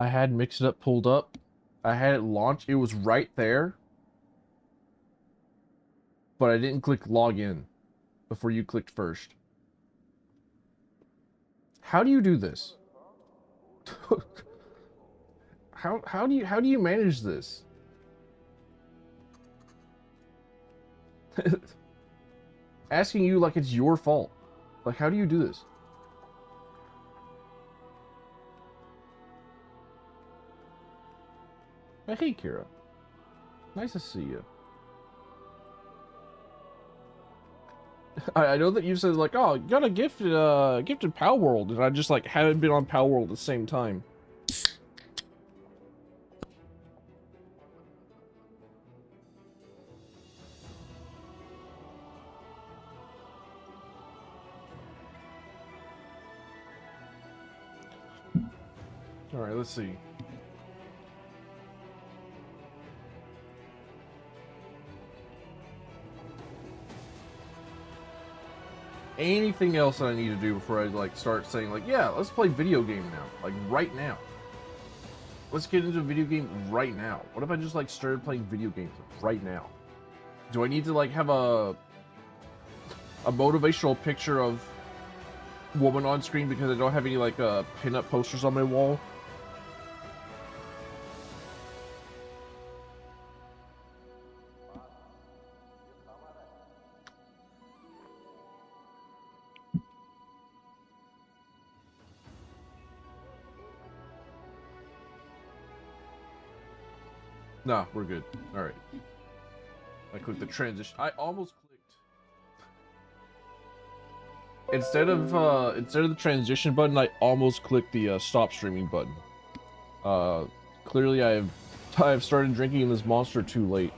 I had Mix It Up pulled up. I had it launch. It was right there. But I didn't click login before you clicked first. How do you do this? how do you manage this? Asking you like it's your fault. Like, how do you do this? Hey, Kira. Nice to see you. I know that you said like, oh, you got a gifted Pal World, and I just like haven't been on Pal World at the same time. All right, let's see. Anything else that I need to do before I like start saying like, yeah, let's play video game now, like right now. Let's get into a video game right now. What if I just like started playing video games right now? Do I need to like have a motivational picture of woman on screen because I don't have any like pin-up posters on my wall? Nah, we're good. All right. I clicked the transition. I almost clicked. Instead of the transition button, I almost clicked the stop streaming button. Clearly I have started drinking this monster too late.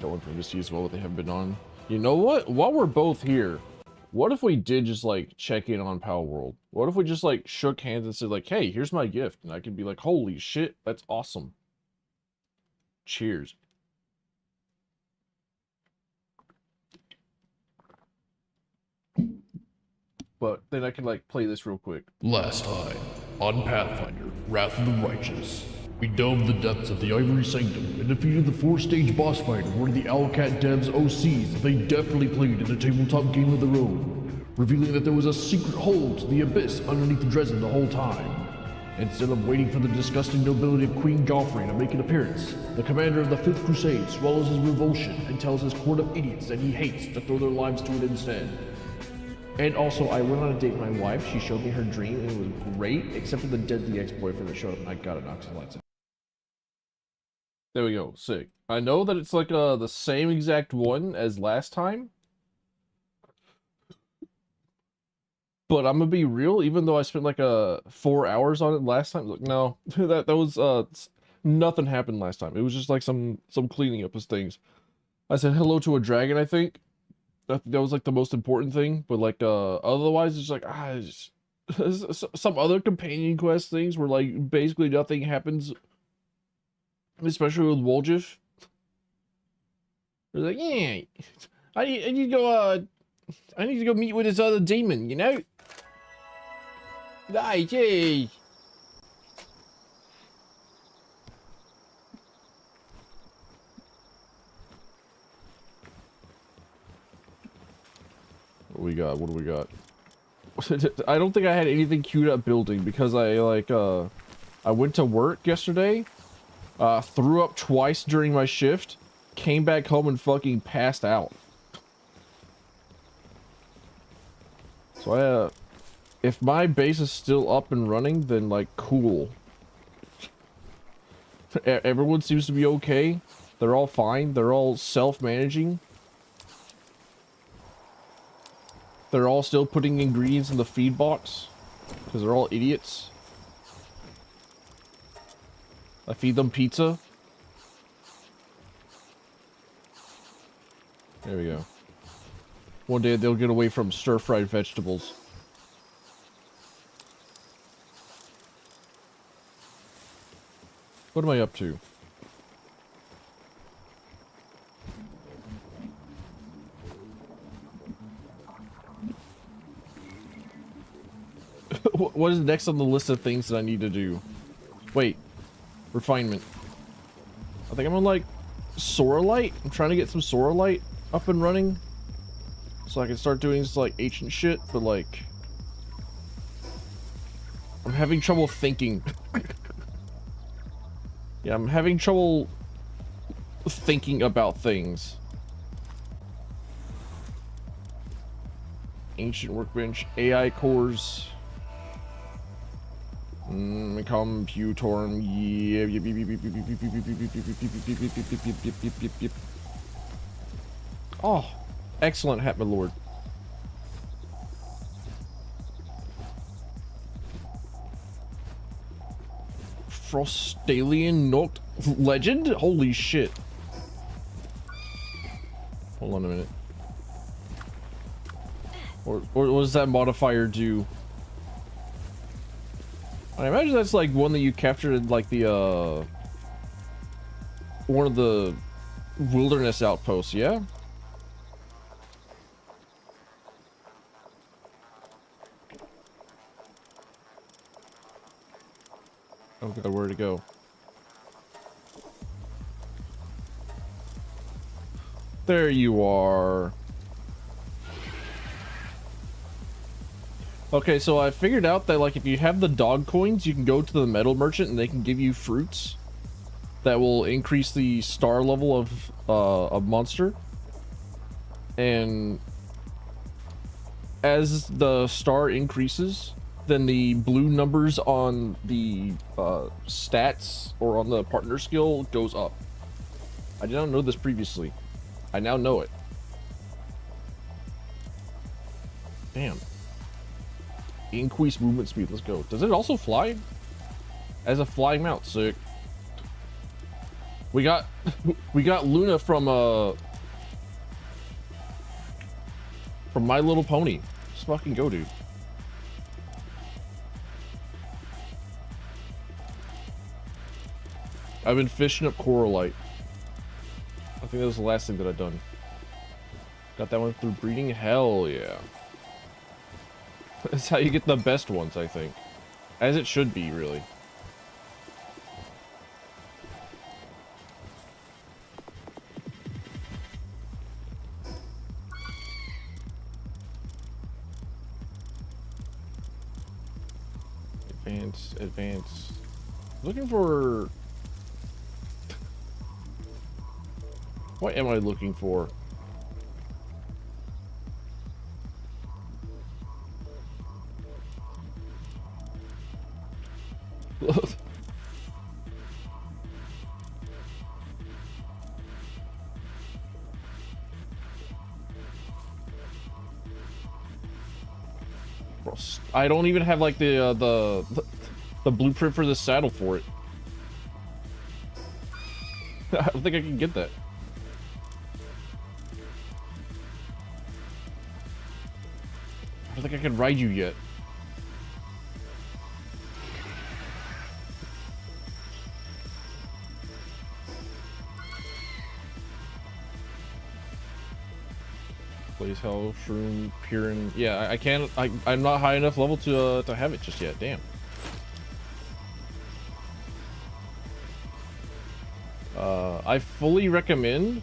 Don't want them to use what they have been on. You know what? While we're both here, what if we did just like check in on Power World? What if we just like shook hands and said like, "Hey, here's my gift," and I could be like, "Holy shit, that's awesome. Cheers." But then I can like play this real quick. Last time, on Pathfinder, Wrath of the Righteous, we delved the depths of the Ivory Sanctum and defeated the 4-stage boss fight of one of the Owlcat devs' OCs that they definitely played in a tabletop game of their own, revealing that there was a secret hole to the abyss underneath the Dresden the whole time. Instead of waiting for the disgusting nobility of Queen Joffrey to make an appearance, the commander of the 5th Crusade swallows his revulsion and tells his court of idiots that he hates to throw their lives to it instead. And also, I went on a date with my wife. She showed me her dream, and it was great, except for the deadly ex-boyfriend that showed up, and I gotta knock some lights out. There we go. Sick. I know that it's like the same exact one as last time, but I'm gonna be real. Even though I spent like 4 hours on it last time, look, no, that was nothing happened last time. It was just like some cleaning up of things. I said hello to a dragon, I think. That was like the most important thing, but like otherwise it's like it's just, some other companion quest things where like basically nothing happens, especially with Woljif. They're like, yeah, I need to go meet with this other demon, you know? Hey. What do we got? I don't think I had anything queued up building because I went to work yesterday, threw up twice during my shift, came back home and fucking passed out. So if my base is still up and running, then like cool. Everyone seems to be okay. They're all fine. They're all self-managing. They're all still putting ingredients in the feed box because they're all idiots. I feed them pizza. There we go. One day they'll get away from stir-fried vegetables. What am I up to? what is next on the list of things that I need to do? Wait, refinement. I think I'm on like Soralite. I'm trying to get some Soralite up and running, so I can start doing this like ancient shit. But like, I'm having trouble thinking. Yeah, I'm having trouble thinking about things. Ancient workbench, AI cores, computorm, yep. Oh, excellent, hat, my lord. Frostalian Noct Legend? Holy shit. Hold on a minute. Or what does that modifier do? I imagine that's like one that you captured in like the one of the wilderness outposts, yeah? Oh god, where to go? There you are. Okay, so I figured out that like if you have the dog coins, you can go to the metal merchant and they can give you fruits that will increase the star level of a monster. And as the star increases, then the blue numbers on the stats or on the partner skill goes up. I did not know this previously. I now know it. Damn. Increase movement speed. Let's go. Does it also fly? As a flying mount. Sick. We got Luna from My Little Pony. Let's fucking go, dude. I've been fishing up Coralite. I think that was the last thing that I've done. Got that one through breeding? Hell yeah. That's how you get the best ones, I think. As it should be, really. Advance. Looking for... What am I looking for? I don't even have like the blueprint for the saddle for it. I don't think I can get that. I don't think I can ride you yet. Blaze Hell, Shroom, Piran. Yeah, I can't. I'm not high enough level to have it just yet. Damn. I fully recommend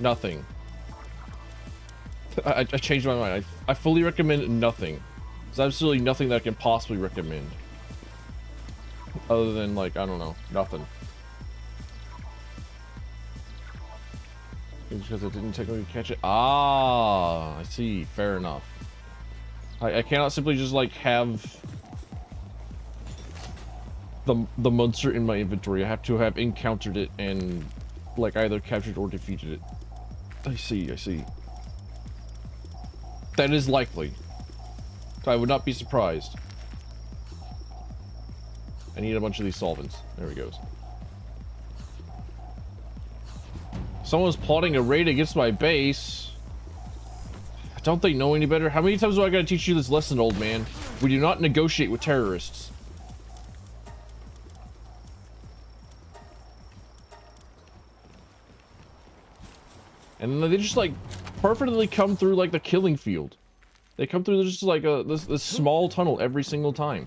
nothing. I changed my mind. I fully recommend nothing. There's absolutely nothing that I can possibly recommend. Other than, like, I don't know, nothing. It's because I didn't technically catch it. Ah, I see. Fair enough. I cannot simply just, like, have the monster in my inventory. I have to have encountered it and, like, either captured or defeated it. I see, I see. That is likely. I would not be surprised. I need a bunch of these solvents. There he goes. Someone's plotting a raid against my base. Don't they know any better? How many times do I gotta teach you this lesson, old man? We do not negotiate with terrorists. And then they just, like, perfectly come through, like, the killing field. They come through just like this small tunnel every single time.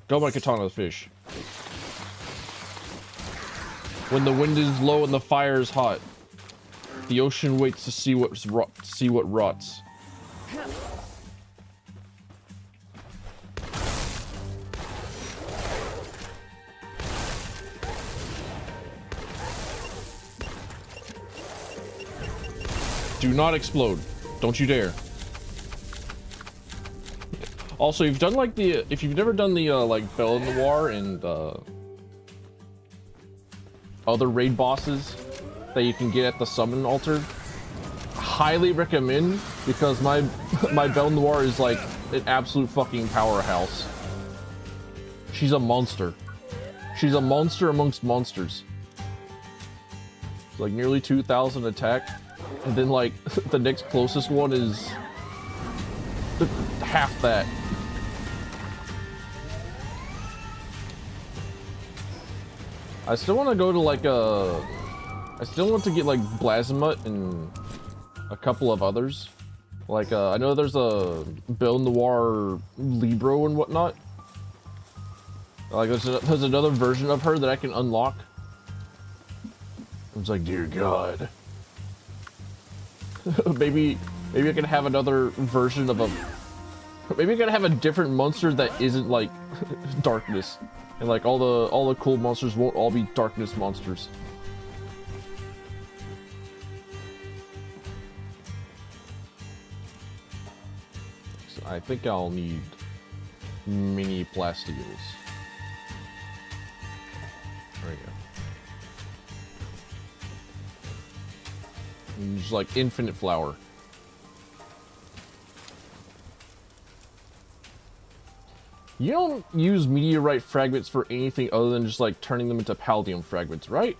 Go my katana fish. When the wind is low and the fire is hot, the ocean waits to see what rots. Do not explode. Don't you dare. Also, you've done like if you've never done the like Belle Noire and other raid bosses that you can get at the summon altar, highly recommend, because my Belle Noire is like an absolute fucking powerhouse. She's a monster. She's a monster amongst monsters. It's like nearly 2,000 attack, and then like the next closest one is half that. I still want to go to like I still want to get like Blasmut and a couple of others. Like I know there's a Belle Noire Libro and whatnot. Like there's another version of her that I can unlock. I was like, dear God. maybe I can have another version of a. Maybe I gotta have a different monster that isn't like darkness, and like all the cool monsters won't all be darkness monsters. So I think I'll need mini plastios. There we go. And just like infinite flower. You don't use meteorite fragments for anything other than just like turning them into palladium fragments, right?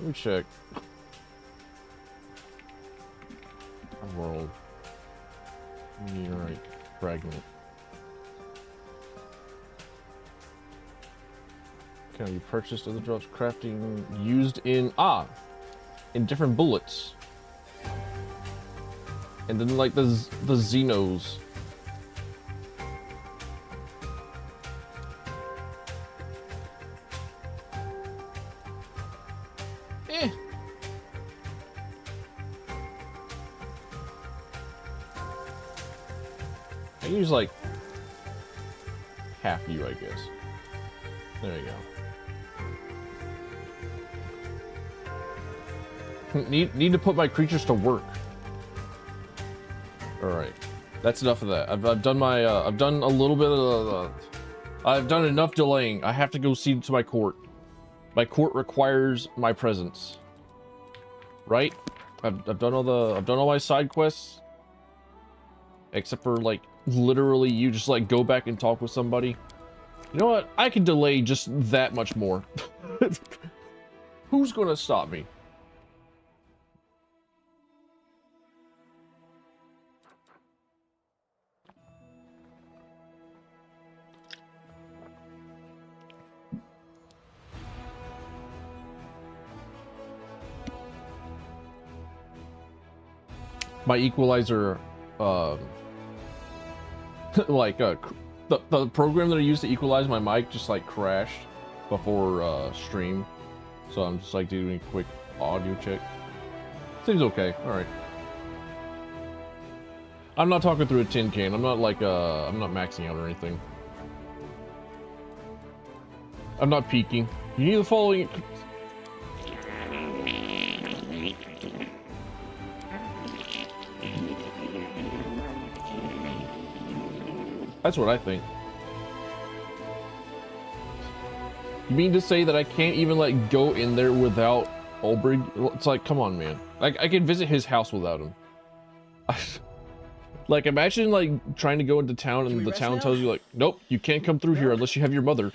Let me check. World meteorite fragment. Can be purchased other drops crafting used in different bullets. And then like the Xenos. I use like half you, I guess. There you go. Need to put my creatures to work. All right, that's enough of that. I've done my I've done a little bit of I've done enough delaying. I have to go see to my court. My court requires my presence. Right? I've done all my side quests, except for like literally you just like go back and talk with somebody. You know what? I can delay just that much more. Who's gonna stop me? My equalizer, like the program that I used to equalize my mic just like crashed before stream, so I'm just like doing a quick audio check. Seems okay. All right. I'm not talking through a tin can. I'm not like I'm not maxing out or anything. I'm not peeking. You need the following. That's what I think. You mean to say that I can't even like go in there without Ulbrig? It's like, come on, man. Like I can visit his house without him. Like imagine like trying to go into town and the town tells you like, nope, you can't come through here unless you have your mother.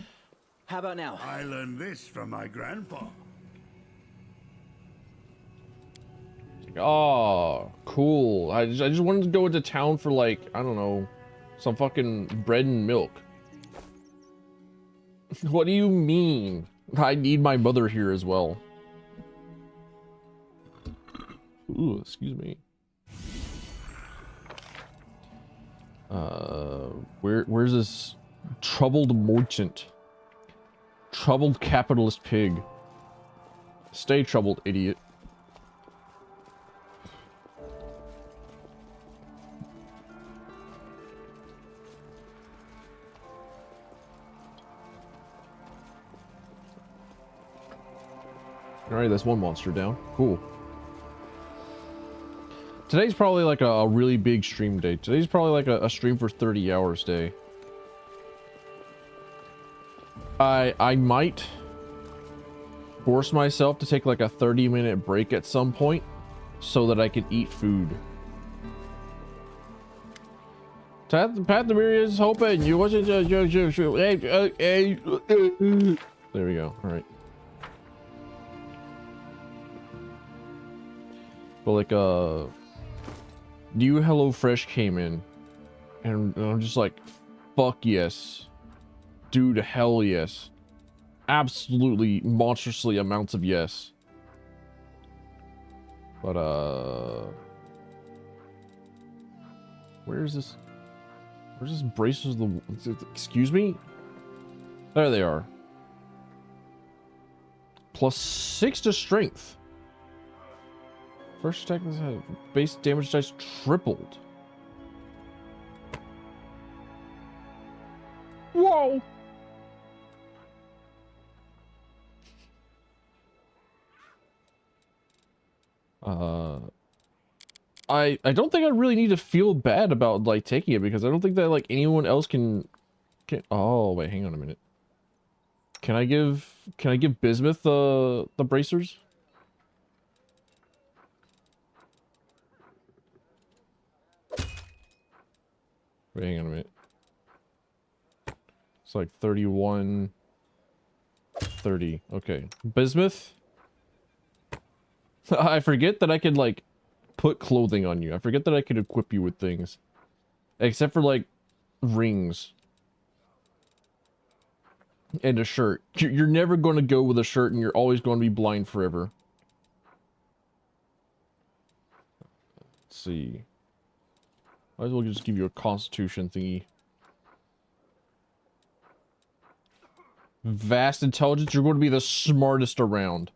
How about now? I learned this from my grandpa. Oh, cool. I just wanted to go into town for like, I don't know, some fucking bread and milk. What do you mean? I need my mother here as well. Ooh, excuse me. Where's this troubled merchant? Troubled capitalist pig. Stay troubled, idiot. Alright, that's one monster down. Cool. Today's probably like a really big stream day. Today's probably like a stream for 30 hours day. I might force myself to take like a 30-minute break at some point so that I can eat food. Pathfinder is hoping you wasn't there we go. All right. But like new HelloFresh came in and I'm just like, fuck yes. Dude, hell yes. Absolutely monstrously amounts of yes. But where's this braces the excuse me? There they are. +6 to strength. First attack has base damage dice tripled. Whoa! I don't think I really need to feel bad about like taking it because I don't think that like anyone else can oh wait, hang on a minute. Can I give Bismuth the bracers? Wait, hang on a minute. It's like 31 30. Okay. Bismuth. I forget that I could like put clothing on you. I forget that I could equip you with things. Except for like rings. And a shirt. You're never going to go with a shirt and you're always going to be blind forever. Let's see. Might as well just give you a constitution thingy. Vast intelligence. You're going to be the smartest around.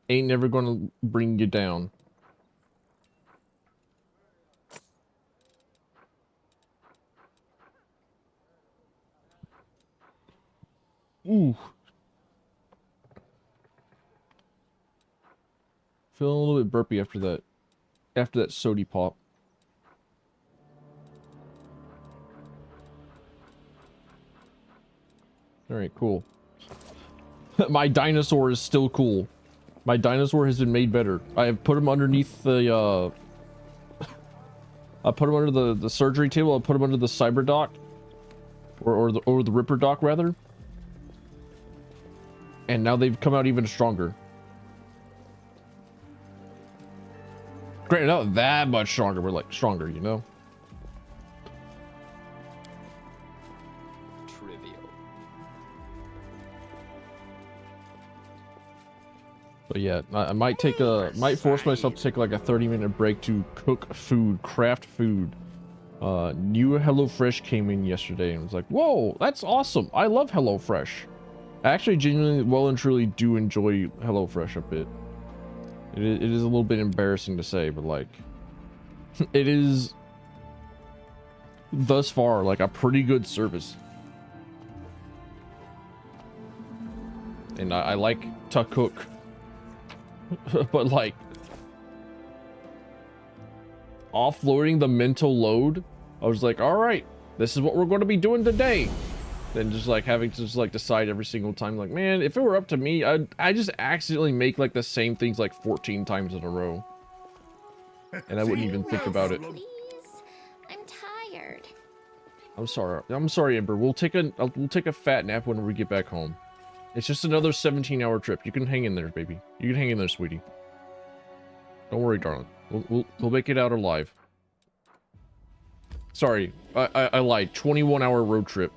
Ain't never gonna bring you down. Ooh. Feeling a little bit burpy after that. After that sody pop. Alright, cool. My dinosaur is still cool. My dinosaur has been made better. I have put him underneath the, I put him under the surgery table. I put him under the cyber dock. Or the Ripper dock, rather. And now they've come out even stronger. Granted, not that much stronger, but like stronger, you know? But yeah, I might force myself to take like a 30-minute break to cook food, craft food. New HelloFresh came in yesterday and was like, whoa, that's awesome. I love HelloFresh. I actually genuinely, well and truly do enjoy HelloFresh a bit. It is a little bit embarrassing to say, but like, it is thus far like a pretty good service. And I like to cook. But like offloading the mental load, I was like, all right, this is what we're going to be doing today. Then just like having to just like decide every single time, like, man, if it were up to me, I just accidentally make like the same things like 14 times in a row, and I wouldn't even think about it. Please? I'm tired. I'm sorry, Ember. We'll take a fat nap when we get back home. It's just another 17-hour trip. You can hang in there, baby. You can hang in there, sweetie. Don't worry, darling. We'll make it out alive. Sorry, I lied. 21-hour road trip.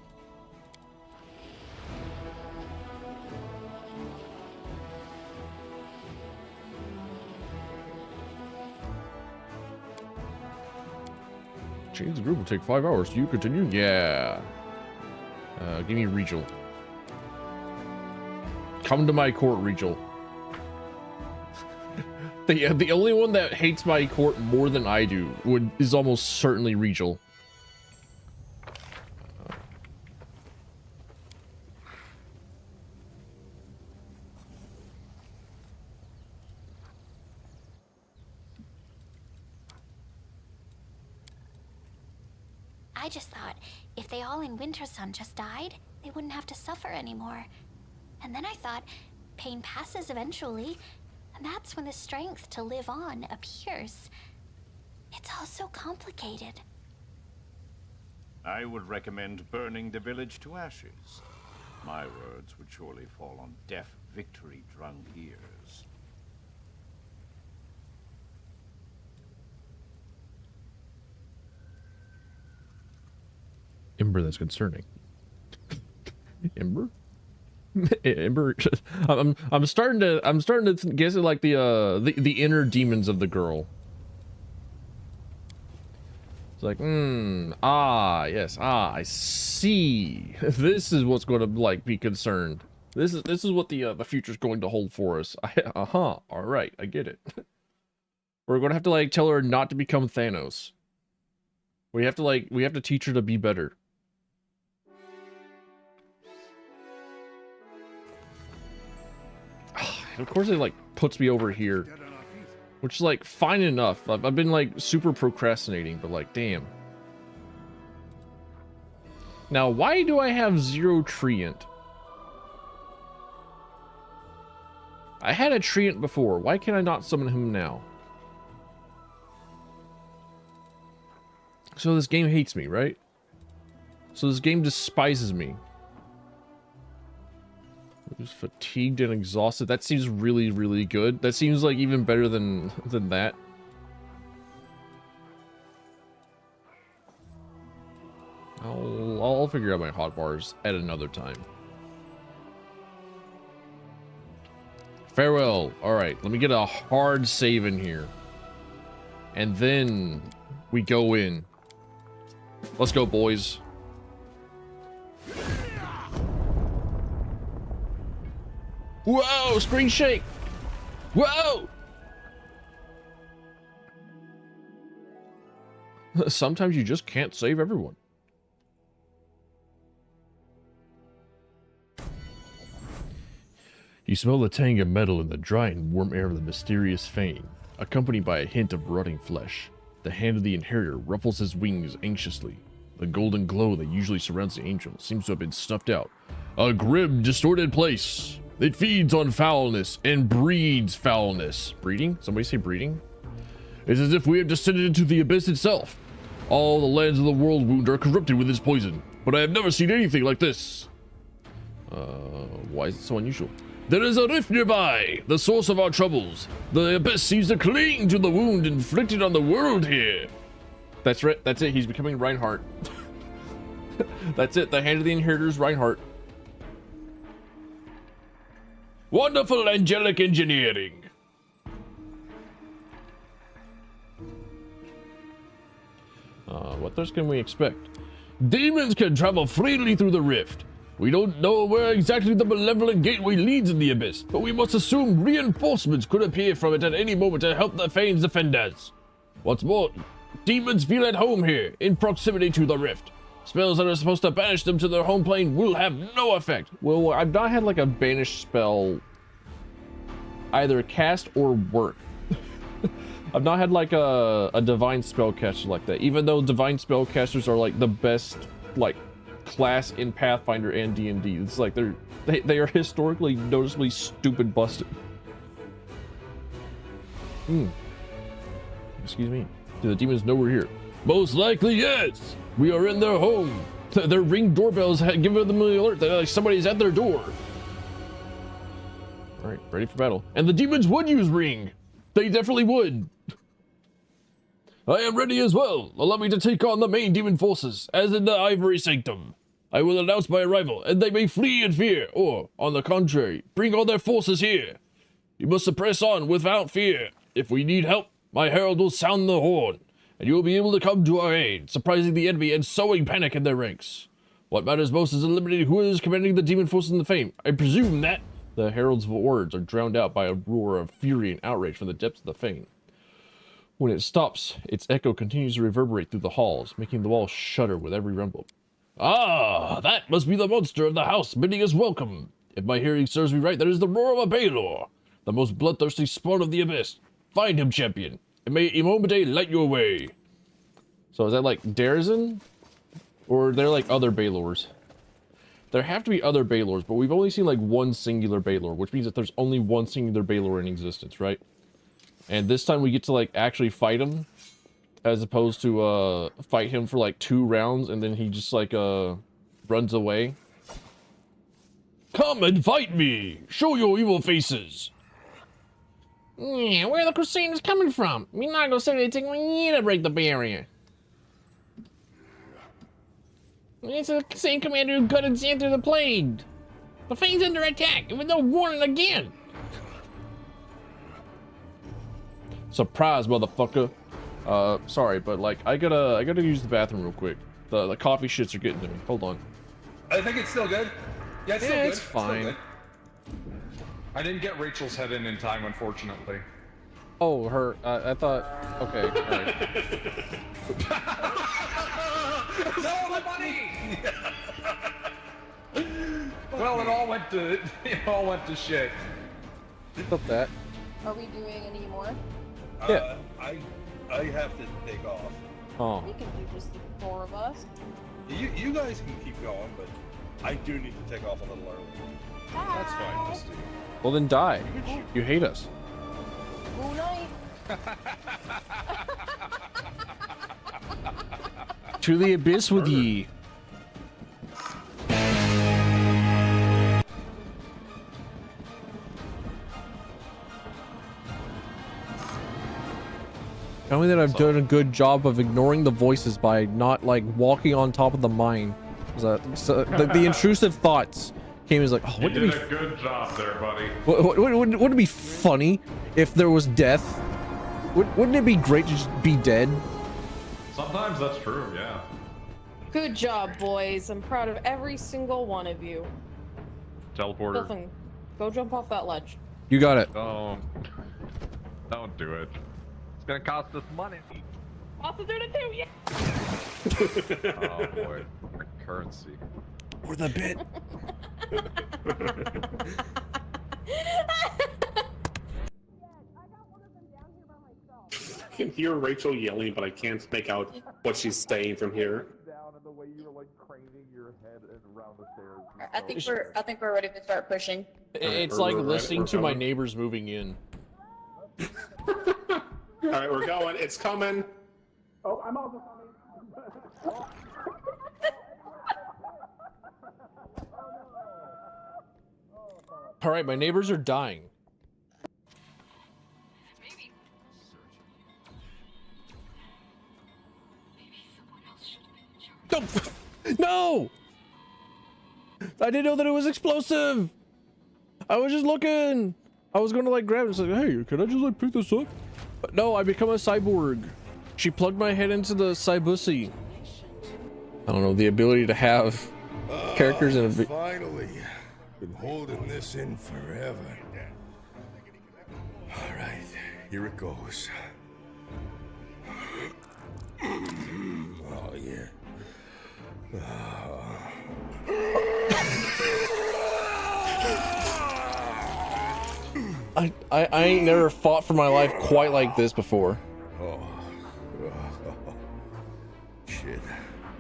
Change the group will take 5 hours. Do you continue? Yeah. Give me Regal. Come to my court, Regal. The only one that hates my court more than I do is almost certainly Regal. I just thought if they all in Winter Sun just died, they wouldn't have to suffer anymore. And then I thought pain passes eventually, and that's when the strength to live on appears. It's all so complicated. I would recommend burning the village to ashes. My words would surely fall on deaf, victory-drunk ears. Ember, that's concerning. Ember? Ember, I'm starting to guess it like the inner demons of the girl. It's like, yes, I see. This is what's going to like be concerned. This is what the future's going to hold for us. All right, I get it. We're going to have to like tell her not to become Thanos. We have to teach her to be better. Of course, it like puts me over here, which is like fine enough. I've been like super procrastinating, but like, damn. Now, why do I have 0 Treant? I had a Treant before. Why can I not summon him now? So this game hates me, right? So this game despises me. Just fatigued and exhausted. That seems really, really good. That seems like even better than that. I'll figure out my hotbars at another time. Farewell. All right, let me get a hard save in here, and then we go in. Let's go, boys. Whoa, screen shake. Whoa. Sometimes you just can't save everyone. You smell the tang of metal in the dry and warm air of the mysterious fane, accompanied by a hint of rotting flesh. The hand of the inheritor ruffles his wings anxiously. The golden glow that usually surrounds the angel seems to have been snuffed out. A grim, distorted place. It feeds on foulness and breeds foulness. Breeding? Somebody say breeding? It's as if we have descended into the abyss itself. All the lands of the world wound are corrupted with its poison, but I have never seen anything like this. Why is it so unusual? There is a rift nearby, the source of our troubles. The abyss seems to cling to the wound inflicted on the world here. That's right, that's it, he's becoming Reinhardt. That's it, the hand of the inheritors, Reinhardt. Wonderful angelic engineering. What else can we expect? Demons can travel freely through the rift. We don't know where exactly the malevolent gateway leads in the abyss, but we must assume reinforcements could appear from it at any moment to help the Fane's defenders. What's more, demons feel at home here, in proximity to the rift. Spells that are supposed to banish them to their home plane will have no effect. Well, I've not had like a banish spell either cast or work. I've not had like a divine spellcaster like that, even though divine spellcasters are like the best like class in Pathfinder and D&D. It's like they are historically noticeably stupid busted. Excuse me. Do the demons know we're here? Most likely, yes. We are in their home. Their ring doorbells give them the alert that like somebody's at their door. All right, ready for battle. And the demons would use ring. They definitely would. I am ready as well. Allow me to take on the main demon forces, as in the Ivory Sanctum. I will announce my arrival, and they may flee in fear, or, on the contrary, bring all their forces here. You must press on without fear. If we need help, my herald will sound the horn. and you will be able to come to our aid, surprising the enemy and sowing panic in their ranks. What matters most is eliminating who is commanding the demon forces in the Fane. I presume that the herald's words are drowned out by a roar of fury and outrage from the depths of the Fane. When it stops, its echo continues to reverberate through the halls, making the walls shudder with every rumble. Ah, that must be the monster of the house bidding us welcome. If my hearing serves me right, that is the roar of a Baylor, the most bloodthirsty spawn of the abyss. Find him, champion, and may emote light your way. So is that like Darazin? Or are there like other Baylors? There have to be other Baylors, but we've only seen like one singular Baylor, which means that there's only one singular Baylor in existence, right? And this time we get to like actually fight him, as opposed to fight him for like 2 rounds and then he just like runs away. Come and fight me! Show your evil faces! Yeah, where are the Crusaders coming from? Me not gonna say they take 1 year to break the barrier. It's the same commander who gutted Xanther the Plague. The Fane's under attack, and with no warning again. Surprise, motherfucker. Sorry, but like I gotta use the bathroom real quick. The coffee shits are getting to me. Hold on. I think it's still good. Yeah, it's still good. It's fine. Still good. I didn't get Rachel's head in time, unfortunately. Oh, her. I thought. Okay. All right. No, the money. Well, it all went to shit. Stop that. Are we doing any more? Yeah. I have to take off. Oh. We can do just the 4 of us. You guys can keep going, but I do need to take off a little early. That's fine. Just Well then die. You hate us. Good night. To the abyss with ye. Tell me that I've done a good job of ignoring the voices by not like walking on top of the mine. So the intrusive thoughts came as like, oh, You did a good job there, buddy. wouldn't it be funny if there was death? Wouldn't it be great to just be dead? Sometimes that's true, yeah. Good job, boys. I'm proud of every single one of you. Teleporter. Nothing. Go jump off that ledge. You got it. Oh, don't do it. It's gonna cost us money. Also doing it too, yeah. Oh boy, our currency. Or the bit. I can hear Rachel yelling, but I can't make out what she's saying from here. Down and the way you're like craning your head around the stairs. I think we're ready to start pushing. It's We're like ready, listening we're to my coming. neighbors moving in. All right, we're going. It's coming. Oh, I'm also coming. All right, my neighbors are dying. Don't. No! I didn't know that it was explosive. I was just looking. I was going to like grab it and say, hey, can I just like pick this up? But no, I become a cyborg. She plugged my head into the cybussy. I don't know, the ability to have characters in a Finally. Been holding this in forever. All right, here it goes. Oh, yeah. I ain't never fought for my life quite like this before. Oh. Shit.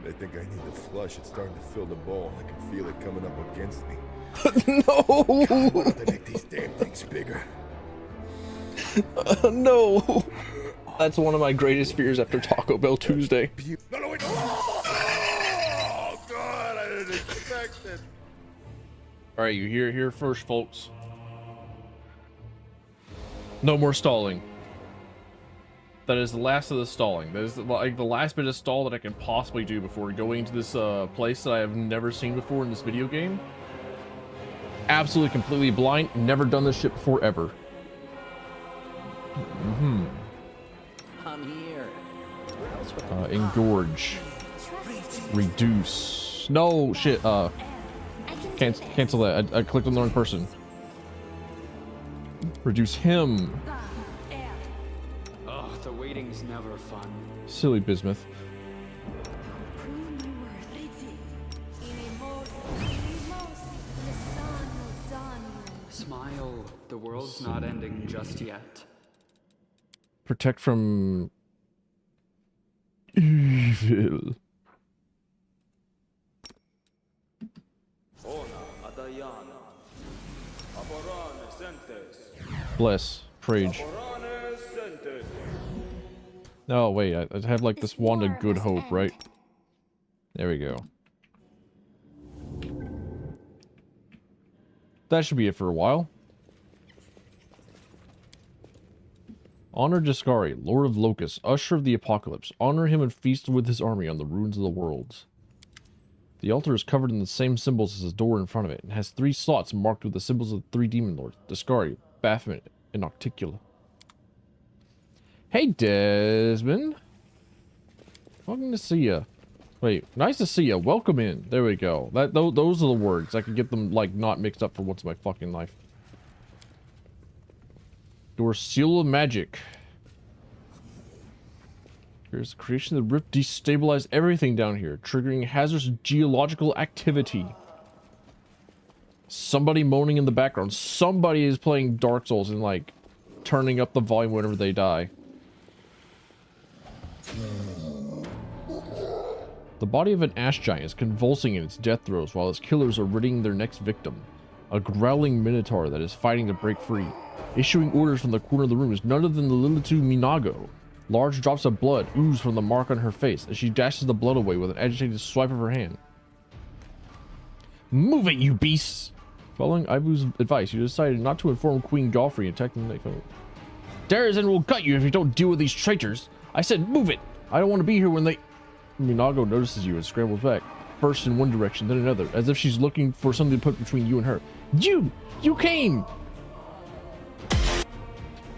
I think I need to flush. It's starting to fill the bowl. I can feel it coming up against me. No! Why don't they make these damn things bigger? No! That's one of my greatest fears after Taco Bell Tuesday. No, wait. Oh, God, I didn't expect it. Alright, you hear it here first, folks. No more stalling. That is the last of the stalling. That is like the last bit of stall that I can possibly do before going to this place that I have never seen before in this video game. Absolutely, completely blind. Never done this shit before, ever. I'm here. Engorge. Reduce. No, shit, cancel that. I clicked on the wrong person. Reduce him. Oh, the waiting's never fun. Silly bismuth. Smile. The world's not ending just yet. Protect from evil. Bless. Prage. Oh, wait. I have like this wand of good hope, right? There we go. That should be it for a while. Honor Discari, Lord of Locust, Usher of the Apocalypse. Honor him and feast with his army on the ruins of the worlds. The altar is covered in the same symbols as the door in front of it, and has 3 slots marked with the symbols of the 3 demon lords, Discari, Baphomet, and Nocticula. Hey, Desmond. Welcome to see ya. Wait, nice to see ya. Welcome in. There we go. Those are the words. I can get them, like, not mixed up for once in my fucking life. Door seal of magic. Here's the creation of the rift destabilize everything down here, triggering hazardous geological activity. Somebody moaning in the background. Somebody is playing Dark Souls and like turning up the volume whenever they die. The body of an ash giant is convulsing in its death throes while its killers are ridding their next victim. A growling minotaur that is fighting to break free. Issuing orders from the corner of the room is none other than the Lilitu Minago. Large drops of blood ooze from the mark on her face as she dashes the blood away with an agitated swipe of her hand. Move it, you beasts! Following Ivu's advice, you decided not to inform Queen Galfrey and attack the night phone. Darizen will gut you if you don't deal with these traitors. I said move it! I don't want to be here when they... Minago notices you and scrambles back, first in one direction, then another, as if she's looking for something to put between you and her. You came!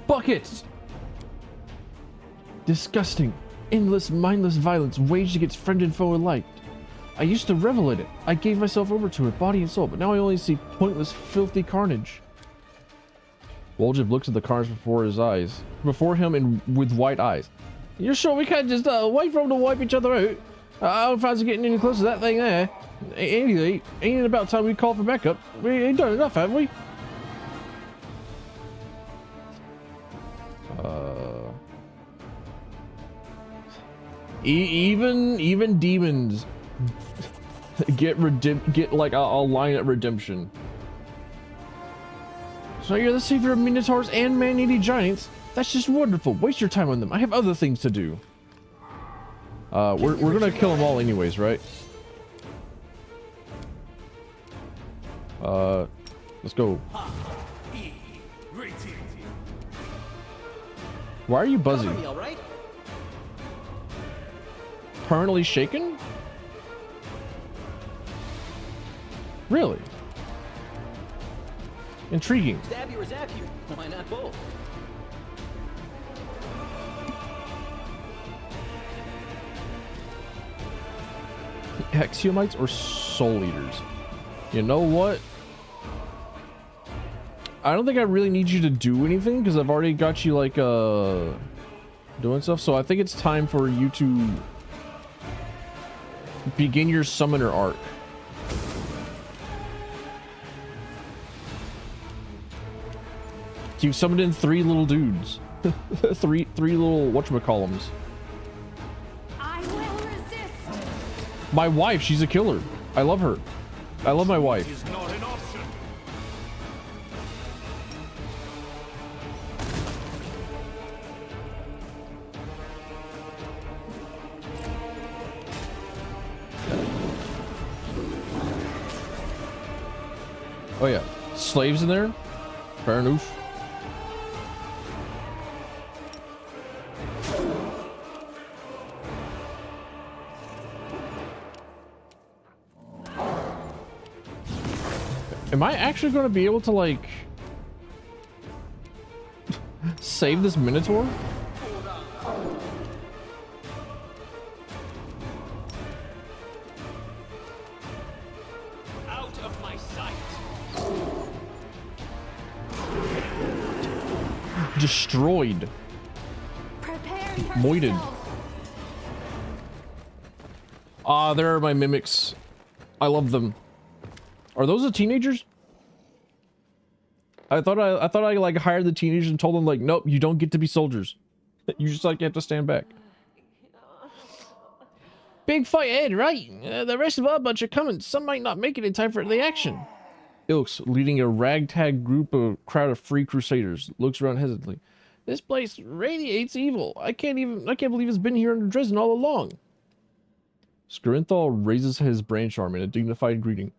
Buckets! Disgusting, endless, mindless violence waged against friend and foe alike. I used to revel in it. I gave myself over to it, body and soul, but now I only see pointless, filthy carnage. Woljib looks at the carnage before him and with wide eyes. You're sure we can't just wait for them to wipe each other out? I don't fancy getting any closer to that thing there. Anyway, ain't it about time we call for backup? We ain't done enough, have we? Even demons get like a line at redemption. So you're the savior of minotaurs and man-eating giants? That's just wonderful. Waste your time on them. I have other things to do. We're gonna kill them all anyways, right? Let's go. Why are you buzzing? Permanently shaken? Really? Intriguing. Stab you or zap you? Why not both? Hexiomites or soul eaters? You know what? I don't think I really need you to do anything because I've already got you like doing stuff. So I think it's time for you to begin your summoner arc. You've summoned in 3 little dudes. three little whatchamacallums. I will resist. My wife, she's a killer. I love her. I love my wife. Is not an option. Oh yeah, slaves in there? Fair enough. Am I actually going to be able to like save this minotaur? destroyed. Moited. Ah, there are my mimics. I love them. Are those the teenagers? I thought I like hired the teenagers and told them like, nope, you don't get to be soldiers. You just like have to stand back. Big fight ahead, right? The rest of our bunch are coming. Some might not make it in time for the action. Ilks, leading a ragtag crowd of free crusaders, looks around hesitantly. This place radiates evil. I can't believe it's been here under Dresden all along. Skrinthal raises his branch arm in a dignified greeting.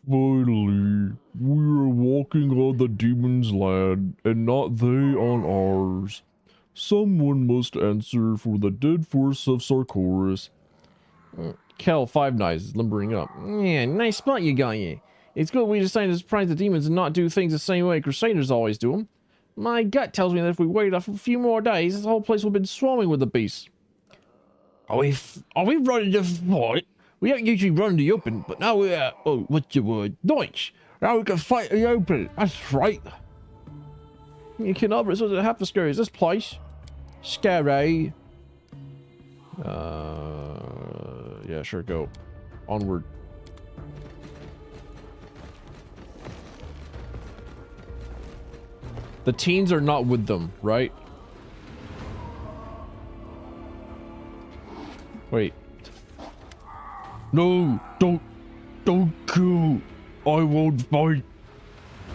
Finally, we are walking on the demon's land, and not they on ours. Someone must answer for the dead force of Sarkoris. Kel Five Knives is limbering up. Yeah, nice spot you got here. It's good we decided to surprise the demons and not do things the same way Crusaders always do them. My gut tells me that if we wait a few more days, this whole place will have been swarming with the beasts. Are we running to fight? We don't usually run in the open, but now we're, what's the word? Deutsch! Now we can fight in the open, that's right. You cannot resort to half as scary as this place. Scary. Yeah, sure, go. Onward. The teens are not with them, right? Wait. No, don't kill. I won't fight.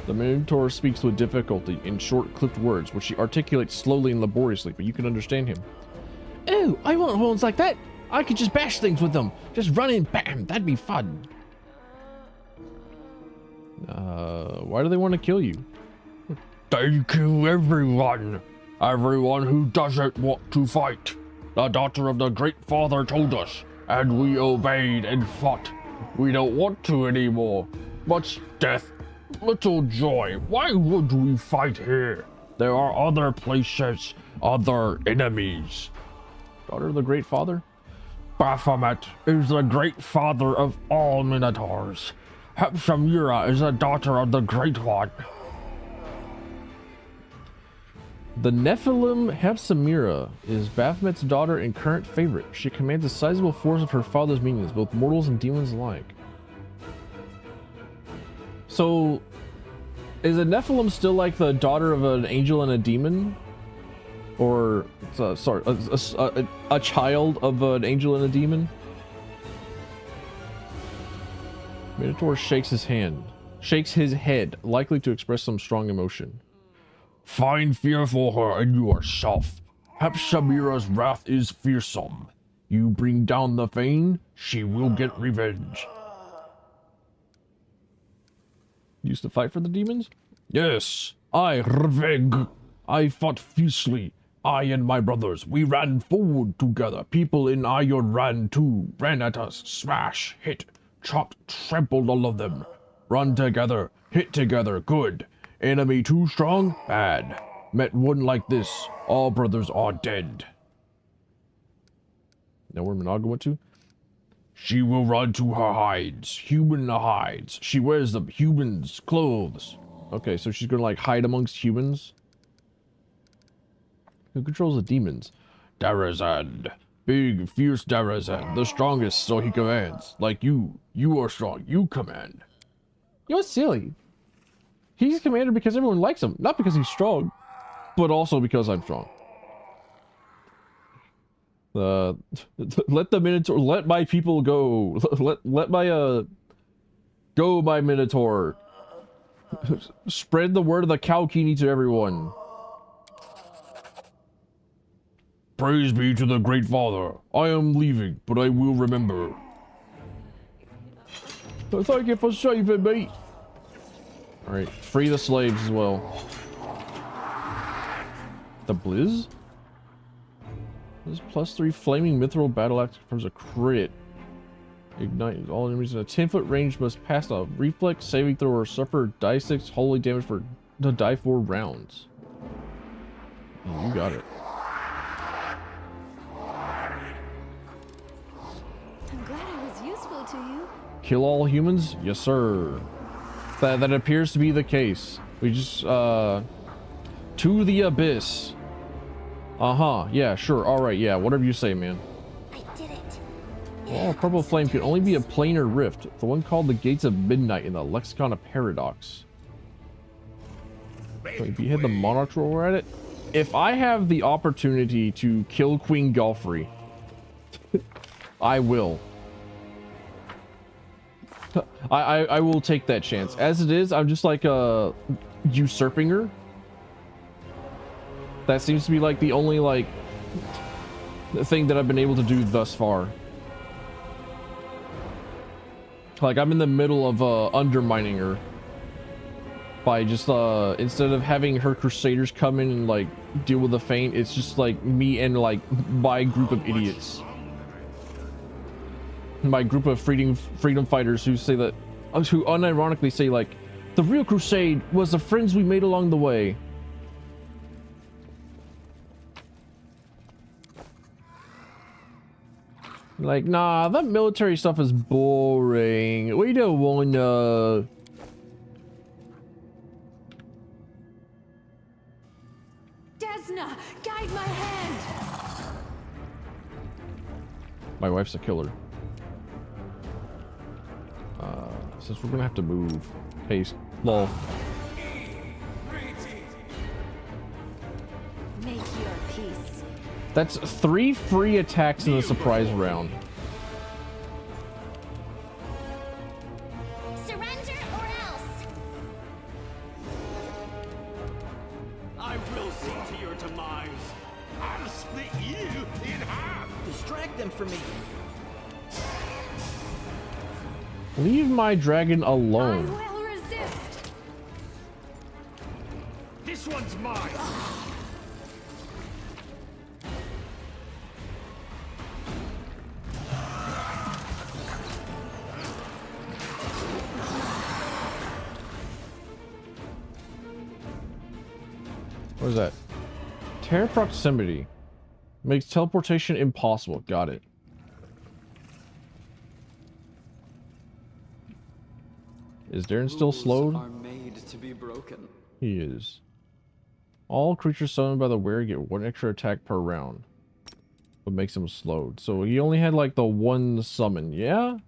The Minotaur speaks with difficulty in short, clipped words, which he articulates slowly and laboriously, but you can understand him. Oh, I want horns like that. I could just bash things with them. Just run in, bam, that'd be fun. Why do they want to kill you? They kill everyone. Everyone who doesn't want to fight. The daughter of the Great Father told us, and we obeyed and fought. We don't want to anymore. Much death, little joy. Why would we fight here? There are other places, other enemies. Daughter of the Great Father? Baphomet is the Great Father of all Minotaurs. Hepsamira is the daughter of the Great One. The Nephilim Hepsamira is Baphomet's daughter and current favorite. She commands a sizable force of her father's minions, both mortals and demons alike. So, is a Nephilim still like the daughter of an angel and a demon? Or, sorry, a child of an angel and a demon? Minotaur shakes his head, likely to express some strong emotion. Find fear for her in yourself. Hepsamira's wrath is fearsome. You bring down the Fane, she will get revenge. Used to fight for the demons? Yes, I fought fiercely. I and my brothers, we ran forward together. People in Iron ran too, ran at us, smash, hit, chopped, trampled all of them. Run together, hit together, good. Enemy too strong, bad. Met one like this, all brothers are dead. Now where Minaga went to? She will run to her hides, human hides. She wears the humans' clothes. Okay, so she's gonna like hide amongst humans. Who controls the demons? Darazan. Big, fierce Darazan. The strongest, so he commands. Like you. You are strong. You command. You're silly. He's commander because everyone likes him. Not because he's strong. But also because I'm strong. Let the Minotaur... Let my people go. Let my, go, my Minotaur. Spread the word of the Kalkini to everyone. Praise be to the Great Father. I am leaving, but I will remember. Thank you for saving me. Alright, free the slaves as well. The Blizz? This +3 flaming mithril battle axe confirms a crit. Ignite all enemies in a 10-foot range must pass a reflex saving throw or suffer die 6 holy damage for the die 4 rounds. Oh, you got it. I'm glad I was useful to you. Kill all humans? Yes, sir. That appears to be the case. We just, To the abyss. Uh-huh. Yeah, sure. All right. Yeah, whatever you say, man. I did it. Oh, purple flame can only be a planar rift. The one called the Gates of Midnight in the Lexicon of Paradox. Wait, if you hit the Monarch roll, we're at it. If I have the opportunity to kill Queen Galfrey, I will. I will take that chance. As it is, I'm just like usurping her. That seems to be like the only like thing that I've been able to do thus far. Like I'm in the middle of undermining her by just instead of having her crusaders come in and like deal with the feint, it's just like me and like my group of idiots. My group of freedom fighters who say that, who unironically say like, the real crusade was the friends we made along the way. Like, nah, that military stuff is boring. We don't wanna. Desna, guide my hand. My wife's a killer. Since we're gonna have to move. Haste. Lol. Make your peace. That's 3 free attacks in the surprise round. Surrender or else. I will see to your demise. I'll split you in half. Distract them from me. Leave my dragon alone. I will resist. This one's mine. What is that? Terror proximity. Makes teleportation impossible. Got it. Is Darren still slowed? Are made to be broken. He is. All creatures summoned by the weird get 1 extra attack per round. What makes him slowed? So he only had like the 1 summon, yeah?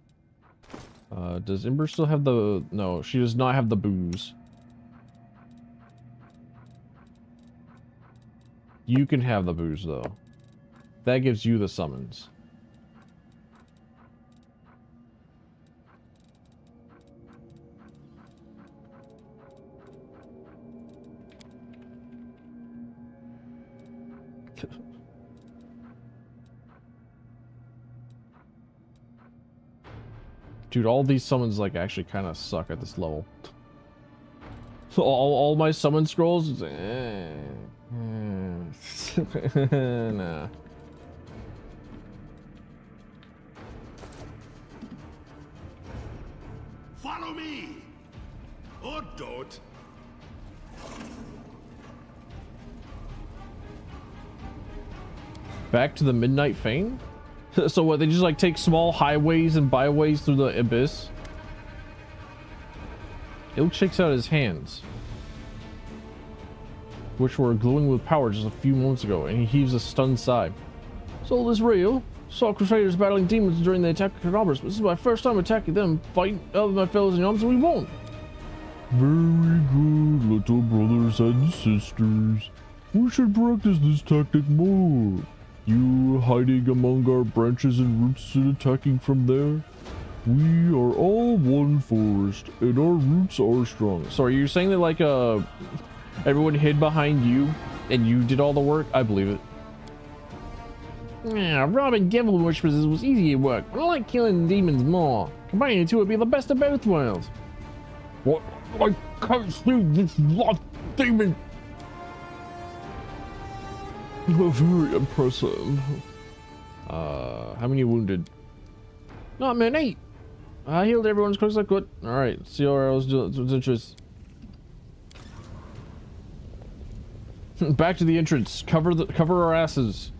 Does Ember still have the... No, she does not have the booze. You can have the booze though. That gives you the summons. Dude, all these summons like actually kind of suck at this level. all my summon scrolls, nah. Follow me, or don't. Back to the Midnight Fane? So what, they just like take small highways and byways through the abyss? Ilk shakes out his hands, which were glowing with power just a few moments ago, and he heaves a stunned sigh. So this real? Saw Crusaders battling demons during the attack of Cadabras, but this is my first time attacking them, fighting other my fellows in arms, and we won. Very good, little brothers and sisters. We should practice this tactic more. You hiding among our branches and roots and attacking from there? We are all one forest, and our roots are strong. So are you saying that like everyone hid behind you and you did all the work? I believe it. Yeah, robbing devil worshippers was easy work, but I like killing demons more. Combining the two would be the best of both worlds. What? I can't see this lot demon. Very impressive. How many wounded? Not many. I healed everyone as quick as I could. Alright, see how I was doing. Interest. Back to the entrance. Cover our asses.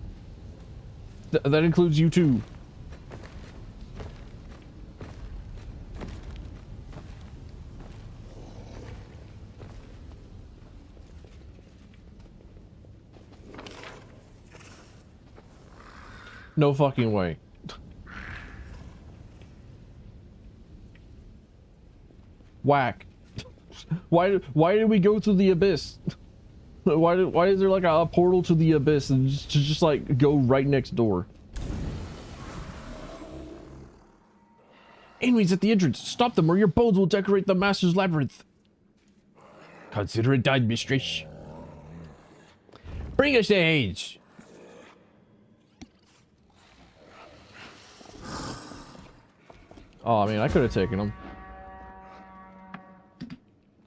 That includes you too. No fucking way. Whack. Why did we go through the abyss? Why is there like a portal to the abyss and just like go right next door? Enemies at the entrance. Stop them or your bones will decorate the master's labyrinth. Consider it done, mistress. Bring us the age. Oh, I mean, I could have taken them.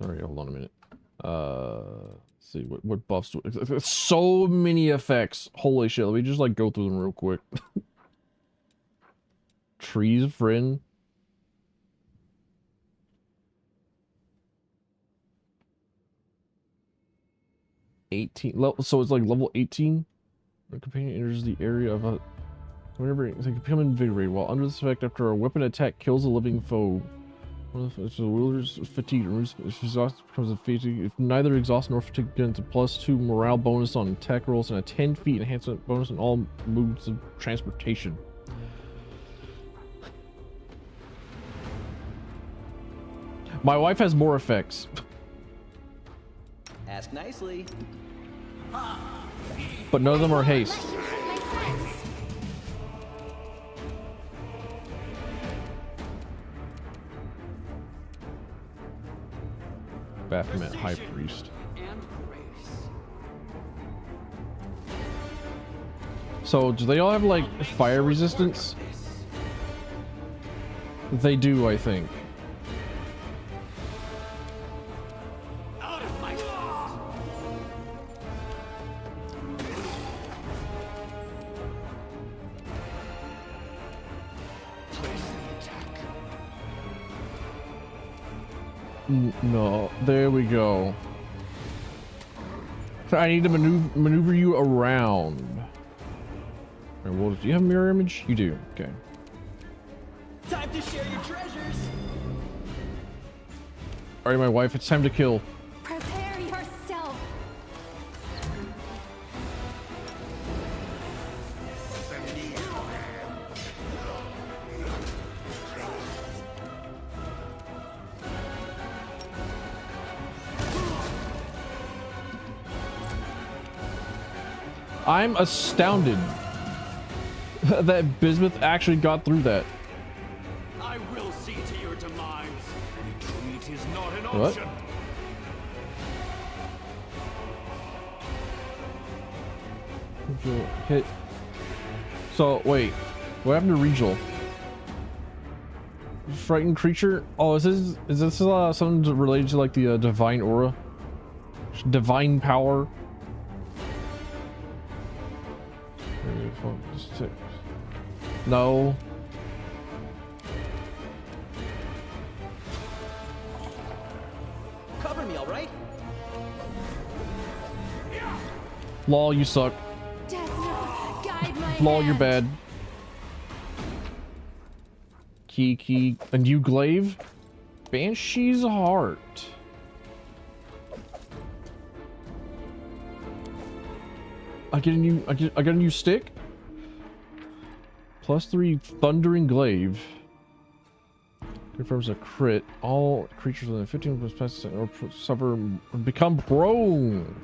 Alright, hold on a minute. Let's see, what buffs do so many effects. Holy shit, let me just like go through them real quick. Trees, friend. So it's like level 18. When a companion enters the area of a... Whenever they become invigorated, while under this effect, after a weapon attack kills a living foe. If the wielder's fatigued, if exhausted becomes a fatigue. If neither exhaust nor fatigue gets a +2 morale bonus on attack rolls and a 10 feet enhancement bonus on all modes of transportation. My wife has more effects. Ask nicely. But none of them are haste. Baphomet High Priest. So do they all have like fire resistance? They do, I think. No, there we go. I need to maneuver you around. Right, well, do you have a mirror image? You do. Okay. Time to share your treasures. All right, my wife. It's time to kill. Prepare yourself. I'm astounded that Bismuth actually got through that. I will see to your demise. Retreat is not an What? option. Hit. So wait, what happened to Regal? Frightened creature? Oh, is this something related to like the divine aura, divine power? No. Cover me, all right? Lol, you suck. Desna, guide my Lol, you're hand. bad. Key, and you glaive? Banshee's heart. I get a new stick. +3 thundering glaive. Confirms a crit. All creatures within 15% or suffer become prone.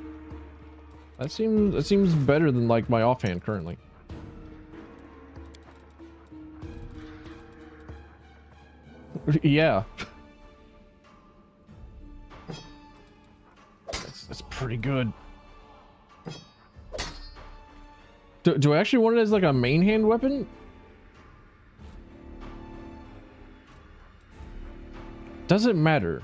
That seems better than like my offhand currently. Yeah. That's pretty good. Do I actually want it as like a main hand weapon? Doesn't matter.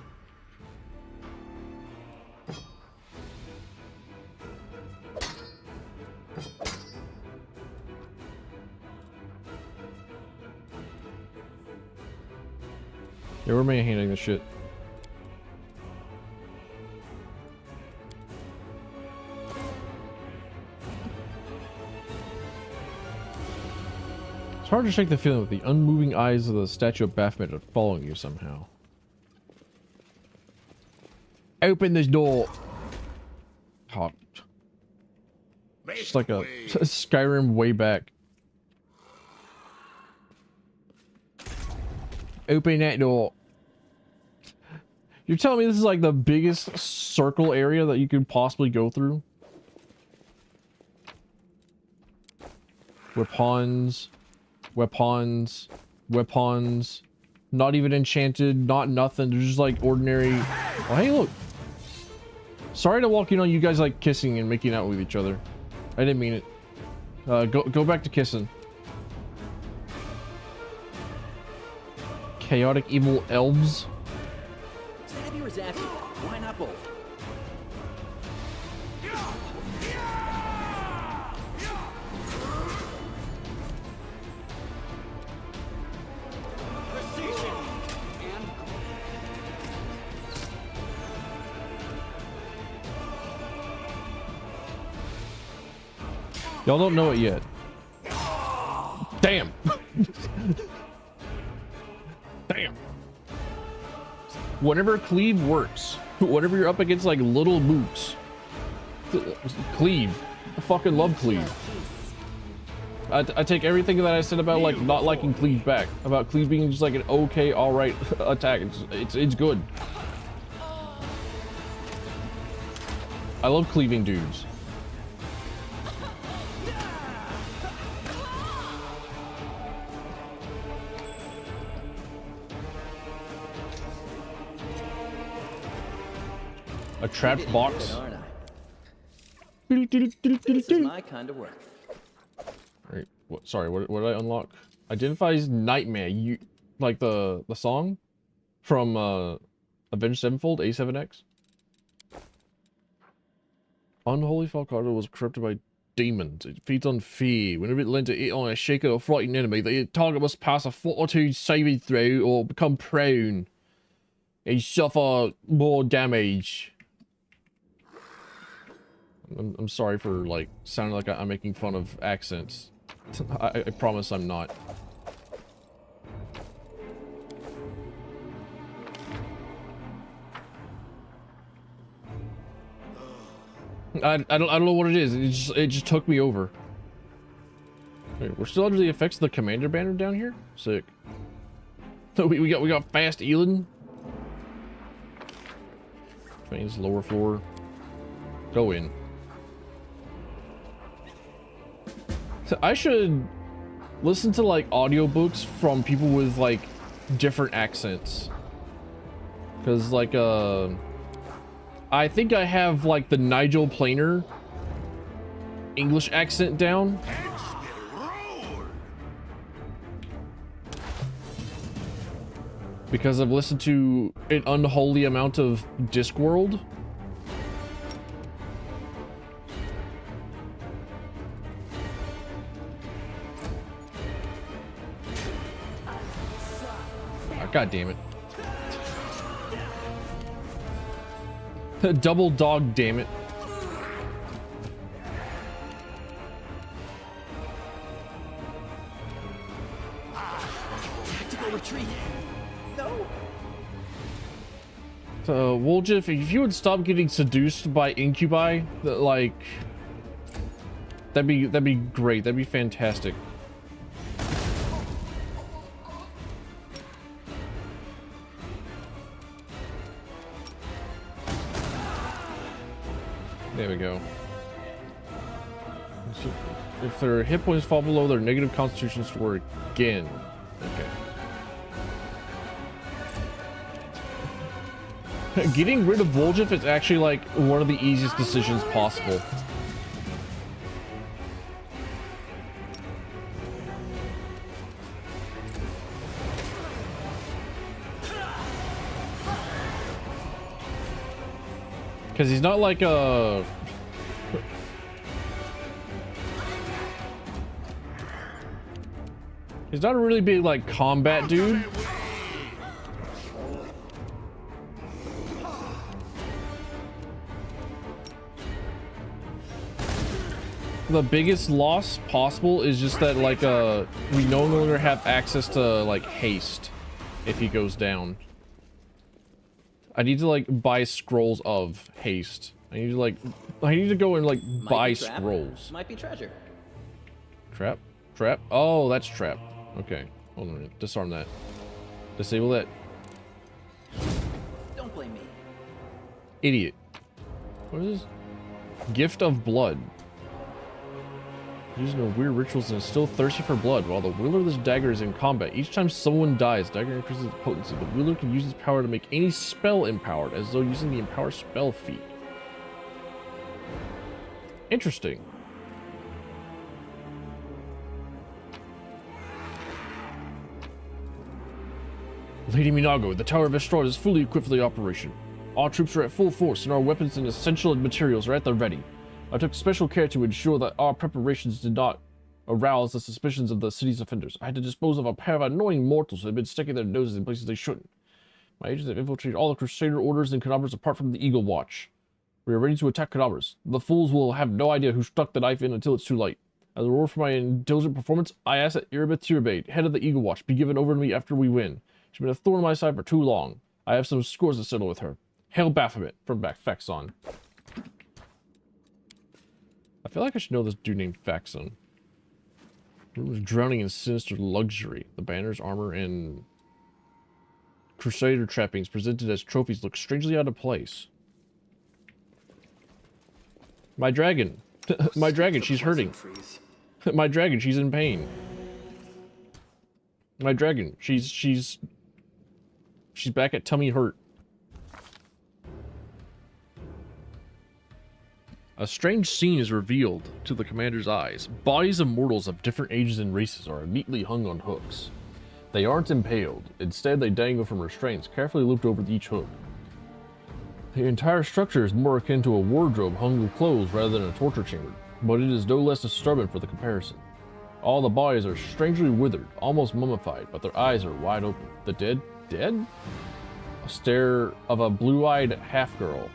Yeah, we're main handing this shit. It's hard to shake the feeling with the unmoving eyes of the statue of Baphomet are following you somehow. Open this door. Hot. Just like a Skyrim way back. Open that door. You're telling me this is like the biggest circle area that you could possibly go through? Weapons. Weapons. Weapons. Not even enchanted, not nothing. They're just like ordinary. Oh, hey, look. Sorry to walk in on you guys like kissing and making out with each other. I didn't mean it. Go back to kissing. Chaotic evil elves. Savvy or zappy? Why not both? Precision and Y'all don't know it yet. Damn. Damn. Whenever cleave works, whenever you're up against like little mooks, cleave. I fucking love cleave. I take everything that I said about like not liking cleave back. About cleave being just like an okay, all right attack. It's good. I love cleaving dudes. A trapped box. This is my kind of work. Alright, what? Sorry, what did I unlock? Identifies Nightmare. You like the song from Avenged Sevenfold, A7X. Unholy Falcata was corrupted by demons. It feeds on fear. Whenever it lends it on a shaker or frightened enemy, the target must pass a fortitude saving throw or become prone and suffer more damage. I'm sorry for like sounding like I'm making fun of accents. I promise I'm not. I don't know what it is. It just took me over. Wait, we're still under the effects of the commander banner down here. Sick. So we got fast Elon. Means lower floor. Go in. So I should listen to like audiobooks from people with like different accents. Cause like I think I have like the Nigel Planer English accent down. Because I've listened to an unholy amount of Discworld. Oh, God damn it. Double dog, damn it. Tactical retreat. No. So, Woljif, if you would stop getting seduced by incubi, like, that'd be great. That'd be fantastic. There we go. So if their hit points fall below their negative constitution score again. Okay. Getting rid of Voljif is actually like one of the easiest decisions possible. Because he's not like a... He's not a really big like combat dude. The biggest loss possible is just that like we no longer have access to like haste if he goes down. I need to like buy scrolls of haste. I need to go and like buy scrolls. Might be treasure. Trap? Trap? Oh, that's trap. Okay. Hold on a minute. Disarm that. Disable that. Don't blame me. Idiot. What is this? Gift of blood. Using a weird rituals and is still thirsty for blood. While the wielder of this dagger is in combat, each time someone dies, the dagger increases its potency. The wielder can use its power to make any spell empowered, as though using the empower spell feat. Interesting. Lady Minago, the Tower of Estrad is fully equipped for the operation. All troops are at full force, and our weapons and essential materials are at the ready. I took special care to ensure that our preparations did not arouse the suspicions of the city's offenders. I had to dispose of a pair of annoying mortals who had been sticking their noses in places they shouldn't. My agents have infiltrated all the Crusader orders and Cadabras apart from the Eagle Watch. We are ready to attack Cadabras. The fools will have no idea who stuck the knife in until it's too late. As a reward for my diligent performance, I ask that Iribeth Tiribade, head of the Eagle Watch, be given over to me after we win. She's been a thorn in my side for too long. I have some scores to settle with her. Hail Baphomet from Faxon. I feel like I should know this dude named Faxon. He was drowning in sinister luxury. The banners, armor, and Crusader trappings presented as trophies look strangely out of place. My dragon. My dragon, she's hurting. My dragon, she's in pain. My dragon, she's back at tummy hurt. A strange scene is revealed to the commander's eyes. Bodies of mortals of different ages and races are neatly hung on hooks. They aren't impaled. Instead, they dangle from restraints carefully looped over each hook. The entire structure is more akin to a wardrobe hung with clothes rather than a torture chamber, but it is no less disturbing for the comparison. All the bodies are strangely withered, almost mummified, but their eyes are wide open. The dead? Dead? A stare of a blue-eyed half-girl.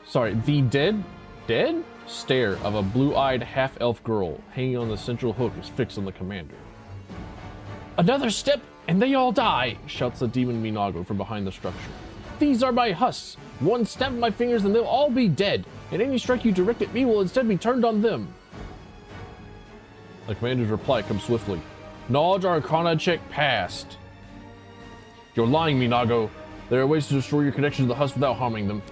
Sorry, the dead stare of a blue-eyed half-elf girl hanging on the central hook is fixed on the commander. Another step and they all die, shouts the demon Minago from behind the structure. These are my husks. One snap of my fingers and they'll all be dead, and any strike you direct at me will instead be turned on them. The commander's reply comes swiftly. Knowledge Arcana check passed. You're lying, Minago. There are ways to destroy your connection to the husks without harming them.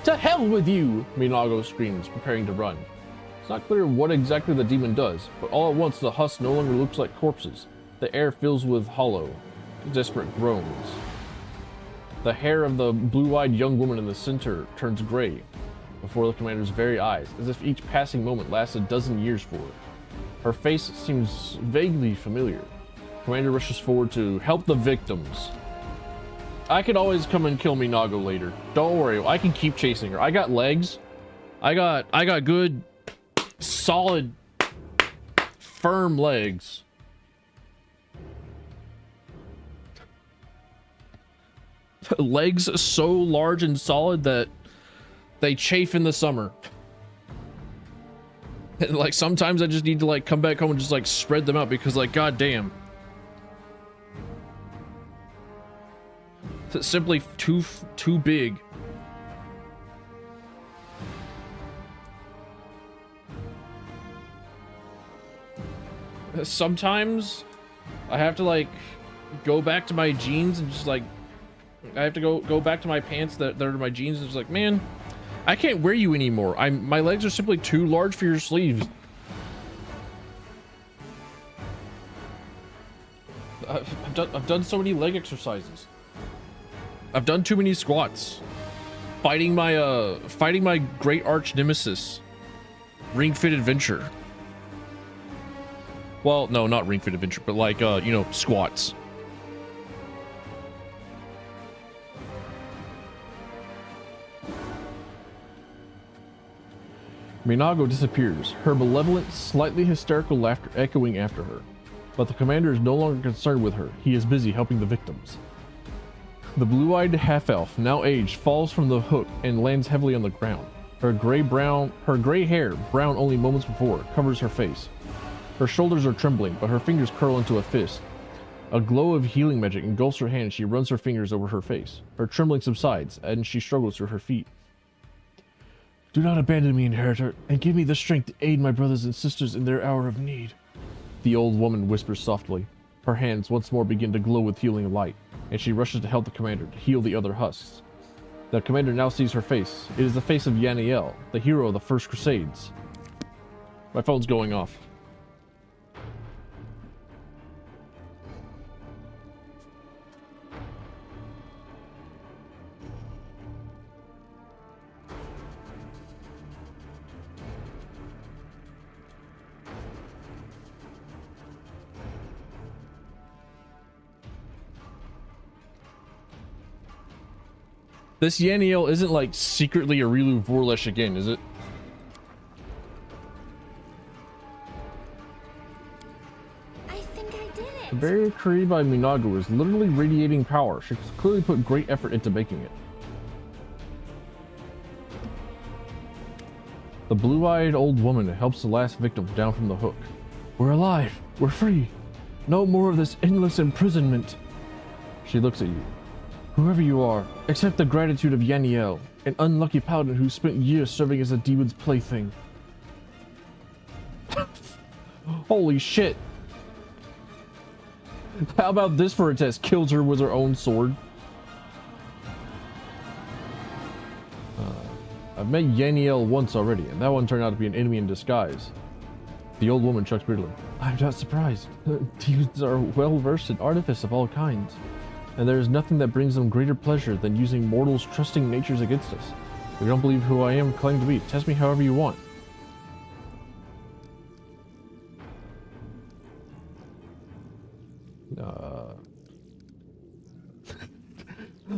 To hell with you! Minago screams, preparing to run. It's not clear what exactly the demon does, but all at once the husks no longer looks like corpses. The air fills with hollow, desperate groans. The hair of the blue-eyed young woman in the center turns gray before the commander's very eyes, as if each passing moment lasts a dozen years for her. Her face seems vaguely familiar. Commander rushes forward to help the victims. I could always come and kill Minago later. Don't worry, I can keep chasing her. I got legs. I got good, solid, firm legs. Legs so large and solid that they chafe in the summer. And like sometimes I just need to like come back home and just like spread them out because like goddamn. It's simply too big. Sometimes I have to like go back to my jeans and just like I have to go back to my pants that are my jeans and it's like, man, I can't wear you anymore. My legs are simply too large for your sleeves. I've done so many leg exercises. I've done too many squats. Fighting my great arch nemesis, Ring Fit Adventure. Well, no, not Ring Fit Adventure, but like you know, squats. Minago disappears, her malevolent, slightly hysterical laughter echoing after her. But the commander is no longer concerned with her. He is busy helping the victims. The blue-eyed half-elf, now aged, falls from the hook and lands heavily on the ground. Her gray hair, brown only moments before, covers her face. Her shoulders are trembling, but her fingers curl into a fist. A glow of healing magic engulfs her hand as she runs her fingers over her face. Her trembling subsides, and she struggles to her feet. Do not abandon me, inheritor, and give me the strength to aid my brothers and sisters in their hour of need. The old woman whispers softly. Her hands once more begin to glow with healing light, and she rushes to help the commander to heal the other husks. The commander now sees her face. It is the face of Yaniel, the hero of the First Crusades. My phone's going off. This Yaniel isn't like secretly a Rilu Vorlesh again, is it? I think I did it. The barrier created by Minago is literally radiating power. She's clearly put great effort into making it. The blue-eyed old woman helps the last victim down from the hook. We're alive. We're free. No more of this endless imprisonment. She looks at you. Whoever you are, accept the gratitude of Yaniel, an unlucky paladin who spent years serving as a demon's plaything. Holy shit. How about this for a test? Kills her with her own sword. I've met Yaniel once already, and that one turned out to be an enemy in disguise. The old woman chucks bitterly. I'm not surprised. Demons are well versed in artifice of all kinds. And there is nothing that brings them greater pleasure than using mortals' trusting natures against us. If you don't believe who I am claim to be, test me however you want.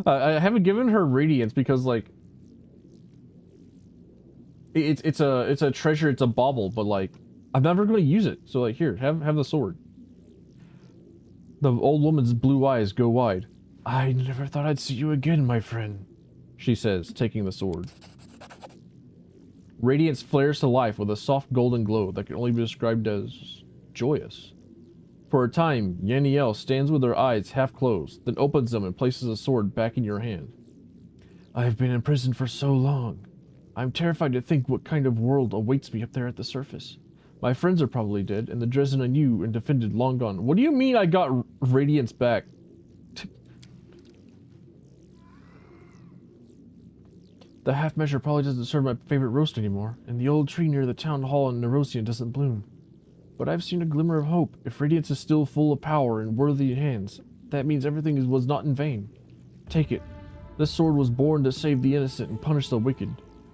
I haven't given her radiance because, like, it's a treasure, it's a bauble, but like I'm never going to use it. So like, here, have the sword. The old woman's blue eyes go wide. I never thought I'd see you again, my friend, she says, taking the sword. Radiance flares to life with a soft golden glow that can only be described as joyous. For a time, Yaniel stands with her eyes half closed, then opens them and places the sword back in your hand. I have been in prison for so long. I'm terrified to think what kind of world awaits me up there at the surface. My friends are probably dead, and the Dresden I knew and defended long gone. What do you mean I got radiance back? The half measure probably doesn't serve my favorite roast anymore, and the old tree near the town hall in Nerosian doesn't bloom. But I've seen a glimmer of hope. If radiance is still full of power in worthy hands, that means everything was not in vain. Take it. This sword was born to save the innocent and punish the wicked.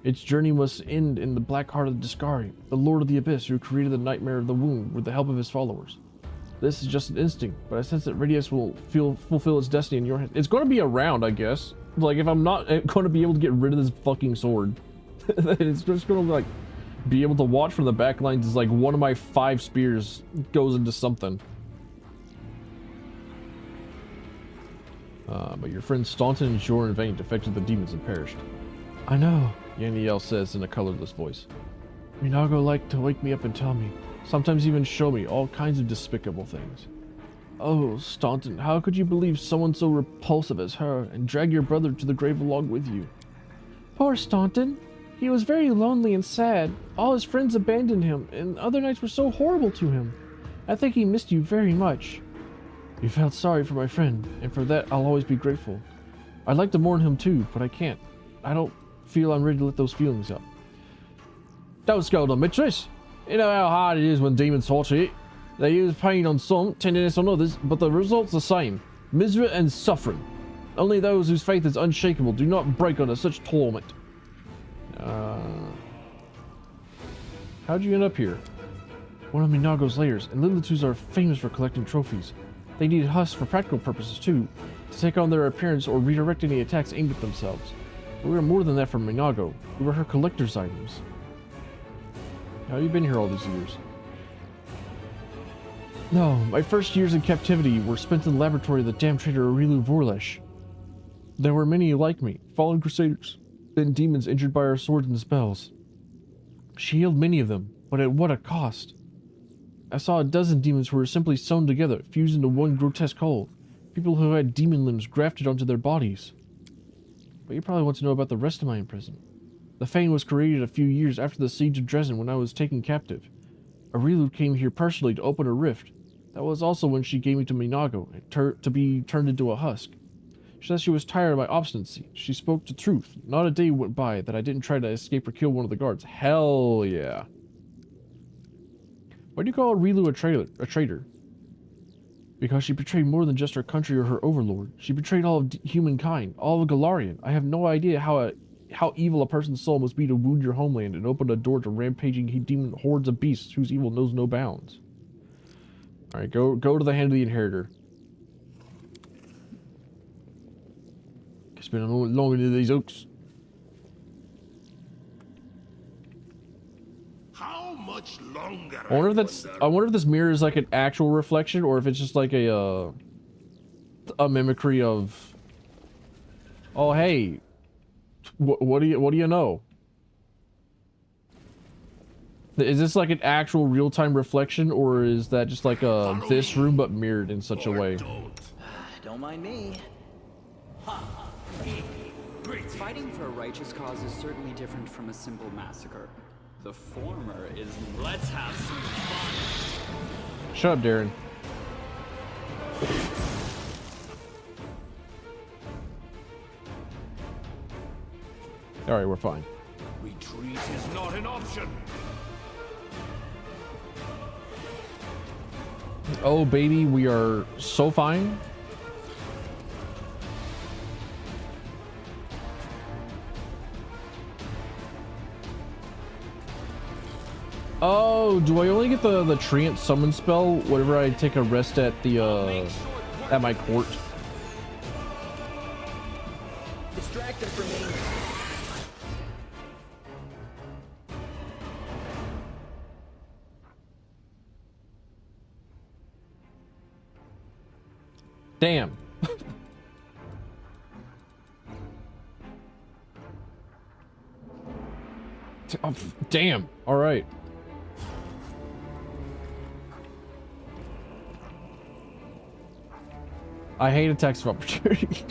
Its journey must end in the black heart of the Discari, the Lord of the Abyss who created the nightmare of the womb with the help of his followers. This is just an instinct, but I sense that radiance will fulfill its destiny in your hands. It's going to be around, I guess. Like, if I'm not going to be able to get rid of this fucking sword, it's just going to, like, be able to watch from the back lines as, like, one of my 5 spears goes into something. But your friends Staunton and Jor in vain defected the demons and perished. I know, Yaniel says in a colorless voice. Minago liked to wake me up and tell me, sometimes even show me all kinds of despicable things. Oh, Staunton, how could you believe someone so repulsive as her and drag your brother to the grave along with you? Poor Staunton. He was very lonely and sad. All his friends abandoned him, and other nights were so horrible to him. I think he missed you very much. You felt sorry for my friend, and for that I'll always be grateful. I'd like to mourn him too, but I can't. I don't feel I'm ready to let those feelings up. Don't scold on mistress. You know how hard it is when demons torture you. They use pain on some, tenderness on others, but the result's the same. Misery and suffering. Only those whose faith is unshakable do not break under such torment. How'd you end up here? One of Minago's lairs, and Lilitus are famous for collecting trophies. They need husks for practical purposes too, to take on their appearance or redirect any attacks aimed at themselves. But we were more than that for Minago. We were her collector's items. How have you been here all these years? No, my first years in captivity were spent in the laboratory of the damned traitor Aurilu Vorlesh. There were many like me, fallen crusaders, and demons injured by our swords and spells. She healed many of them, but at what a cost. I saw a dozen demons who were simply sewn together, fused into one grotesque whole. People who had demon limbs grafted onto their bodies. But you probably want to know about the rest of my imprisonment. The Fane was created a few years after the siege of Dresden when I was taken captive. Arilu came here personally to open a rift. That was also when she gave me to Minago, to be turned into a husk. She said she was tired of my obstinacy. She spoke the truth. Not a day went by that I didn't try to escape or kill one of the guards. Hell yeah. Why do you call Arilu a traitor? Because she betrayed more than just her country or her overlord. She betrayed all of humankind, all of Galarian. I have no idea how evil a person's soul must be to wound your homeland and open a door to rampaging demon hordes of beasts whose evil knows no bounds. Alright, go to the hand of the inheritor. It's been a moment longer than these oaks. How much longer? I wonder if this mirror is like an actual reflection or if it's just like a mimicry of. Oh hey, what do you know? Is this like an actual real-time reflection, or is that just like this room but mirrored in such a way? Don't mind me. Fighting for a righteous cause is certainly different from a simple massacre. The former is let's have some fun. Shut up, Darren. Alright, we're fine. Retreat is not an option. Oh baby, we are so fine. Oh, do I only get the treant summon spell whenever I take a rest at the at my court? Distract them from me. Damn. Oh, damn. All right. I hate attacks of opportunity.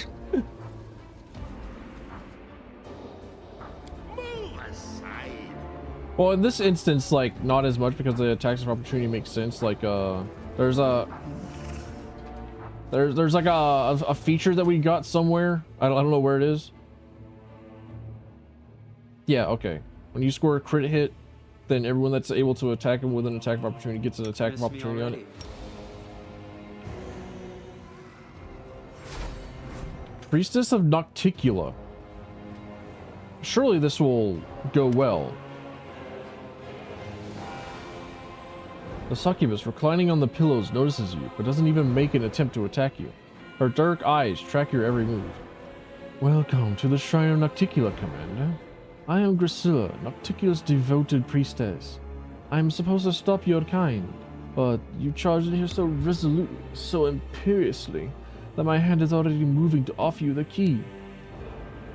Well, in this instance, like, not as much because the attacks of opportunity makes sense. Like, there's like a feature that we got somewhere. I don't know where it is. Yeah, okay. When you score a crit hit, then everyone that's able to attack him with an attack of opportunity gets an attack of opportunity on it. Priestess of Nocticula. Surely this will go well. The succubus reclining on the pillows notices you, but doesn't even make an attempt to attack you. Her dark eyes track your every move. Welcome to the Shrine of Nocticula, Commander. I am Grisilla, Nocticula's devoted priestess. I am supposed to stop your kind, but you charged in here so resolutely, so imperiously, that my hand is already moving to offer you the key.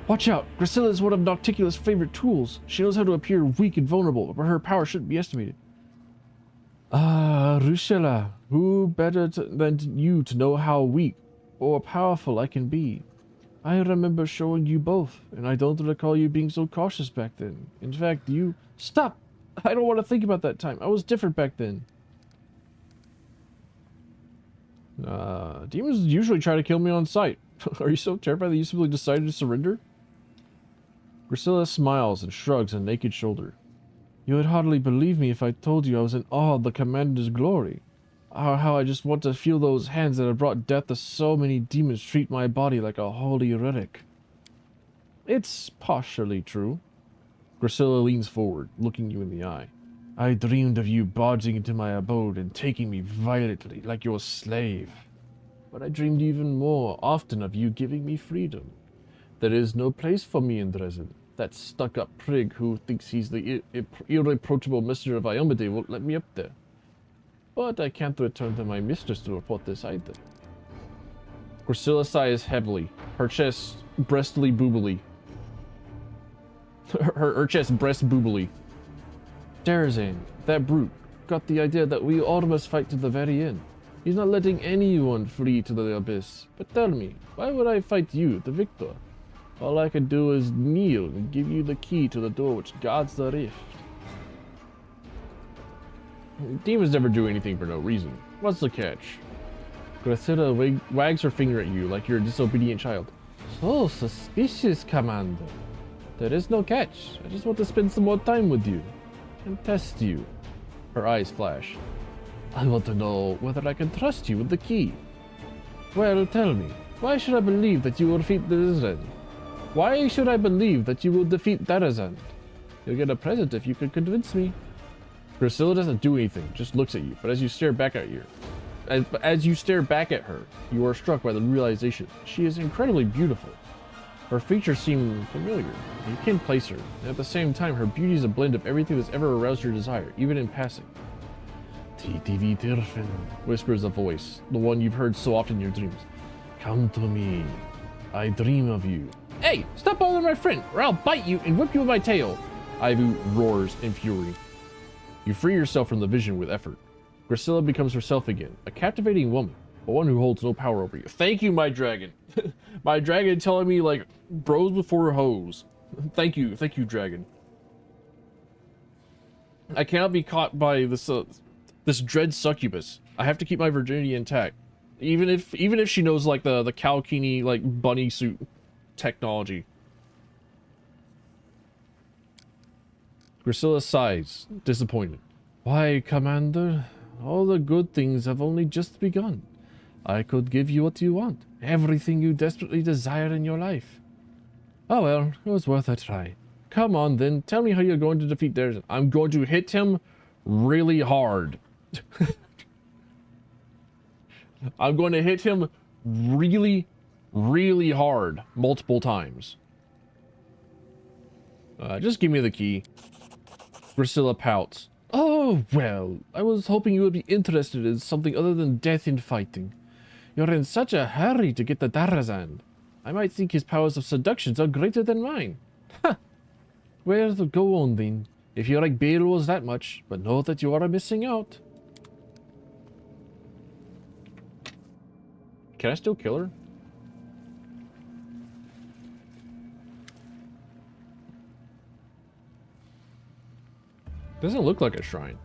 Watch out! Grisilla is one of Nocticula's favorite tools. She knows how to appear weak and vulnerable, but her power shouldn't be estimated. Ah, Rusella, who better than you to know how weak or powerful I can be? I remember showing you both, and I don't recall you being so cautious back then. In fact, you... Stop! I don't want to think about that time. I was different back then. Demons usually try to kill me on sight. Are you so terrified that you simply decided to surrender? Grisilla smiles and shrugs a naked shoulder. You would hardly believe me if I told you I was in awe of the Commander's glory. How I just want to feel those hands that have brought death to so many demons treat my body like a holy relic. It's partially true. Grisilla leans forward, looking you in the eye. I dreamed of you barging into my abode and taking me violently like your slave. But I dreamed even more often of you giving me freedom. There is no place for me in Dresden. That stuck-up prig who thinks he's the irreproachable Mr. of Iomade won't let me up there. But I can't return to my mistress to report this either. Grisilla sighs heavily, her chest breastly boobily. her chest breast boobily. Darazane, that brute, got the idea that we all must fight to the very end. He's not letting anyone flee to the abyss. But tell me, why would I fight you, the victor? All I could do is kneel and give you the key to the door which guards the rift. Demons never do anything for no reason. What's the catch? Gracilla wags her finger at you like you're a disobedient child. So suspicious, Commander. There is no catch. I just want to spend some more time with you and test you. Her eyes flash. I want to know whether I can trust you with the key. Well, tell me, why should I believe that you will defeat Darazan? Why should I believe that you will defeat Darazan? You'll get a present if you could convince me. Gracilla doesn't do anything, just looks at you. But as you stare back at her, you are struck by the realization she is incredibly beautiful. Her features seem familiar. You can place her, and at the same time, her beauty is a blend of everything that's ever aroused your desire, even in passing. TTV Tirfin, whispers a voice, the one you've heard so often in your dreams. Come to me. I dream of you. Hey, stop bothering my friend, or I'll bite you and whip you with my tail. Ivu roars in fury. You free yourself from the vision with effort. Gracilla becomes herself again, a captivating woman, but one who holds no power over you. Thank you, my dragon. My dragon telling me, like, bros before hoes. Thank you, dragon. I cannot be caught by this dread succubus. I have to keep my virginity intact, even if she knows like the Kalkini like bunny suit technology. Gracilla sighs, disappointed. Why, Commander, all the good things have only just begun. I could give you what you want, everything you desperately desire in your life. Oh well, it was worth a try. Come on then, tell me how you're going to defeat Darazan. I'm going to hit him really hard. I'm going to hit him really, really hard, multiple times. Just give me the key. Gracilla pouts. Oh, well, I was hoping you would be interested in something other than death in fighting. You're in such a hurry to get the Darazan. I might think his powers of seduction are greater than mine. Ha! Well, go on then, if you like Beowulf that much, but know that you are missing out. Can I still kill her? Doesn't look like a shrine.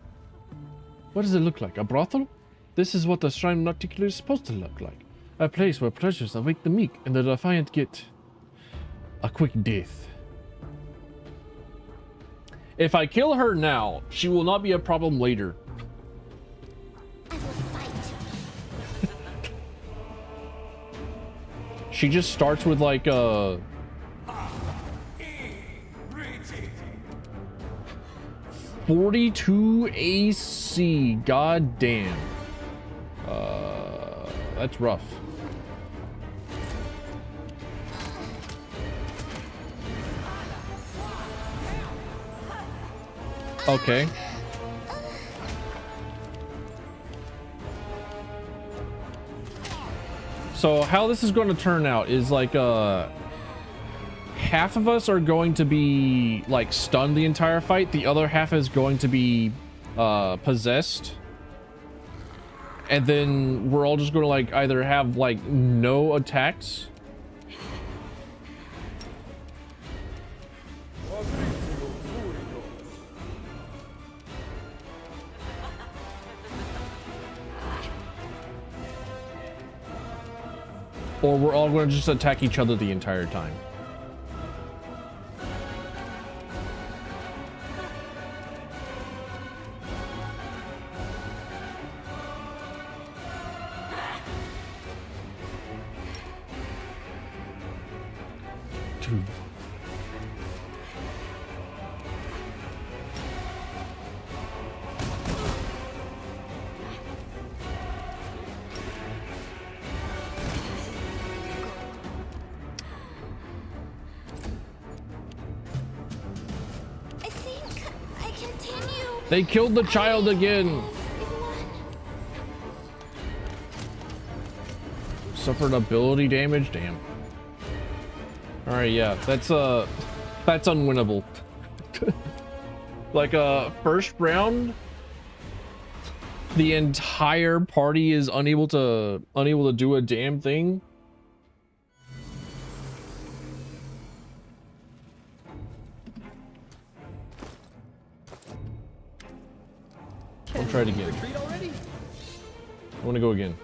What does it look like? A brothel? This is what a shrine in particular is supposed to look like. A place where pleasures await the meek and the defiant get a quick death. If I kill her now, she will not be a problem later. I will fight. She just starts with like 42 AC. God damn. That's rough. Okay. So how this is going to turn out is like half of us are going to be like stunned the entire fight. The other half is going to be possessed. And then we're all just going to like either have like no attacks. Or we're all going to just attack each other the entire time. Two. They killed the child again. Suffered ability damage. Damn. All right, yeah, that's unwinnable. Like first round, the entire party is unable to do a damn thing. I'm try it again. I want to go again.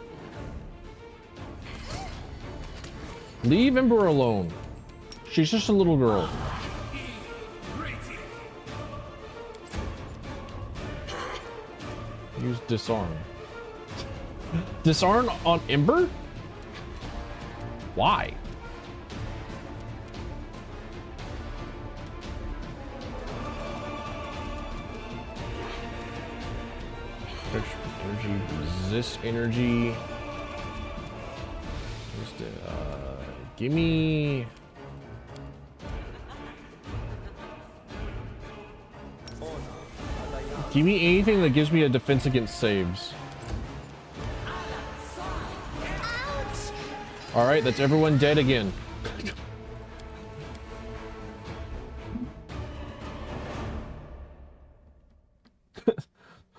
Leave Ember alone. She's just a little girl. Use disarm. Disarm on Ember? Why? Energy, resist energy. Just, gimme. Give me anything that gives me a defense against saves. All right, that's everyone dead again.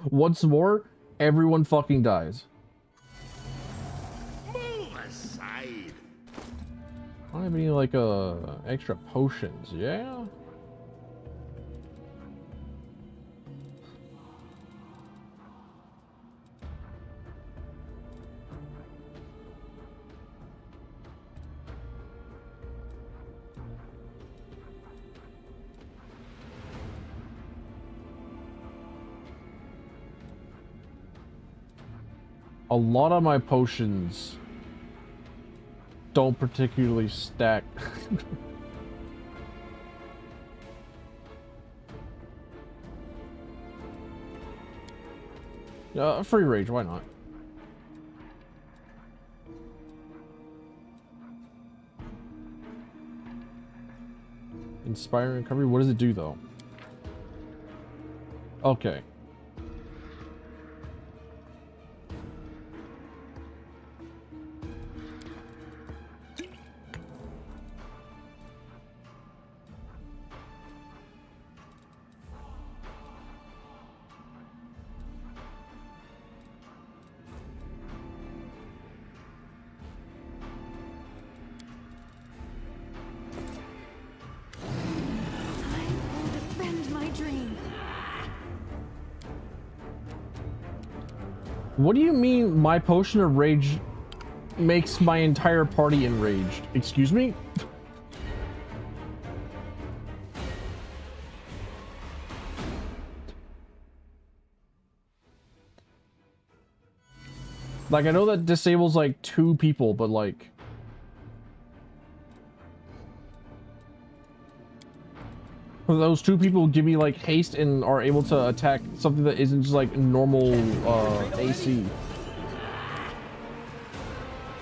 Once more, everyone fucking dies. Move aside. I don't have any like extra potions, yeah? A lot of my potions don't particularly stack. Free rage, why not? Inspiring recovery, what does it do though? Okay. What do you mean my potion of rage makes my entire party enraged? Excuse me? Like, I know that disables like 2 people, but like... those 2 people give me like haste and are able to attack something that isn't just like normal AC.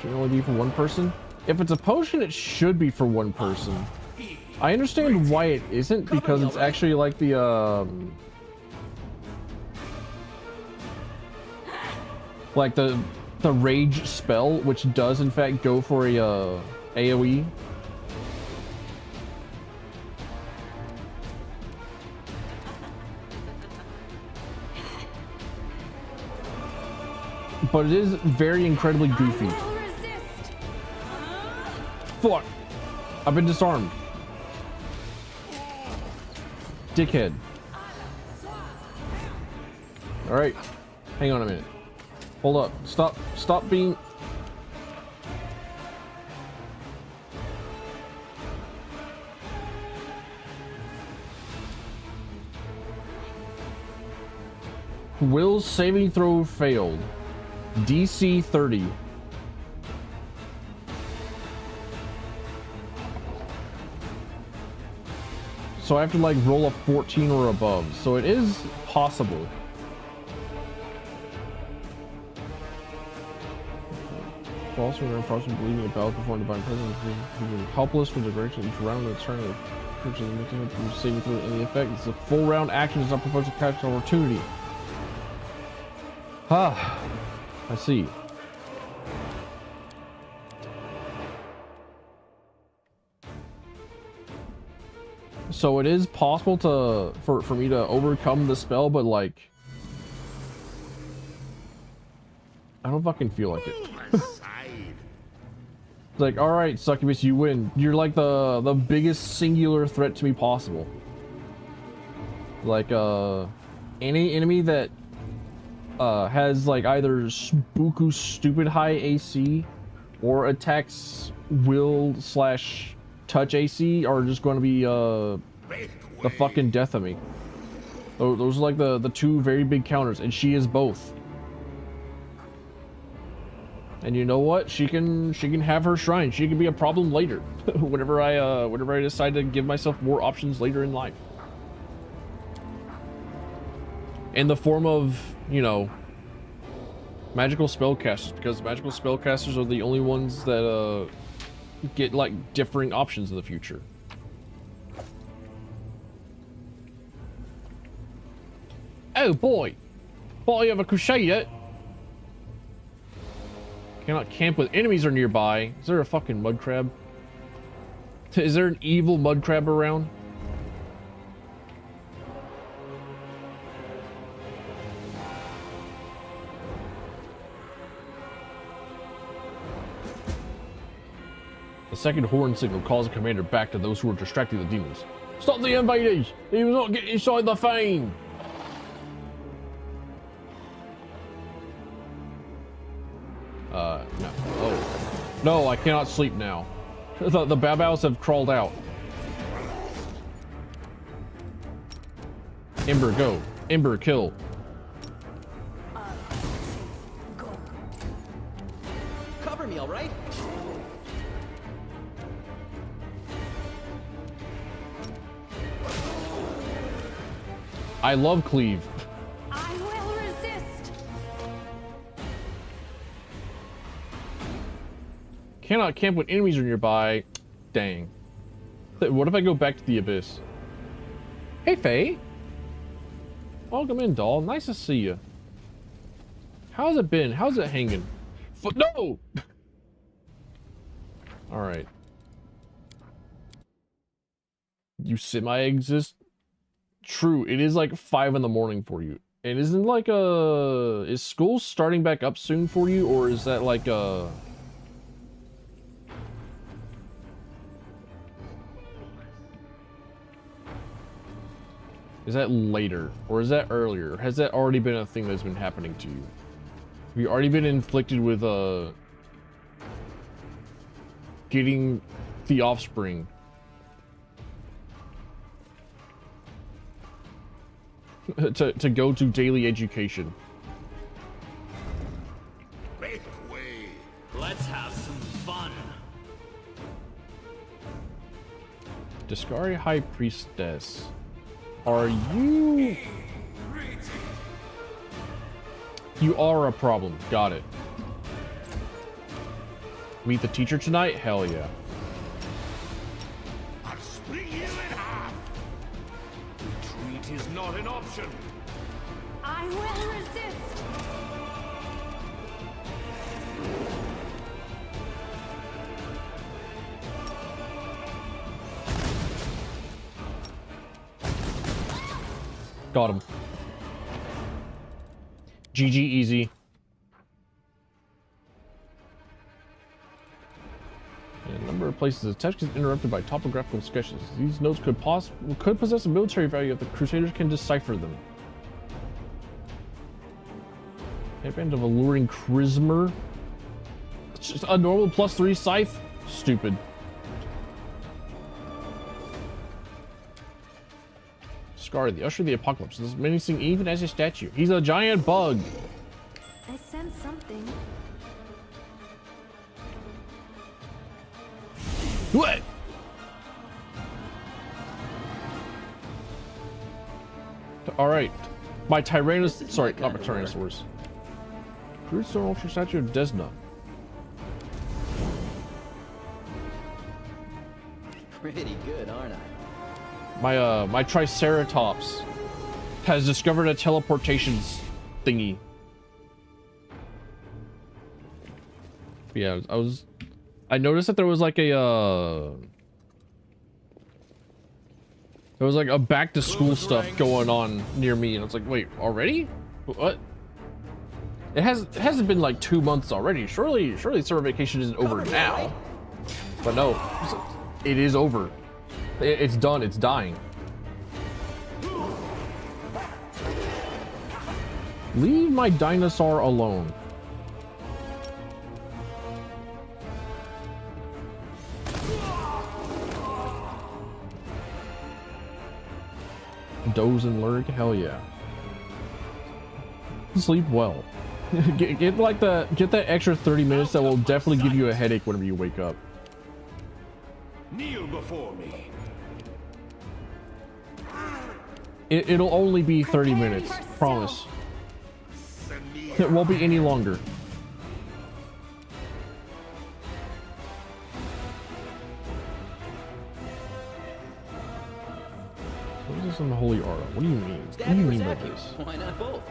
Should it only be for 1 person? If it's a potion, it should be for 1 person. I understand why it isn't, because it's actually like the like the rage spell, which does in fact go for a AoE. But it is very incredibly goofy. Fuck! I've been disarmed. Dickhead. Alright. Hang on a minute. Hold up. Stop being... Will's saving throw failed. DC 30. So I have to like roll a 14 or above. So it is possible. False when approaching believing a battle before divine presence, being helpless for the direction each round of the turn of the creature through saving through any effect. It's a full round action does not propose a catch opportunity. Ah, I see. So it is possible to for me to overcome the spell, but like I don't fucking feel like it. It's like, all right, Succubus, you win. You're like the biggest singular threat to me possible. Like any enemy that has like either buku stupid high AC or attacks will / touch AC are just going to be the fucking death of me. Those are like the two very big counters, and she is both. And you know what? She can have her shrine. She can be a problem later, whenever I decide to give myself more options later in life. In the form of, you know, magical spellcasters, because magical spellcasters are the only ones that get like differing options in the future. Oh boy, body of a crusader. Cannot camp with enemies are nearby. Is there a fucking mud crab? Is there an evil mud crab around? The second horn signal calls the commander back to those who are distracting the demons. Stop the invaders! He was not getting inside the fane! No. Oh. No, I cannot sleep now. The babaus have crawled out. Ember, go. Ember, kill. Cover me, all right? I love cleave. I will resist. Cannot camp when enemies are nearby. Dang. What if I go back to the abyss? Hey, Faye. Welcome in, doll. Nice to see you. How's it been? How's it hanging? No! Alright. You semi-exist? True, it is like 5 in the morning for you. And isn't like is school starting back up soon for you, or is that like is that later, or is that earlier? Has that already been a thing that's been happening to you? Have you already been inflicted with getting the offspring? to go to daily education. Make way. Let's have some fun. Discari High Priestess. Are you... You are a problem. Got it. Meet the teacher tonight? Hell yeah. I'll split you in half. Retreat is not an option. I will resist. Got him. GG easy. A number of places the text is interrupted by topographical sketches. These notes could possess a military value if the Crusaders can decipher them. Hairband of alluring charisma. It's just a normal +3 scythe. Stupid. Scar, the Usher of the Apocalypse. This menacing even as a statue. He's a giant bug. I sense something. What? All right, my Tyrannosaurus. Sorry, not my Tyrannosaurus. Crude stone ultra statue of Desna. Pretty good, aren't I? My Triceratops has discovered a teleportation thingy. Yeah, I noticed that there was like a there was like a back to school stuff going on near me, and I was like, wait, already? What? It hasn't been like 2 months already. Surely summer vacation isn't over now. But no, it is over. It's done. It's dying. Leave my dinosaur alone. Doze and lurk? Hell yeah. Sleep well. get that extra 30 minutes that will definitely give you a headache whenever you wake up. Kneel before me. It'll only be 30 minutes. Promise. It won't be any longer. What is this in the Holy Aura? What do you mean? What do you mean by this? Why not both?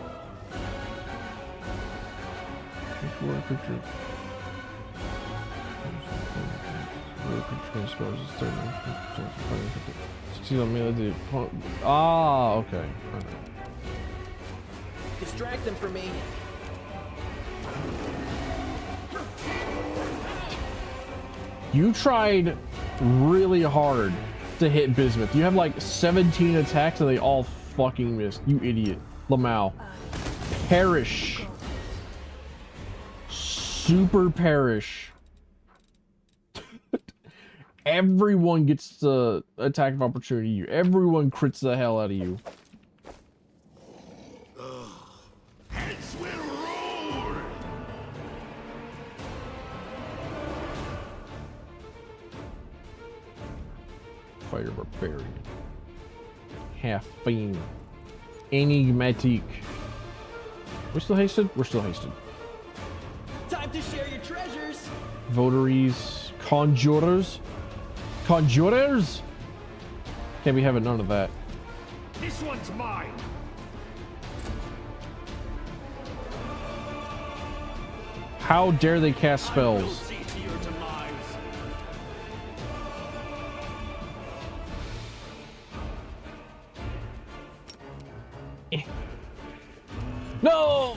Ah, okay. Distract them from me. You tried really hard to hit Bismuth. You have like 17 attacks and they all fucking missed. You idiot. Lamau. Perish. Super perish. Everyone gets the attack of opportunity. Everyone crits the hell out of you. Heads will roll. Fire Barbarian. Half fiend. Enigmatic. We're still hasted? We're still hasted. Time to share your treasures. Votaries. Conjurers. Conjurers? Can't be having none of that. This one's mine. How dare they cast spells? See to your demise. No!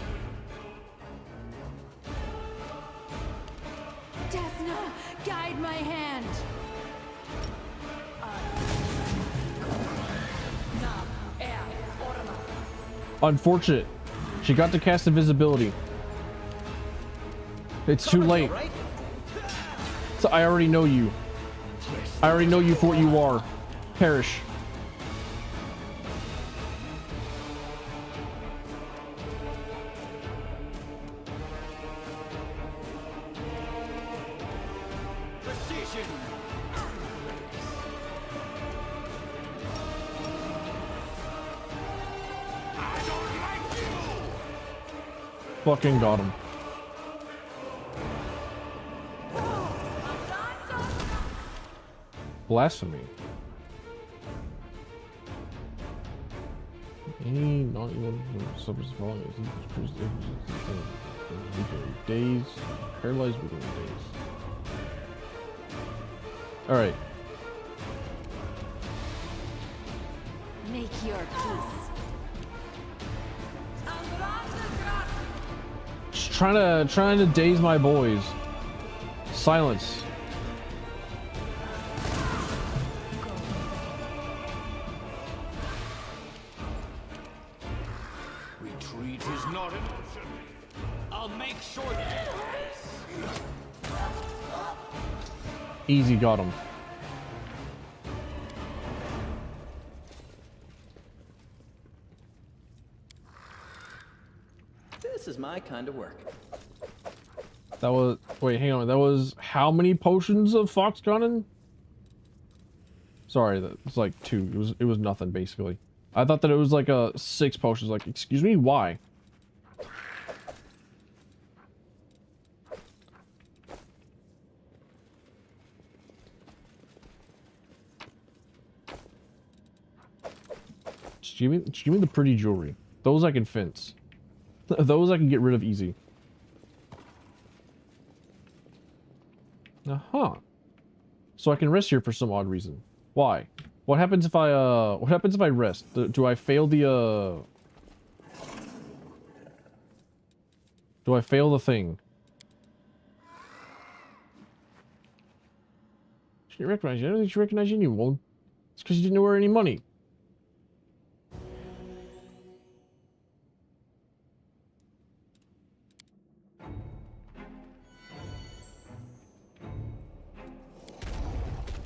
Desna, guide my hand. Unfortunate. She got to cast invisibility. It's too late. So I already know you. I already know you for what you are. Perish. Precision. I don't like you. Fucking got him. Blasphemy. Any not even subjects following days, paralyzed within days. All right. Make your peace. Just trying to daze my boys. Silence. Retreat is not an option. I'll make short works. Easy, got him. This is my kind of work. That was, wait, hang on. That was how many potions of Fox Gunning? Sorry, that was like 2. It was nothing basically. I thought that it was like 6 potions. Like, excuse me, why? Just give me the pretty jewelry. Those I can fence. Those I can get rid of easy. Uh-huh. So I can rest here for some odd reason. Why? What happens if I rest? Do I fail the Do I fail the thing? She didn't recognize you. I don't think she recognized you anymore. It's because you didn't know her any money.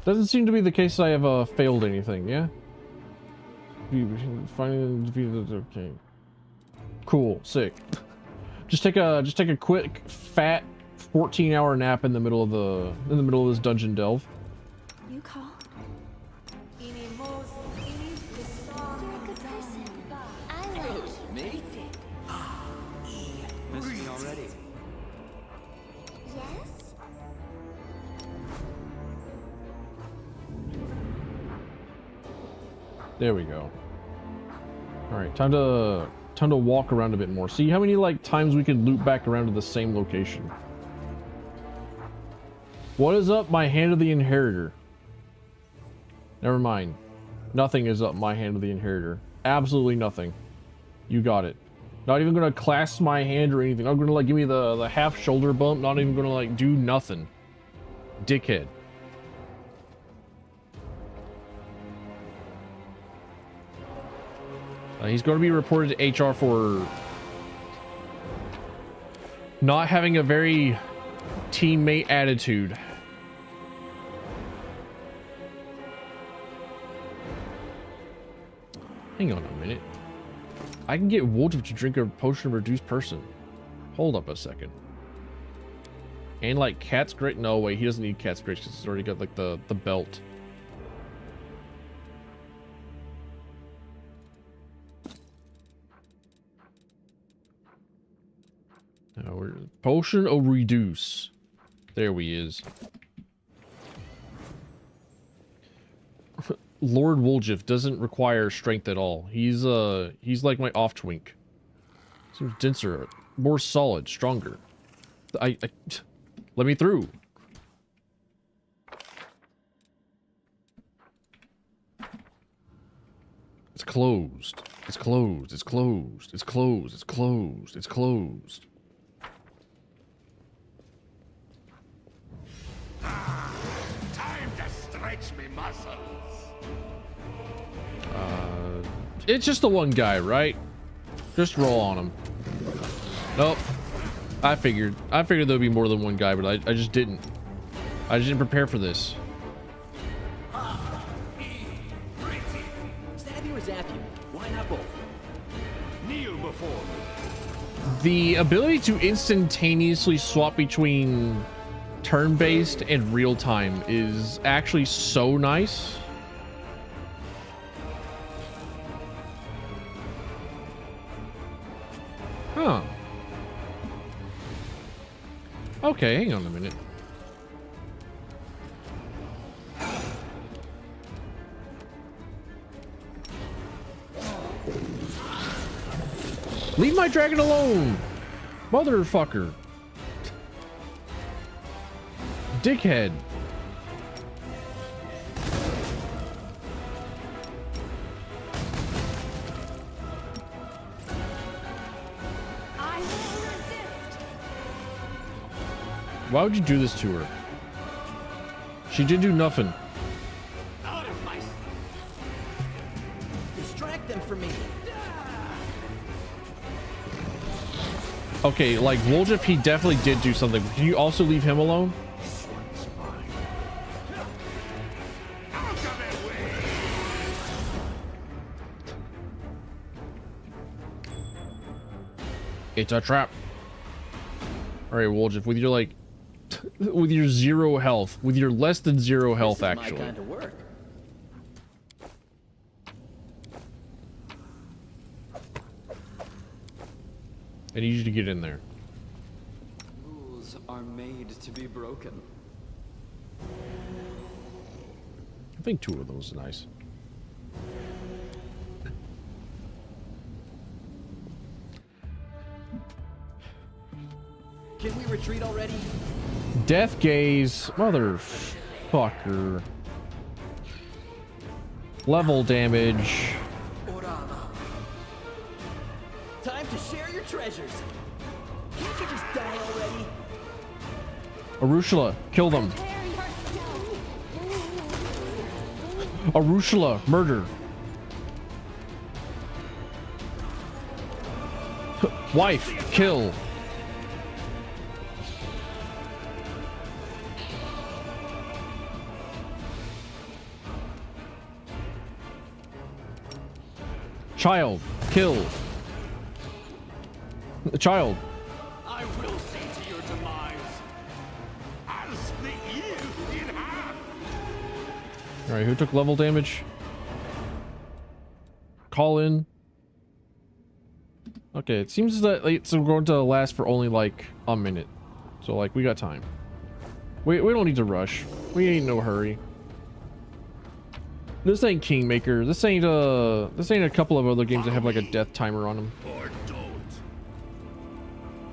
Doesn't seem to be the case that I have failed anything, yeah? Finding the defeated, okay. Cool, sick. Just take a quick fat 14-hour nap in the middle of this dungeon delve. You call? Me? Missed me already. Yes? There we go. All right, time to walk around a bit more. See how many like times we could loop back around to the same location. What is up, my hand of the inheritor? Never mind. Nothing is up my hand of the inheritor. Absolutely nothing. You got it. Not even gonna clasp my hand or anything. Not gonna like give me the half shoulder bump. Not even gonna like do nothing. Dickhead. He's going to be reported to HR for not having a very teammate attitude. Hang on a minute. I can get Wolf to drink a potion of reduced person. Hold up a second. And like Cat's Grace. No, wait, he doesn't need Cat's Grace because he's already got like the belt. Potion of reduce. There he is. Lord Woljif doesn't require strength at all. He's like my off twink. Seems denser, more solid, stronger. I let me through. It's closed. It's closed. It's closed. It's closed. It's closed. It's closed. Time to stretch me muscles. It's just the one guy, right? Just roll on him. Nope. I figured there'd be more than one guy, but I just didn't. I just didn't prepare for this. Stab you or zap you? Why not both? Kneel before me. The ability to instantaneously swap between turn-based and real-time is actually so nice. Huh. Okay, hang on a minute. Leave my dragon alone, motherfucker. Dickhead. Why would you do this to her? She did do nothing. Out of my sight. Distract them from me. Okay, like Woljif, he definitely did do something. Can you also leave him alone? It's a trap. All right, Woljif, with your like, with your 0 health, with your less than 0 health, actually. My kind of work. I need you to get in there. Rules are made to be broken. I think 2 of those are nice. Can we retreat already? Death gaze, motherfucker. Level damage. Time to share your treasures. Can't you just die already? Arushla, kill them. Arushla, murder. Wife, kill. Child, kill. Child. I will see to your demise. I'll split you in half. All right, who took level damage? Call in. Okay, it seems that it's going to last for only like a minute. So like we got time. We don't need to rush. We ain't no hurry. This ain't Kingmaker. This ain't a couple of other games that have like a death timer on them. Or don't.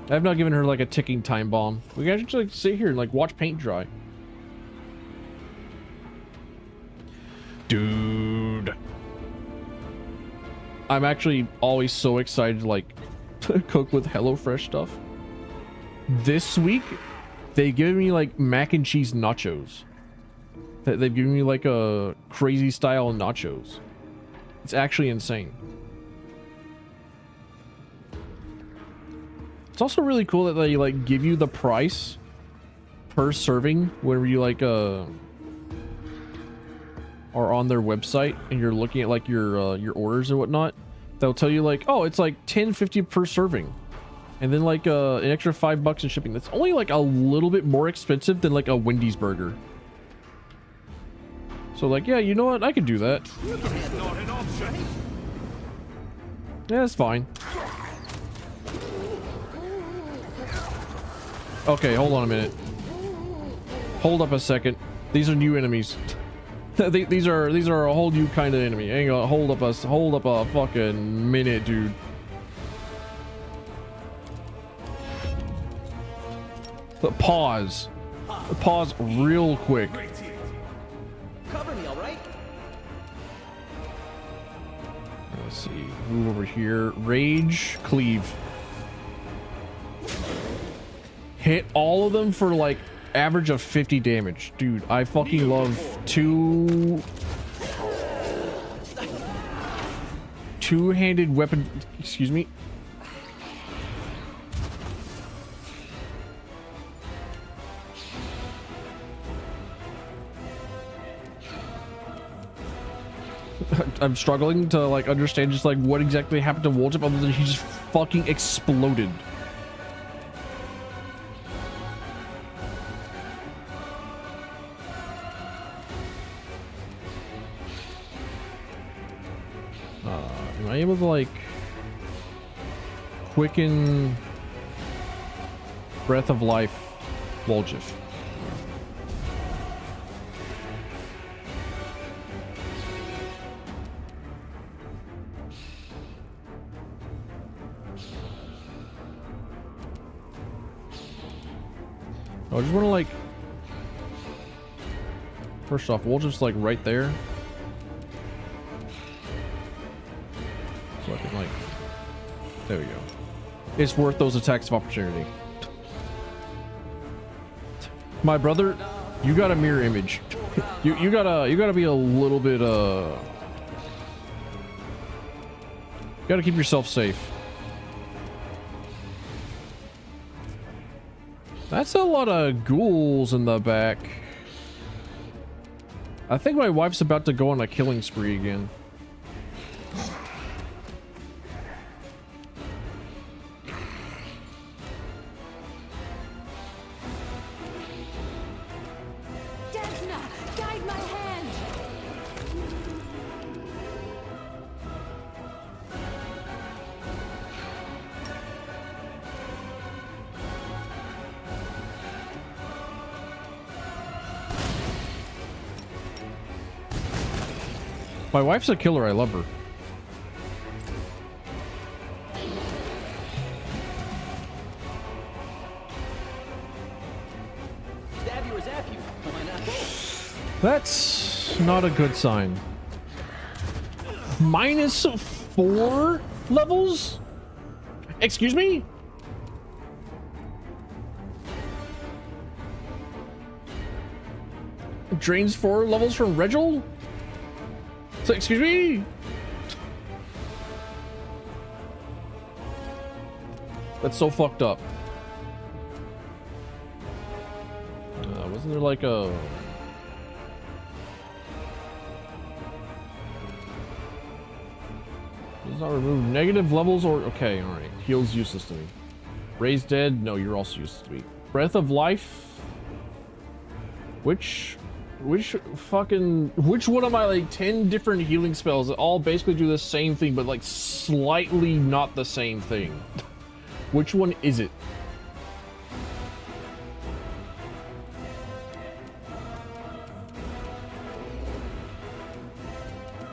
I've not given her like a ticking time bomb. We can actually like, sit here and like watch paint dry. Dude. I'm actually always so excited to like cook with HelloFresh stuff. This week, they give me like mac and cheese nachos. They've given me like a crazy style nachos. It's actually insane. It's also really cool that they like give you the price per serving whenever you like are on their website and you're looking at like your orders and whatnot. They'll tell you like, oh, it's like $10.50 per serving, and then like an extra $5 in shipping. That's only like a little bit more expensive than like a Wendy's burger. So like, yeah, you know what? I could do that. Yeah, it's fine. Okay, hold on a minute. Hold up a second. These are new enemies. These are a whole new kind of enemy. Hang on, hold up a fucking minute, dude. But pause real quick. Cover me, all right? Let's see. Move over here. Rage, cleave. Hit all of them for like average of 50 damage. Dude, I fucking love two-handed weapon. Excuse me. I'm struggling to like understand just like what exactly happened to Wolchip other than he just fucking exploded. Am I able to like quicken Breath of Life Wolchip? I just want to like, first off, we'll just like right there. So I can like, there we go. It's worth those attacks of opportunity. My brother, you got a mirror image. you gotta be a little bit you gotta keep yourself safe. That's a lot of ghouls in the back. I think my wife's about to go on a killing spree again. Guide my hand! My wife's a killer. I love her. Stab you or zap you. Why not both? That's not a good sign. -4 levels? Excuse me? Drains 4 levels from Regil? So, excuse me? That's so fucked up. Wasn't there like a... Does not remove negative levels or... Okay, alright. Heals useless to me. Raise dead? No, you're also useless to me. Breath of life? Which one of my like 10 different healing spells that all basically do the same thing, but like slightly not the same thing? Which one is it?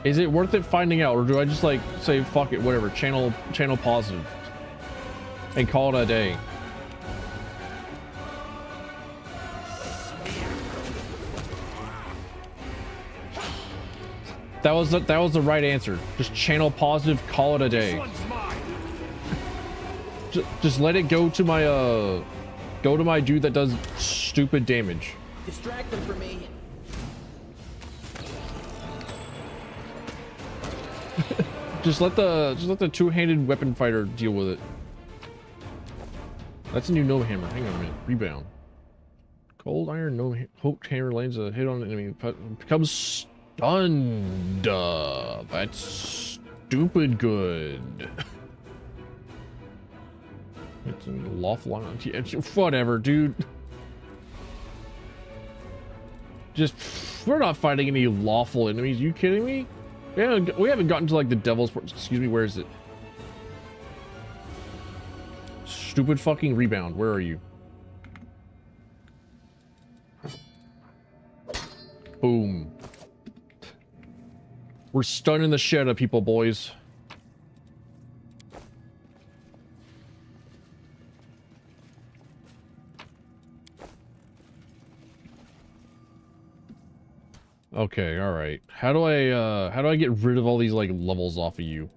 Is it worth it finding out, or do I just like say fuck it, whatever, channel positive and call it a day? That was the right answer. Just channel positive, call it a day. Just let it go to my dude that does stupid damage. Distract them from me. Just let the two-handed weapon fighter deal with it. That's a new gnome hammer. Hang on a minute. Rebound. Cold iron gnome hooked hammer lands a hit on an enemy, becomes stunned. That's stupid good. It's a lawful. Whatever, dude. Just we're not fighting any lawful enemies. Are you kidding me? Yeah, we haven't gotten to like the devil's. Excuse me, where is it? Stupid fucking rebound. Where are you? Boom. We're stunning the shit out of people, boys. Okay, all right. How do I get rid of all these like levels off of you?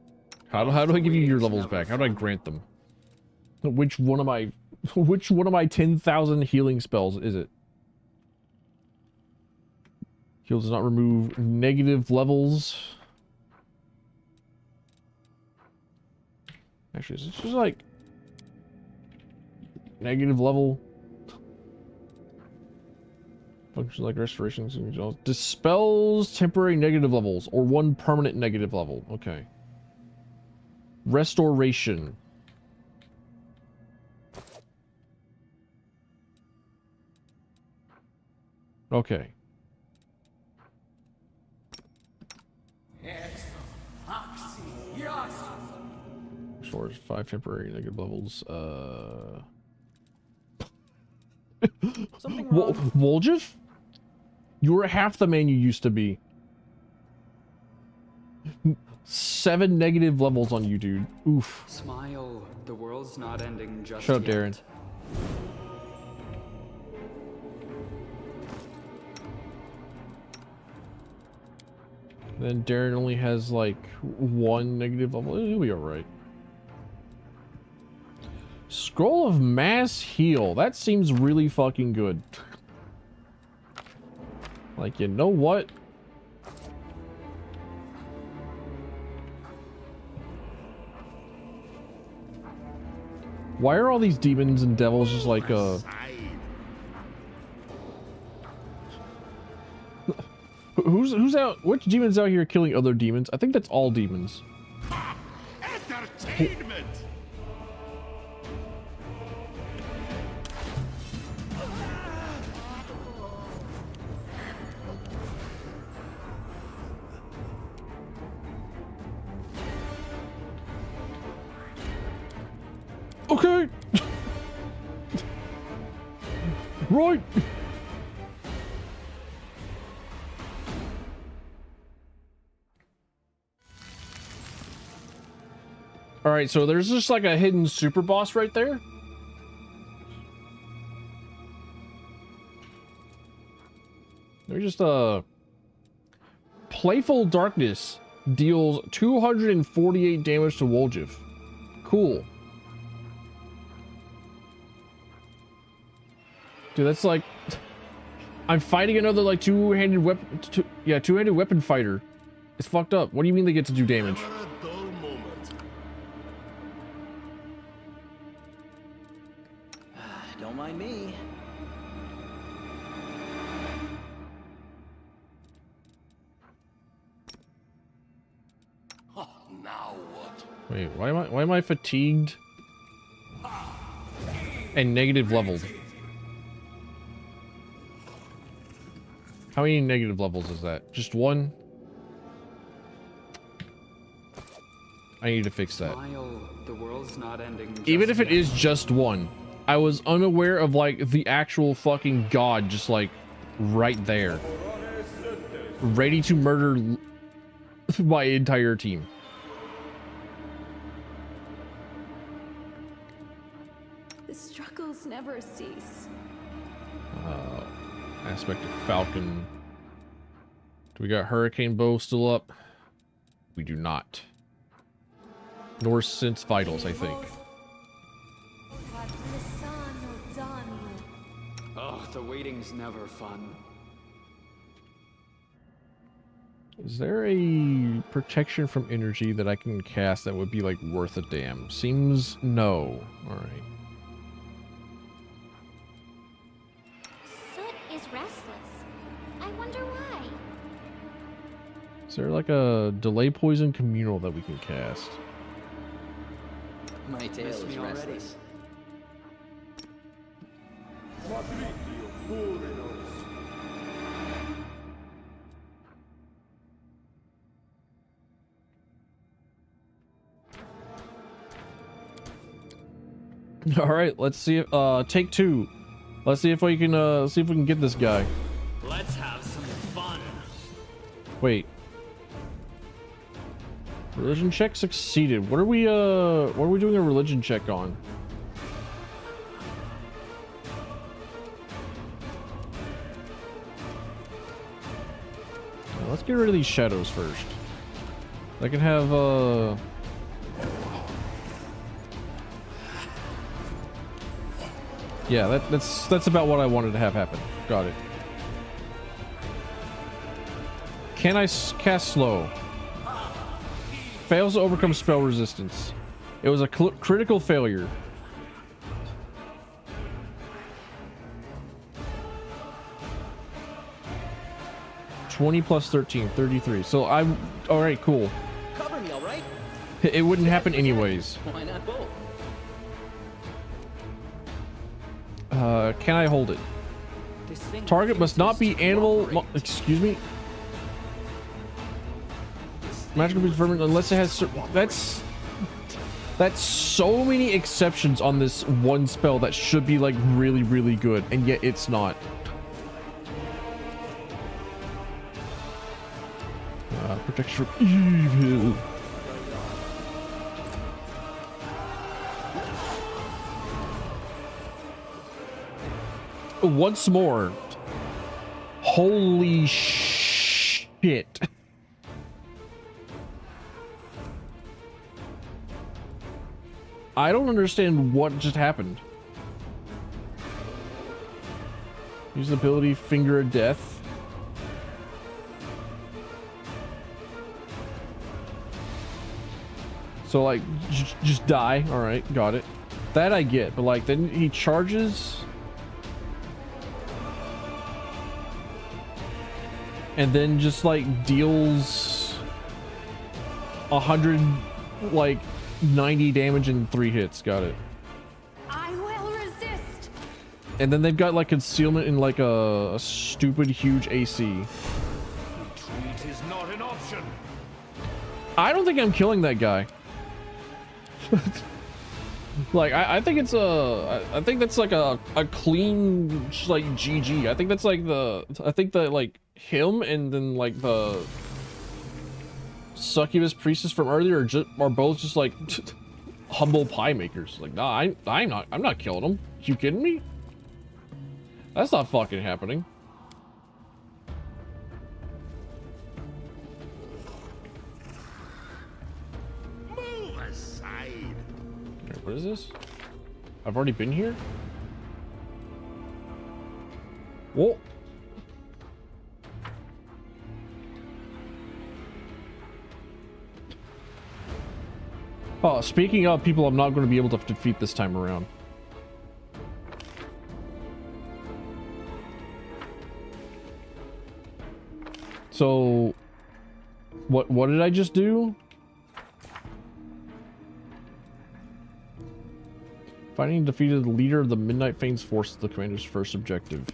How do I give you your levels back? How do I grant them? Which one of my 10,000 healing spells is it? Heal does not remove negative levels. Actually, is it just like negative level? Functions like restorations and dispels temporary negative levels or one permanent negative level. Okay. Restoration. Okay. Restores 5 temporary negative levels. Woljif? You were half the man you used to be. 7 negative levels on you, dude. Oof. Smile. The world's not ending just Shut up, yet. Darren. Then Darren only has like 1 negative level. He'll be alright. Scroll of Mass Heal. That seems really fucking good. Like, you know what? Why are all these demons and devils just like, Who's out? Which demon's out here killing other demons? I think that's all demons. Entertainment! Okay. Right. All right, so there's just like a hidden super boss right there. They're just Playful Darkness deals 248 damage to Woljif. Cool. Dude, that's like I'm fighting another like two-handed weapon fighter. It's fucked up. What do you mean they get to do damage? Don't mind me. Now what? Wait, why am I fatigued and negative leveled? How many negative levels is that? Just one? I need to fix that. Smile. The world's not ending. Even if it is just one, I was unaware of like the actual fucking god just like right there, ready to murder my entire team. The struggles never cease. Aspect of Falcon. Do we got Hurricane Bow still up? We do not. Nor Sense Vitals, I think. Oh, the waiting's never fun. Is there a protection from energy that I can cast that would be like worth a damn? Seems no. Alright. Soot is restless. I wonder why. Is there like a delay poison communal that we can cast? My tail is restless. All right, let's see if take two. Let's see if we can get this guy. Let's have some fun. Wait. Religion check succeeded. What are we doing a religion check on? Now, let's get rid of these shadows first. I can have yeah, that's about what I wanted to have happen. Got it. Can I cast slow? Fails to overcome spell resistance. It was a critical failure. $20 plus 13, 33. So I'm all right. Cool. Cover me, all right? It wouldn't happen anyways. Why not both? Can I hold it? Target must not be animal. Excuse me. Magical beast vermin unless it has. That's so many exceptions on this one spell that should be like really, really good, and yet it's not. Protection from evil. Once more. Holy shit. I don't understand what just happened. Use the ability Finger of Death. So like, just die. All right, got it. That I get, but like then he charges. And then just like deals 100, like 90 damage in 3 hits. Got it. I will resist. And then they've got like concealment in like a stupid huge AC. Retreat is not an option. I don't think I'm killing that guy. Like I think it's I think that's like a clean like GG. I think that's like I think that like him and then like the succubus priestess from earlier are both just like humble pie makers. Like nah, I'm not killing him. You kidding me? That's not fucking happening. Move aside. What is this? I've already been here? Whoa. Oh, speaking of people I'm not going to be able to defeat this time around. So, what did I just do? Finding and defeated the leader of the Midnight Fane's force is the commander's first objective.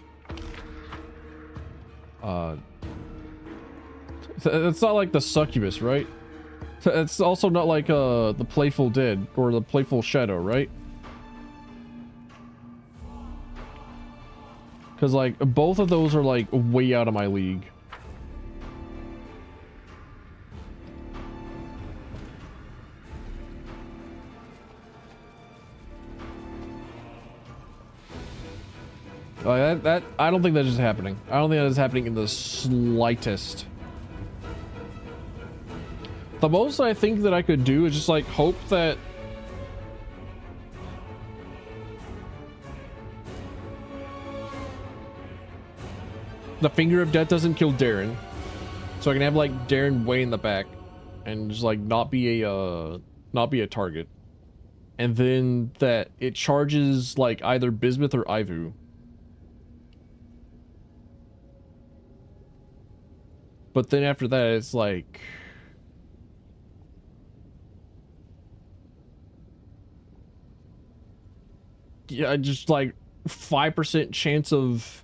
It's not like the succubus, right? It's also not like the Playful Dead or the Playful Shadow, right? Because like both of those are like way out of my league. That I don't think that is happening. I don't think that is happening in the slightest. The most I think that I could do is just like hope that the Finger of Death doesn't kill Darren, so I can have like Darren way in the back and just like not be a target, and then that it charges like either Bismuth or Ivu. But then after that, it's like... yeah, just like 5% chance of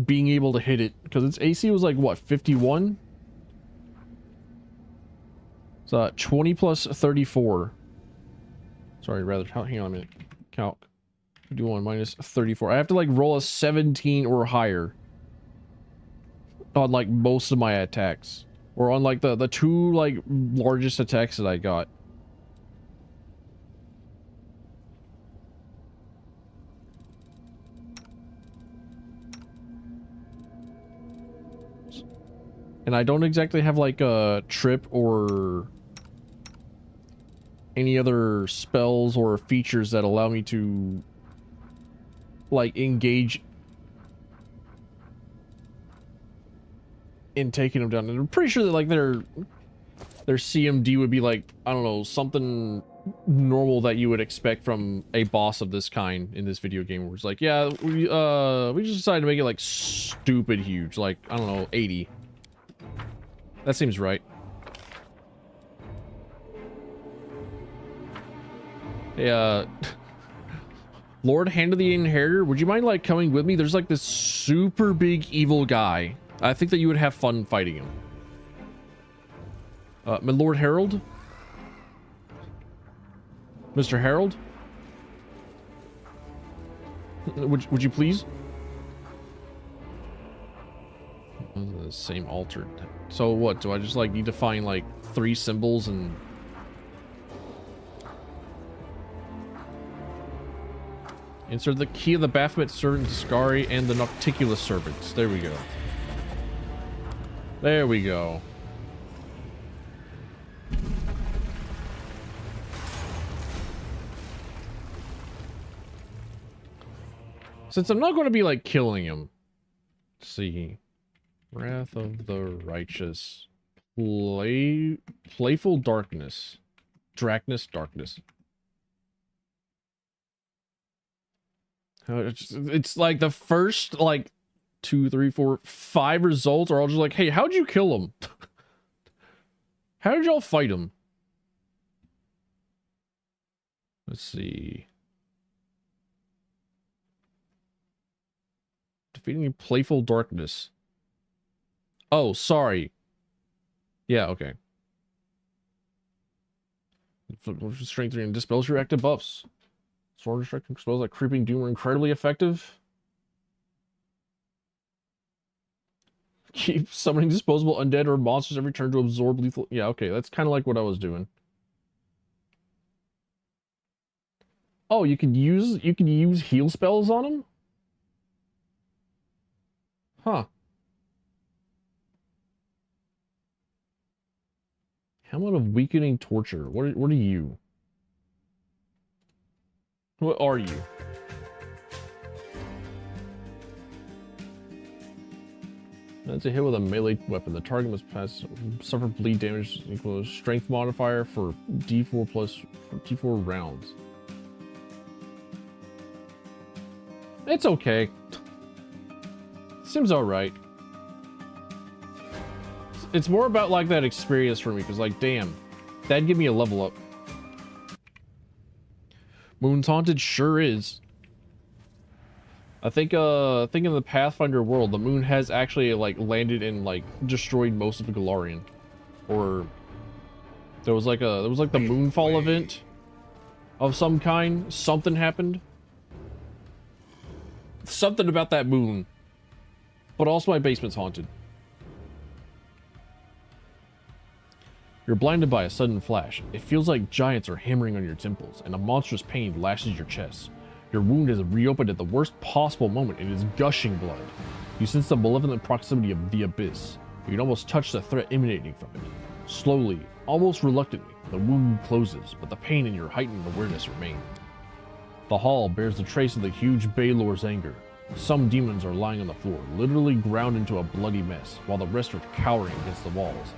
being able to hit it. Because its AC was like, what, 51? So 20 plus 34. Sorry, rather, hang on a minute. Calc. 51 minus 34. I have to like roll a 17 or higher on like most of my attacks, or on like the two like largest attacks that I got. And I don't exactly have like a trip or any other spells or features that allow me to like engage in taking them down. And I'm pretty sure that like their CMD would be like, I don't know, something normal that you would expect from a boss of this kind in this video game, where it's like, yeah, we just decided to make it like stupid huge, like, I don't know, 80. That seems right. Hey, Lord Hand of the Inheritor, would you mind like coming with me? There's like this super big evil guy. I think that you would have fun fighting him. My Lord Harold? Mr. Harold? Would you please? The same altered. So what, do I just like need to find like 3 symbols and... insert the key of the Baphomet Servant Discari and the Nocticulus Servants. There we go. There we go. Since I'm not going to be like killing him. Let's see. Wrath of the Righteous. Playful Darkness. Dracnus Darkness. It's like the first like 2, 3, 4, 5 results are all just like, hey, how'd you kill him? How did y'all fight him? Let's see. Defeating Playful Darkness. Oh, sorry. Yeah, okay. Strength 3 and dispels your active buffs. Sword destruction spells like Creeping Doom are incredibly effective. Keep summoning disposable undead or monsters every turn to absorb lethal. Yeah, okay, that's kind of like what I was doing. Oh, you could use heal spells on him? Huh. Helmet of Weakening Torture. What are you? What are you? That's a hit with a melee weapon. The target must suffer bleed damage equals strength modifier for D4 plus for D4 rounds. It's okay. Seems alright. It's more about like that experience for me, because like, damn, that'd give me a level up. Moon's haunted? Sure is. I think in the Pathfinder world, the moon has actually like landed and like destroyed most of the Galarian. Or there was like the moonfall event of some kind. Something happened. Something about that moon. But also my basement's haunted. You're blinded by a sudden flash. It feels like giants are hammering on your temples, and a monstrous pain lashes your chest. Your wound is reopened at the worst possible moment. It is gushing blood. You sense the malevolent proximity of the abyss. You can almost touch the threat emanating from it. Slowly, almost reluctantly, the wound closes, but the pain and your heightened awareness remain. The hall bears the trace of the huge Baylor's anger. Some demons are lying on the floor, literally ground into a bloody mess, while the rest are cowering against the walls.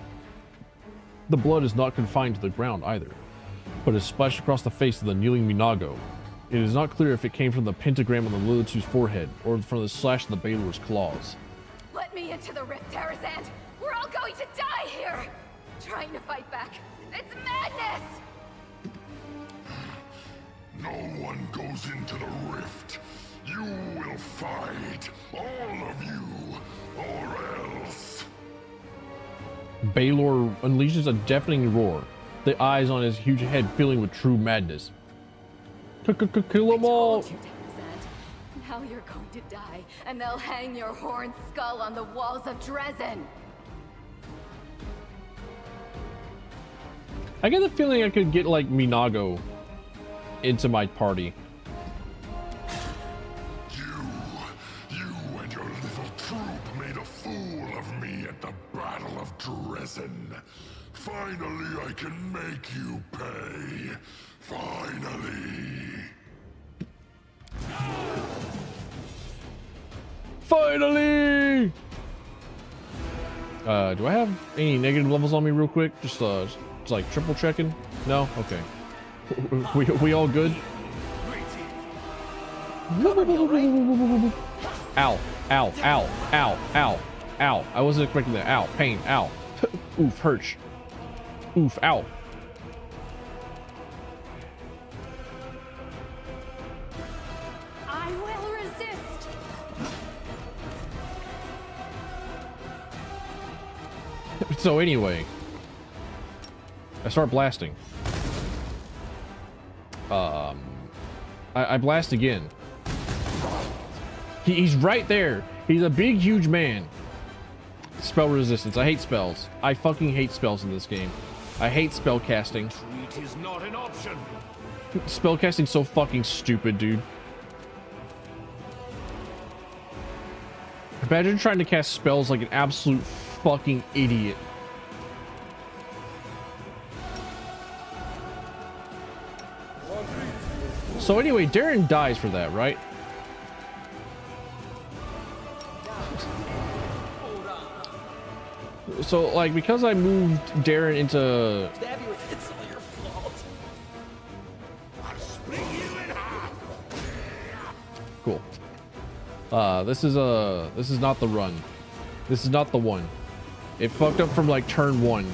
The blood is not confined to the ground either, but is splashed across the face of the kneeling Minago. It is not clear if it came from the pentagram on the Lilitu's forehead, or from the slash of the Baylor's claws. Let me into the rift, Tarazan! We're all going to die here! Trying to fight back. It's madness! No one goes into the rift. You will fight, all of you, or else. Baylor unleashes a deafening roar, the eyes on his huge head filling with true madness. Kill them all! Now you're going to die, and they'll hang your horned skull on the walls of Dresden! I get the feeling I could get, like, Minago into my party. You and your little troop made a fool of me at the Battle of Dresden. Finally, I can make you pay. Finally. Finally! Do I have any negative levels on me real quick? Just like triple checking? No? Okay. We all good? Ow, ow, ow, ow, ow, ow. I wasn't expecting that. Ow, pain, ow. Oof, hurts. Oof, ow. I will resist! So anyway, I start blasting. I blast again. He's right there. He's a big, huge man. Spell resistance. I hate spells. I fucking hate spells in this game. I hate spell casting. Retreat is not an option. Spell casting's so fucking stupid, dude. Imagine trying to cast spells like an absolute fucking idiot. So anyway, Darren dies for that, right? So, like, because I moved Darren into... It's all your fault. I'll split you in half. Cool. This is not the run. This is not the one. It fucked up from, like, turn 1.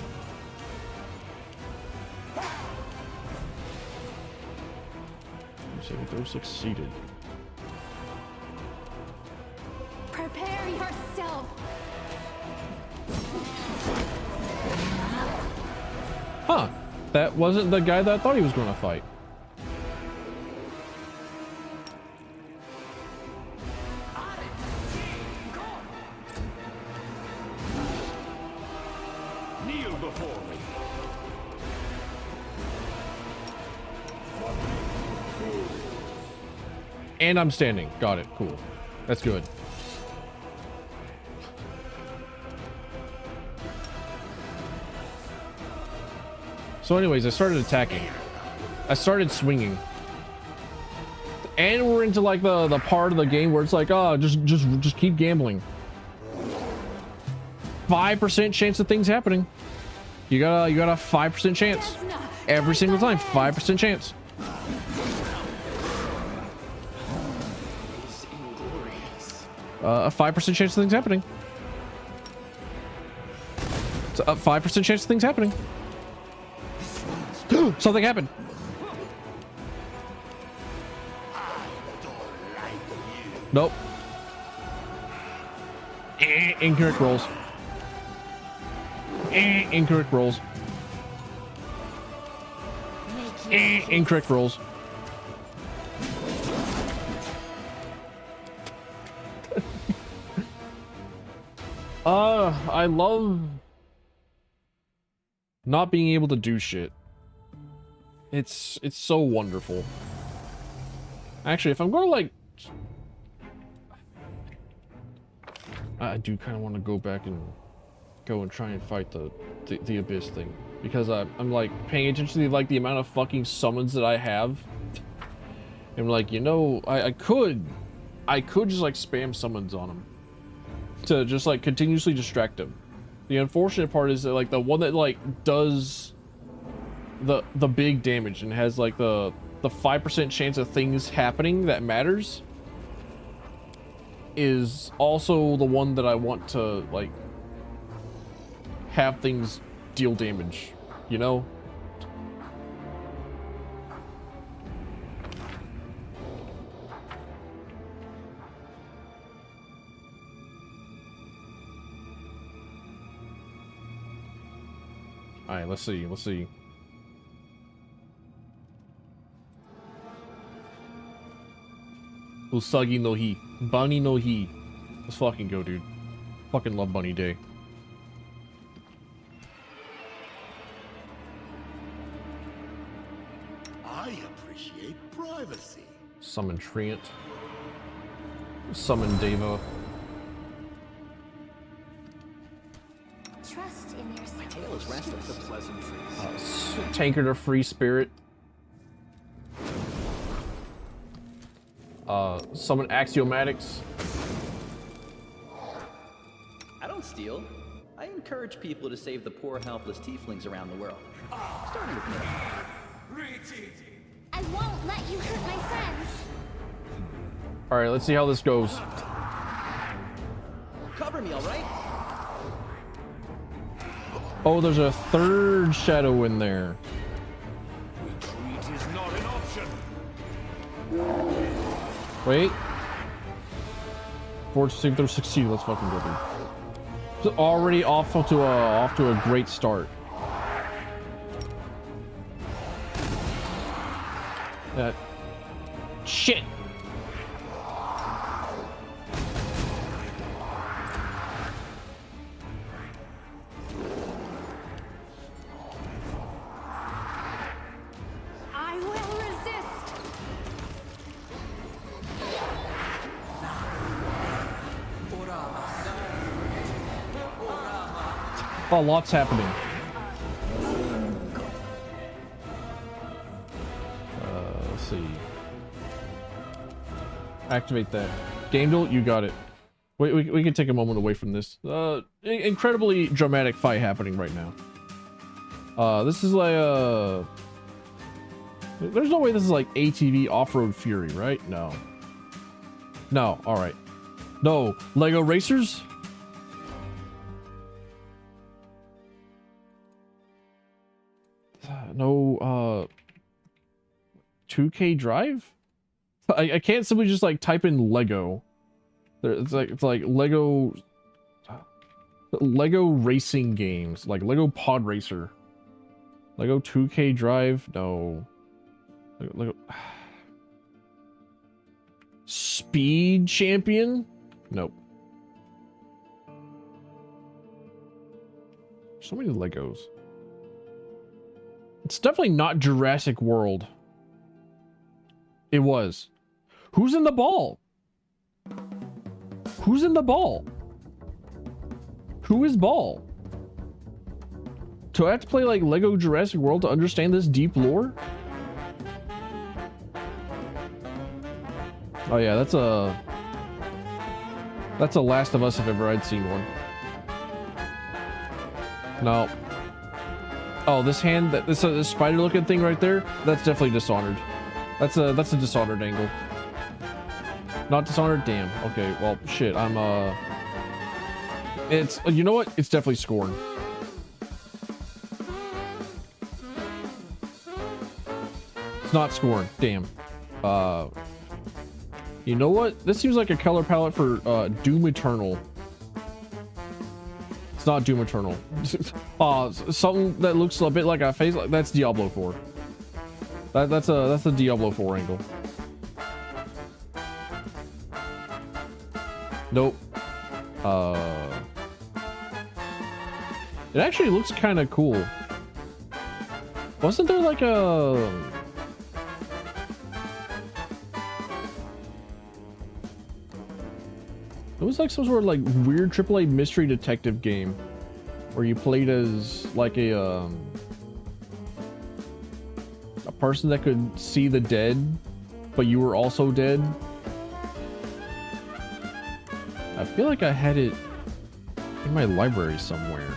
Saving throw succeeded. Prepare yourself! Huh. That wasn't the guy that I thought he was going to fight. Kneel before me. And I'm standing. Got it. Cool. That's good. So anyways, I started attacking. I started swinging. And we're into like the part of the game where it's like, oh, just keep gambling. 5% chance of things happening. You got a 5% chance. Every single time, 5% chance. A 5% chance of things happening. It's a 5% chance of things happening. Something happened. Nope. Incorrect rolls. Incorrect rolls. Incorrect rolls. I love not being able to do shit. It's so wonderful. Actually, if I'm going to like, I do kind of want to go back and try and fight the abyss thing, because I'm like paying attention to like the amount of fucking summons that I have. And like, you know, I could just like spam summons on them to just like continuously distract them. The unfortunate part is that like the one that like does the big damage and has like the 5% chance of things happening that matters is also the one that I want to like have things deal damage, you know? Alright, let's see. Usagi no Hi. Bunny no Hi. Let's fucking go, dude. Fucking love Bunny Day. I appreciate privacy. Summon Treant. Summon Deva. Trust in yourself. My tail is restless. The pleasantries. Tankard of Free Spirit. Summon Axiomatics. I don't steal. I encourage people to save the poor, helpless tieflings around the world. Starting with me. I won't let you hurt my friends. Alright, let's see how this goes. Cover me, all right? Oh, there's a third shadow in there. Retreat is not an option. Wait. Fortune saving throw 16. Let's fucking go, dude. It's already off to a great start. Shit. I will resist. Oh, lots happening. Let's see. Activate that. Game Duel, you got it. Wait, we can take a moment away from this. Incredibly dramatic fight happening right now. This is like there's no way this is like ATV Off-Road Fury, right? No. No, alright. No, Lego Racers? No, 2K Drive? I can't simply just like type in Lego. It's like Lego racing games, like Lego Pod Racer. Lego 2K Drive? No. Lego Speed Champion? Nope. So many Legos. It's definitely not Jurassic World. It was. Who's in the ball? Who's in the ball? Who is ball? Do I have to play like Lego Jurassic World to understand this deep lore? Oh yeah, that's a Last of Us if ever I'd seen one. No. Oh, this hand, this spider looking thing right there, that's definitely Dishonored. That's a Dishonored angle. Not Dishonored? Damn. Okay, well, shit, I'm, it's, you know what? It's definitely Scorn. It's not Scorn. Damn. You know what? This seems like a color palette for Doom Eternal. It's not Doom Eternal. Something that looks a bit like a face. That's Diablo 4. That's a Diablo 4 angle. Nope. It actually looks kind of cool. Wasn't there like a... It was like some sort of like weird AAA mystery detective game where you played as like a person that could see the dead, but you were also dead. I feel like I had it in my library somewhere.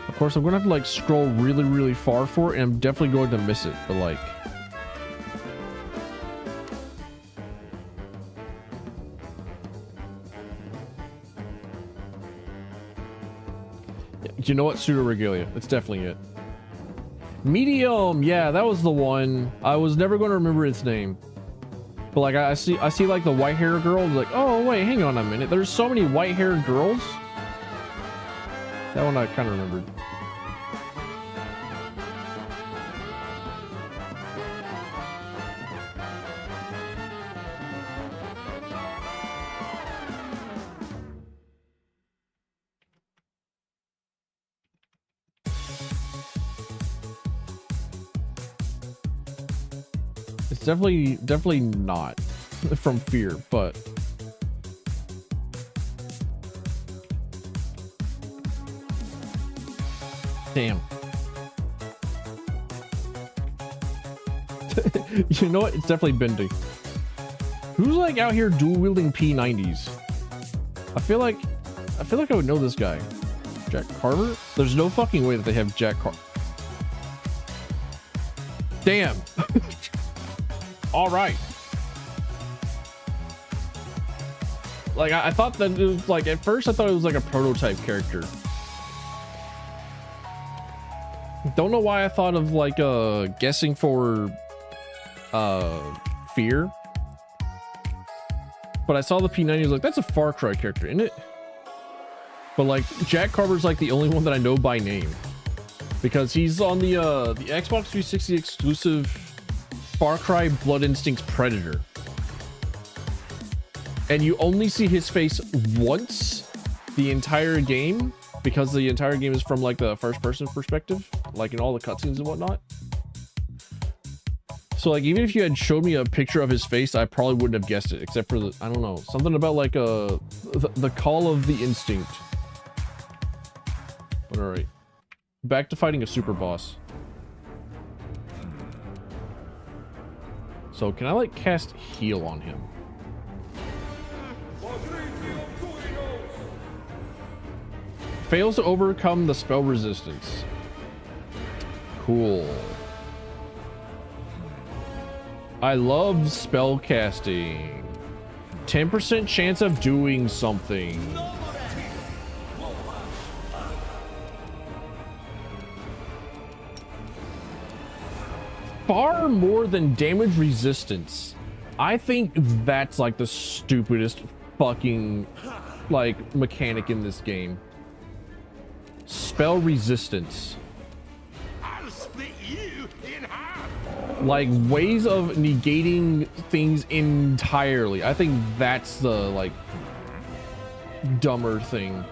Of course, I'm gonna have to like scroll really, really far for it, and I'm definitely going to miss it, but like... You know what? Pseudo Regalia. That's definitely it. Medium. Yeah, that was the one. I was never going to remember its name. But like I see like the white hair girl. Like, oh wait, hang on a minute. There's so many white haired girls. That one I kind of remembered. It's definitely not from Fear, but damn. You know what? It's definitely Bendy. Who's like out here dual wielding P90s? I feel like I would know this guy. Jack Carver? There's no fucking way that they have Jack Carver. Damn. All right. Like I thought that it was like, at first I thought it was like a prototype character. Don't know why I thought of like guessing for Fear. But I saw the P90, I was like, that's a Far Cry character, isn't it? But like Jack Carver's like the only one that I know by name. Because he's on the Xbox 360 exclusive Far Cry Blood Instinct's Predator. And you only see his face once the entire game, because the entire game is from like the first person perspective, like in all the cutscenes and whatnot. So like even if you had showed me a picture of his face, I probably wouldn't have guessed it, except for the, I don't know, something about like the call of the instinct. But all right, back to fighting a super boss. So can I like cast heal on him? Fails to overcome the spell resistance. Cool. I love spell casting. 10% chance of doing something. Far more than damage resistance. I think that's like the stupidest fucking like mechanic in this game. Spell resistance. I'll split you in half. Like ways of negating things entirely. I think that's the like dumber thing.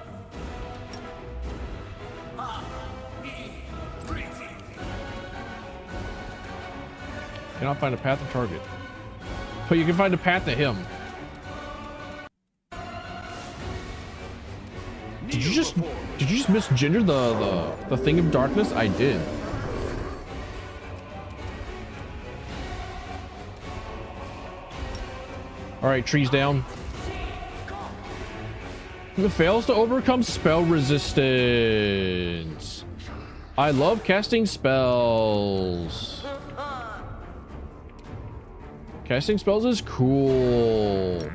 Cannot find a path to target, but you can find a path to him. Did you just misgender the thing of darkness? I did. All right, trees down. It fails to overcome spell resistance. I love casting spells. Casting spells is cool.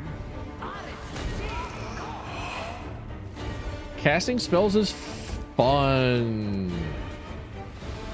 Casting spells is fun.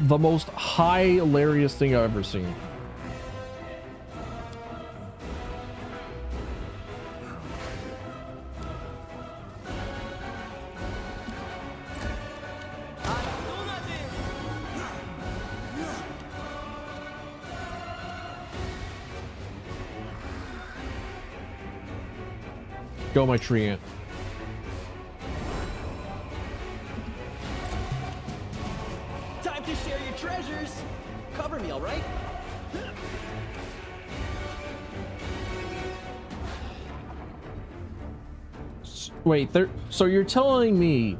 the most hilarious thing I've ever seen. Go, my tree ant. Time to share your treasures. Cover me, all right? Wait, so you're telling me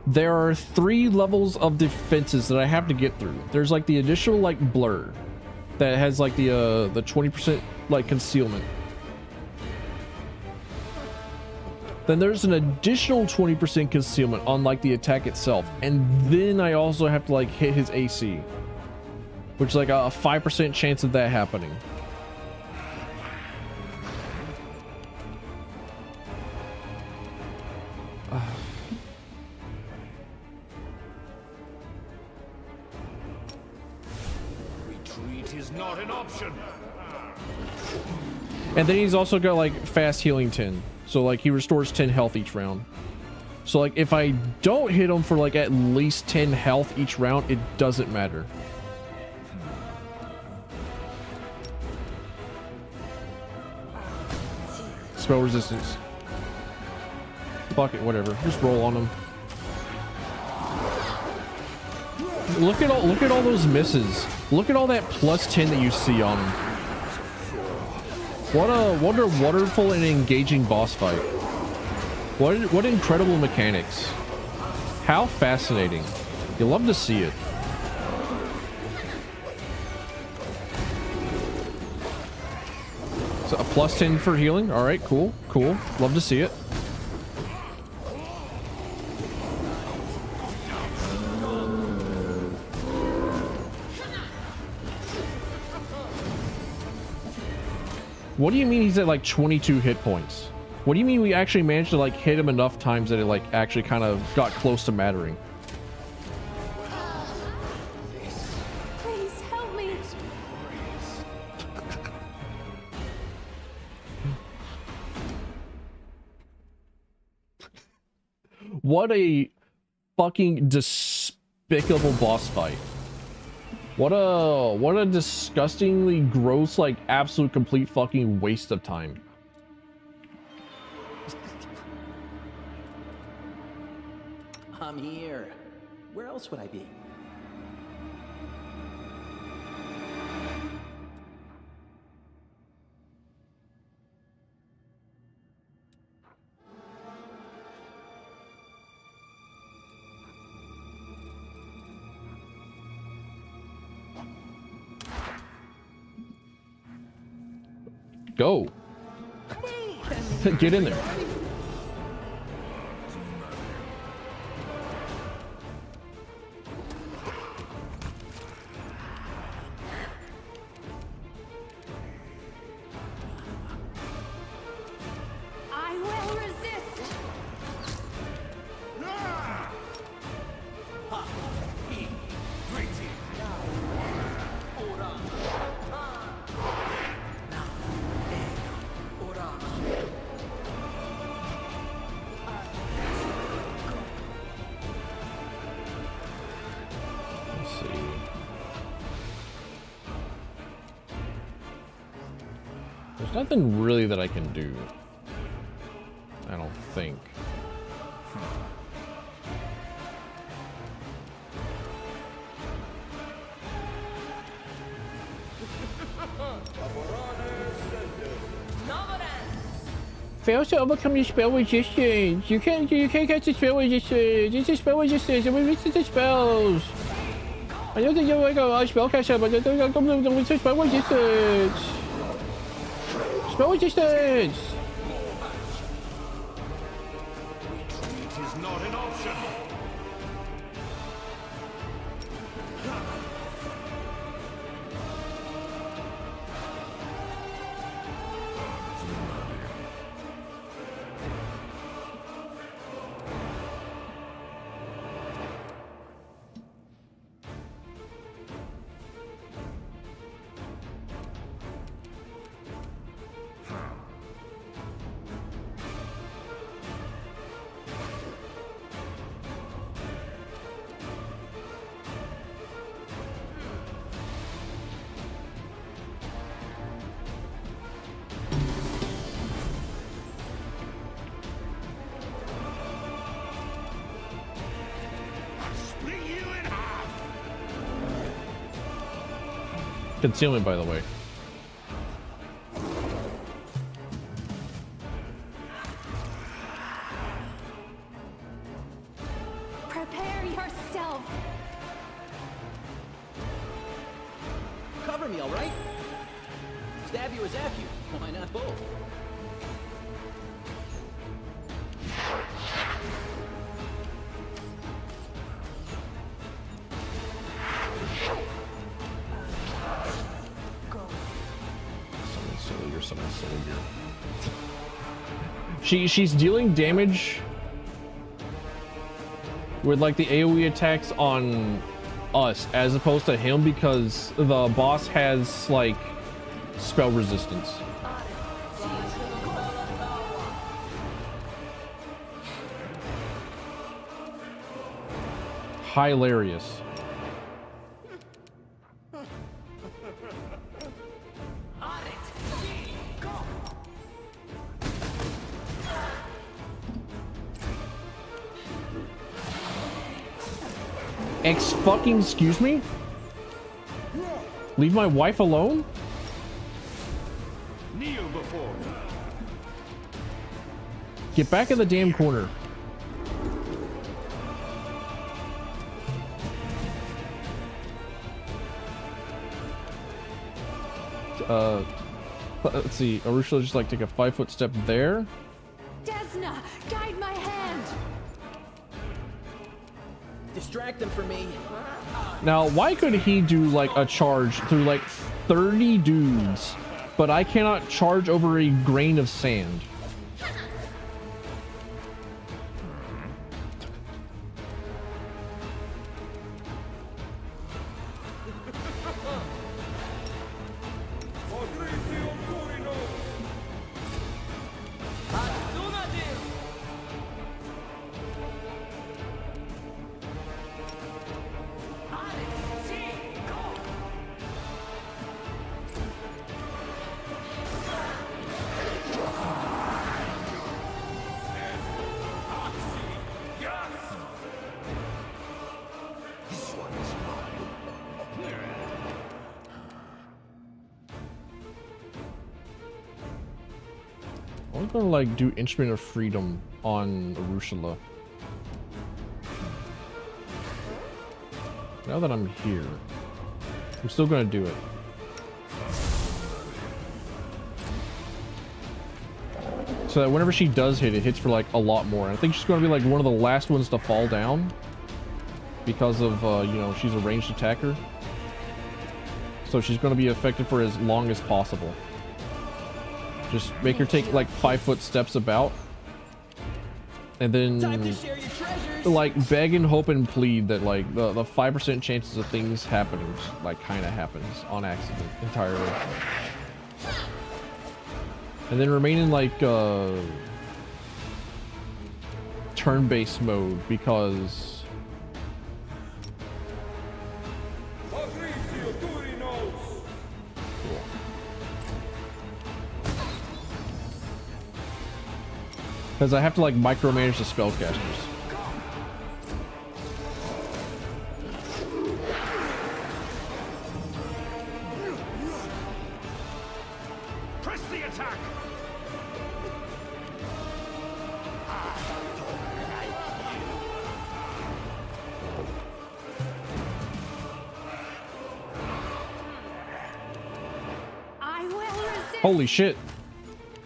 there are 3 levels of defenses that I have to get through. There's like the initial like blur that has like the 20% like concealment. Then there's an additional 20% concealment on like the attack itself. And then I also have to like hit his AC, which is like a 5% chance of that happening. Retreat is not an option. And then he's also got like fast healing 10. So like he restores 10 health each round. So like if I don't hit him for like at least 10 health each round, it doesn't matter. Spell resistance. Fuck it, whatever. Just roll on him. Look at all those misses. Look at all that plus 10 that you see on him. What a wonderful and engaging boss fight. What incredible mechanics. How fascinating. You love to see it. So a plus 10 for healing. All right, cool. Love to see it. What do you mean he's at like 22 hit points? What do you mean we actually managed to like hit him enough times that it like actually kind of got close to mattering? Please help me. What a fucking despicable boss fight. What a disgustingly gross, like absolute complete fucking waste of time. I'm here. Where else would I be? Go. Get in there. I will resist. Let's see. There's nothing really that I can do. I don't think. Fails to overcome your spell resistance. You can't catch the spell resistance. It's a spell resistance and we resist the spells. I know that you're like a spellcaster, but don't come to spell resistance. Spell resistance. Retreat is not an option. Concealment, by the way. Prepare yourself. Cover me, all right? Stab you or zap you. Why not both? She's dealing damage with like the AoE attacks on us as opposed to him because the boss has like spell resistance. Hilarious. Excuse me? Leave my wife alone? Kneel before. Get back in the damn corner. Let's see. Arusha will just like take a 5-foot step there. Desna, guide my hand. Distract them for me. Now, why could he do like a charge through like 30 dudes, but I cannot charge over a grain of sand? I'm gonna like do Instrument of Freedom on Arushala. Now that I'm here, I'm still gonna do it. So that whenever she does hit, it hits for like a lot more. I think she's gonna be like one of the last ones to fall down because of you know, she's a ranged attacker. So she's gonna be effective for as long as possible. Just make her take like 5-foot steps about, and then like beg and hope and plead that like the 5% chances of things happening like kind of happens on accident entirely, and then remain in like turn-based mode because I have to like micromanage the spellcasters. Press the attack. I will resist. Holy shit.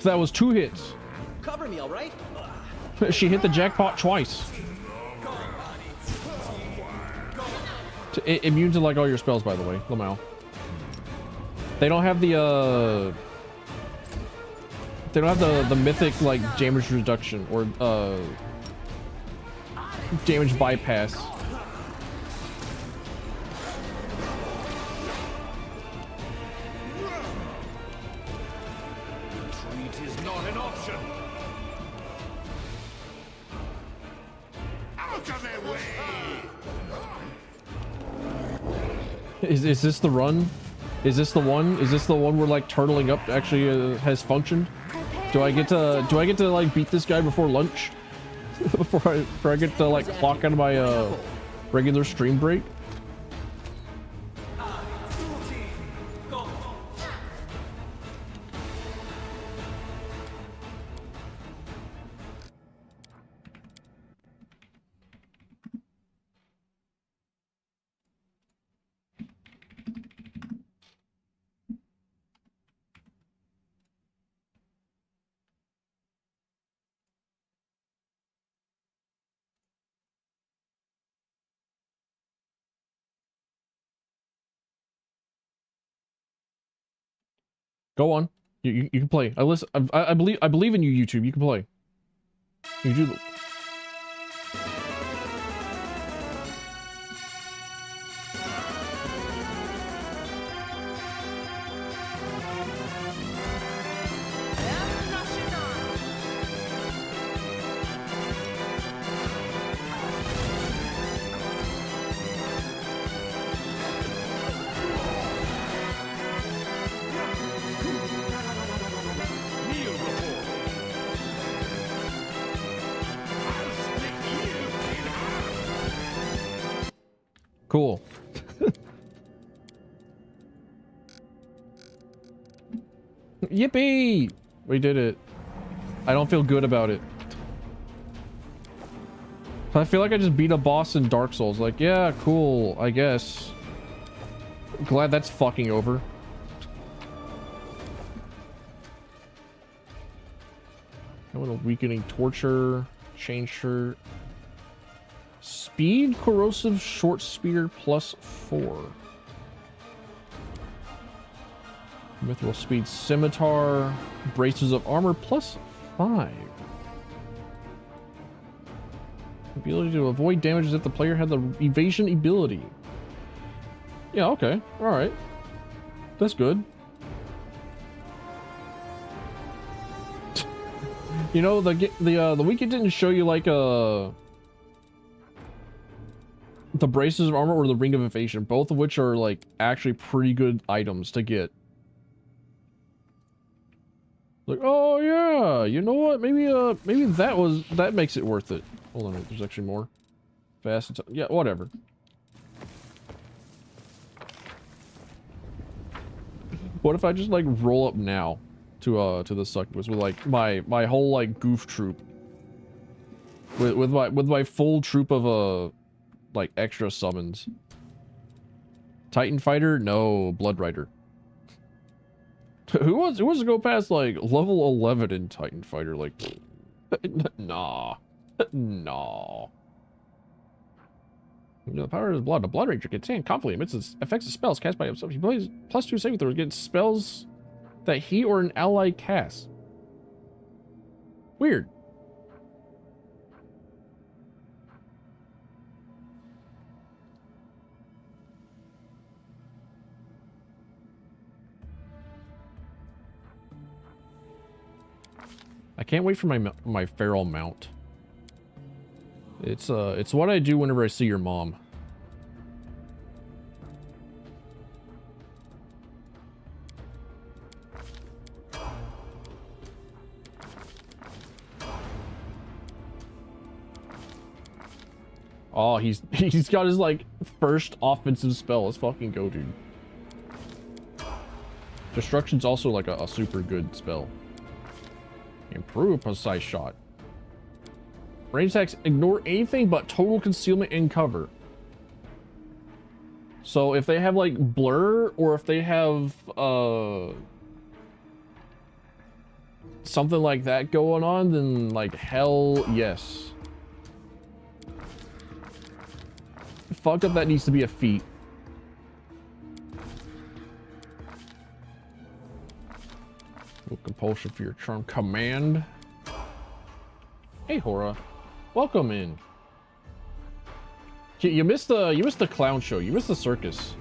That was 2 hits. Cover me, all right? She hit the jackpot twice. Immune to like all your spells, by the way, Lamau. They don't have the the mythic like damage reduction or damage bypass. Retreat is not an option. Out of their way! Is this the run? Is this the one? Is this the one where like turtling up actually has functioned? Do I get to like beat this guy before lunch? before I get to like clock out of my regular stream break? Go on. You can play. I believe in you, YouTube. You can play. You do. Cool. Yippee! We did it. I don't feel good about it. I feel like I just beat a boss in Dark Souls. Like, yeah, cool, I guess. Glad that's fucking over. I want a weakening torture, chain shirt. Speed, corrosive, short spear, +4. Mithril speed, scimitar, braces of armor, +5. Ability to avoid damage as if the player had the evasion ability. Yeah, okay, all right, that's good. You know, the week it didn't show you like the braces of armor or the ring of evasion, both of which are like actually pretty good items to get. Like, oh yeah, you know what? Maybe that makes it worth it. Hold on, wait, there's actually more. Fast, yeah, whatever. What if I just like roll up now to the succubus with like my whole like goof troop with my full troop of like extra summons. Titan fighter? No, blood rider. Who wants to go past like level 11 in Titan fighter? Like, nah, nah. The power of the blood. The blood ranger gets in confidently amidst its effects of spells cast by himself. He plays +2 saving throws against spells that he or an ally casts. Weird. I can't wait for my feral mount. It's what I do whenever I see your mom. Oh, he's got his like first offensive spell. Let's fucking go, dude. Destruction's also like a super good spell. Improve precise shot. Range attacks ignore anything but total concealment and cover. So if they have like blur, or if they have something like that going on, then like hell yes. Fucked up, that needs to be a feat. Compulsion for your charm command. Hey Hora, welcome in. You missed the clown show. You missed the circus.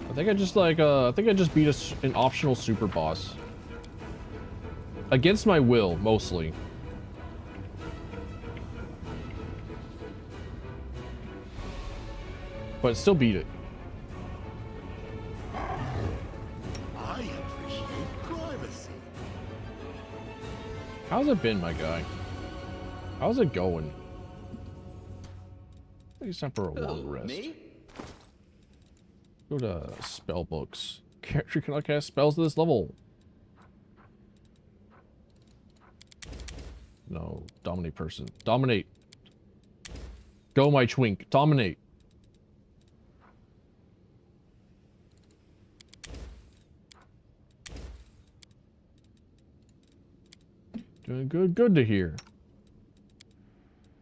I think I just beat an optional super boss. Against my will, mostly. But still beat it. I appreciate privacy. How's it been, my guy? How's it going? I think it's time for a long rest. Me? Go to spell books. Character cannot cast spells at this level. No, dominate person. Dominate. Go, my twink. Dominate. Doing good. Good to hear.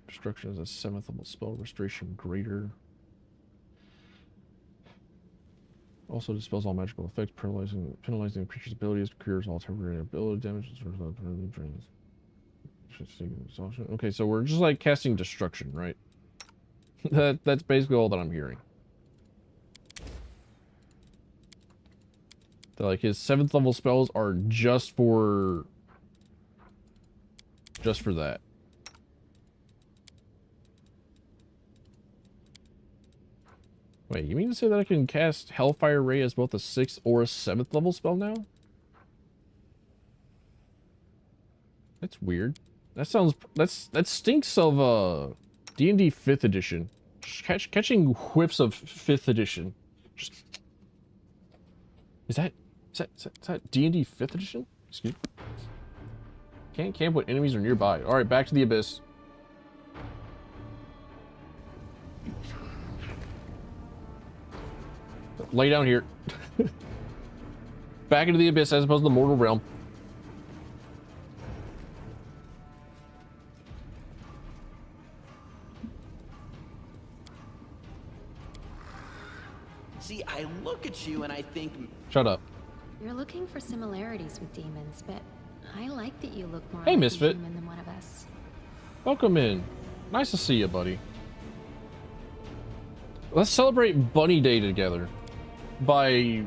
Destruction is a 7th level spell. Restoration greater. Also dispels all magical effects, penalizing creature's abilities, cures all temporary ability damage, drains. Okay, so we're just like casting destruction, right? That's basically all that I'm hearing. That, like, his 7th level spells are just for that. Wait, you mean to say that I can cast Hellfire Ray as both a 6th or a 7th level spell now? That's weird. That stinks of D&D 5th edition. Just catching whiffs of 5th edition. Is that D&D 5th edition? Excuse me. Can't put enemies are nearby. All right, back to the abyss. Lay down here. Back into the abyss as opposed to the mortal realm. See, I look at you and I think... Shut up. You're looking for similarities with demons, but I like that you look more Hey, like Misfit. a human than one of us. Welcome in. Nice to see you, buddy. Let's celebrate Bunny Day together by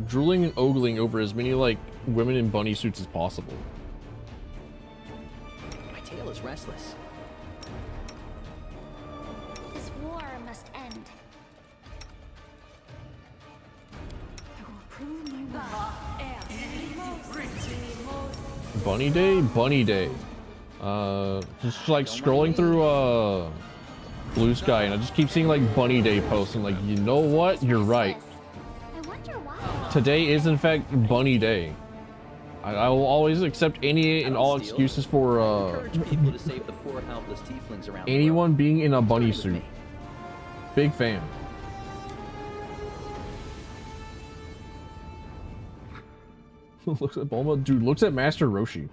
drooling and ogling over as many like women in bunny suits as possible. My tail is restless. This war must end. Bunny Day? Bunny Day. Just like scrolling through Blue Sky and I just keep seeing like Bunny Day posts and like, you know what? You're right. Today is in fact Bunny Day. I will always accept any and all excuses for Encourage people to save the poor helpless tieflings around anyone being in a bunny suit. Big fan. Looks at Bulma. Dude, looks at Master Roshi.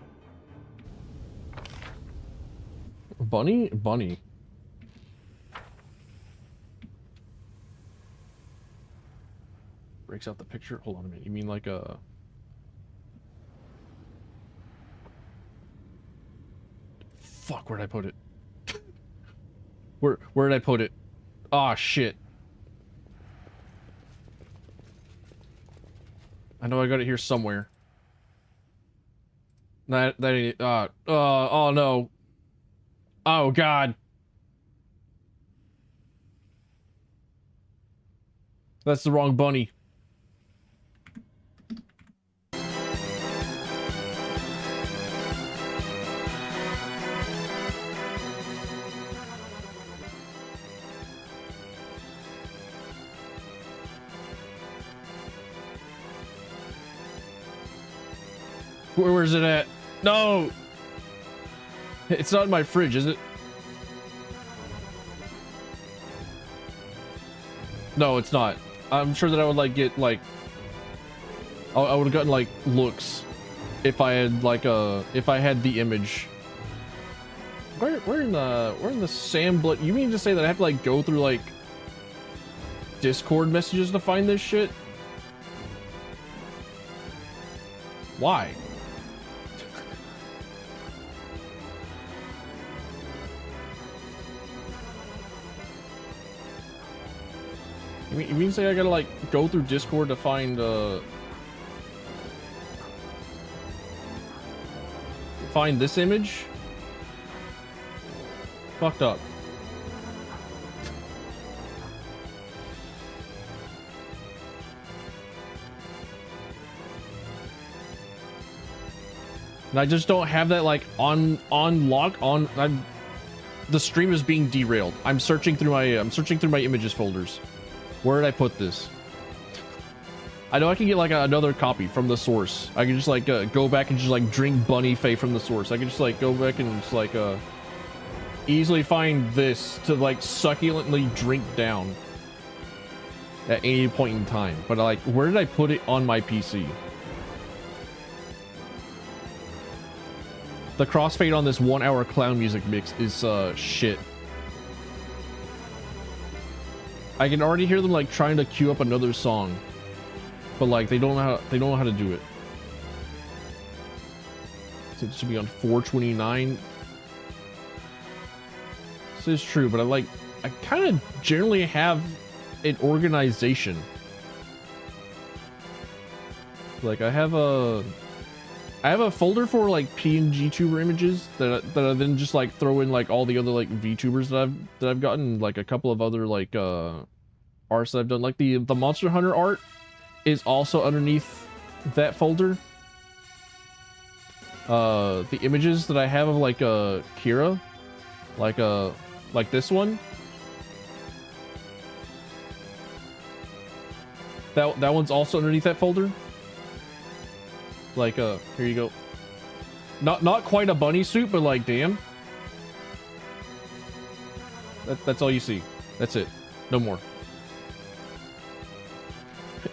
Bunny? Bunny. Breaks out the picture. Hold on a minute. You mean like a... Fuck, where'd I put it? Where did I put it? Ah, shit. I know I got it here somewhere. That ain't, oh no. Oh god. That's the wrong bunny. Where's it at? No! It's not in my fridge, is it? No, it's not. I'm sure that I would like get like... I would have gotten like looks if I had like if I had the image. Where in the Sam Blood? You mean to say that I have to like go through like Discord messages to find this shit? Why? You mean to say I gotta like go through Discord to find this image? Fucked up. And I just don't have that like on lock on. The stream is being derailed. I'm searching through my images folders. Where did I put this? I know I can get like another copy from the source. I can just like go back and just like drink Bunny Fae from the source. I can just like go back and just like easily find this to like succulently drink down at any point in time. But like, where did I put it on my PC? The crossfade on this 1 hour clown music mix is shit. I can already hear them like trying to queue up another song. but like they don't know how to do it. So it should be on 429. This is true, but I kind of generally have an organization. Like I have a folder for like PNG tuber images that I then just like throw in like all the other like VTubers that I've gotten, like a couple of other like arts that I've done. Like the Monster Hunter art is also underneath that folder. The images that I have of like Kira, like this one. That one's also underneath that folder. Like here you go. Not quite a bunny suit, but like damn. That's all you see. That's it. No more.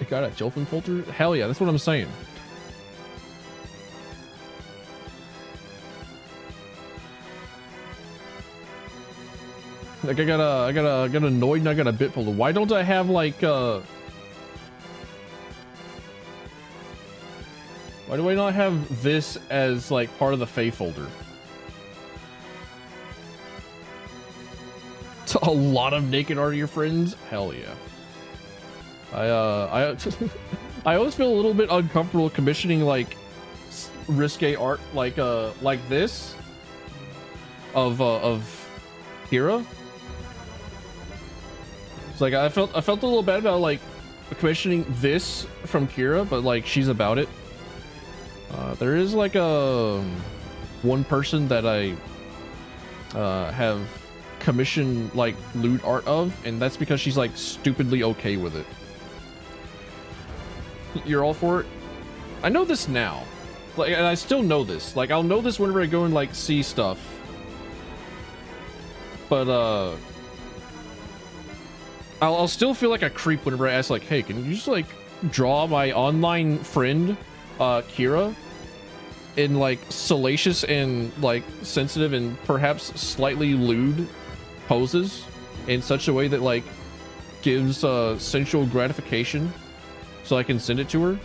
Got a Jolfin folder? Hell yeah, that's what I'm saying. Like I got annoyed and I got a bit folder. Why don't I have like why do I not have this as like part of the Fae folder? It's a lot of naked art of your friends? Hell yeah. I always feel a little bit uncomfortable commissioning like risque art like this of Kira. It's like I felt a little bad about like commissioning this from Kira, but like she's about it. There is like one person that I have commissioned like lewd art of, and that's because she's like stupidly okay with it. You're all for it? I know this now, like, and I still know this. Like, I'll know this whenever I go and like see stuff. But I'll still feel like a creep whenever I ask, like, hey, can you just like draw my online friend, Kira, in like salacious and like sensitive and perhaps slightly lewd poses in such a way that like gives sensual gratification, so I can send it to her.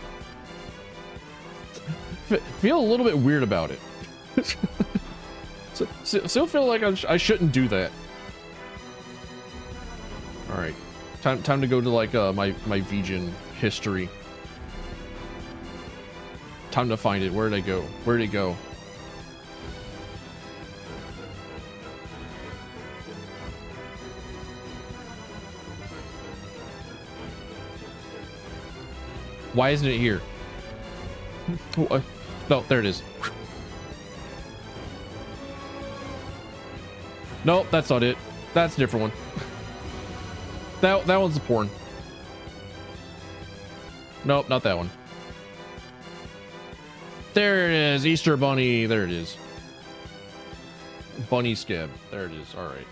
Feel a little bit weird about it. Still feel like I shouldn't do that. All right, time to go to like my VGen history. Time to find it. Where did I go? Where did it go? Why isn't it here? No, there it is. Nope, that's not it. That's a different one. That one's the porn. Nope, not that one. There it is. Easter Bunny. There it is. Bunny Scab. There it is. All right.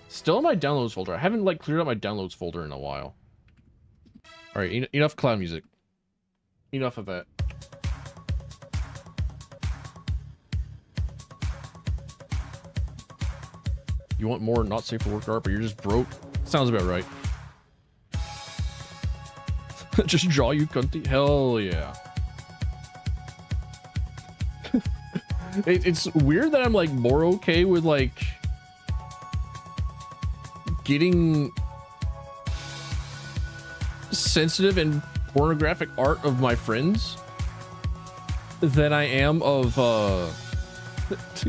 Still in my downloads folder. I haven't like cleared out my downloads folder in a while. All right, enough clown music. Enough of that. You want more not safe for work art, but you're just broke? Sounds about right. Just draw, you cunty. Hell yeah. It's weird that I'm like more okay with like getting sensitive and pornographic art of my friends than I am of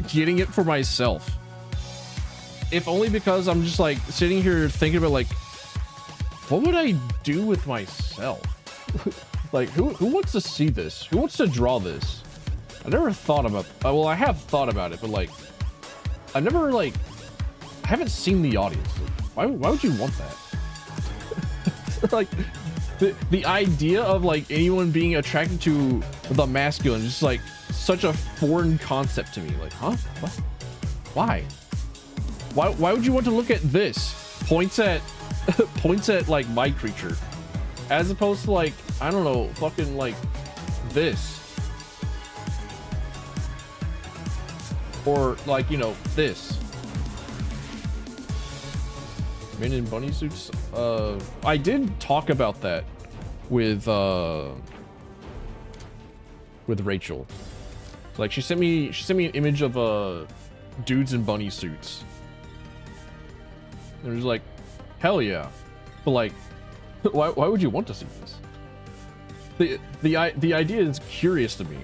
getting it for myself. If only because I'm just like sitting here thinking about like, what would I do with myself? Like who wants to see this? Who wants to draw this? I never thought about, well, I have thought about it, but like, I never like, I haven't seen the audience. Why would you want that? Like, the idea of like anyone being attracted to the masculine is just like such a foreign concept to me. Like, huh? What? Why would you want to look at this? Points at like my creature, as opposed to like, I don't know, fucking like this. Or like, you know, this. Men in bunny suits. I did talk about that with Rachel. Like she sent me an image of dudes in bunny suits. And it was like, hell yeah. But like, why would you want to see this? The idea is curious to me.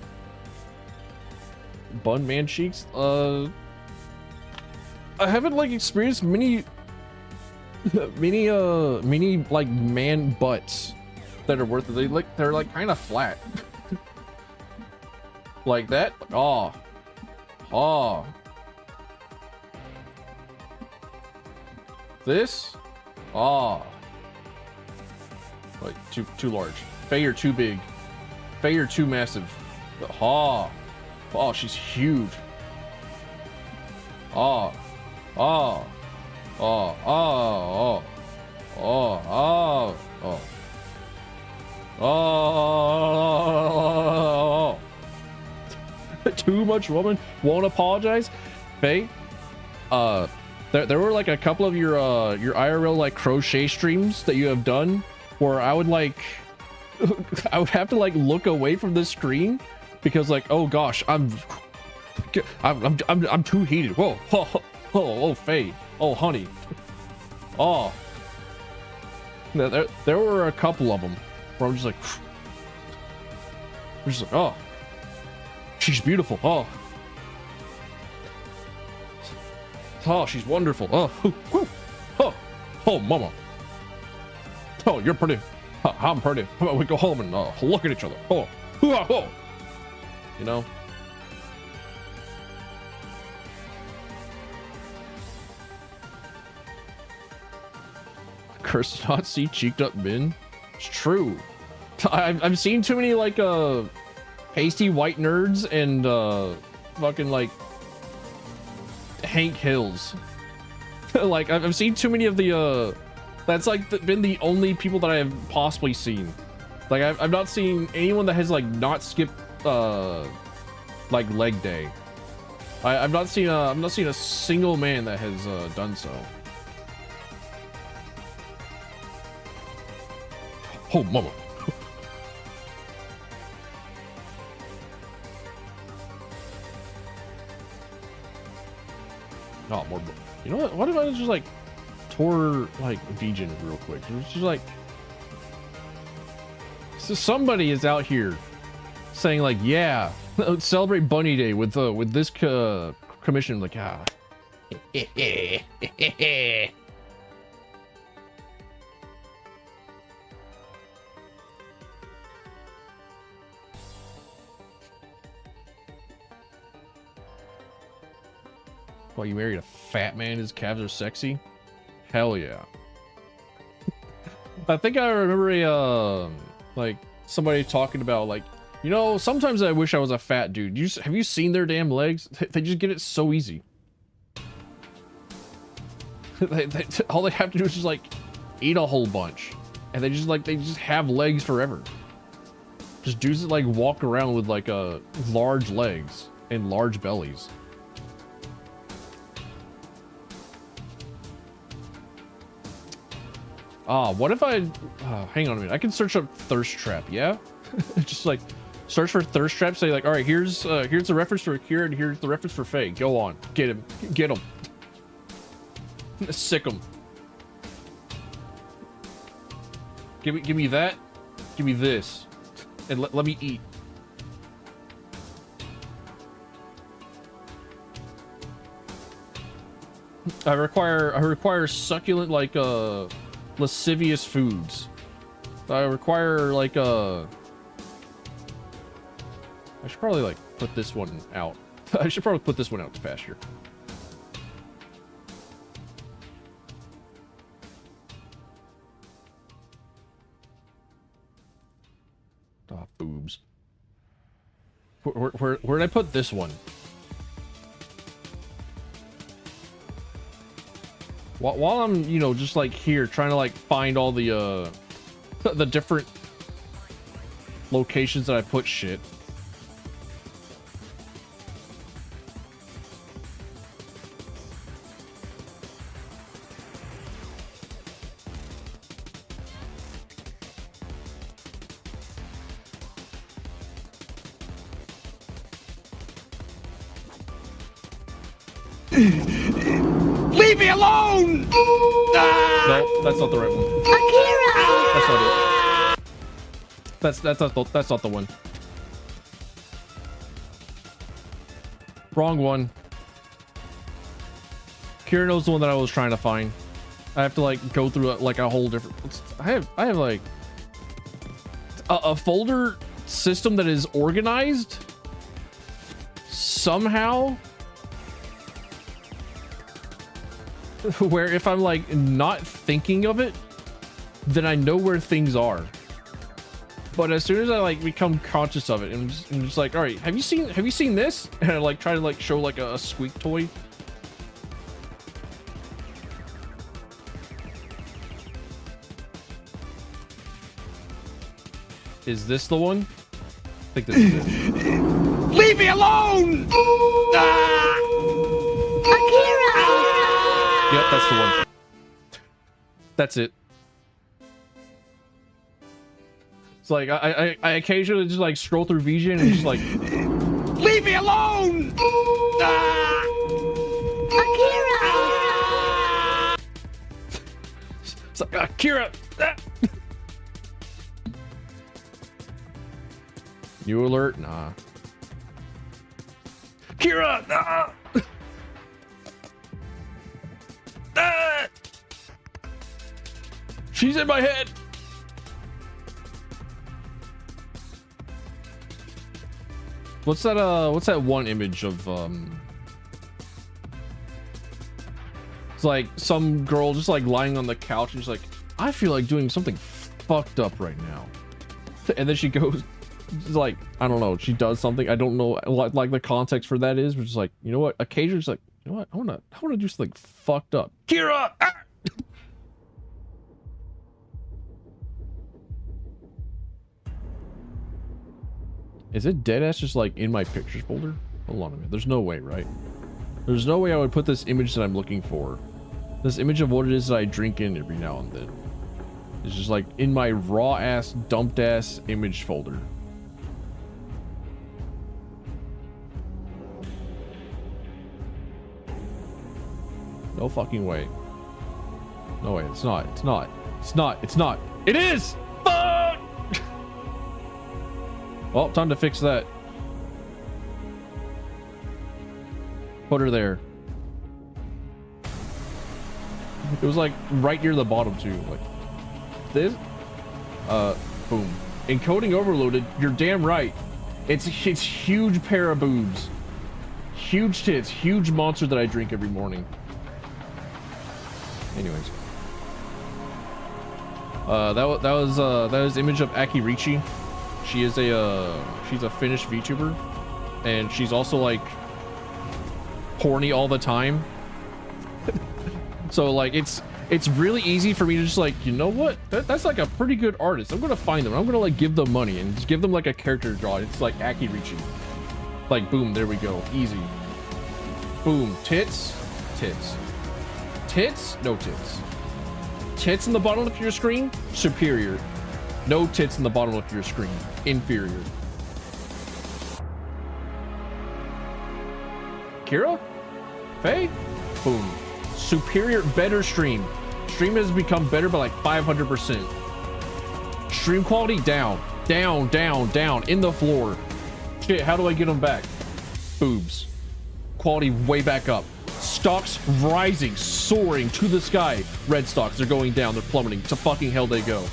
Bun man cheeks? I haven't like experienced many like man butts that are worth it. They're like kind of flat. Like that? Oh. Oh. This? Oh. Like too large. Faye, you're too big. Faye, you're too massive. Oh. Oh, she's huge. Oh. Oh. Oh. Oh. Oh. Oh. Oh. Oh. Too much woman. Won't apologize. Faye, there were like a couple of your IRL like crochet streams that you have done where I would like I would have to like look away from the screen because like, oh gosh, I'm too heated. Whoa. Oh, Faye. Oh, honey. Oh. There were a couple of them where I'm just like oh, she's beautiful. Oh. Oh, she's wonderful. Oh, oh, oh, mama. Oh, you're pretty. I'm pretty. How about we go home and look at each other? Oh, oh, you know. Curse not see cheeked up men. It's true. I've seen too many like pasty white nerds and fucking like Hank Hills. Like I've seen too many of the that's like been the only people that I have possibly seen. Like I've not seen anyone that has like not skipped like leg day. I've not seen a single man that has done so. Oh, mama. Oh, more. You know what? What if I just like tore like Vegan real quick? It's just like, so somebody is out here saying like, yeah, celebrate Bunny Day with this commission. Like, ah. Well, you married a fat man, his calves are sexy? Hell yeah. I think I remember like somebody talking about like, you know, sometimes I wish I was a fat dude. Have you seen their damn legs? They just get it so easy. All they have to do is just like eat a whole bunch, and they just have legs forever. Just dudes that like walk around with like large legs and large bellies. What if I hang on a minute, I can search up thirst trap, yeah? Just like search for thirst trap, say like, all right, here's the reference for Akira and here's the reference for Faye. Go on, get him. Sick him. Give me that, give me this, and let me eat. I require succulent like lascivious foods. I require like I should probably like put this one out. I should probably put this one out to pasture. Ah, boobs. Where'd I put this one? While I'm, you know, just like here trying to like find all the different locations that I put shit. Leave me alone! No, that's not the right one. Akira! That's not it. That's not the one. Wrong one. Kirino's the one that I was trying to find. I have to like go through like a whole different. I have like a folder system that is organized somehow, where if I'm like not thinking of it, then I know where things are. But as soon as I like become conscious of it, I'm just like, all right, have you seen this? And I like try to like show like a squeak toy. Is this the one? I think this is it. Leave me alone! Akira! Yep, that's the one. That's it. It's like I occasionally just like scroll through Vision and just like, leave me alone! Akira! It's like, Akira! New alert? Nah. Kira! Nah! Ah! She's in my head! What's that one image of, it's like some girl just like lying on the couch and she's like, I feel like doing something fucked up right now. And then she goes, like, I don't know, she does something, I don't know like the context for that is, but just like, you know what, occasionally it's like, you know what, I wanna do something fucked up. Kira! Ah! Is it deadass just like in my pictures folder? Hold on a minute, there's no way, right? There's no way I would put this image that I'm looking for, this image of what it is that I drink in every now and then, it's just like in my raw ass, dumped ass image folder. No fucking way. No way, it's not. It's not. It's not. It's not. It is! Fuck! Well, time to fix that. Put her there. It was like right near the bottom too. Like this. Boom. Encoding overloaded. You're damn right. It's huge pair of boobs. Huge tits. Huge monster that I drink every morning. Anyways, that was image of Akirichi. She is she's a Finnish VTuber, and she's also like horny all the time. So like it's really easy for me to just like, you know what, that's like a pretty good artist. I'm gonna find them. I'm gonna like give them money and just give them like a character draw. It's like Akirichi. Like boom, there we go, easy. Boom, tits. Tits, no tits. Tits in the bottom of your screen, superior. No tits in the bottom of your screen, inferior. Kira? Faye? Boom. Superior, better stream. Stream has become better by like 500%. Stream quality down. Down, in the floor. Shit, how do I get them back? Boobs. Quality way back up. Stocks rising, soaring to the sky. Red stocks, they're going down, they're plummeting. To fucking hell they go.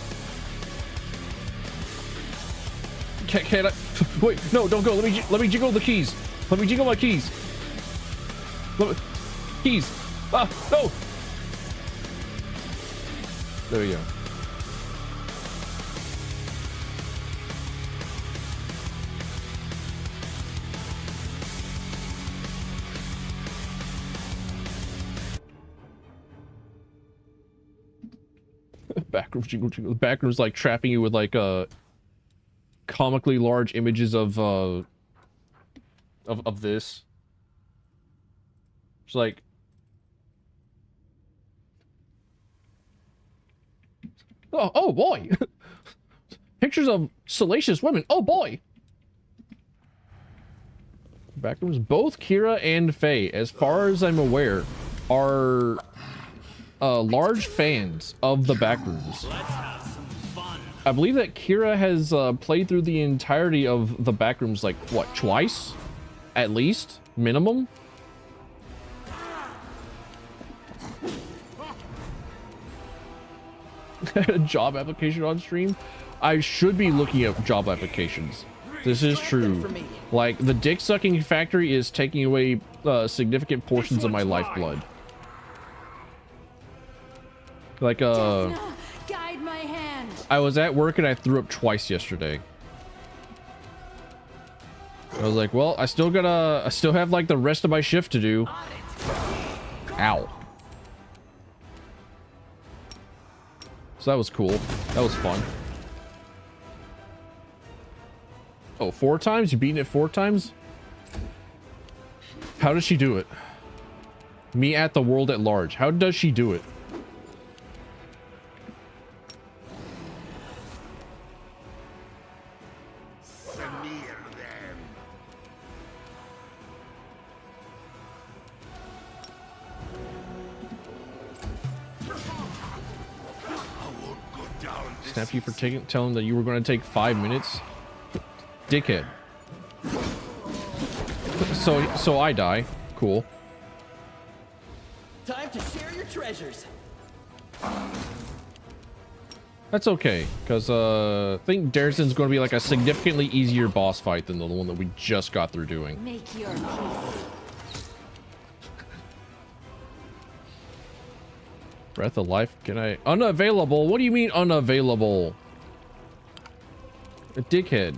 Can I? Wait, no, don't go. Let me jiggle the keys. Let me jiggle my keys. Keys. Ah, no. There we go. Backroom jingle. The backroom's like trapping you with like comically large images of this. It's like oh boy. Pictures of salacious women. Oh boy. Backrooms. Both Kira and Faye, as far as I'm aware, are large fans of the Backrooms. I believe that Kira has played through the entirety of the Backrooms, like, what, twice? At least? Minimum? Job application on stream? I should be looking at job applications. This is true. Like, the dick sucking factory is taking away significant portions of my lifeblood. Like, guide my hand. I was at work and I threw up twice yesterday. I was like, well, I still have like the rest of my shift to do. Ow. So that was cool. That was fun. Oh, 4 times? You beaten it 4 times? How does she do it? Me at the world at large. How does she do it? Snap you for telling that you were going to take 5 minutes? Dickhead. So I die. Cool. Time to share your treasures. That's okay, because I think Darerson's going to be like a significantly easier boss fight than the one that we just got through doing. Make your peace. Breath of life? Can I? Unavailable? What do you mean unavailable? A dickhead.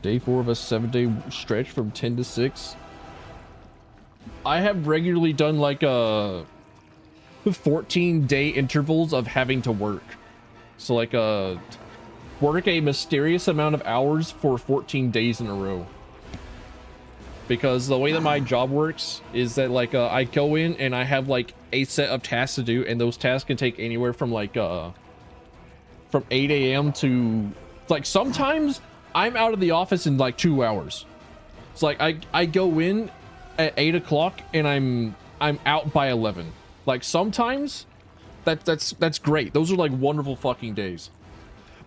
Day 4 of a 7-day stretch from 10 to 6. I have regularly done like 14-day intervals of having to work. So like work a mysterious amount of hours for 14 days in a row. Because the way that my job works is that like I go in and I have like a set of tasks to do, and those tasks can take anywhere from like from 8 a.m. to like sometimes I'm out of the office in like 2 hours. It's like I go in at 8 o'clock and I'm out by 11. Like sometimes that's great. Those are like wonderful fucking days.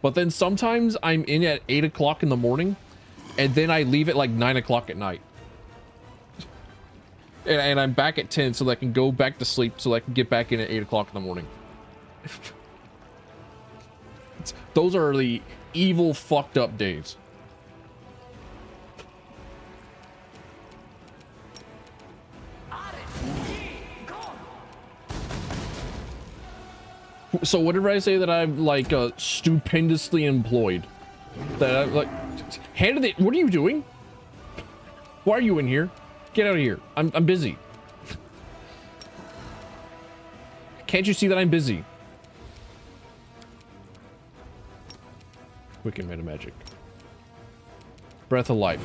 But then sometimes I'm in at 8 o'clock in the morning and then I leave at like 9 o'clock at night. And I'm back at 10 so that I can go back to sleep so that I can get back in at 8 o'clock in the morning. Those are the evil, fucked up days. So whenever I say that I'm like stupendously employed, that I'm like, handed it. What are you doing? Why are you in here? Get out of here. I'm busy. Can't you see that I'm busy? Wicked meta magic. Breath of life.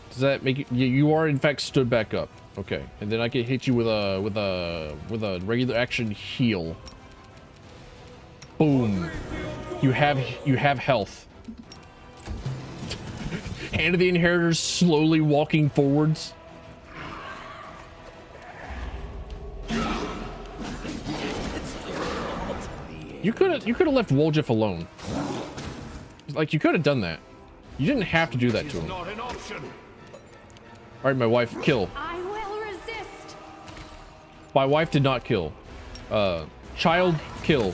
Does that make you? You are in fact stood back up. Okay, and then I can hit you with a regular action heal. Boom. You have health. Hand of the Inheritors slowly walking forwards. You could have left Woljif alone. Like you could have done that. You didn't have to do that to him. All right, my wife, kill. I will resist. My wife did not kill. Child, kill.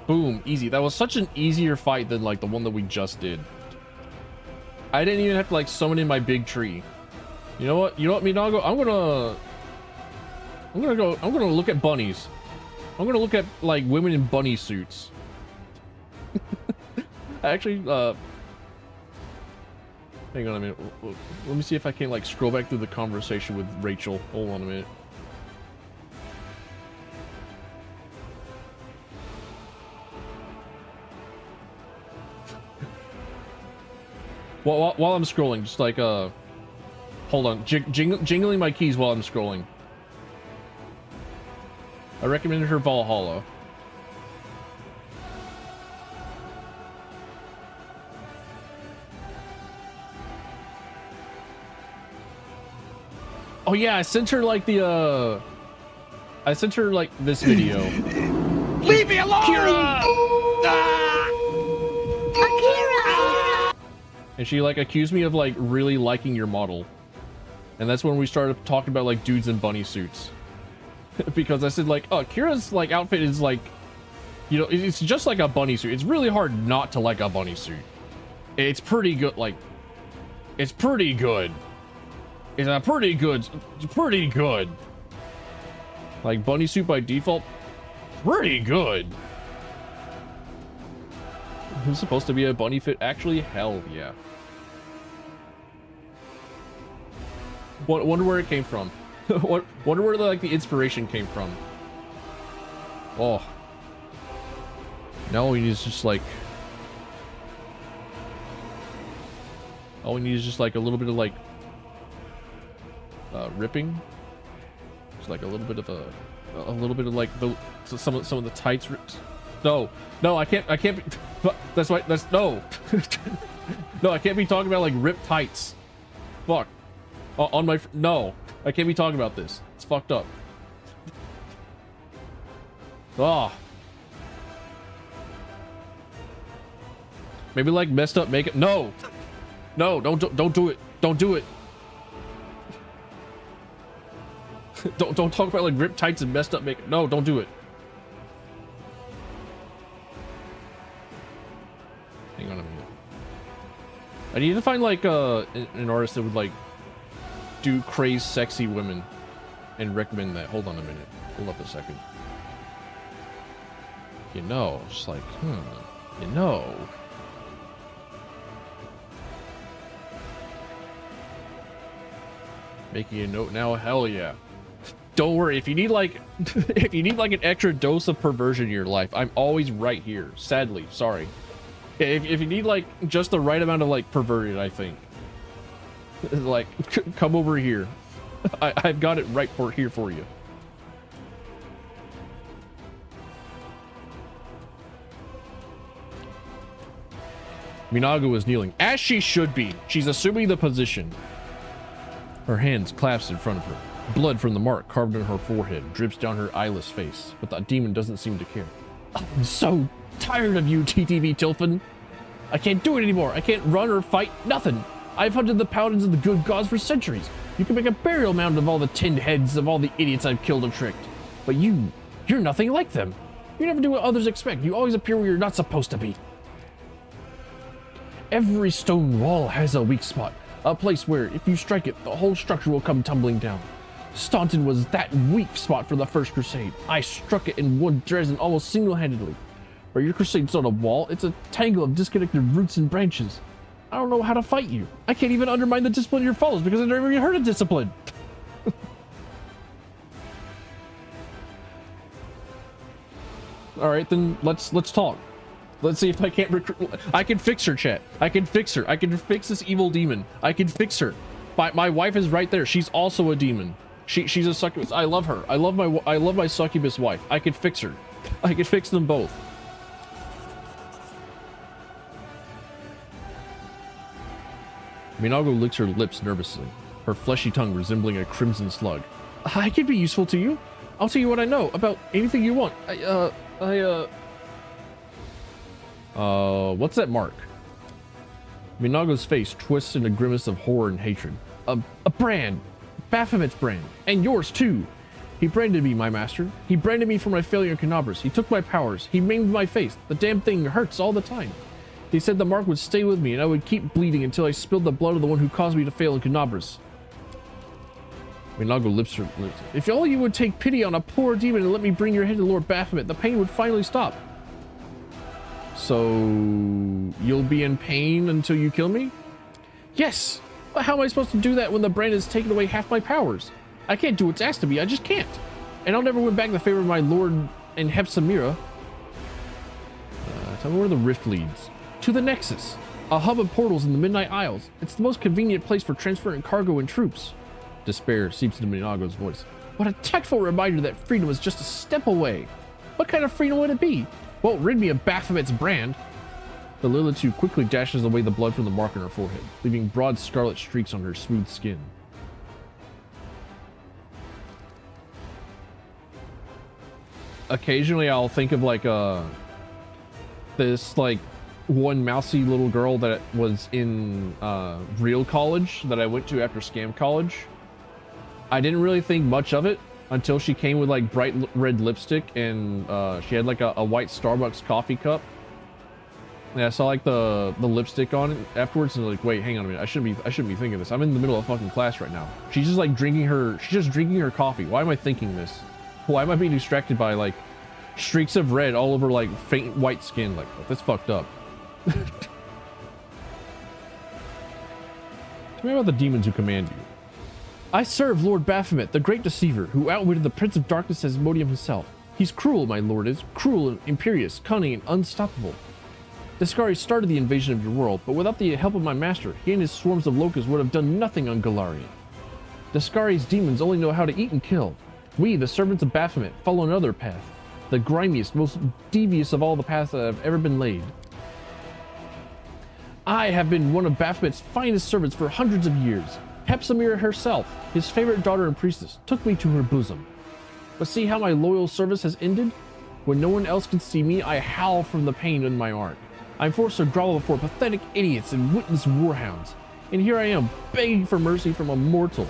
Boom, easy. That was such an easier fight than like the one that we just did. I didn't even have to like summon in my big tree. You know what, Minago? I'm gonna look at bunnies. I'm gonna look at like women in bunny suits. Actually, hang on a minute. Let me see if I can like scroll back through the conversation with Rachel. Hold on a minute. While I'm scrolling, just like hold on, jingling my keys while I'm scrolling. I recommended her Valhalla. Oh yeah, I sent her like the I sent her like this video. Leave me alone! Kira! Akira! And she like accused me of like really liking your model. And that's when we started talking about like dudes in bunny suits. Because I said like, oh, Kira's like outfit is like, you know, it's just like a bunny suit. It's really hard not to like a bunny suit. It's pretty good. Like, it's pretty good. It's a pretty good. It's pretty good. Like bunny suit by default, pretty good. Who's supposed to be a bunny fit? Actually, hell yeah. Wonder where it came from. Wonder where like the inspiration came from. Oh. Now all we need is just like. All we need is just like a little bit of like. Ripping. Just like a little bit of a little bit of like the some of the tights rips. No, I can't be. That's why. That's no. No, I can't be talking about like ripped tights. Fuck. On my no, I can't be talking about this. It's fucked up. Ah. Maybe like messed up makeup. No, don't do it. Don't do it. Don't talk about like ripped tights and messed up makeup. No, don't do it. Hang on a minute. I need to find like an artist that would like do crazy sexy women and recommend that. Hold on a minute. Hold up a second. You know, just like, you know. Making a note now, hell yeah. Don't worry, if you need like if you need like an extra dose of perversion in your life, I'm always right here. Sadly, sorry. If you need like just the right amount of like perverted, I think. Like, come over here. I've got it right here for you. Minago is kneeling, as she should be. She's assuming the position. Her hands clasped in front of her. Blood from the mark carved on her forehead drips down her eyeless face, but the demon doesn't seem to care. I'm so tired of you, TTV Tilfin. I can't do it anymore. I can't run or fight, nothing. I've hunted the paladins of the good gods for centuries. You can make a burial mound of all the tinned heads of all the idiots I've killed or tricked. But you're nothing like them. You never do what others expect. You always appear where you're not supposed to be. Every stone wall has a weak spot. A place where, if you strike it, the whole structure will come tumbling down. Staunton was that weak spot for the First Crusade. I struck it and won Dresden almost single-handedly. But your crusade's not a wall, it's a tangle of disconnected roots and branches. I don't know how to fight you. I can't even undermine the discipline of your followers because I've never even heard of discipline. All right, then let's talk. Let's see if I can't recruit. I can fix her, chat. I can fix her. I can fix this evil demon. I can fix her. My wife is right there. She's also a demon. She's a succubus. I love her. I love my succubus wife. I can fix her. I can fix them both. Minago licks her lips nervously, her fleshy tongue resembling a crimson slug. I could be useful to you. I'll tell you what I know about anything you want. What's that mark? Minago's face twists in a grimace of horror and hatred. A brand. Baphomet's brand. And yours too. He branded me, my master. He branded me for my failure in Canobras. He took my powers. He maimed my face. The damn thing hurts all the time. He said the mark would stay with me and I would keep bleeding until I spilled the blood of the one who caused me to fail in Canobras. Minago lips her lips. If all you would take pity on a poor demon and let me bring your head to Lord Baphomet, the pain would finally stop. So you'll be in pain until you kill me? Yes. But how am I supposed to do that when the brand has taken away half my powers? I can't do what's asked of me. I just can't. And I'll never win back the favor of my lord and Hepsamira. Tell me where the rift leads. To the Nexus, a hub of portals in the Midnight Isles. It's the most convenient place for transferring cargo and troops. Despair seeps into Minago's voice. What a tactful reminder that freedom is just a step away. What kind of freedom would it be? Won't rid me of Baphomet's brand. The Lilitu quickly dashes away the blood from the mark on her forehead, leaving broad scarlet streaks on her smooth skin. occasionally I'll think of like this like one mousy little girl that was in real college that I went to after scam college. I didn't really think much of it until she came with like bright red lipstick and she had like a white Starbucks coffee cup. And I saw like the lipstick on it afterwards and like, wait, hang on a minute. I shouldn't be thinking this. I'm in the middle of fucking class right now. She's just like drinking her coffee. Why am I thinking this? Why am I being distracted by like streaks of red all over like faint white skin? Like, that's fucked up. Tell me about the demons who command you. I serve Lord Baphomet, the great deceiver, who outwitted the Prince of Darkness Asmodeum himself. He's cruel, my lord is. Cruel and imperious, cunning and unstoppable. Discari started the invasion of your world, but without the help of my master, he and his swarms of locusts would have done nothing on Galarian. Discari's demons only know how to eat and kill. We, the servants of Baphomet, follow another path. The grimiest, most devious of all the paths that have ever been laid. I have been one of Baphomet's finest servants for hundreds of years. Hepsamira herself, his favorite daughter and priestess, took me to her bosom. But see how my loyal service has ended? When no one else can see me, I howl from the pain in my heart. I'm forced to grovel before pathetic idiots and witless warhounds. And here I am, begging for mercy from a mortal.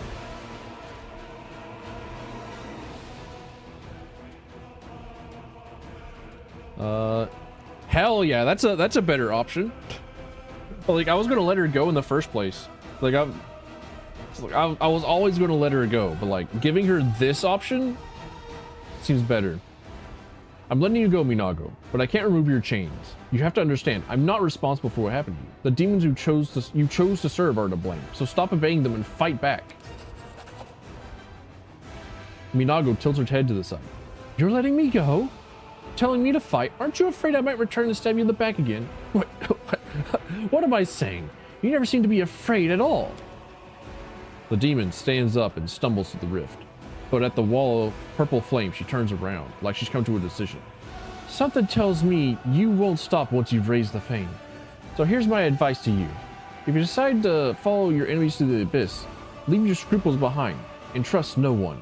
Hell yeah, that's a better option. Like, I was gonna let her go in the first place. Like, I was always gonna let her go, but like, giving her this option seems better. I'm letting you go, Minago, but I can't remove your chains. You have to understand, I'm not responsible for what happened to you. The demons you chose to serve are to blame, so stop obeying them and fight back. Minago tilts her head to the side. You're letting me go? Telling me to fight? Aren't you afraid I might return and stab you in the back again? What am I saying? You never seem to be afraid at all. The demon stands up and stumbles to the rift. But at the wall of purple flame, she turns around, like she's come to a decision. Something tells me you won't stop once you've raised the fame. So here's my advice to you. If you decide to follow your enemies to the abyss, leave your scruples behind and trust no one.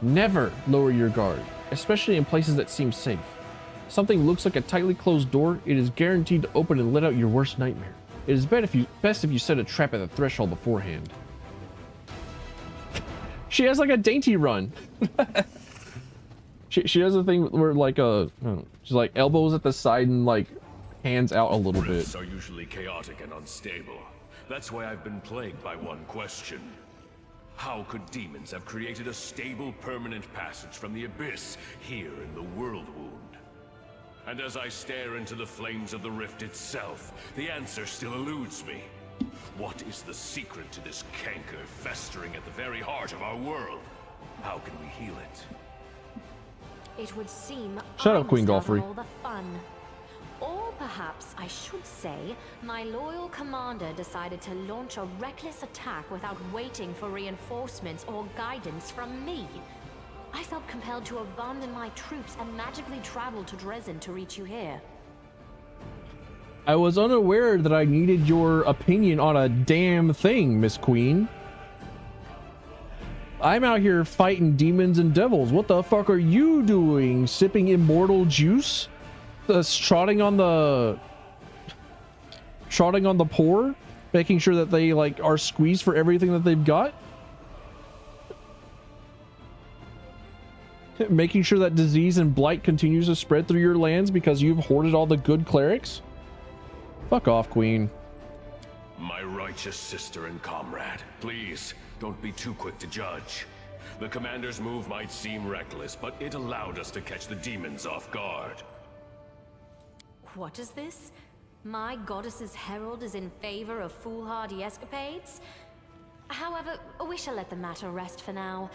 Never lower your guard, especially in places that seem safe. Something looks like a tightly closed door, it is guaranteed to open and let out your worst nightmare. It is best if you set a trap at the threshold beforehand. She has like a dainty run. she has a thing where like she's like elbows at the side and like hands out a little bit. Rifts are usually chaotic and unstable. That's why I've been plagued by one question. How could demons have created a stable, permanent passage from the abyss here in the World Wound? And as I stare into the flames of the rift itself, the answer still eludes me. What is the secret to this canker festering at the very heart of our world? How can we heal it? It would seem Shut up, Queen Golfrey. all the fun. Or perhaps I should say, my loyal commander decided to launch a reckless attack without waiting for reinforcements or guidance from me. I felt compelled to abandon my troops and magically travel to Dresden to reach you here. I was unaware that I needed your opinion on a damn thing, Miss Queen. I'm out here fighting demons and devils. What the fuck are you doing? Sipping immortal juice? Trotting on the poor? Making sure that they like are squeezed for everything that they've got? Making sure that disease and blight continues to spread through your lands because you've hoarded all the good clerics? Fuck off, Queen. My righteous sister and comrade, please, don't be too quick to judge. The commander's move might seem reckless, but it allowed us to catch the demons off guard. What is this? My goddess's herald is in favor of foolhardy escapades? However, we shall let the matter rest for now.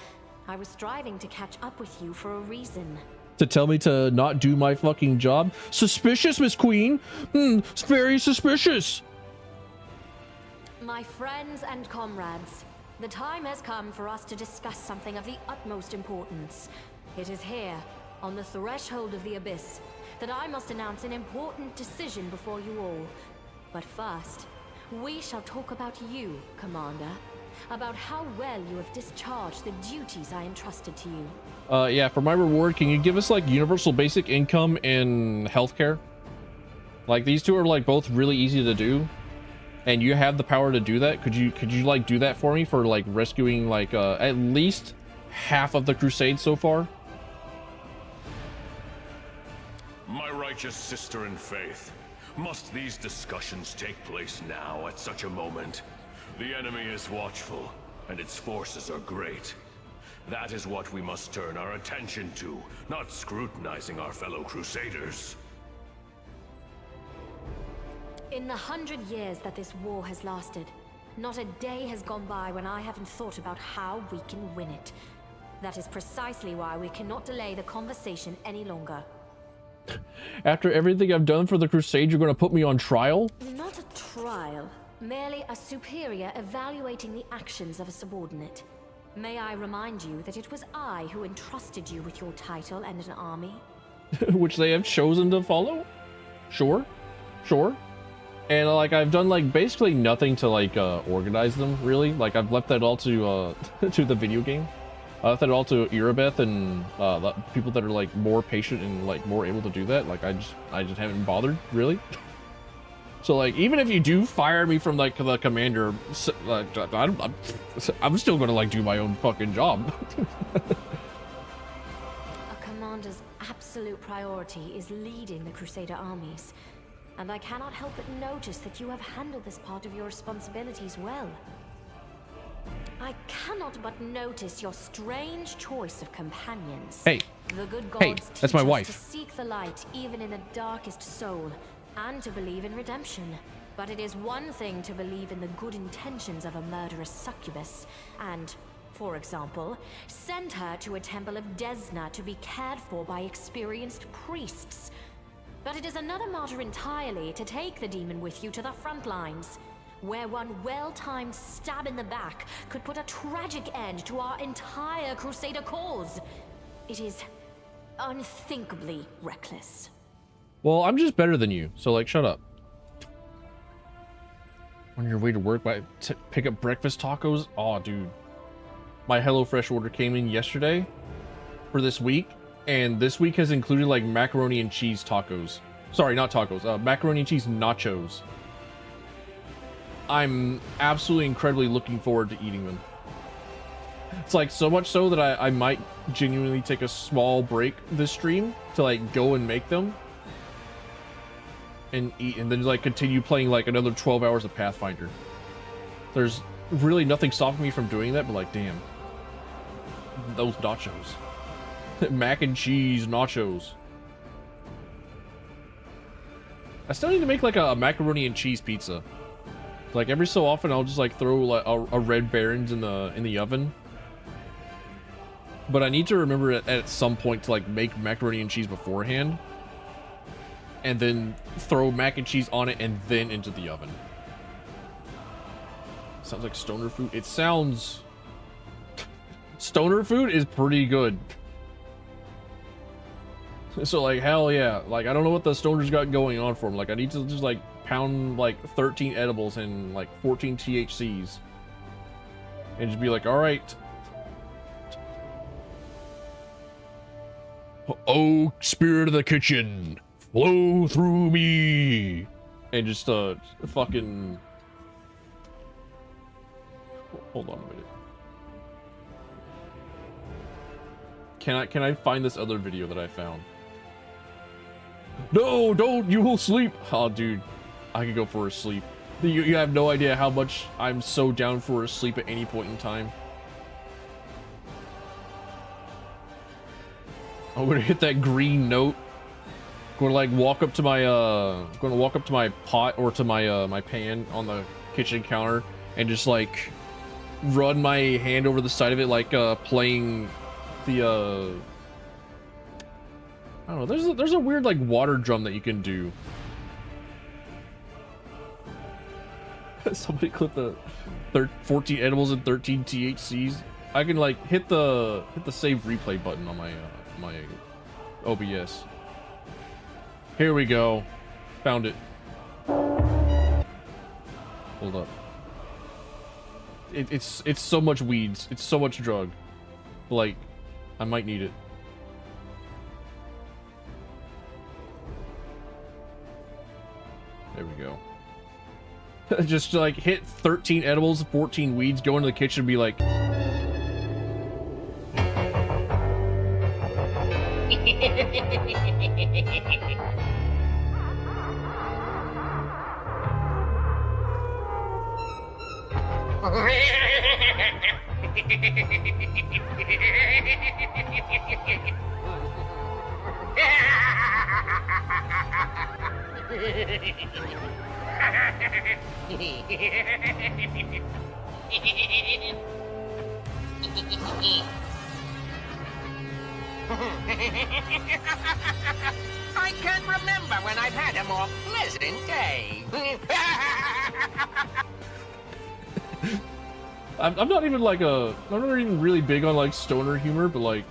I was striving to catch up with you for a reason. To tell me to not do my fucking job? Suspicious, Miss Queen. It's very suspicious. My friends and comrades, the time has come for us to discuss something of the utmost importance. It is here, on the threshold of the abyss, that I must announce an important decision before you all. But first, we shall talk about you, Commander. about how well you have discharged the duties I entrusted to you. Yeah, for my reward, can you give us like universal basic income and healthcare? Like these two are like both really easy to do, and you have the power to do that. Could you like do that for me for like rescuing like at least half of the crusade so far? My righteous sister in faith, must these discussions take place now at such a moment? The enemy is watchful, and its forces are great. That is what we must turn our attention to, not scrutinizing our fellow crusaders. In the 100 years that this war has lasted, not a day has gone by when I haven't thought about how we can win it. That is precisely why we cannot delay the conversation any longer. After everything I've done for the crusade, you're going to put me on trial? Not a trial, merely a superior evaluating the actions of a subordinate. May I remind you that it was I who entrusted you with your title and an army? Which they have chosen to follow? Sure. And like I've done like basically nothing to like organize them, really. Like I've left that all to to the video game. I left that all to Irabeth and people that are like more patient and like more able to do that. Like I just haven't bothered, really. So like even if you do fire me from like the commander, I'm still gonna like do my own fucking job. A commander's absolute priority is leading the Crusader armies, and I cannot help but notice that you have handled this part of your responsibilities well. I cannot but notice your strange choice of companions. Hey, the good hey, gods that's teach my us wife. to seek the light even in the darkest soul, and to believe in redemption. But it is one thing to believe in the good intentions of a murderous succubus, and, for example, send her to a temple of Desna to be cared for by experienced priests. But it is another matter entirely to take the demon with you to the front lines, where one well-timed stab in the back could put a tragic end to our entire Crusader cause. It is unthinkably reckless. Well, I'm just better than you, so like shut up. On your way to work, pick up breakfast tacos? Oh, dude. My HelloFresh order came in yesterday for this week, and this week has included like macaroni and cheese tacos. Sorry, not tacos, macaroni and cheese nachos. I'm absolutely incredibly looking forward to eating them. It's like so much so that I might genuinely take a small break this stream to like go and make them and eat, and then like continue playing like another 12 hours of Pathfinder. There's really nothing stopping me from doing that, but like damn, those nachos. Mac and cheese nachos. I still need to make like a macaroni and cheese pizza. Like every so often I'll just like throw like a Red Baron's in the oven. But I need to remember at some point to like make macaroni and cheese beforehand, and then throw mac and cheese on it and then into the oven. Sounds like stoner food. It sounds... Stoner food is pretty good. So like hell yeah. Like I don't know what the stoners got going on for them. Like I need to just like pound like 13 edibles and like 14 THCs and just be like, all right, oh spirit of the kitchen, flow through me, and just fucking hold on a minute. Can I find this other video that I found? No, don't, you will sleep. Oh dude, I could go for a sleep. You have no idea how much I'm so down for a sleep at any point in time. I'm gonna hit that green note. Gonna like walk up to my pot or to my my pan on the kitchen counter and just like run my hand over the side of it like playing the I don't know, there's a weird like water drum that you can do. Somebody clip the 14 edibles and 13 THCs. I can like hit the save replay button on my my OBS. Here we go. Found it. Hold up. it's so much weeds. It's so much drug. Like, I might need it. There we go. Just like hit 13 edibles, 14 weeds, go into the kitchen and be like... I can't remember when I've had a more pleasant day. I'm not even like I'm not even really big on like stoner humor, but like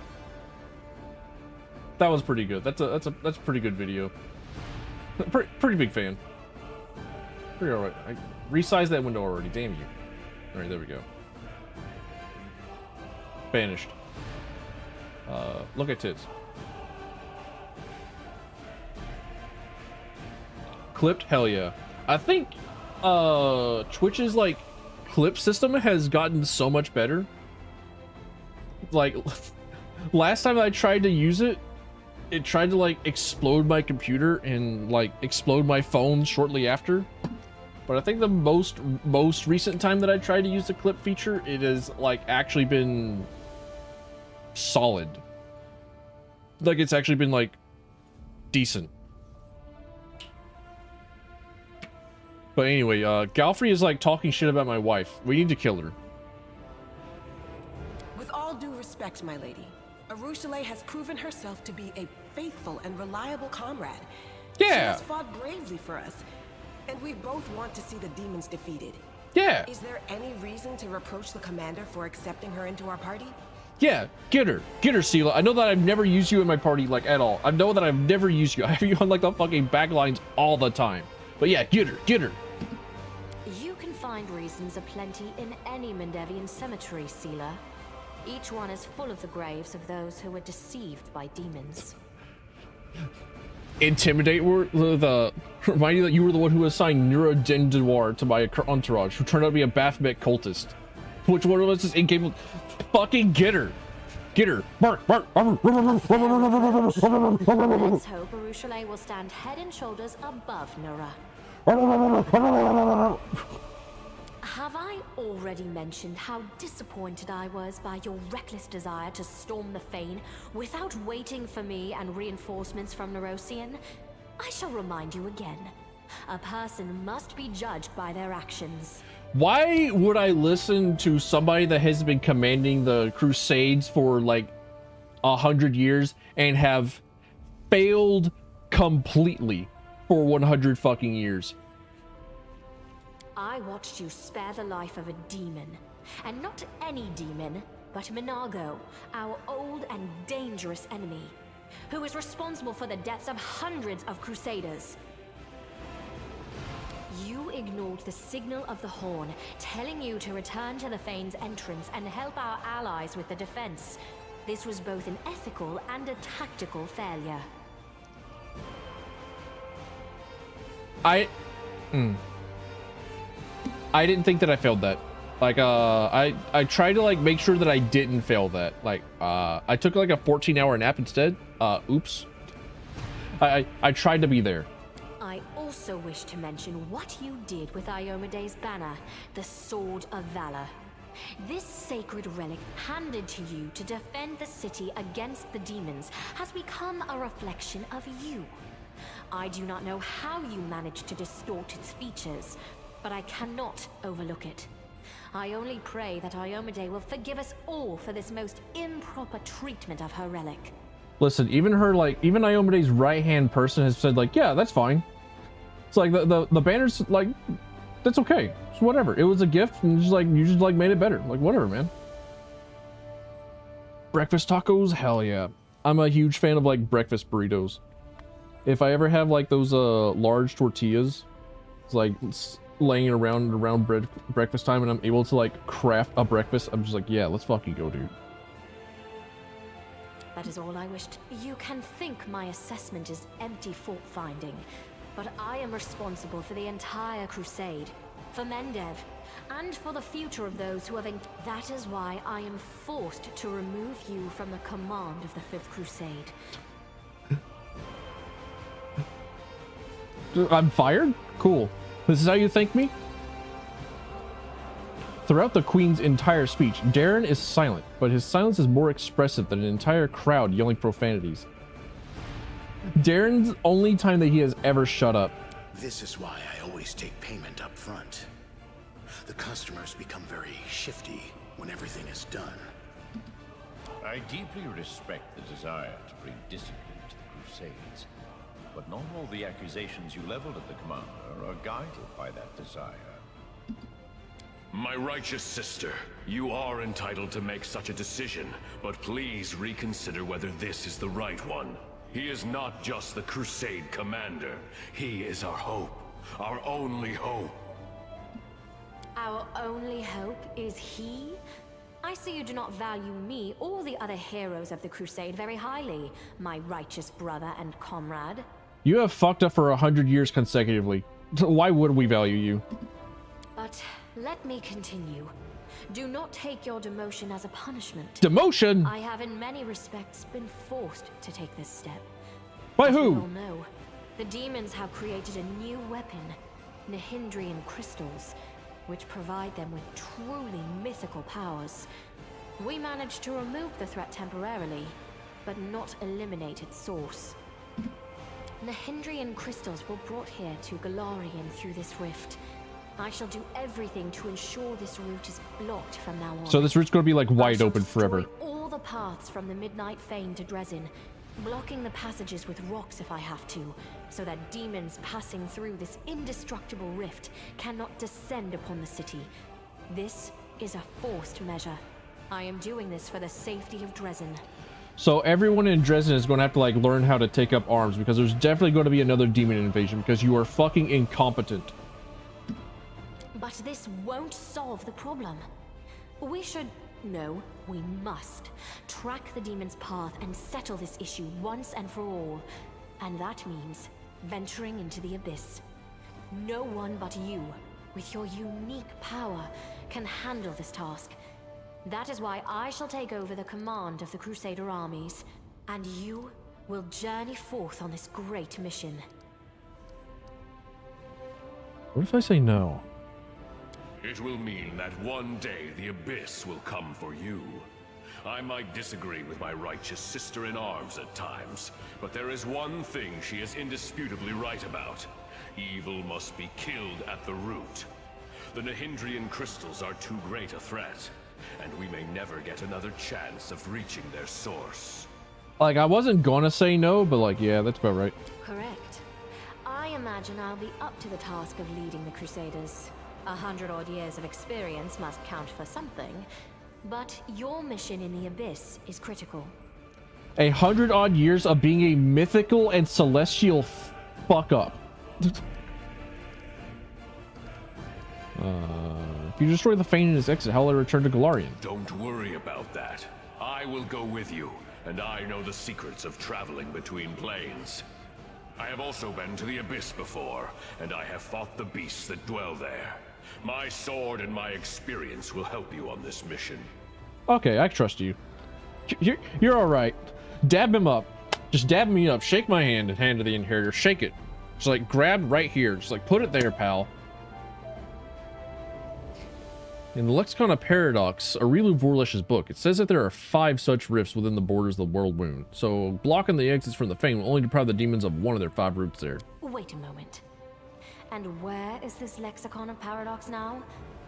that was pretty good. That's a pretty good video. Pretty big fan. Pretty alright. I resized that window already. Damn you. All right, there we go. Banished. Look at tits. Clipped? Hell yeah. I think Twitch's like clip system has gotten so much better. Like last time I tried to use it, it tried to like explode my computer and like explode my phone shortly after. But I think the most recent time that I tried to use the clip feature, it has like actually been solid. Like it's actually been like decent. But anyway, Galfrey is like talking shit about my wife. We need to kill her. With all due respect, my lady, Arushale has proven herself to be a faithful and reliable comrade. Yeah. She has fought bravely for us, and we both want to see the demons defeated. Yeah. Is there any reason to reproach the commander for accepting her into our party? Yeah, get her, Sela. I know that I've never used you in my party like at all. I know that I've never used you. I have you on like the fucking backlines all the time. But yeah, get her. You can find reasons aplenty in any Mendevian cemetery, Sela. Each one is full of the graves of those who were deceived by demons. Intimidate were the remind you that you were the one who assigned Neurodendoir to my entourage, who turned out to be a Baphomet cultist. Which one of us is incapable? Fucking get her. Bark. Let's hope Arushale will stand head and shoulders above Nura. Have I already mentioned how disappointed I was by your reckless desire to storm the Fane without waiting for me and reinforcements from Nerosian? I shall remind you again. A person must be judged by their actions. Why would I listen to somebody that has been commanding the Crusades for like 100 years and have failed completely for 100 fucking years? I watched you spare the life of a demon. And not any demon, but Minago, our old and dangerous enemy, who is responsible for the deaths of hundreds of Crusaders. You ignored the signal of the horn, telling you to return to the Fane's entrance and help our allies with the defense. This was both an ethical and a tactical failure. I didn't think that I failed that. Like, I tried to like make sure that I didn't fail that. Like, I took like a 14-hour nap instead. Oops. I tried to be there. I also wish to mention what you did with Iomede's banner, the Sword of Valor. This sacred relic handed to you to defend the city against the demons has become a reflection of you. I do not know how you managed to distort its features, but I cannot overlook it. I only pray that Iomede will forgive us all for this most improper treatment of her relic. Listen, even Iomede's right-hand person has said like, yeah, that's fine. It's like the banner's like, that's okay. It's whatever. It was a gift, and you just made it better. Like whatever, man. Breakfast tacos, hell yeah. I'm a huge fan of like breakfast burritos. If I ever have like those large tortillas, it's like laying around breakfast time and I'm able to like craft a breakfast, I'm just like, yeah, let's fucking go, dude. That is all I wished. You can think my assessment is empty fault finding, but I am responsible for the entire crusade, for Mendev, and for the future of those who have That is why I am forced to remove you from the command of the Fifth Crusade. I'm fired? Cool. This is how you thank me? Throughout the Queen's entire speech, Darren is silent, but his silence is more expressive than an entire crowd yelling profanities. Darren's only time that he has ever shut up. This is why I always take payment up front. The customers become very shifty when everything is done. I deeply respect the desire to bring discipline to the Crusades, but not all the accusations you leveled at the commander are guided by that desire. My righteous sister, you are entitled to make such a decision, but please reconsider whether this is the right one. He is not just the Crusade commander. He is our hope, our only hope. Our only hope is he? I see you do not value me or the other heroes of the Crusade very highly, my righteous brother and comrade. You have fucked up for 100 years consecutively. Why would we value you? But let me continue. Do not take your demotion as a punishment. Demotion? I have in many respects been forced to take this step. By As who? we all know, the demons have created a new weapon, Nihindrian crystals, which provide them with truly mythical powers. We managed to remove the threat temporarily, but not eliminate its source. Nihindrian crystals were brought here to Galarian through this rift. I shall do everything to ensure this route is blocked from now on. So this route's gonna be like wide open forever. All the paths from the Midnight Fane to Dresden, blocking the passages with rocks if I have to, so that demons passing through this indestructible rift cannot descend upon the city. This is a forced measure. I am doing this for the safety of Dresden. So everyone in Dresden is going to have to like learn how to take up arms, because there's definitely going to be another demon invasion because you are fucking incompetent. But this won't solve the problem. We should... No, we must track the demon's path and settle this issue once and for all. And that means venturing into the abyss. No one but you, with your unique power, can handle this task. That is why I shall take over the command of the Crusader armies, and you will journey forth on this great mission. What if I say no? It will mean that one day the Abyss will come for you. I might disagree with my righteous sister in arms at times, but there is one thing she is indisputably right about. Evil must be killed at the root. The Nihindrian crystals are too great a threat, and we may never get another chance of reaching their source. Like, I wasn't gonna say no, but like, yeah, that's about right. Correct. I imagine I'll be up to the task of leading the Crusaders. 100-odd years of experience must count for something, but your mission in the Abyss is critical. 100-odd years of being a mythical and celestial fuck up. If you destroy the Fane and its exit, how will I return to Galarian? Don't worry about that. I will go with you, and I know the secrets of traveling between planes. I have also been to the Abyss before, and I have fought the beasts that dwell there. My sword and my experience will help you on this mission. Okay, I trust you. You're all right. Dab him up. Just dab me up. Shake my hand and hand to the inheritor. Shake it. Just like grab right here. Just like put it there, pal. In the Lexicon of Paradox, Aurilu Vorlish's book, it says that there are 5 such rifts within the borders of the World Wound. So blocking the exits from the Fane will only deprive the demons of one of their 5 routes there. Wait a moment. And where is this Lexicon of Paradox now?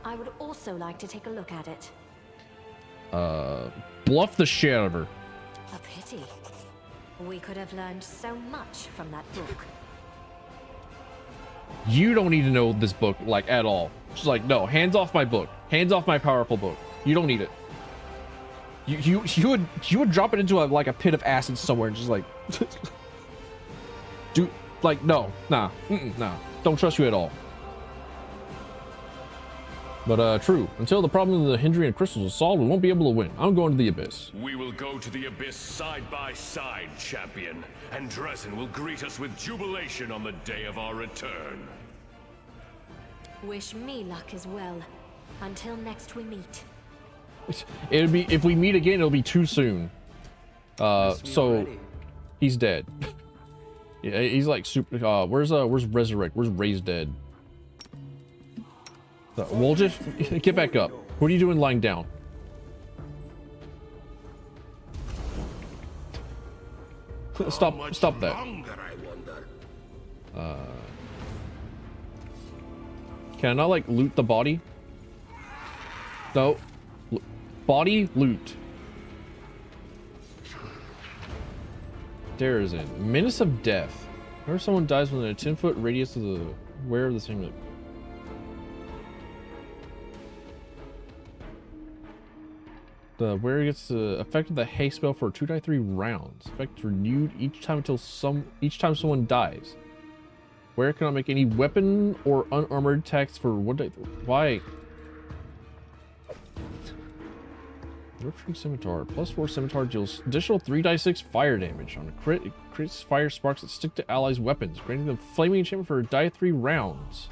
I would also like to take a look at it. Bluff the shit out of her. A pity. We could have learned so much from that book. You don't need to know this book, like, at all. She's like, no, hands off my book. Hands off my powerful book. You don't need it. You would drop it into like a pit of acid somewhere and just like... Dude, like, no. Nah. Nah. Don't trust you at all. But true, until the problem of the Hindrian crystals is solved, we won't be able to win. I'm going to the Abyss. We will go to the Abyss side by side, champion, and Dresden will greet us with jubilation on the day of our return. Wish me luck as well. Until next we meet. It'll be, if we meet again, it'll be too soon. So he's dead. Yeah, he's like super. Where's Resurrect? Where's Ray's dead? We'll just get back up. What are you doing lying down? Stop that. Can I not like loot the body? No. Body loot. There is a menace of death. Whenever someone dies within a 10-foot radius of the wearer of the same. The wearer gets affected the haste spell for 2d3 rounds. Effect renewed each time someone dies. Wearer cannot make any weapon or unarmored attacks for 1 day. Why? Rupturing Scimitar. +4 Scimitar deals additional 3d6 fire damage. On a crit, it creates fire sparks that stick to allies' weapons, granting them flaming enchantment for die 3 rounds.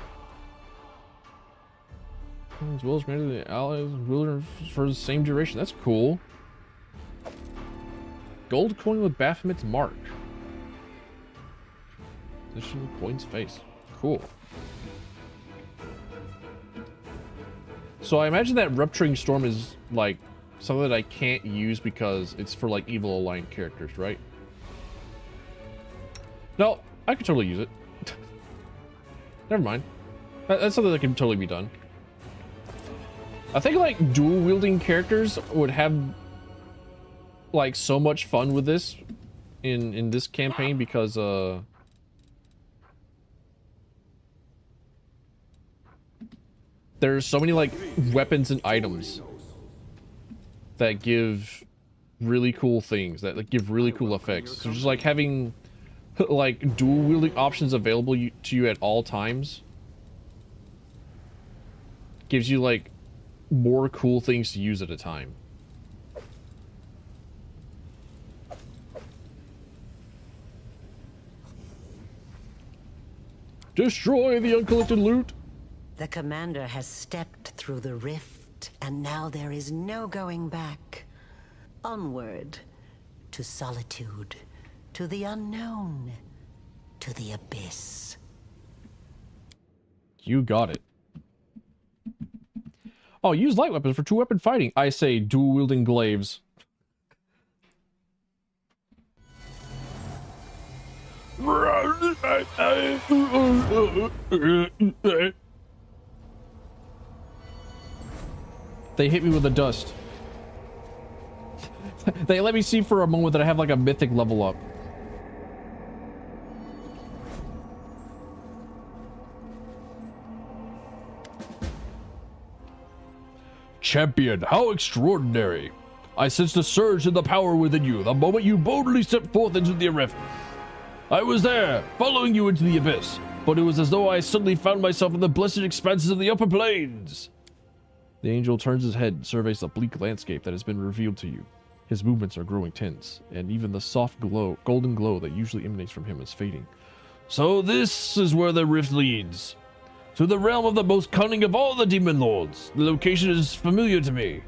As well as granted the allies wielder for the same duration. That's cool. Gold coin with Baphomet's mark. Position the coin's face. Cool. So I imagine that Rupturing Storm is like something that I can't use because it's for like evil aligned characters, right? No, I could totally use it. Never mind. That's something that can totally be done. I think like dual wielding characters would have like so much fun with this in this campaign because there's so many like weapons and items that give really cool things, that like give really cool effects. So just like having like dual wielding options available to you at all times gives you like more cool things to use at a time. Destroy the uncollected loot. The commander has stepped through the rift, and now there is no going back. Onward to solitude, to the unknown, to the abyss. You got it. Oh, use light weapons for 2-weapon fighting. I say dual-wielding glaives. They hit me with the dust. They let me see for a moment that I have like a mythic level up. Champion, how extraordinary! I sensed a surge in the power within you the moment you boldly stepped forth into the rift. I was there, following you into the abyss, but it was as though I suddenly found myself in the blessed expanses of the upper planes. The angel turns his head and surveys the bleak landscape that has been revealed to you. His movements are growing tense, and even the soft glow, golden glow that usually emanates from him is fading. So this is where the rift leads. To the realm of the most cunning of all the demon lords. The location is familiar to me.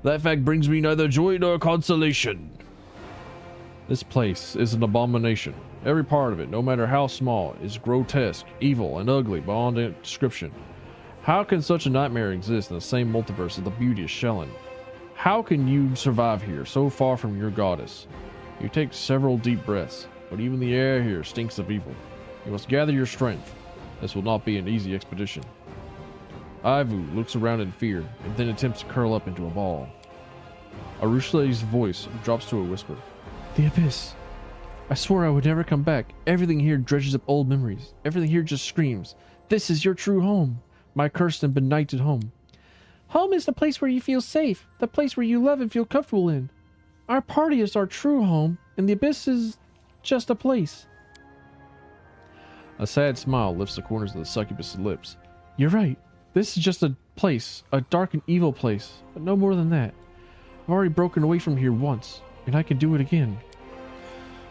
That fact brings me neither joy nor consolation. This place is an abomination. Every part of it, no matter how small, is grotesque, evil, and ugly beyond description. How can such a nightmare exist in the same multiverse as the beauty of Shellen? How can you survive here, so far from your goddess? You take several deep breaths, but even the air here stinks of evil. You must gather your strength. This will not be an easy expedition. Ivu looks around in fear, and then attempts to curl up into a ball. Arushlei's voice drops to a whisper. The Abyss. I swore I would never come back. Everything here dredges up old memories. Everything here just screams, this is your true home. My cursed and benighted home. Home is the place where you feel safe. The place where you love and feel comfortable in. Our party is our true home, and the Abyss is just a place. A sad smile lifts the corners of the succubus's lips. You're right. This is just a place, a dark and evil place, but no more than that. I've already broken away from here once, and I can do it again.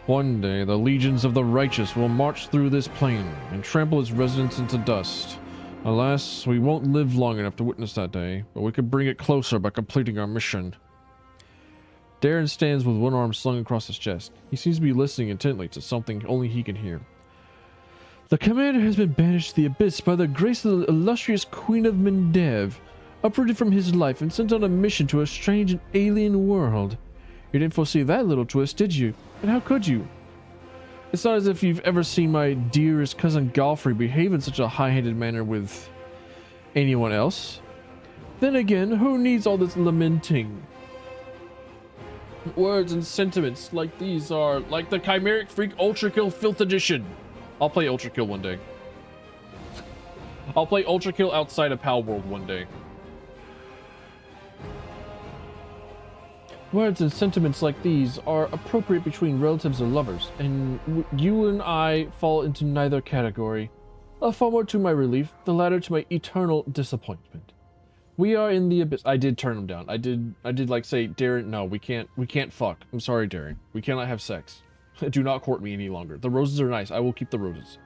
One day, the legions of the righteous will march through this plain and trample its residents into dust. Alas, we won't live long enough to witness that day, but we could bring it closer by completing our mission. Darren stands with one arm slung across his chest. He seems to be listening intently to something only he can hear. The commander has been banished to the abyss by the grace of the illustrious Queen of Mendev, uprooted from his life and sent on a mission to a strange and alien world. You didn't foresee that little twist, did you? And how could you? It's not as if you've ever seen my dearest cousin Godfrey behave in such a high-handed manner with anyone else. Then again, who needs all this lamenting? Words and sentiments like these are like the Chimeric Freak Ultra Kill 5th edition. I'll play Ultra Kill one day. I'll play Ultra Kill outside of Pal World one day. Words and sentiments like these are appropriate between relatives or lovers, and you and I fall into neither category. Far more to my relief, the latter to my eternal disappointment. We are in the abyss. I did turn him down. I did like say, Darren, no, we can't fuck. I'm sorry, Darren. We cannot have sex. Do not court me any longer. The roses are nice. I will keep the roses.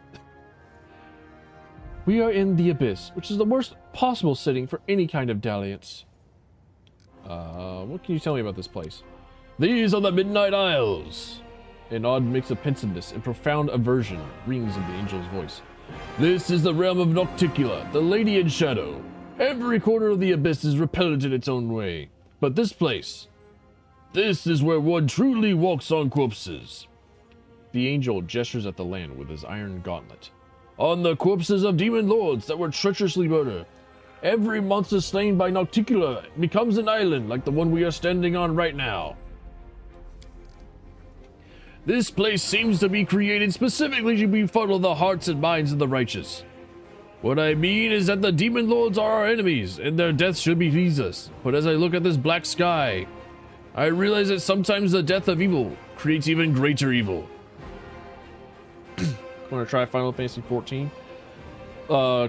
We are in the abyss, which is the worst possible setting for any kind of dalliance. What can you tell me about this place? These are the Midnight Isles. An odd mix of pensiveness and profound aversion rings in the angel's voice. This is the realm of Nocticula, the Lady in Shadow. Every corner of the abyss is repellent in its own way. But this place, this is where one truly walks on corpses. The angel gestures at the land with his iron gauntlet. On the corpses of demon lords that were treacherously murdered. Every monster slain by Nocticula becomes an island like the one we are standing on right now. This place seems to be created specifically to befuddle the hearts and minds of the righteous. What I mean is that the demon lords are our enemies, and their death should behoove us. But as I look at this black sky, I realize that sometimes the death of evil creates even greater evil. Want to try Final Fantasy XIV?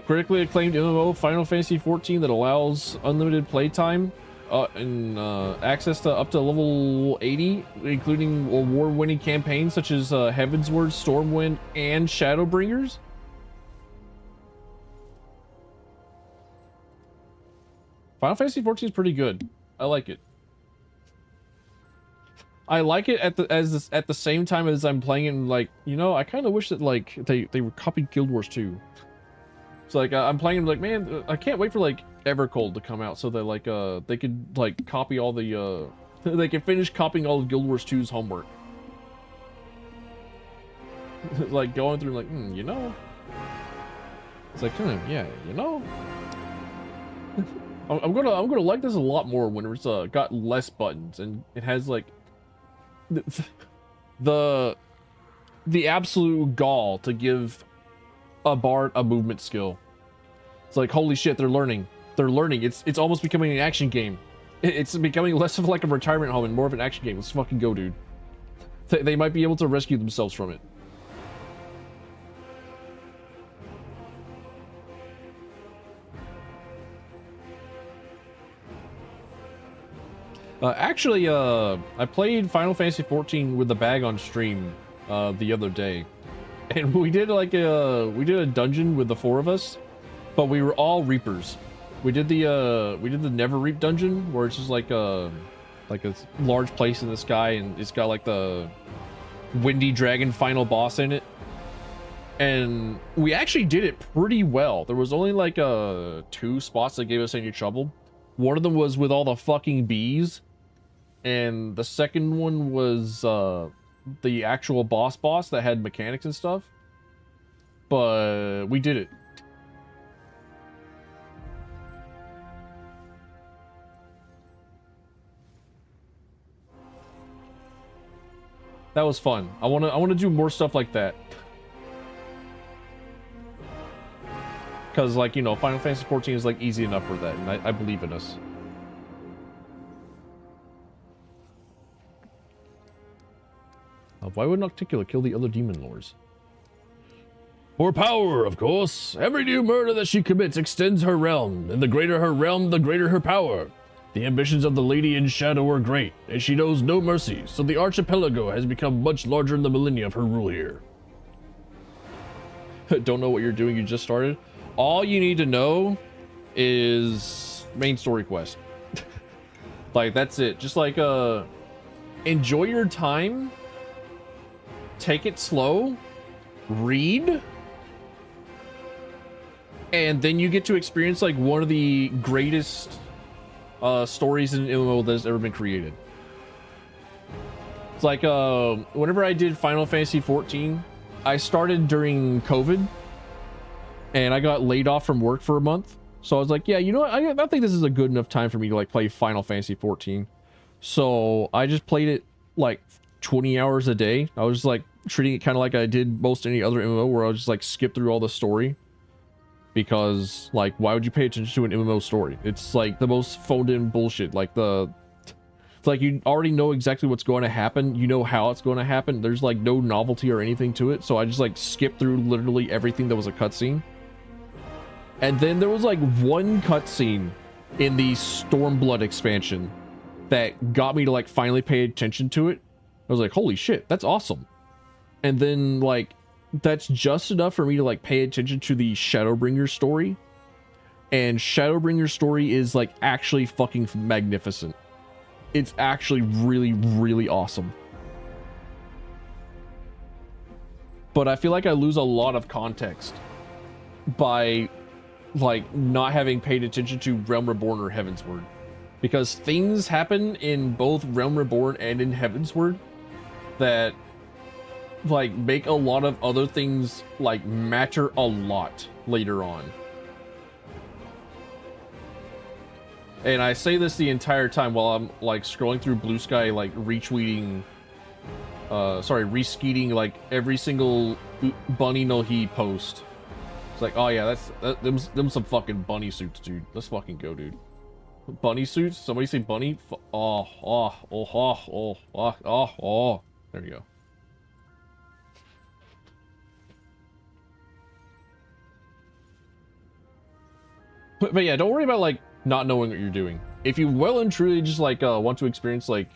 Critically acclaimed MMO Final Fantasy XIV that allows unlimited playtime and access to up to level 80, including award-winning campaigns such as Heavensward, Stormwind, and Shadowbringers. Final Fantasy XIV is pretty good. I like it. I like it at the same time as I'm playing it, and like, you know, I kind of wish that like they copied Guild Wars 2. So like I'm playing, like, man, I can't wait for like Evercold to come out so that like they could like copy all the they can finish copying all of Guild Wars 2's homework. Like going through like, you know, it's like, yeah, you know. I'm gonna like this a lot more when it's got less buttons and it has like the absolute gall to give a bard a movement skill. It's like, holy shit, they're learning. It's almost becoming an action game. It's becoming less of like a retirement home and more of an action game. Let's fucking go, dude. They might be able to rescue themselves from it. Actually, I played Final Fantasy XIV with the bag on stream the other day, and we did like a dungeon with the 4 of us, but we were all Reapers. We did the Never Reap dungeon, where it's just like a large place in the sky, and it's got like the Windy Dragon final boss in it, and we actually did it pretty well. There was only like 2 spots that gave us any trouble. One of them was with all the fucking bees. And the second one was the actual boss that had mechanics and stuff. But we did it. That was fun. I wanna do more stuff like that. Cause like, you know, Final Fantasy XIV is like easy enough for that, and I believe in us. Why would Nocticula kill the other demon lords? For power, of course. Every new murder that she commits extends her realm, and the greater her realm, the greater her power. The ambitions of the Lady in Shadow are great, and she knows no mercy, so the archipelago has become much larger in the millennia of her rule here. Don't know what you're doing, you just started? All you need to know is main story quest. Like, that's it. Just like, enjoy your time, take it slow, read, and then you get to experience like one of the greatest stories in MMO that has ever been created. It's like whenever I did Final Fantasy 14, I started during COVID and I got laid off from work for a month. So I was like, yeah, you know what? I think this is a good enough time for me to like play Final Fantasy 14. So I just played it like 20 hours a day. I was just like treating it kind of like I did most any other MMO, where I would just like skip through all the story. Because like, why would you pay attention to an MMO story? It's like the most phoned in bullshit. Like it's like you already know exactly what's going to happen. You know how it's going to happen. There's like no novelty or anything to it. So I just like skipped through literally everything that was a cutscene. And then there was like one cutscene in the Stormblood expansion that got me to like finally pay attention to it. I was like, holy shit, that's awesome. And then like, that's just enough for me to like pay attention to the Shadowbringer story. And Shadowbringer story is like actually fucking magnificent. It's actually really, really awesome. But I feel like I lose a lot of context by like not having paid attention to Realm Reborn or Heavensward, because things happen in both Realm Reborn and in Heavensward that like make a lot of other things like matter a lot later on. And I say this the entire time while I'm like scrolling through Blue Sky, like retweeting reskeeting like every single Bunny no He post. It's like, oh yeah, them some fucking bunny suits, dude. Let's fucking go, dude. Bunny suits? Somebody say bunny? Oh. There we go. But yeah, don't worry about like not knowing what you're doing. If you well and truly just like want to experience like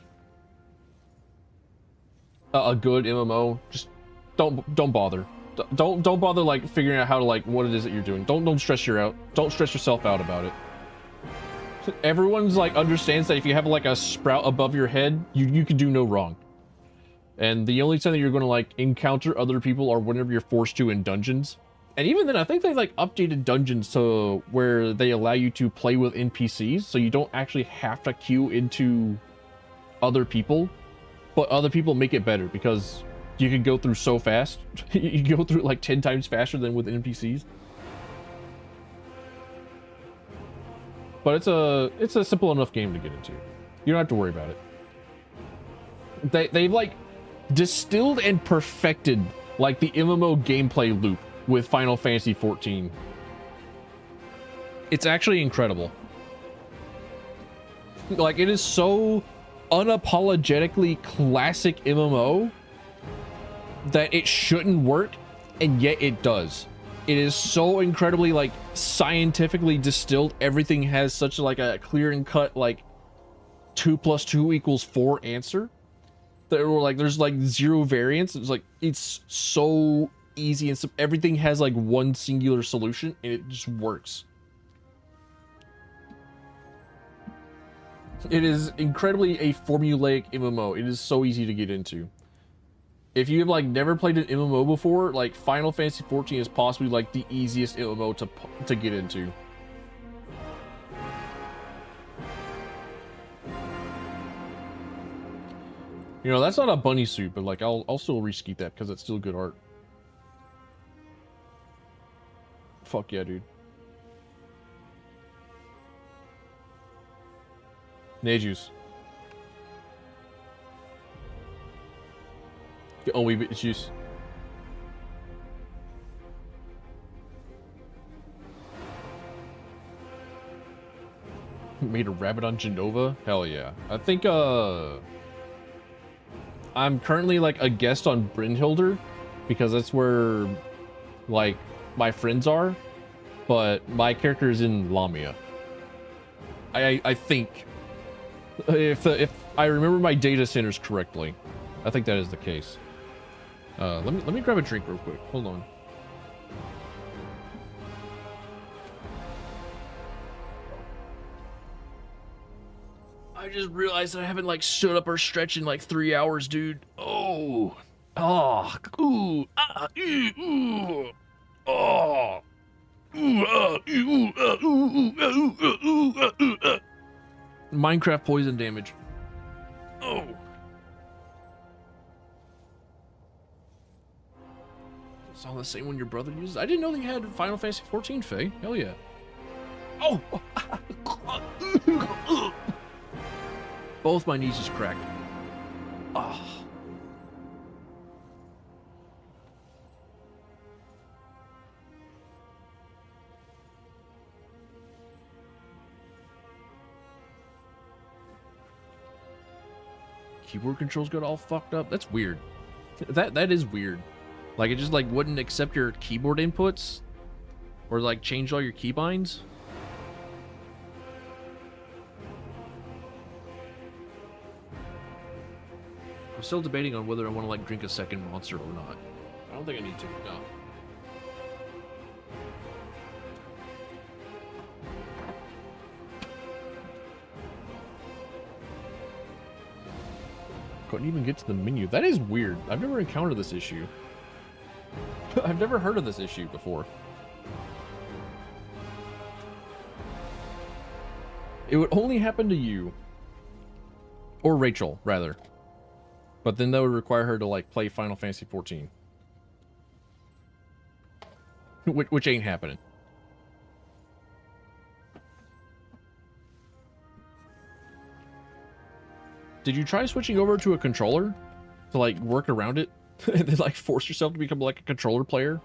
a good MMO, just don't bother. Don't bother like figuring out how to like what it is that you're doing. Don't stress yourself out about it. Everyone's like understands that if you have like a sprout above your head, you can do no wrong. And the only time that you're going to like encounter other people are whenever you're forced to in dungeons. And even then, I think they like updated dungeons to where they allow you to play with NPCs, so you don't actually have to queue into other people, but other people make it better because you can go through so fast. You go through it like 10 times faster than with NPCs. But it's a simple enough game to get into. You don't have to worry about it. They've like distilled and perfected like the MMO gameplay loop with Final Fantasy 14. It's actually incredible. Like, it is so unapologetically classic MMO that it shouldn't work, and yet it does. It is so incredibly like scientifically distilled. Everything has such like a clear and cut like 2 + 2 = 4 answer. There were like there's like zero variance. It's like it's so easy, and everything has like one singular solution, and it just works. It is incredibly a formulaic MMO. It is so easy to get into. If you have like never played an MMO before, like Final Fantasy 14 is possibly like the easiest MMO to get into. You know, that's not a bunny suit, but like I'll still reskeet that because it's still good art. Fuck yeah, dude. Nejus. Oh, we bit juice. Made a rabbit on Genova? Hell yeah. I think I'm currently like a guest on Brynhildr because that's where like my friends are, but my character is in Lamia. I think if I remember my data centers correctly, I think that is the case. Let me grab a drink real quick. Hold on. I just realized that I haven't like stood up or stretched in like 3 hours, dude. Oh, ooh, ooh, oh. Minecraft poison damage. Oh. It's all the same when your brother uses. I didn't know that you had Final Fantasy 14, Faye. Hell yeah. Oh. Both my knees just cracked. Oh. Keyboard controls got all fucked up. That's weird. That is weird. Like it just like wouldn't accept your keyboard inputs or like change all your keybinds. I'm still debating on whether I want to like drink a second monster or not. I don't think I need to. No. Couldn't even get to the menu. That is weird. I've never encountered this issue. I've never heard of this issue before. It would only happen to you. Or Rachel, rather. But then that would require her to like play Final Fantasy 14. Which ain't happening. Did you try switching over to a controller to like work around it and then like force yourself to become like a controller player?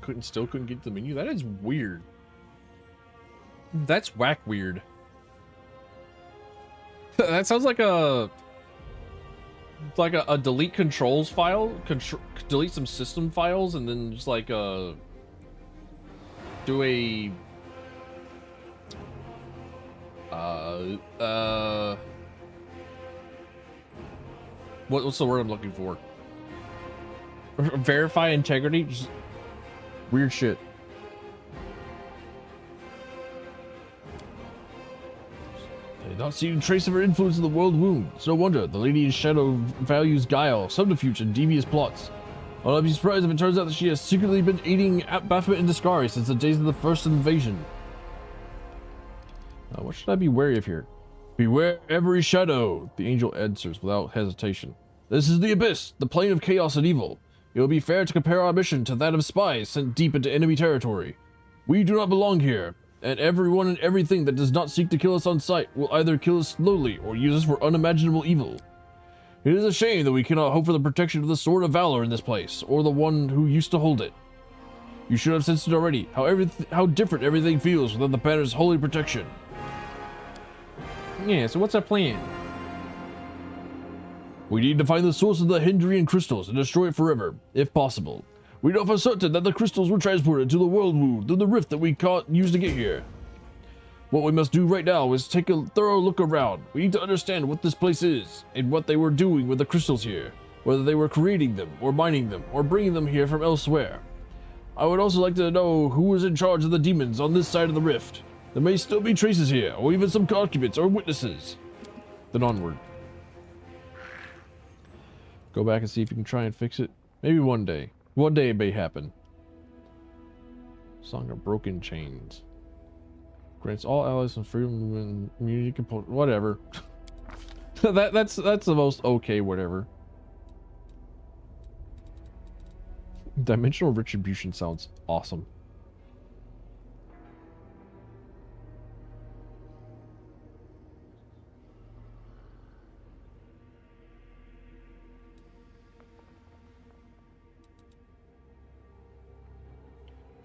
Burton still couldn't get to the menu. That is weird. That's whack weird. That sounds like a delete controls file, delete some system files, and then just like do a what's the word I'm looking for? Verify integrity. Just weird shit. I did not see a trace of her influence in the world wound. It's no wonder. The Lady in Shadow values guile, subterfuge, and devious plots. I'll not be surprised if it turns out that she has secretly been aiding Baphomet and Discari since the days of the first invasion. What should I be wary of here? Beware every shadow, the angel answers without hesitation. This is the Abyss, the plane of chaos and evil. It will be fair to compare our mission to that of spies sent deep into enemy territory. We do not belong here, and everyone and everything that does not seek to kill us on sight will either kill us slowly or use us for unimaginable evil. It is a shame that we cannot hope for the protection of the Sword of Valor in this place, or the one who used to hold it. You should have sensed it already, how different everything feels without the banner's holy protection. Yeah, so what's our plan? We need to find the source of the Hindrian crystals and destroy it forever, if possible. We know for certain that the crystals were transported to the world wound through the rift that we used to get here. What we must do right now is take a thorough look around. We need to understand what this place is, and what they were doing with the crystals here. Whether they were creating them, or mining them, or bringing them here from elsewhere. I would also like to know who was in charge of the demons on this side of the rift. There may still be traces here, or even some documents or witnesses. Then onward. Go back and see if you can try and fix it. Maybe one day. One day it may happen. Song of Broken Chains. Grants all allies some freedom and immunity component. Whatever. that's the most okay whatever. Dimensional Retribution sounds awesome.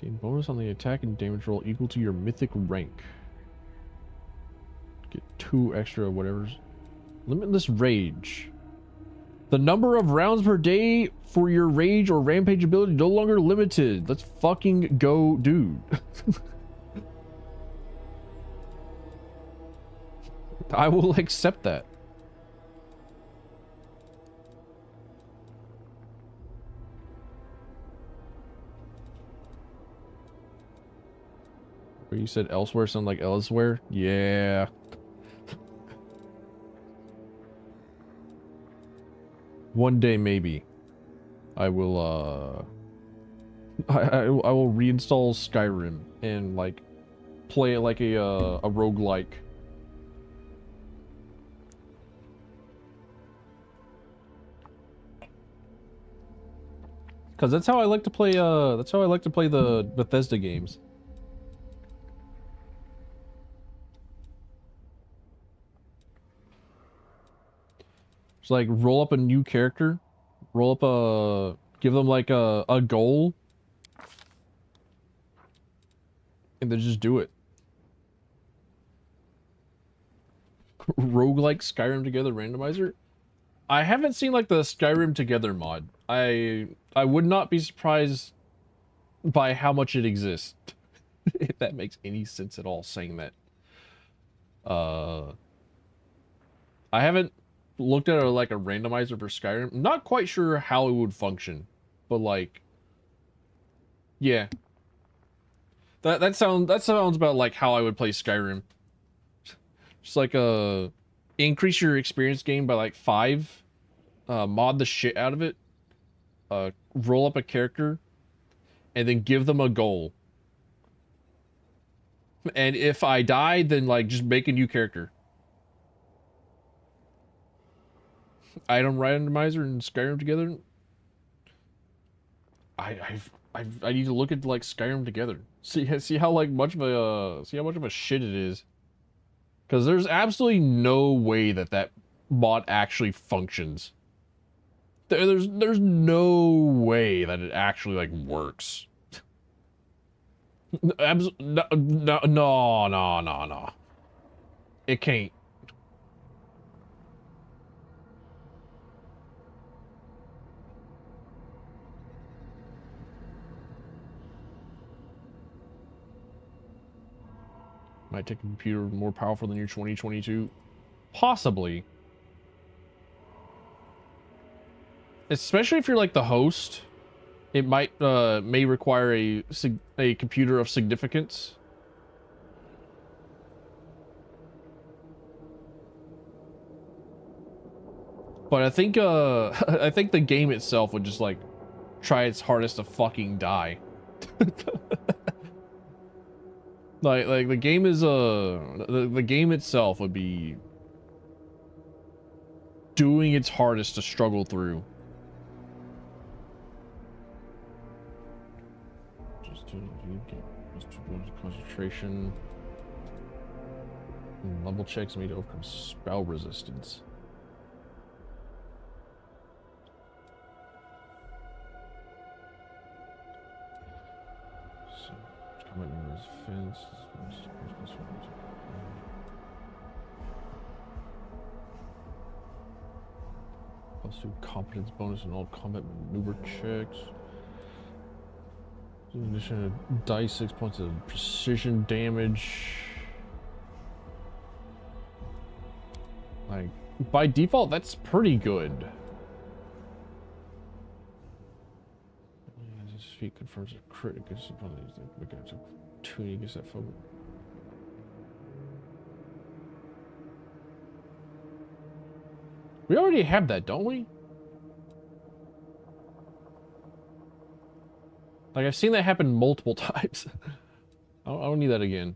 Gain bonus on the attack and damage roll equal to your mythic rank. Get 2 extra whatever's. Limitless rage. The number of rounds per day for your rage or rampage ability no longer limited. Let's fucking go, dude. I will accept that. Where you said elsewhere sound like elsewhere? Yeah. One day maybe I will I will reinstall Skyrim and like play it like a roguelike. Cause that's how I like to play the Bethesda games. Just like roll up a new character, give them like a goal, and then just do it. Roguelike Skyrim Together randomizer? I haven't seen like the Skyrim Together mod. I would not be surprised by how much it exists. If that makes any sense at all, saying that. I haven't looked at like a randomizer for Skyrim. I'm not quite sure how it would function, but like, yeah. That sounds about like how I would play Skyrim. Just like increase your experience gain by like 5, mod the shit out of it, roll up a character, and then give them a goal. And if I die, then like just make a new character. Item randomizer and Skyrim Together. I need to look at like Skyrim Together. See how like much of a shit it is. Because there's absolutely no way that mod actually functions. There's no way that it actually like works. No. It can't. Might take a computer more powerful than your 2022. Possibly. Especially if you're like the host. It may require a computer of significance. But I think I think the game itself would just like try its hardest to fucking die. like the game is the game itself would be doing its hardest to struggle through. Concentration. Level checks made to overcome spell resistance. So, combat numbers, fence. +2 competence bonus in all combat maneuver checks. In addition to dice 6 points of precision damage. Like, by default, that's pretty good. This feat confirms a crit against opponents. We got to tune against that foe. We already have that, don't we? Like, I've seen that happen multiple times. I don't need that again.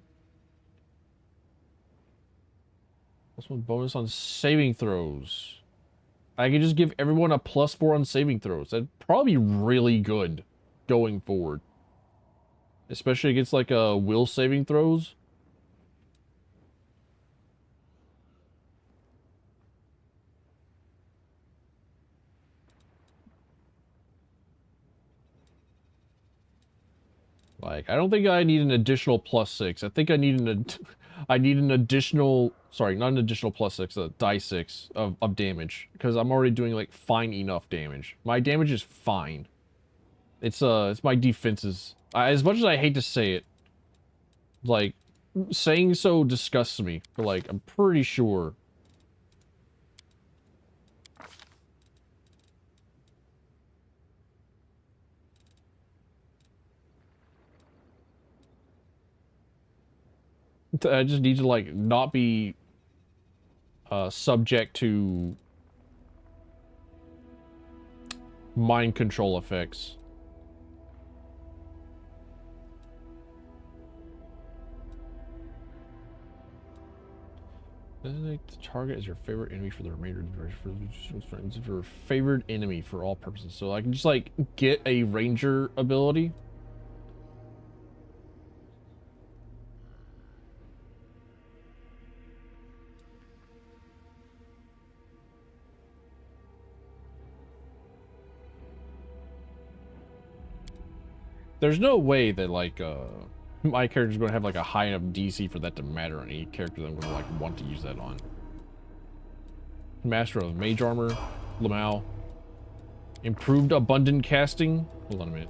Plus 1 bonus on saving throws. I can just give everyone a +4 on saving throws. That'd probably be really good going forward. Especially against, like, will saving throws. Like, I don't think I need an additional +6. I think I need an additional, sorry, not an additional +6, a die 6 of damage, because I'm already doing like fine enough damage. My damage is fine. It's my defenses. As much as I hate to say it, like, saying so disgusts me, but like, I'm pretty sure. I just need to, like, not be subject to mind control effects. Designate the target as your favorite enemy for the remainder of the duration. For your favorite enemy for all purposes. So I can just, like, get a ranger ability. There's no way that, like, my character's going to have, like, a high enough DC for that to matter on any character that I'm going to, like, want to use that on. Master of Mage Armor, Lamau. Improved Abundant Casting. Hold on a minute.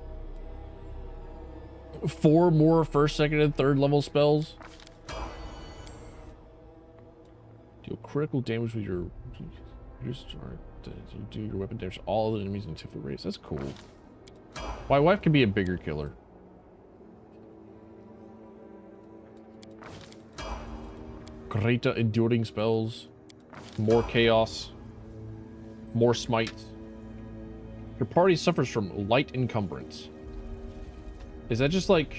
4 more first, second, and third level spells. Deal critical damage with your... do your weapon damage to all the enemies in 2-foot radius. That's cool. My wife can be a bigger killer. Greater enduring spells. More chaos. More smites. Your party suffers from light encumbrance. Is that just like...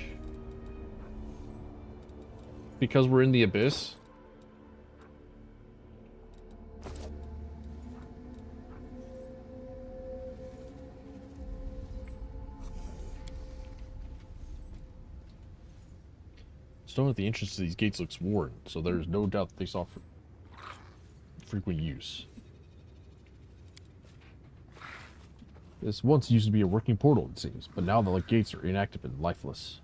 because we're in the abyss? Stone at the entrance to these gates looks worn, so there's no doubt that they saw frequent use. This once used to be a working portal, it seems, but now the gates are inactive and lifeless.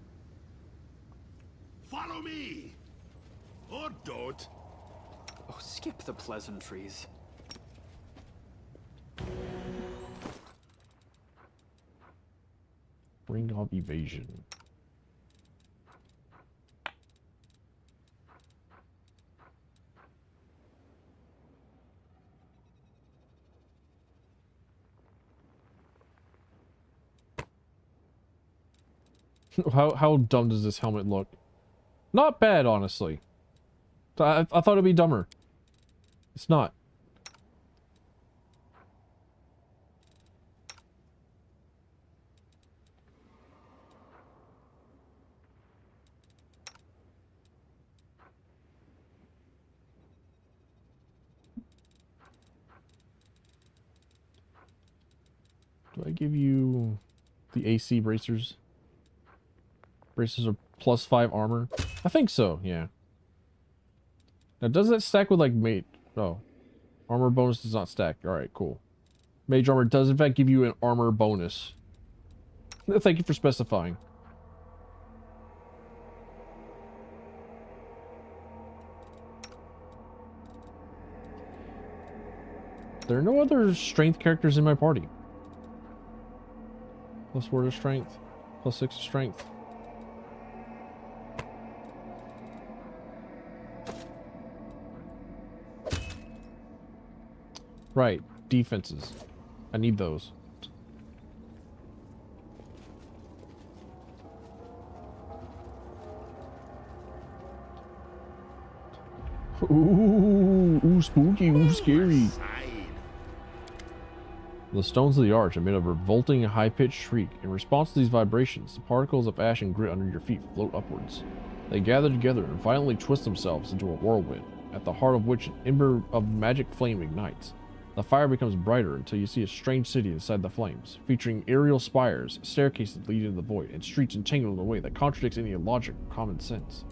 Follow me! Or don't. Oh, skip the pleasantries. Ring of Evasion. How dumb does this helmet look? Not bad, honestly. I thought it'd be dumber. It's not. Do I give you the AC bracers? Bracers are +5 armor. I think so, yeah. Now, does that stack with, like, mate? Oh. Armor bonus does not stack. Alright, cool. Mage armor does, in fact, give you an armor bonus. Thank you for specifying. There are no other strength characters in my party. +4 to strength. +6 to strength. Right, defenses. I need those. Ooh, spooky, ooh, scary. The stones of the arch emit a revolting, high-pitched shriek. In response to these vibrations, the particles of ash and grit under your feet float upwards. They gather together and violently twist themselves into a whirlwind, at the heart of which an ember of magic flame ignites. The fire becomes brighter until you see a strange city inside the flames, featuring aerial spires, staircases that lead into the void, and streets entangled in a way that contradicts any logic or common sense.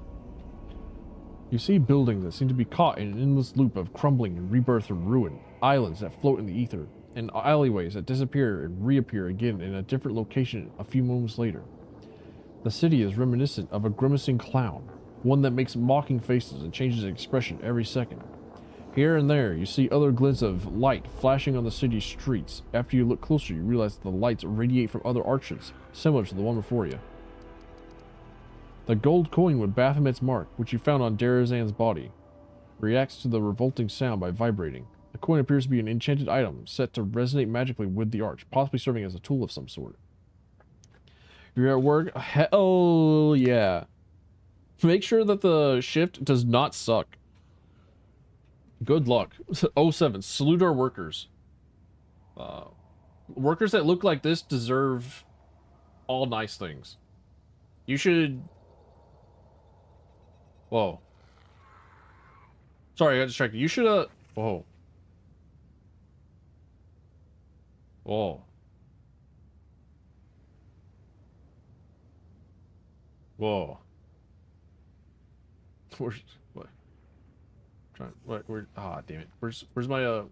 You see buildings that seem to be caught in an endless loop of crumbling and rebirth and ruin, islands that float in the ether, and alleyways that disappear and reappear again in a different location a few moments later. The city is reminiscent of a grimacing clown, one that makes mocking faces and changes expression every second. Here and there, you see other glints of light flashing on the city's streets. After you look closer, you realize that the lights radiate from other arches, similar to the one before you. The gold coin with Baphomet's mark, which you found on Darazan's body, reacts to the revolting sound by vibrating. The coin appears to be an enchanted item, set to resonate magically with the arch, possibly serving as a tool of some sort. If you're at work, hell yeah. Make sure that the shift does not suck. Good luck. 07, salute our workers. Workers that look like this deserve all nice things. You should... Whoa. Sorry, I got distracted. You should, Whoa. Whoa. Whoa. Where's... What? Trying... What? Where... Ah, damn it. Where's my,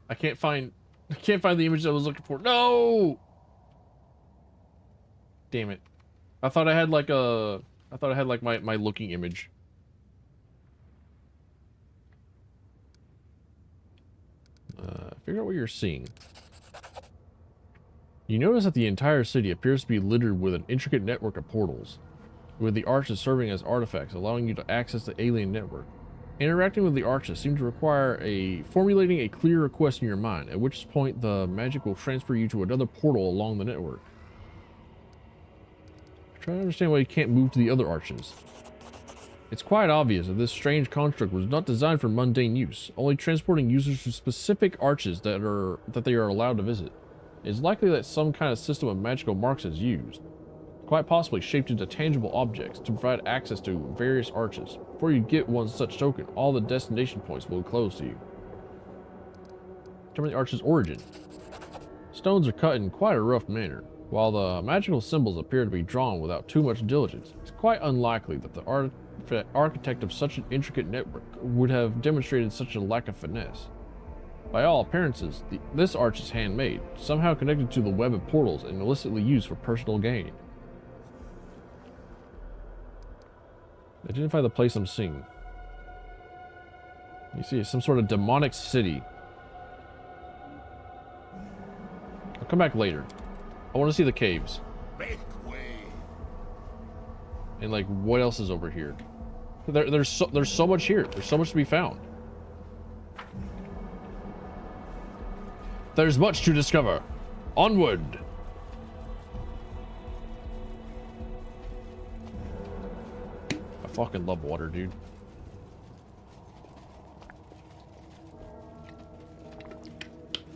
I can't find the image I was looking for. No! Damn it. I thought I had like my looking image. Figure out what you're seeing. You notice that the entire city appears to be littered with an intricate network of portals, with the arches serving as artifacts, allowing you to access the alien network. Interacting with the arches seems to require formulating a clear request in your mind, at which point the magic will transfer you to another portal along the network. I'm trying to understand why you can't move to the other arches. It's quite obvious that this strange construct was not designed for mundane use, only transporting users to specific arches that they are allowed to visit. It is likely that some kind of system of magical marks is used, quite possibly shaped into tangible objects, to provide access to various arches. Before you get one such token, all the destination points will close to you. Determine the arch's origin. Stones are cut in quite a rough manner. While the magical symbols appear to be drawn without too much diligence, it's quite unlikely that the architect of such an intricate network would have demonstrated such a lack of finesse. By all appearances, this arch is handmade, somehow connected to the web of portals and illicitly used for personal gain. Identify the place I'm seeing. You see, it's some sort of demonic city. I'll come back later. I want to see the caves. Make way. And like, what else is over here? There's so much here. There's so much to be found. There's much to discover. Onward. I fucking love water, dude.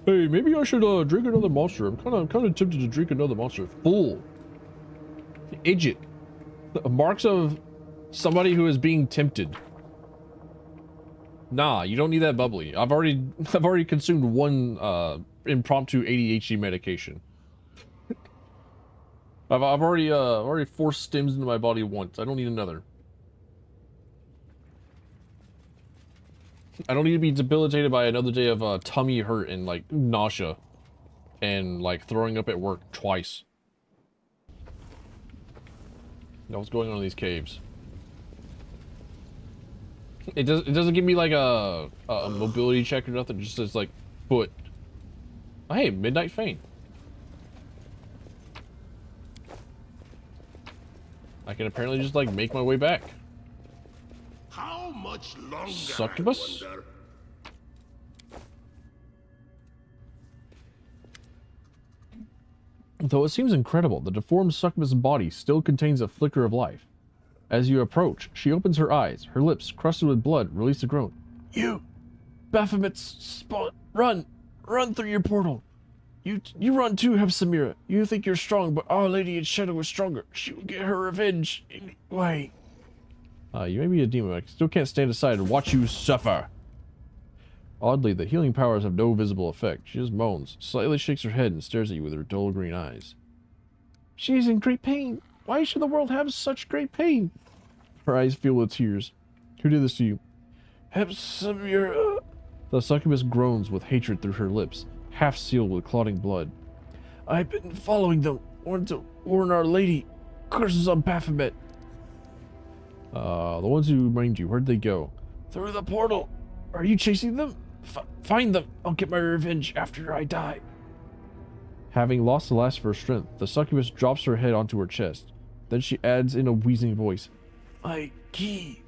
Hey, maybe I should drink another monster. I'm kind of tempted to drink another monster. Fool. Idiot. Marks of somebody who is being tempted. Nah, you don't need that bubbly. I've already consumed one impromptu ADHD medication. I've already forced stims into my body once. I don't need another. I don't need to be debilitated by another day of tummy hurt and like nausea and like throwing up at work twice. Now what's going on in these caves? It doesn't give me like a mobility check or nothing. It just says like foot. Oh, hey, Midnight Feint. I can apparently just like make my way back. How much longer? Succubus? Though it seems incredible, the deformed succubus body still contains a flicker of life. As you approach, she opens her eyes, her lips, crusted with blood, release a groan. You! Baphomet's spawn! Run! Run through your portal! You run too, Hepsamira. You think you're strong, but Our Lady in Shadow is stronger. She will get her revenge anyway. You may be a demon, but I still can't stand aside and watch you suffer. Oddly, the healing powers have no visible effect. She just moans, slightly shakes her head, and stares at you with her dull green eyes. She is in great pain. Why should the world have such great pain? Her eyes fill with tears. Who did this to you? Hepsamira. The succubus groans with hatred through her lips. half sealed with clotting blood. I've been following them. Wanted to warn Our Lady. Curses on Baphomet. The ones who maimed you, where'd they go? Through the portal. Are you chasing them? Find them. I'll get my revenge after I die. Having lost the last of her strength, the succubus drops her head onto her chest. Then she adds in a wheezing voice, My key.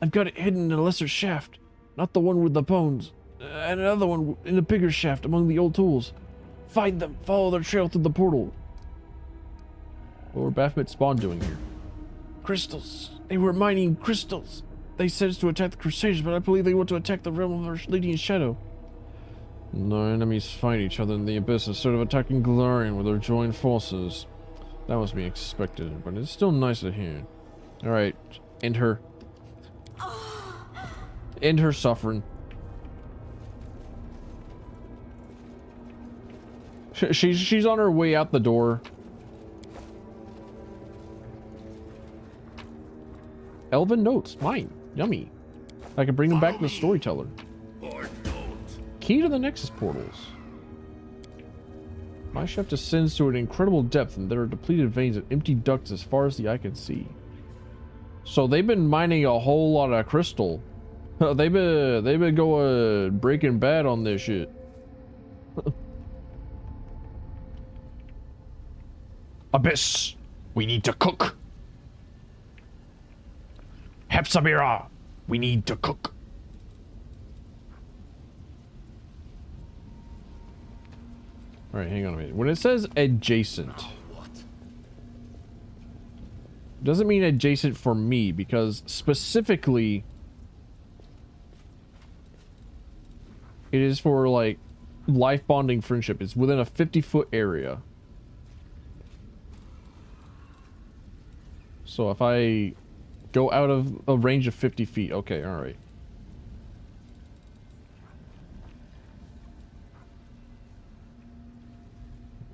I've got it hidden in a lesser shaft. Not the one with the bones. And another one in a bigger shaft among the old tools. Find them. Follow their trail through the portal. What were Baphomet Spawn doing here? Crystals. They were mining crystals. They said it's to attack the Crusaders, but I believe they want to attack the realm of our Lady in Shadow. No enemies fight each other in the Abyss instead of attacking Galarian with their joined forces. That was be expected, but it's still nice to hear. Alright, end her. End her suffering. She's on her way out the door. Elven notes, mine, yummy. I can bring them back to the storyteller. Key to the Nexus portals. My shaft descends to an incredible depth, and there are depleted veins and empty ducts as far as the eye can see. So they've been mining a whole lot of crystal. They've been going Breaking Bad on this shit. Abyss, we need to cook. Hepzibah, we need to cook. Alright, hang on a minute. When it says adjacent, doesn't mean adjacent for me, because specifically it is for like life bonding friendship. It's within a 50-foot area. So if I go out of a range of 50 feet, okay, alright.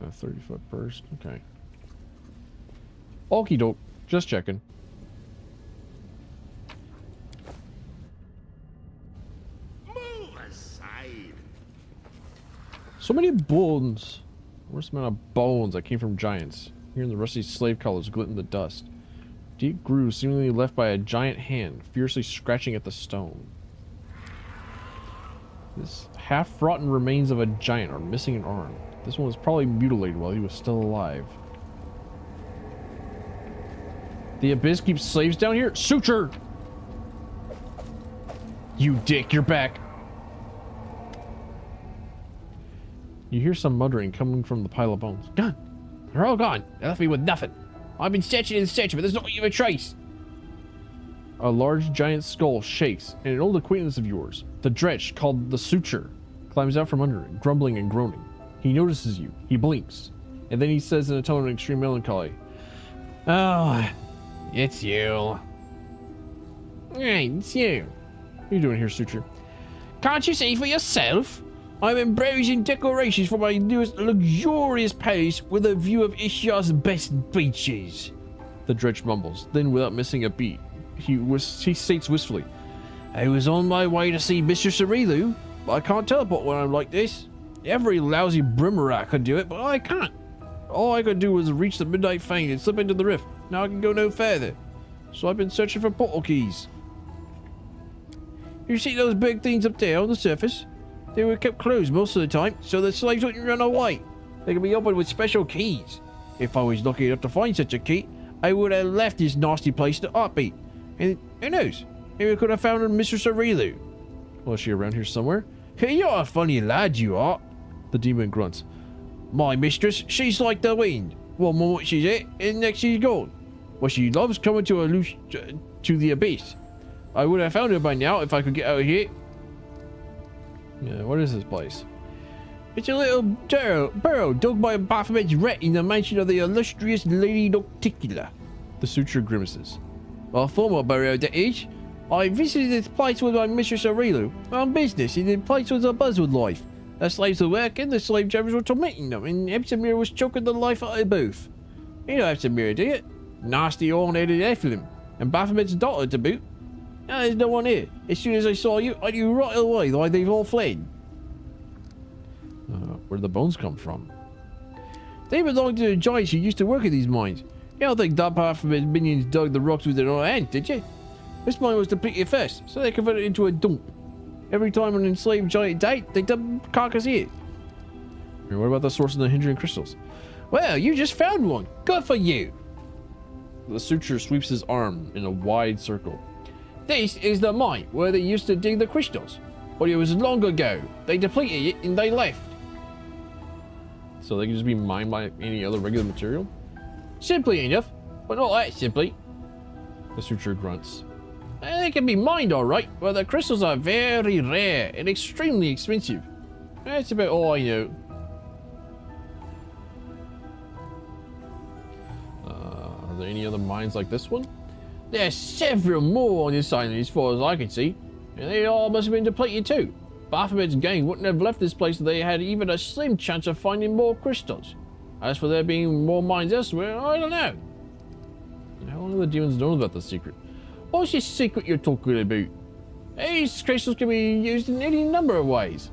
A 30-foot burst, okay. Okie doke, just checking. Move aside. So many bones. Worst amount of bones that came from giants. Here in the rusty slave collars glint in the dust. Deep grooves seemingly left by a giant hand, fiercely scratching at the stone. This half-rotten remains of a giant are missing an arm. This one was probably mutilated while he was still alive. The Abyss keeps slaves down here? Suture! You dick, you're back! You hear some muttering coming from the pile of bones. Gone! They're all gone! They left me with nothing! I've been searching and searching, but there's not even a trace! A large giant skull shakes, and an old acquaintance of yours, the Dretch called the Suture, climbs out from under it, grumbling and groaning. He notices you. He blinks. And then he says in a tone of extreme melancholy, Oh, it's you. Right, it's you. What are you doing here, Suture? Can't you see for yourself? I'm embracing decorations for my newest luxurious palace with a view of Ishia's best beaches. The Dretch mumbles. Then, without missing a beat, he states wistfully, I was on my way to see Mr. Cerilu, but I can't teleport when I'm like this. Every lousy Brimmerat could do it, but I can't. All I could do was reach the Midnight Fane and slip into the rift. Now I can go no further. So I've been searching for portal keys. You see those big things up there on the surface? They were kept closed most of the time, so the slaves wouldn't run away. They can be opened with special keys. If I was lucky enough to find such a key, I would have left this nasty place in a heartbeat. And who knows? Maybe I could have found Mr. Cerilu. Well, is she around here somewhere? Hey, you're a funny lad, you are. The demon grunts. My mistress, she's like the wind. One moment she's here, and next she's gone. What she loves coming to the Abyss. I would have found her by now if I could get out of here. Yeah, what is this place? It's a little burrow dug by a Baphomet's rat in the mansion of the illustrious Lady Nocticula. The Suture grimaces. A former burrow, that is. I visited this place with my mistress Aurelu on business, and the place was abuzz with life. The slaves were working, the slave drivers were tormenting them, and Hepzibah was choking the life out of both. You know Hepzibah, do you? Nasty horn-headed Ephraim, and Baphomet's daughter to boot. Now there's no one here. As soon as I saw you, I knew right away why they've all fled. Where did the bones come from? They belong to the giants who used to work at these mines. You don't think that Pathfinder's minions dug the rocks with their own hands, did you? This mine was depleted first, so they converted it into a dump. Every time an enslaved giant died, they dumped carcass here. And what about the source of the hindering crystals? Well, you just found one. Good for you. The suture sweeps his arm in a wide circle. This is the mine where they used to dig the crystals. But it was long ago. They depleted it and they left. So they can just be mined by any other regular material? Simply enough, but not that simply. The suture grunts. They can be mined alright, but the crystals are very rare and extremely expensive. That's about all I know. Are there any other mines like this one? There's several more on this island as far as I can see, and they all must have been depleted too. Baphomet's gang wouldn't have left this place if they had even a slim chance of finding more crystals. As for there being more mines elsewhere, I don't know. How long have the demons known about this secret? What's this secret you're talking about? These crystals can be used in any number of ways.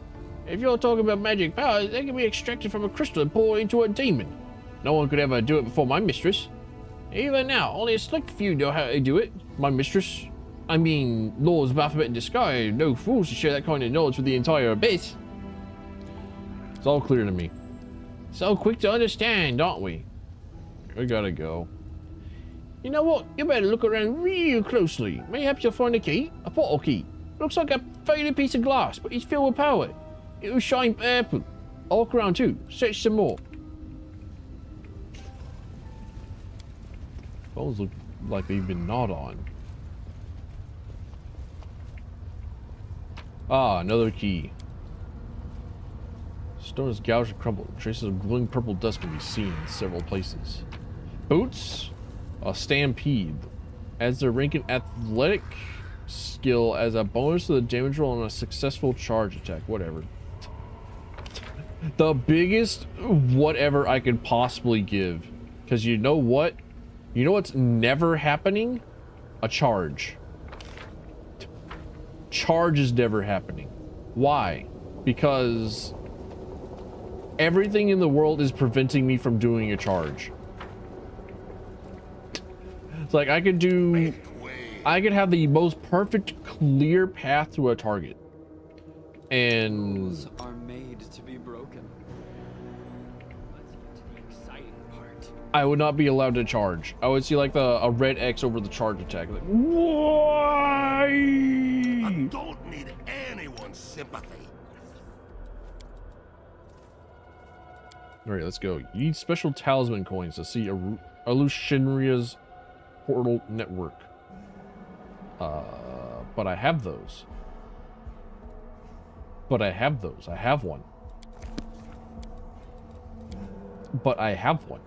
If you're talking about magic powers, they can be extracted from a crystal and poured into a demon. No one could ever do it before my mistress. Even now, only a select few know how to do it. My mistress, I mean, Lords Baphomet in disguise, no fools to share that kind of knowledge with the entire abyss. It's all clear to me. So quick to understand, aren't we? We gotta go. You know what? You better look around real closely. Mayhaps you'll find a key, a portal key. Looks like a faded piece of glass, but it's filled with power. It'll shine purple. I'll look around too. Search some more. Bones look like they've been gnawed on. Ah, another key. Stone is gouged and crumbled. Traces of glowing purple dust can be seen in several places. Boots? A stampede. Adds their rank in athletic skill as a bonus to the damage roll on a successful charge attack. Whatever. The biggest whatever I could possibly give. Because you know what? You know what's never happening? A charge. Charge is never happening. Why? Because everything in the world is preventing me from doing a charge. It's like I could have the most perfect clear path to a target. And Rules are made to be broken. Let's get to the exciting part. I would not be allowed to charge. I would see like a red X over the charge attack. Like, why? I don't need anyone's sympathy. All right, let's go. You need special talisman coins to see Alushinria's portal network. But I have those. I have one. But I have one.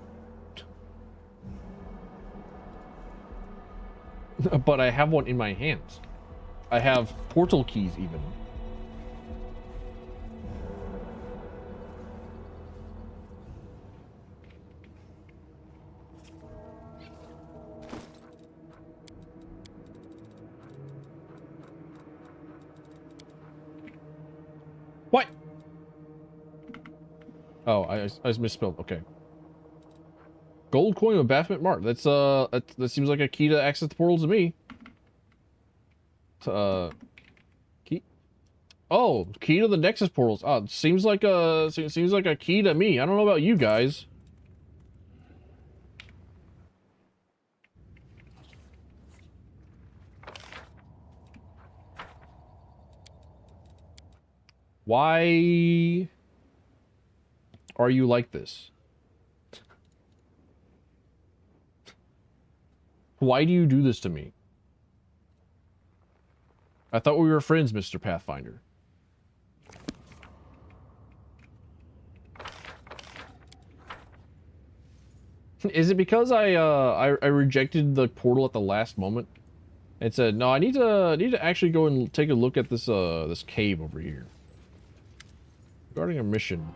But I have one in my hands. I have portal keys even. What? Oh, I misspelled. Okay. Gold coin with Baphomet mark. That's that seems like a key to access the portals to me. Key. Oh, key to the Nexus portals. Oh, seems like a key to me. I don't know about you guys. Why are you like this? Why do you do this to me? I thought we were friends, Mr. Pathfinder. Is it because I rejected the portal at the last moment and said, no, I need to actually go and take a look at this this cave over here. Regarding a mission,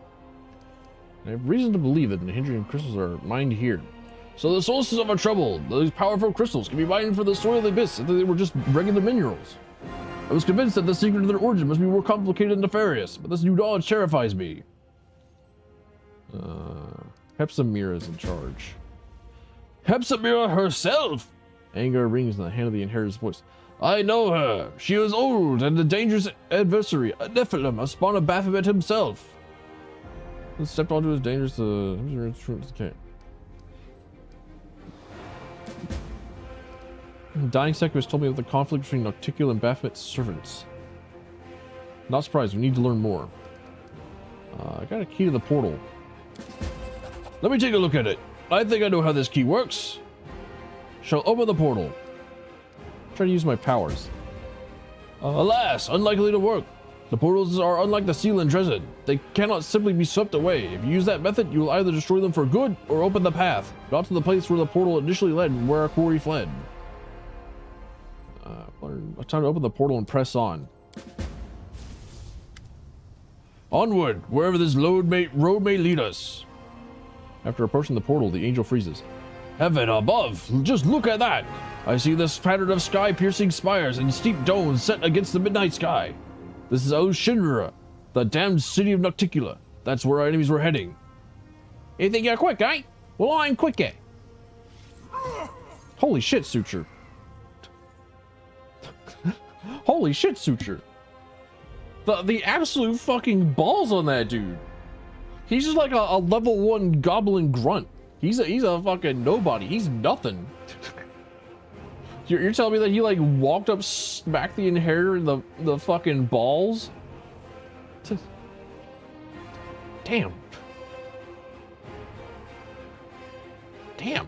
I have reason to believe that the hindering crystals are mined here. So the sources of our trouble, those powerful crystals, can be mined for the soil of the abyss if they were just regular minerals. I was convinced that the secret of their origin must be more complicated and nefarious, but this new knowledge terrifies me. Hepsamira is in charge. Hepsamira herself! Anger rings in the hand of the inheritor's voice. I know her. She is old and a dangerous adversary, a Nephilim, a spawn of Baphomet himself. He stepped onto his dangerous camp. Dying Sector has told me of the conflict between Nocticula and Baphomet's servants. Not surprised, we need to learn more. I got a key to the portal. Let me take a look at it. I think I know how this key works. Shall open the portal. Try to use my powers. Alas, unlikely to work. The portals are unlike the seal in Dresden. They cannot simply be swept away. If you use that method, you will either destroy them for good or open the path, not to the place where the portal initially led and where our quarry fled. Time to open the portal and press on. Onward, wherever this road may lead us. After approaching the portal, the angel freezes. Heaven above! Just look at that! I see this pattern of sky-piercing spires and steep domes set against the midnight sky. This is Shinra, the damned city of Nocticula. That's where our enemies were heading. You think you're quick, eh? Well, I'm quicker. Holy shit, Suture. Holy shit, Suture. The absolute fucking balls on that dude. He's just like a level 1 goblin grunt. He's a fucking nobody. He's nothing. You're telling me that he like walked up, smacked the inheritor in the fucking balls? Damn. Damn.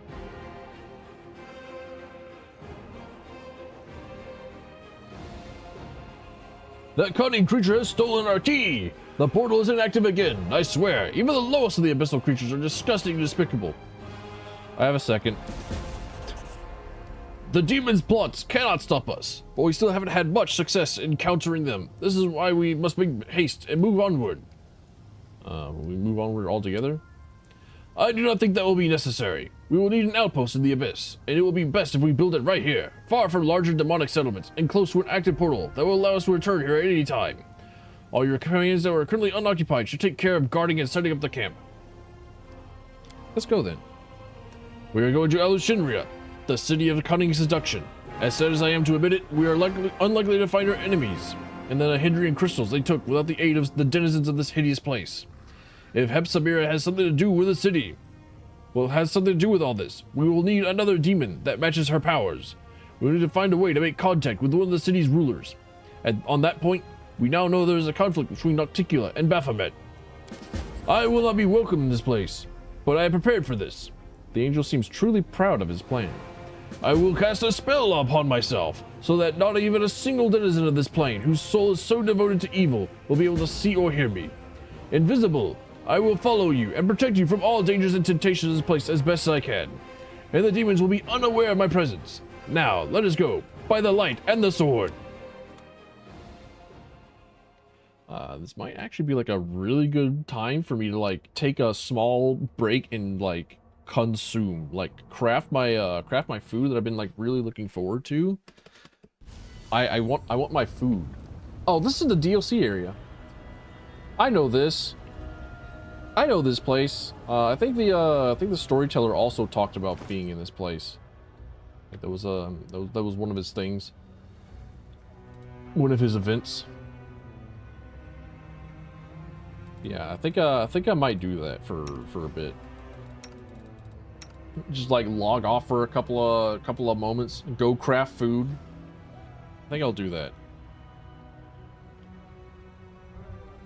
That cunning creature has stolen our key! The portal is inactive again, I swear. Even the lowest of the abyssal creatures are disgusting and despicable. I have a second. The demon's plots cannot stop us, but we still haven't had much success in countering them. This is why we must make haste and move onward. Will we move onward altogether? I do not think that will be necessary. We will need an outpost in the abyss, and it will be best if we build it right here, far from larger demonic settlements, and close to an active portal that will allow us to return here at any time. All your companions that are currently unoccupied should take care of guarding and setting up the camp. Let's go then. We are going to Shinra, the city of cunning seduction. As sad as I am to admit it, we are unlikely to find our enemies, and the Hydrian crystals they took without the aid of the denizens of this hideous place. If Hepsamira has something to do with the city, well, has something to do with all this, we will need another demon that matches her powers. We need to find a way to make contact with one of the city's rulers. And on that point, we now know there is a conflict between Nocticula and Baphomet. I will not be welcome in this place, but I am prepared for this. The angel seems truly proud of his plan. I will cast a spell upon myself, so that not even a single denizen of this plane whose soul is so devoted to evil will be able to see or hear me. Invisible, I will follow you and protect you from all dangers and temptations of this place as best I can. And the demons will be unaware of my presence. Now, let us go, by the light and the sword. This might actually be like a really good time for me to like take a small break and like consume, like craft my food that I've been like really looking forward to. I want my food. Oh, this is the DLC area. I know this. I know this place. I think the storyteller also talked about being in this place. Like that was one of his things. One of his events. Yeah, I think I might do that for a bit. Just like log off for a couple of moments, go craft food. I think I'll do that.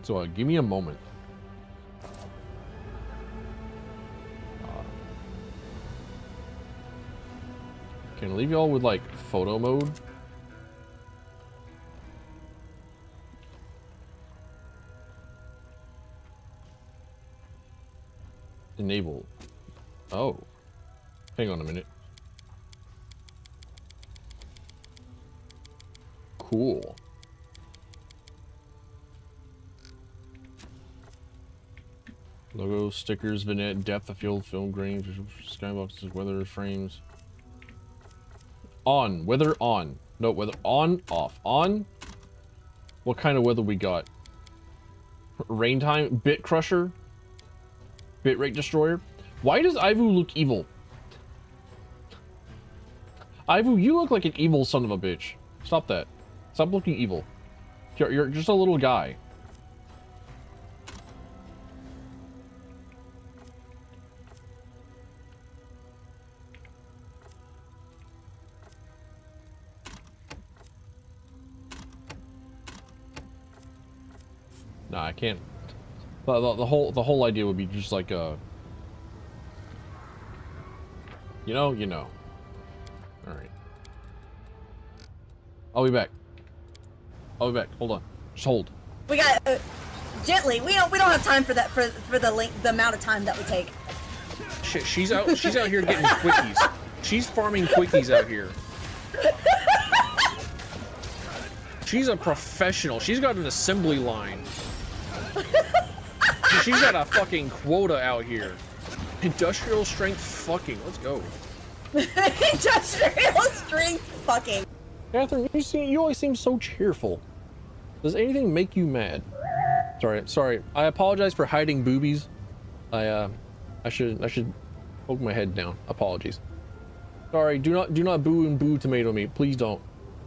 So give me a moment. Can I leave y'all with like photo mode? Enable. Oh. Hang on a minute. Cool. Logo, stickers, vignette, depth of field, film grain, skyboxes, weather frames. On. Weather on. No, weather on, off. On. What kind of weather we got? Rain time? Bit crusher? Bitrate destroyer. Why does Ivu look evil? Ivu, you look like an evil son of a bitch. Stop that. Stop looking evil. You're just a little guy. Nah, I can't. The whole idea would be just like you know. All right. I'll be back. Hold on. Just hold. We got gently. We don't have time for that for the amount of time that would take. Shit, she's out here getting quickies. She's farming quickies out here. She's a professional. She's got an assembly line. She's got a fucking quota out here. Industrial strength fucking. Let's go. Industrial strength fucking. Catherine, you always seem so cheerful. Does anything make you mad? Sorry. I apologize for hiding boobies. I should poke my head down. Apologies. Sorry. Do not boo and boo tomato me. Please don't.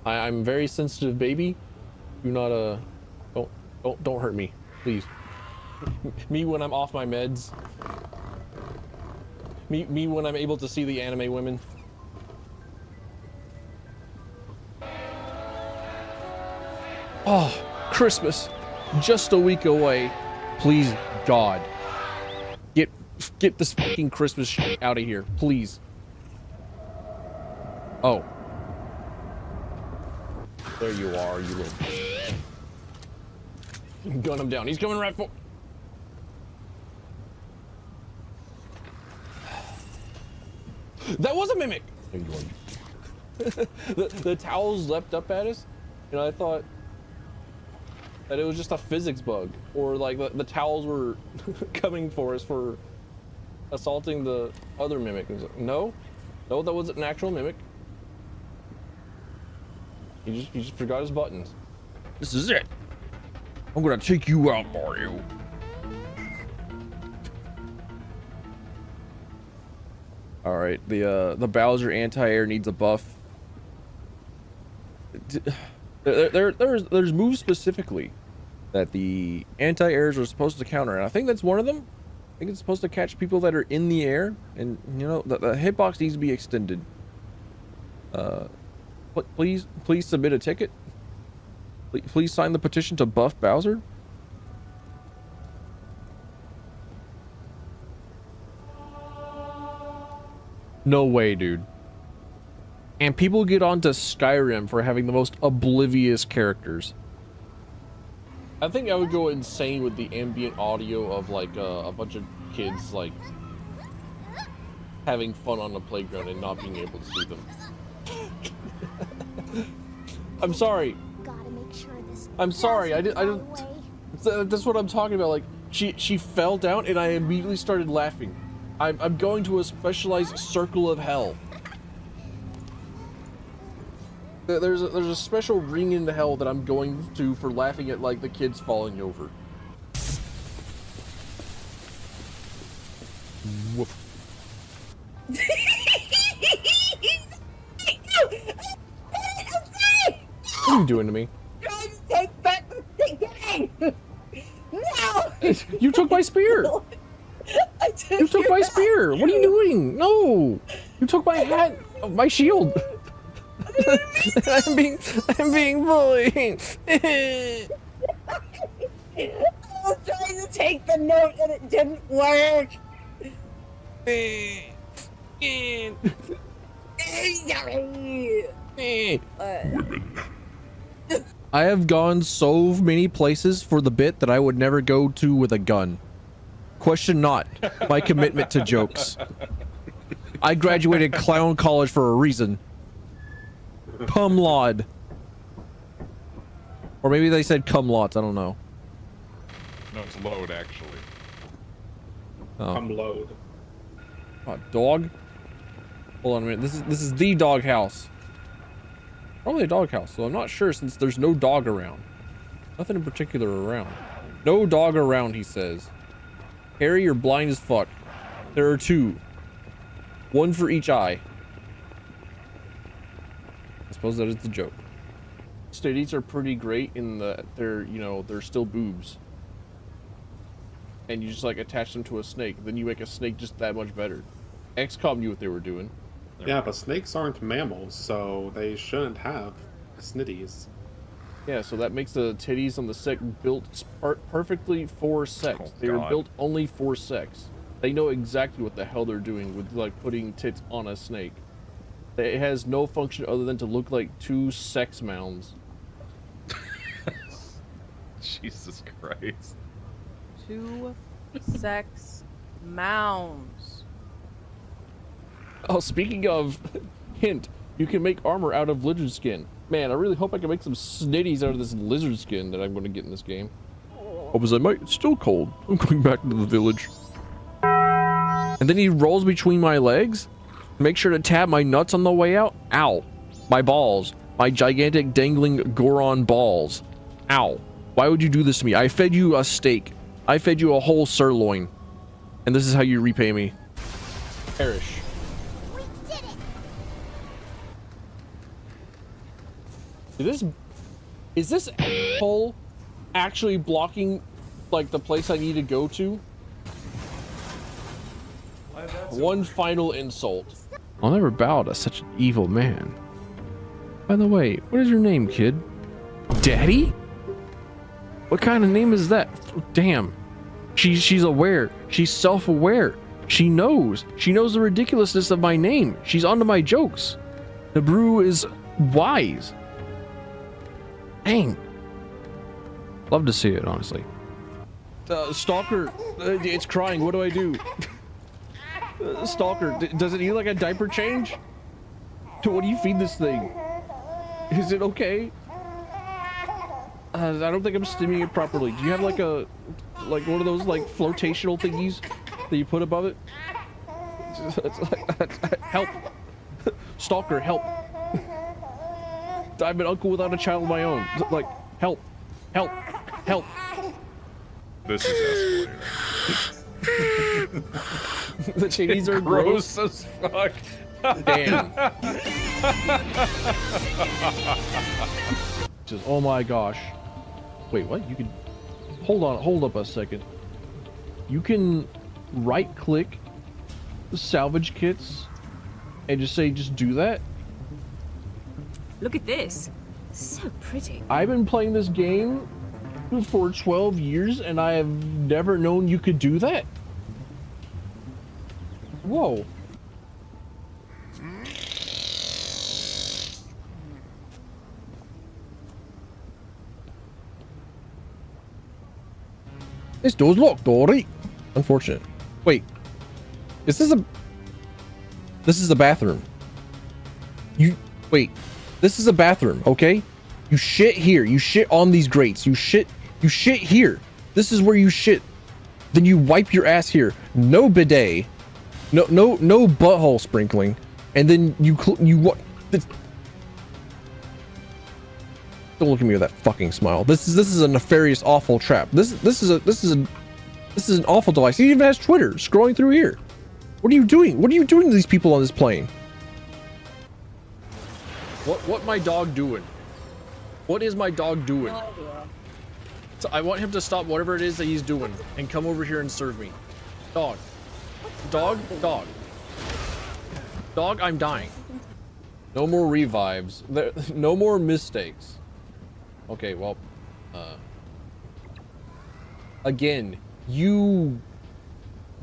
I'm very sensitive, baby. Do not don't hurt me, please. Me when I'm off my meds. Me when I'm able to see the anime women. Oh, Christmas, just a week away. Please, God, get this fucking Christmas shit out of here, please. Oh, there you are, you little. Gun him down. He's coming right for. That was a mimic. The towels leapt up at us, and I thought that it was just a physics bug, or like the towels were coming for us for assaulting the other mimic. It was like, no, that wasn't an actual mimic. He just forgot his buttons. This is it. I'm gonna take you out, Mario. All right, the Bowser anti-air needs a buff. There's moves specifically that the anti-airs are supposed to counter, and I think that's one of them. I think it's supposed to catch people that are in the air, and you know the hitbox needs to be extended. Please submit a ticket. Please sign the petition to buff Bowser. No way, dude. And people get onto Skyrim for having the most oblivious characters. I think I would go insane with the ambient audio of like a bunch of kids like having fun on the playground and not being able to see them. I'm sorry. I'm sorry. I didn't. That's what I'm talking about. Like she fell down and I immediately started laughing. I'm going to a specialized circle of hell. There's a special ring in hell that I'm going to for laughing at like the kids falling over. Woof. What are you doing to me? Trying to take back the game. No. You took my spear. You took my spear. What are you doing? No. You took my hat. My shield. I'm being bullied. I was trying to take the note and it didn't work. I have gone so many places for the bit that I would never go to with a gun. Question not my commitment to jokes. I graduated clown college for a reason. Cum laude. Or maybe they said cum lots, I don't know. No, it's load actually. Oh. Cum load. Oh, dog? Hold on a minute. This is the dog house. Probably a dog house, so I'm not sure since there's no dog around. Nothing in particular around. No dog around, he says. Harry, you're blind as fuck. There are 2. 1 for each eye. I suppose that is the joke. Stitties are pretty great in that they're, you know, they're still boobs. And you just like attach them to a snake. Then you make a snake just that much better. XCOM knew what they were doing. Yeah, but snakes aren't mammals, so they shouldn't have snitties. Yeah, so that makes the titties on the snake built perfectly for sex. Oh, they are God. built only for sex. They know exactly what the hell they're doing with like putting tits on a snake. It has no function other than to look like 2 sex mounds. Jesus Christ. 2 sex mounds. Oh, speaking of, hint, you can make armor out of lizard skin. Man, I really hope I can make some snitties out of this lizard skin that I'm going to get in this game. Hope as I might, it's still cold. I'm going back to the village. And then he rolls between my legs. Make sure to tap my nuts on the way out. Ow. My balls. My gigantic dangling Goron balls. Ow. Why would you do this to me? I fed you a steak. I fed you a whole sirloin. And this is how you repay me. Perish. Is this hole actually blocking like the place I need to go to? One final insult. I'll never bow to such an evil man. By the way, what is your name, kid? Daddy? What kind of name is that? Damn. She's aware. She's self-aware. She knows. She knows the ridiculousness of my name. She's onto my jokes. The brew is wise. Dang. Love to see it, honestly. Stalker, it's crying. What do I do? Stalker, does it need like a diaper change? What do you feed this thing? Is it okay? I don't think I'm stimming it properly. Do you have like one of those like flotational thingies that you put above it? Help! Stalker, help! I'm an uncle without a child of my own. Like, help! Help! Help! This is escalating. The titties are gross as fuck. Damn. Just, oh my gosh. Wait, what? You can hold up a second. You can right click the salvage kits and just say, just do that. Look at this. So pretty. I've been playing this game for 12 years and I have never known you could do that. Whoa. This door's locked, alright. Unfortunate. Wait. This is the bathroom. Wait. This is a bathroom, okay? You shit here. You shit on these grates. You shit here. This is where you shit. Then you wipe your ass here. No bidet. No butthole sprinkling. And then you what? Don't look at me with that fucking smile. This is a nefarious, awful trap. This is an awful device. He even has Twitter. Scrolling through here. What are you doing? What are you doing to these people on this plane? What my dog doing? What is my dog doing? No idea. So I want him to stop whatever it is that he's doing and come over here and serve me. Dog. Dog. Dog. Dog, I'm dying. No more revives. No more mistakes. Okay, well, again, you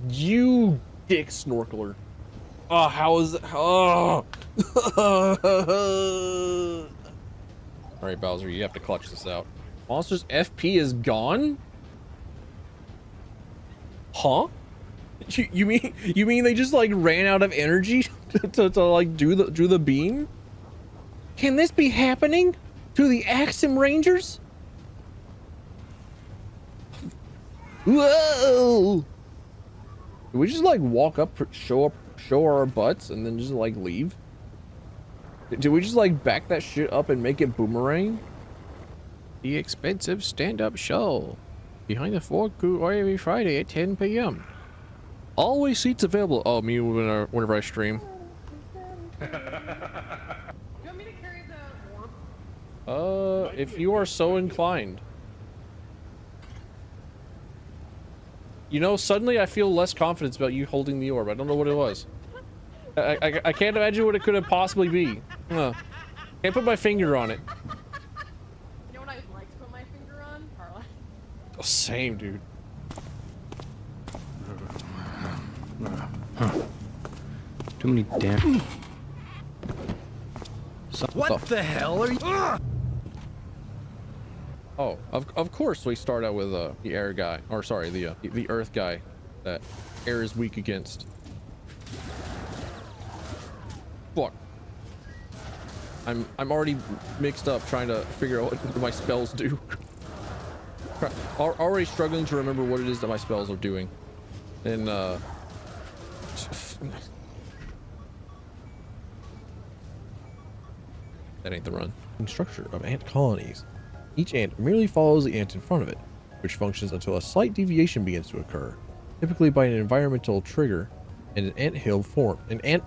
dick snorkeler. Oh, how is it? Oh. All right, Bowser, you have to clutch this out. Monsters FP is gone? Huh? You mean they just like ran out of energy to like do the beam? Can this be happening to the Axum Rangers? Whoa! Did we just like walk up, show our butts, and then just like leave? Did we just like back that shit up and make it boomerang? The expensive stand-up show. Behind the fork every Friday at 10 p.m. Always seats available. Oh, me whenever I stream. If you are so inclined. You know, suddenly I feel less confidence about you holding the orb. I don't know what it was. I can't imagine what it could have possibly be. Huh. Can't put my finger on it. You know what I'd like to put my finger on? Carla. Oh, same, dude. Too many damn. What the hell are you? Oh, of course we start out with the air guy, or sorry, the earth guy that air is weak against. Fuck. I'm already mixed up trying to figure out what my spells do. Already struggling to remember what it is that my spells are doing, and that ain't the run. Structure of ant colonies. Each ant merely follows the ant in front of it, which functions until a slight deviation begins to occur, typically by an environmental trigger, and an ant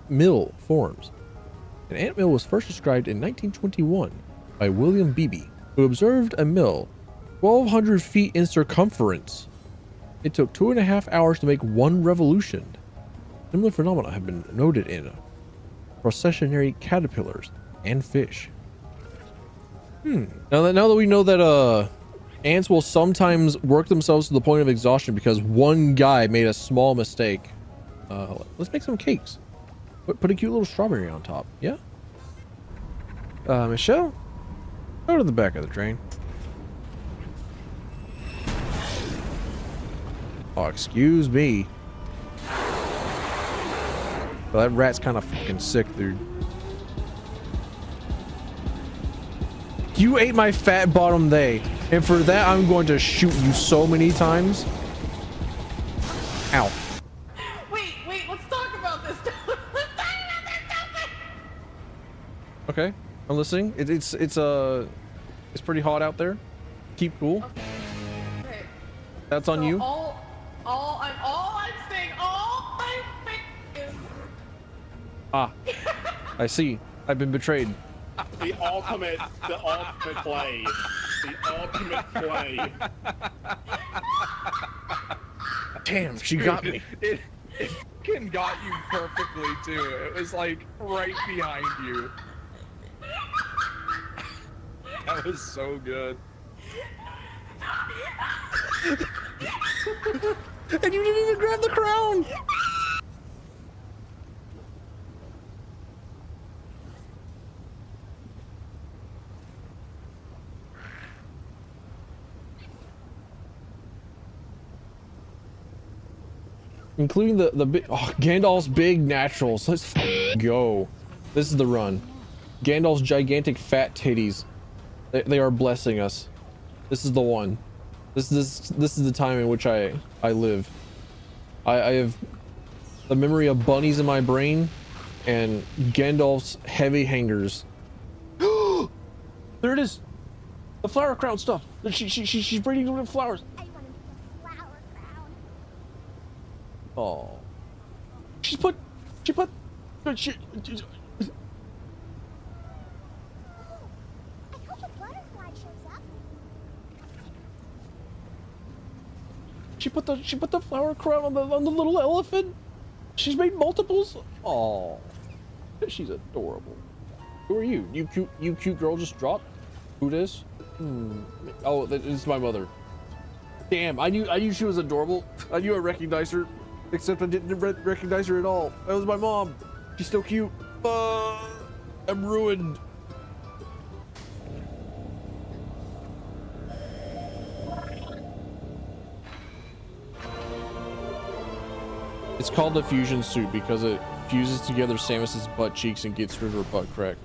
mill forms. An ant mill was first described in 1921 by William Beebe, who observed a mill 1,200 feet in circumference. It took 2.5 hours to make one revolution. Similar phenomena have been noted in processionary caterpillars and fish. Now that we know that ants will sometimes work themselves to the point of exhaustion because one guy made a small mistake, let's make some cakes. Put a cute little strawberry on top. Yeah. Michelle, go to the back of the train. Oh, excuse me. Well, that rat's kind of fucking sick, dude. You ate my fat bottom day, and for that I'm going to shoot you so many times. Ow. Wait, let's talk about this. Okay, I'm listening. It's pretty hot out there. Keep cool. Okay. That's on you. All I'm saying is. Ah, I see. I've been betrayed. The ultimate play. The ultimate play. Damn, she got me. It fucking got you perfectly too. It was like right behind you. That was so good. And you didn't even grab the crown. Including the big Gandalf's big naturals. Let's go. This is the run. Gandalf's gigantic fat titties. They are blessing us. This is the one. This is the time in which I live. I have the memory of bunnies in my brain and Gandalf's heavy hangers. There it is. The flower crown stuff. She's braiding with flowers. Oh, she put. She put the flower crown on the little elephant. She's made multiples. Oh, she's adorable. Who are you? You cute girl just dropped. Who this? Oh, this is my mother. Damn, I knew she was adorable. I knew I recognized her. Except I didn't recognize her at all. That was my mom. She's still cute. I'm ruined. It's called the fusion suit because it fuses together Samus's butt cheeks and gets rid of her butt crack.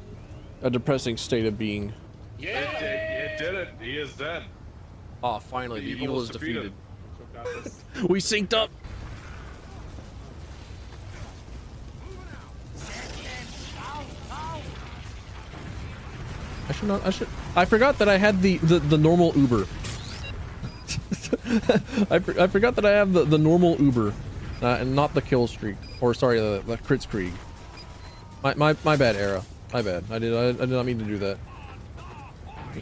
A depressing state of being. Yeah, it did it. He is dead. Ah, finally, the evil is defeated. defeated. We synced up. I forgot that I had the normal Uber. I forgot that I have the normal Uber, and not the kill streak, or sorry, the crit streak. My bad, Era. My bad. I did not mean to do that.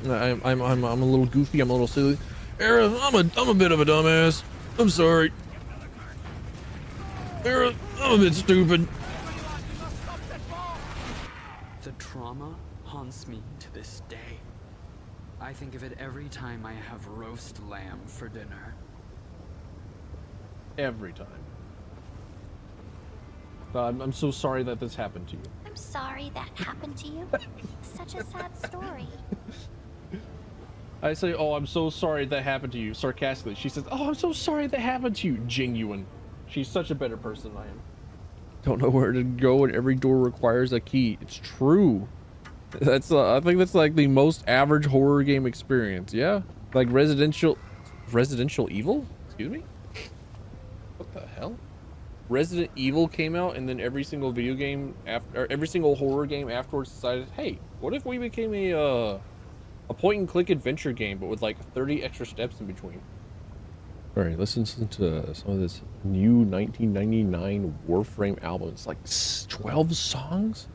I'm a little goofy. I'm a little silly. Era, I'm a bit of a dumbass. I'm sorry. Era, I'm a bit stupid. The trauma haunts me to this day. I think of it every time I have roast lamb for dinner. Every time. I'm so sorry that this happened to you. I'm sorry that happened to you. Such a sad story. I say, oh, I'm so sorry that happened to you, sarcastically. She says, oh, I'm so sorry that happened to you, genuine. She's such a better person than I am. Don't know where to go and every door requires a key. It's true. That's I think that's like the most average horror game experience. Yeah, like Residential Evil. Excuse me. What the hell? Resident Evil came out, and then every single video game after, or every single horror game afterwards decided, hey, what if we became a point-and-click adventure game, but with like 30 extra steps in between? All right, let's listen to some of this new 1999 Warframe album. It's like 12 songs.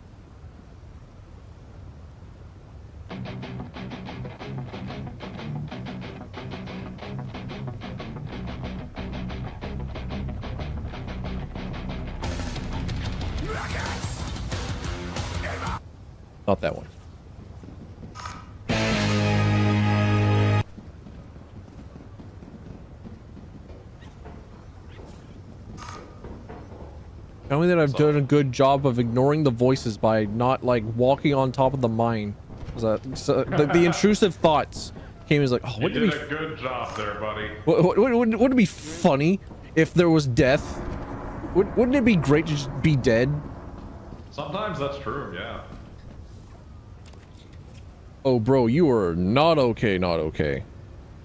Not that one. Tell me that I've done a good job of ignoring the voices by not like walking on top of the mine. So the intrusive thoughts came as like, oh, You did a good job there, buddy. Wouldn't it be funny if there was death? Wouldn't it be great to just be dead? Sometimes that's true, yeah. Oh, bro, you are not okay, not okay.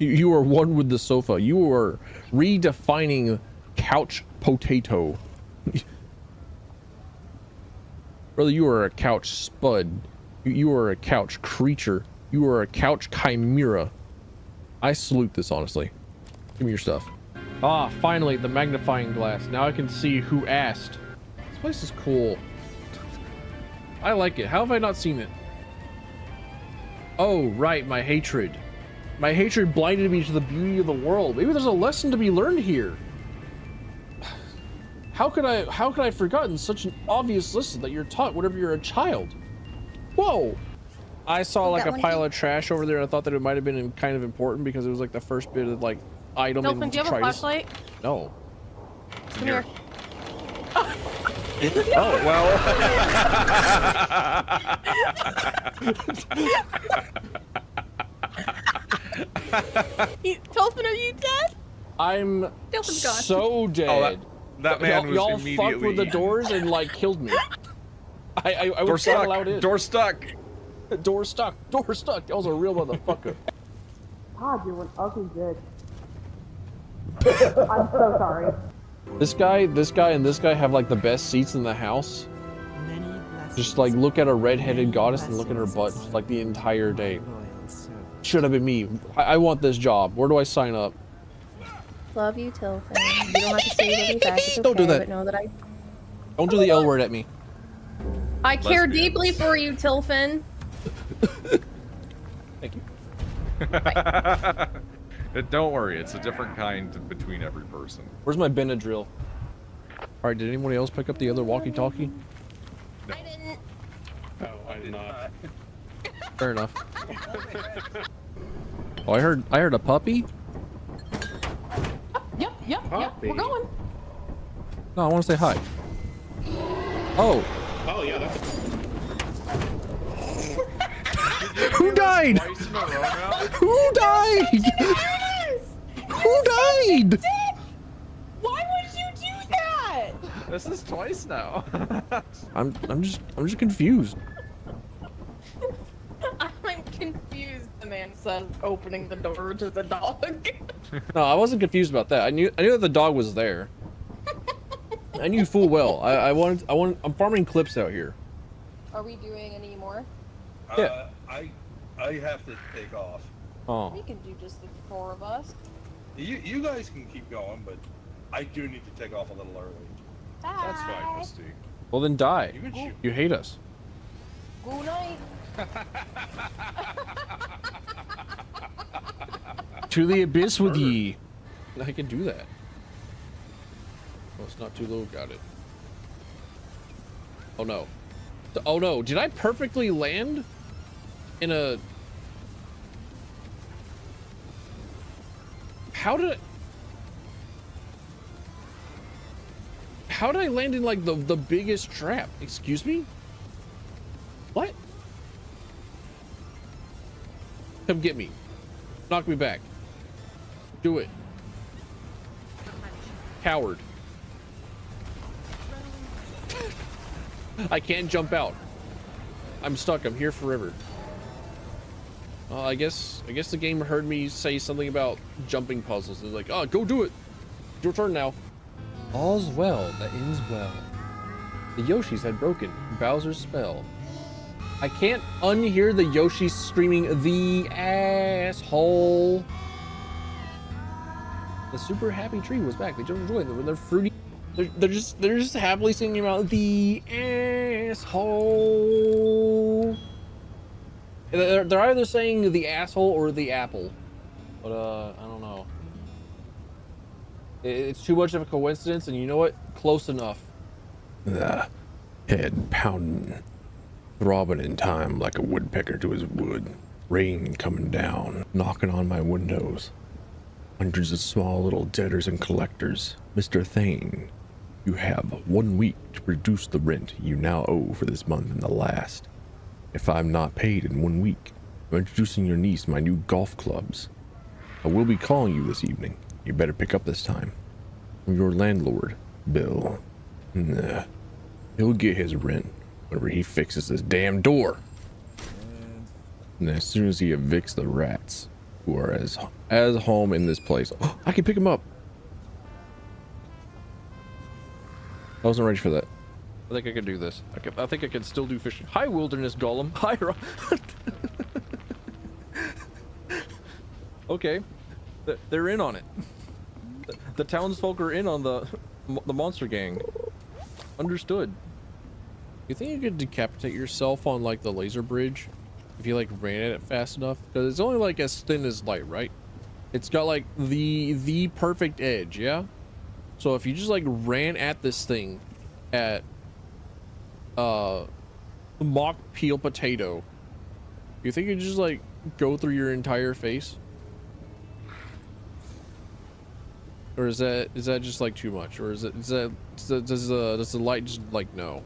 You are one with the sofa. You are redefining couch potato. Brother, you are a couch spud. You are a couch creature. You are a couch chimera. I salute this, honestly. Give me your stuff. Ah, finally, the magnifying glass. Now I can see who asked. This place is cool. I like it. How have I not seen it? Oh, right, my hatred. My hatred blinded me to the beauty of the world. Maybe there's a lesson to be learned here. How could I have forgotten such an obvious lesson that you're taught whenever you're a child? Whoa! I saw like a pile of trash over there. I thought that it might have been kind of important because it was like the first bit of like item. Dolphin, do you have a flashlight? No. Come here. Oh, well. Dolphin, are you dead? I'm Dolphin's gone. so dead. Oh, that man was y'all immediately... fucked with the doors and like killed me. I Door was not stuck. allowed in. Door stuck. Door stuck. Door stuck. That was a real motherfucker. God, you're an ugly bitch. I'm so sorry. This guy, and this guy have like the best seats in the house. Just like look at a redheaded goddess and look at her butt like the entire day. Should have been me. I want this job. Where do I sign up? Love you, Tilfin. You don't have to say anything back. It's okay, Don't do that. But know that I... Don't do the L word at me. I care deeply for you, Tilfin. Thank you. Don't worry, it's a different kind between every person. Where's my Benadryl? Alright, did anybody else pick up the other walkie-talkie? No. I didn't. Oh, I did not. Fair enough. Oh, I heard a puppy? Yep, we're going. No, I want to say hi. Oh. Oh, yeah, that's... Who died? Who died? Who died? Why would you do that? This is twice now. I'm just confused. I'm confused, the man said, opening the door to the dog. No, I wasn't confused about that. I knew that the dog was there. I knew full well. I'm farming clips out here. Are we doing any more? Yeah. I have to take off. Oh. We can do just the four of us. You guys can keep going, but I do need to take off a little early. That's fine, Misty. Well, then die. You can shoot. You hate us. Good night. To the abyss with ye. I can do that. Oh, it's not too low. Got it. Oh no. Oh no. Did I perfectly land in a... How did I land in like the biggest trap? Excuse me? What? Come get me. Knock me back. Do it. Coward. I can't jump out. I'm stuck. I'm here forever. I guess the game heard me say something about jumping puzzles. They're like, oh, go do it. It's your turn now. All's well that ends well. The Yoshis had broken Bowser's spell. I can't unhear the Yoshis screaming, the asshole. The super happy tree was back. They jumped joy. They're fruity. They're just happily singing about the asshole. They're either saying the asshole or the apple, but I don't know. It's too much of a coincidence, and you know what? Close enough. The head pounding, throbbing in time like a woodpecker to his wood. Rain coming down, knocking on my windows. Hundreds of small little debtors and collectors. Mr. Thane, you have 1 week to reduce the rent you now owe for this month and the last. If I'm not paid in 1 week, I'm introducing your niece my new golf clubs. I will be calling you this evening. You better pick up this time. I'm your landlord, Bill. Nah. He'll get his rent whenever he fixes this damn door. And as soon as he evicts the rats who are as home in this place. Oh, I can pick him up. I wasn't ready for that. I think I can do this. I think I can still do fishing. Hi, wilderness golem. Hi, Okay, they're in on it. The townsfolk are in on the monster gang. Understood. You think you could decapitate yourself on like the laser bridge if you like ran at it fast enough? Because it's only like as thin as light, right? It's got like the perfect edge, yeah. So if you just like ran at this thing at mock peel potato, you think you could just like go through your entire face? Or is that just like too much? Or does the light just like no?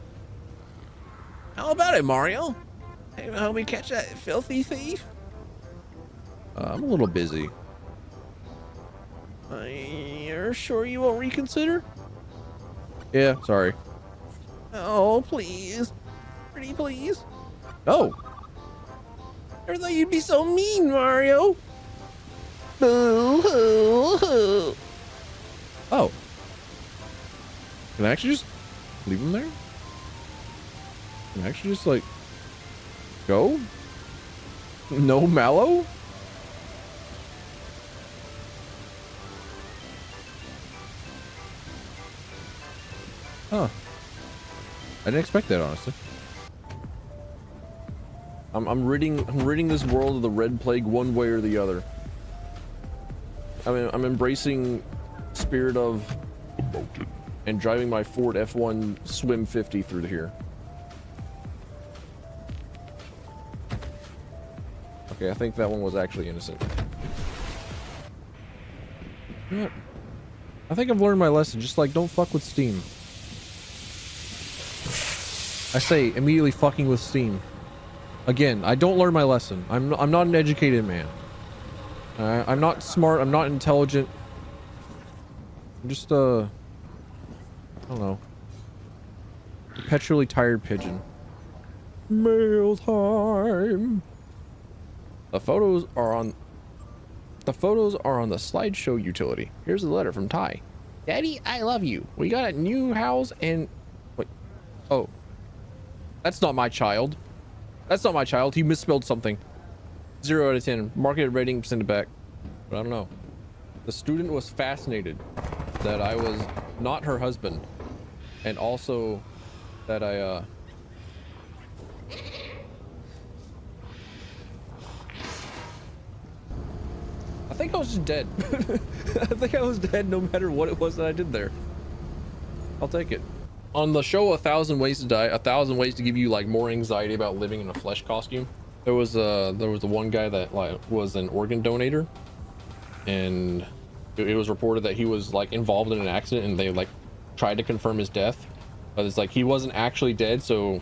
How about it, Mario? Hey, help me catch that filthy thief? I'm a little busy. You're sure you won't reconsider? Yeah, sorry. Oh, please. Pretty please. Oh. Never thought you'd be so mean, Mario. Boo hoo hoo. Oh. Can I actually just leave him there? Can I actually just like go? No Mallow? Huh. I didn't expect that, honestly. I'm ridding this world of the red plague one way or the other. I mean, I'm embracing spirit of and driving my Ford F1 Swim 50 through here. Okay, I think that one was actually innocent. You know what? I think I've learned my lesson. Just like, don't fuck with Steam. I say immediately fucking with Steam. Again, I don't learn my lesson. I'm not an educated man. I'm not smart. I'm not intelligent. I'm just I don't know. Perpetually tired pigeon. Mail time. The photos are on the slideshow utility. Here's the letter from Ty. Daddy, I love you. We got a new house and wait. Oh. That's not my child. That's not my child. He misspelled something. 0 out of 10. Market rating, send it back. But I don't know. The student was fascinated that I was not her husband, and also that I think I was just dead. I think I was dead no matter what it was that I did there. I'll take it. On the show 1,000 Ways to Die, 1,000 Ways to give you like more anxiety about living in a flesh costume. There was the one guy that like was an organ donator, and it was reported that he was like involved in an accident, and they like tried to confirm his death, but it's like he wasn't actually dead, so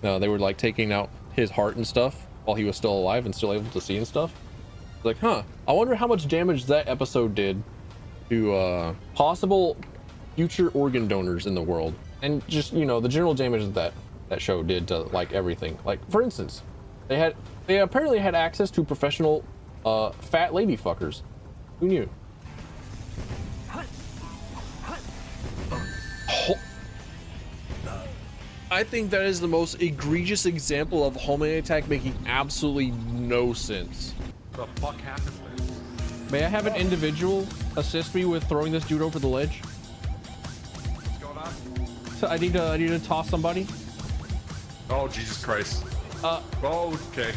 they were like taking out his heart and stuff while he was still alive and still able to see and stuff. Like, huh, I wonder how much damage that episode did to possible future organ donors in the world, and just, you know, the general damage that show did to like everything. Like, for instance, they apparently had access to professional fat lady fuckers. Who knew? I think that is the most egregious example of homing attack making absolutely no sense. What the fuck happened there? May I have an individual assist me with throwing this dude over the ledge? What's going on? So I need to toss somebody. Oh, Jesus Christ. Oh, okay.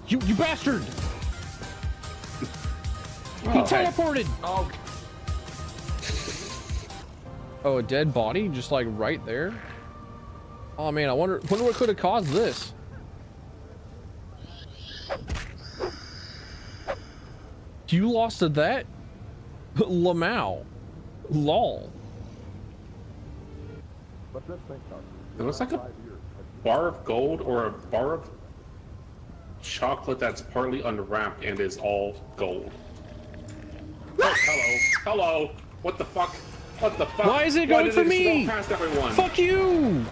You bastard! He teleported! Oh. Oh, a dead body just like right there? Oh man, I wonder what could have caused this. You lost to that? Lamau. Lol. It looks like a bar of gold or a bar of chocolate that's partly unwrapped and is all gold. Oh, hello. What the fuck? What the fuck? Why is it going for me? Past everyone? Fuck you!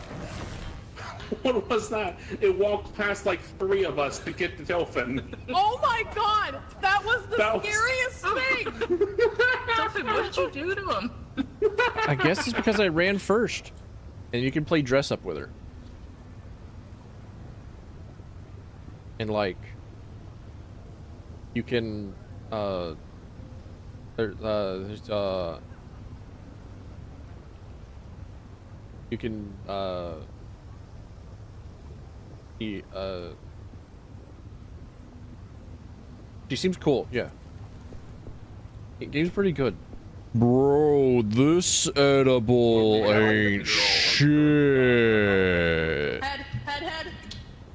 What was that? It walked past like 3 of us to get the dolphin. Oh my god! That was the scariest thing! Dolphin, what did you do to him? I guess it's because I ran first. And you can play dress up with her. And like, you can, you can, she seems cool, yeah. Game's pretty good. Bro, this edible ain't shit. Head.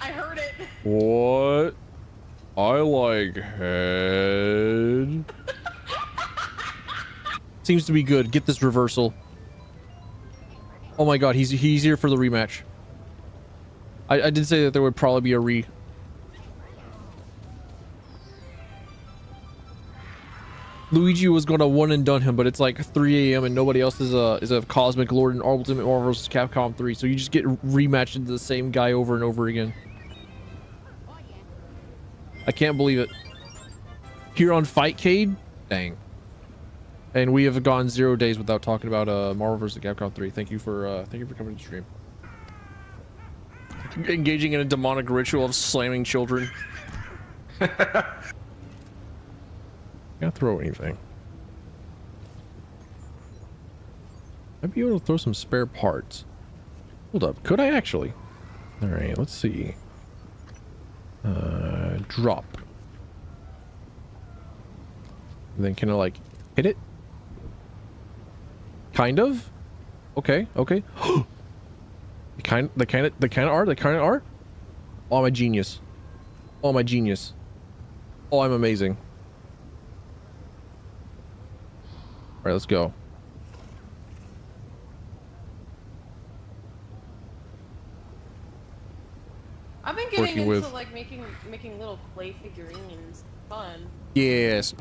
I heard it. What? I like head. Seems to be good. Get this reversal. Oh my god, he's here for the rematch. I did say that there would probably be a re. Luigi was gonna one and done him, but it's like 3 a.m. and nobody else is a Cosmic Lord in Ultimate Marvel vs. Capcom 3, so you just get rematched into the same guy over and over again. I can't believe it. Here on Fightcade? Dang. And we have gone 0 days without talking about Marvel vs. Capcom 3. Thank you for coming to stream. Engaging in a demonic ritual of slamming children. Can't throw anything. I'd be able to throw some spare parts. Hold up, could I actually? All right, let's see. Drop. And then can I like hit it? Kind of. Okay. They kind of are. Oh, I'm a genius. Oh, I'm amazing. All right, let's go. I've been getting into with like making little clay figurines. Fun. Yes.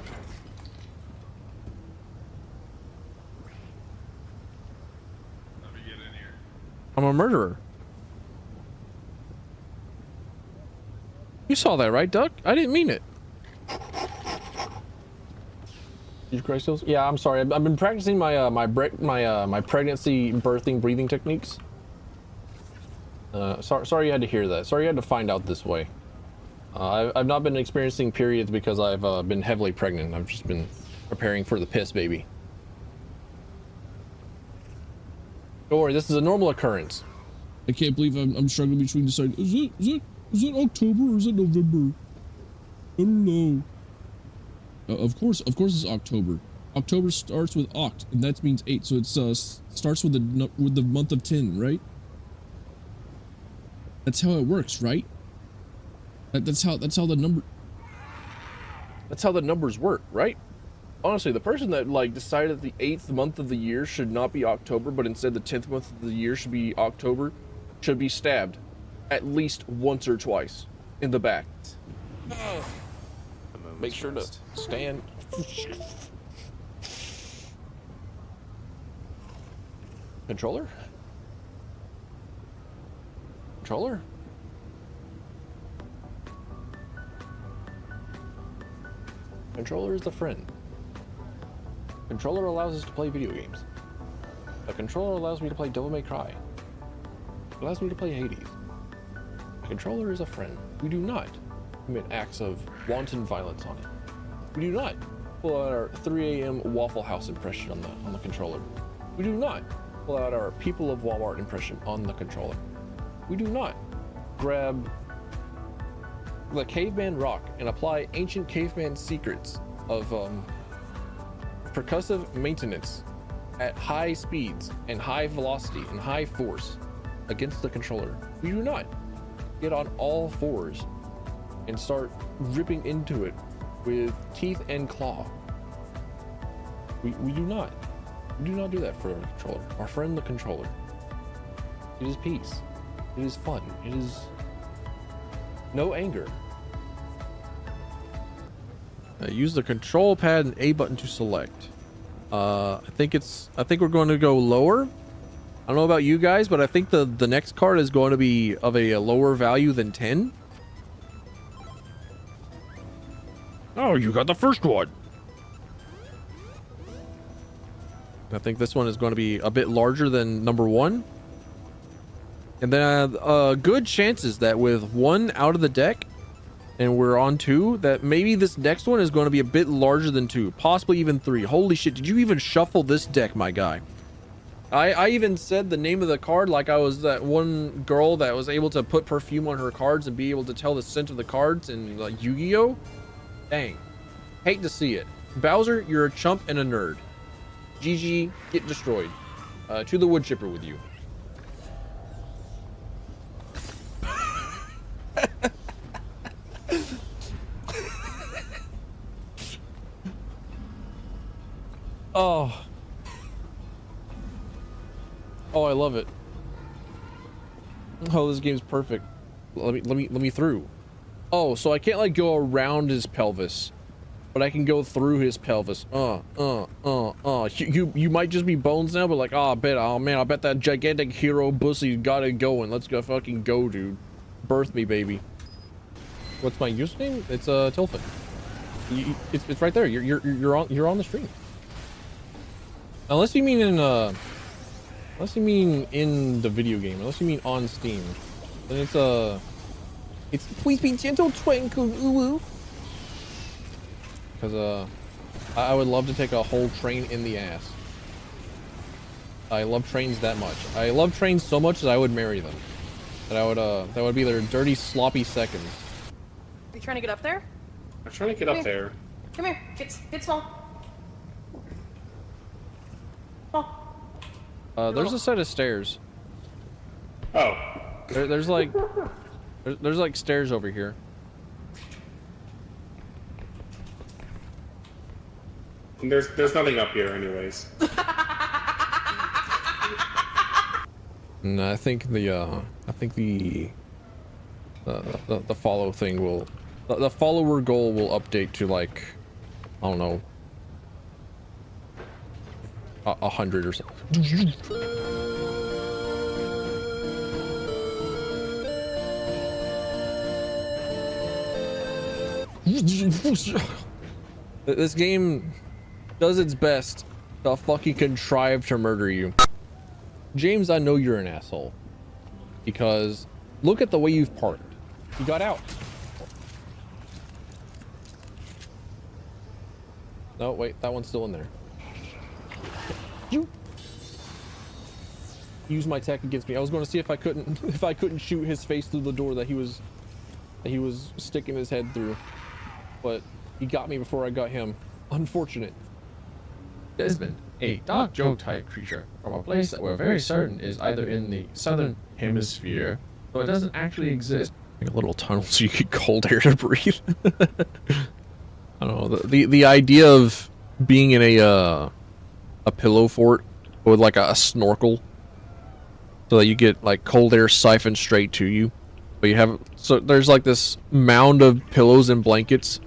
Let me get in here. I'm a murderer. You saw that, right, Duck? I didn't mean it. Yeah, I'm sorry. I've been practicing my my pregnancy, birthing, breathing techniques. Sorry you had to hear that. Sorry you had to find out this way. I've not been experiencing periods because I've been heavily pregnant. I've just been preparing for the piss baby. Don't worry, this is a normal occurrence. I can't believe I'm struggling between deciding, is it October or is it November? I don't know. Of course it's October. October starts with oct, and that means 8, so it starts with the month of 10, right? That's how it works, right? That's how the numbers work, right? Honestly, the person that like decided the 8th month of the year should not be October, but instead the 10th month of the year should be October, should be stabbed at least once or twice in the back. Make sure to stand. Controller? Controller? Controller is a friend. Controller allows us to play video games. A controller allows me to play Devil May Cry. It allows me to play Hades. A controller is a friend. We do not commit acts of wanton violence on it. We do not pull out our 3 a.m. Waffle House impression on the controller. We do not pull out our People of Walmart impression on the controller. We do not grab the caveman rock and apply ancient caveman secrets of percussive maintenance at high speeds and high velocity and high force against the controller. We do not get on all fours and start ripping into it with teeth and claw. We do not do that for our controller. Our friend the controller. It is peace. It is fun. It is no anger. Use the control pad and A button to select. I think we're going to go lower. I don't know about you guys, but I think the next card is going to be of a lower value than 10. Oh, you got the first one. I think this one is going to be a bit larger than number 1. And then good chances that with 1 out of the deck and we're on 2, that maybe this next one is going to be a bit larger than 2, possibly even 3. Holy shit, did you even shuffle this deck, my guy? I even said the name of the card like I was that one girl that was able to put perfume on her cards and be able to tell the scent of the cards in like Yu-Gi-Oh! Dang. Hate to see it. Bowser, you're a chump and a nerd. GG, get destroyed. To the wood chipper with you. Oh, I love it. Oh, this game's perfect. Let me through. Oh, so I can't like go around his pelvis, but I can go through his pelvis. You might just be bones now, but like, oh man, I bet that gigantic hero bussy got it going. Let's go fucking go, dude. Birth me, baby. What's my username? It's Tilfin. It's right there. You're on the stream. Unless you mean in the video game. Unless you mean on Steam, then it's please be gentle, twinkle, ooh. Because I would love to take a whole train in the ass. I love trains that much. I love trains so much that I would marry them. That would be their dirty, sloppy seconds. Are you trying to get up there? I'm trying to get up there. Come here. Get small. There's a set of stairs. Oh. There's like stairs over here. There's nothing up here anyways. No, I think the follow thing will, the follower goal will update to like, I don't know, 100 or something. This game does its best to fucking contrive to murder you. James, I know you're an asshole. Because look at the way you've parked. You got out. No, wait, that one's still in there. You use my tech against me. I was going to see if I couldn't shoot his face through the door that he was sticking his head through, but he got me before I got him. Unfortunate. Desmond, a dark joke type creature from a place that we're very certain is either in the southern hemisphere, though it doesn't actually exist. Like a little tunnel so you get cold air to breathe. I don't know, the idea of being in a pillow fort with like a snorkel so that you get like cold air siphoned straight to you, but you have, so there's like this mound of pillows and blankets,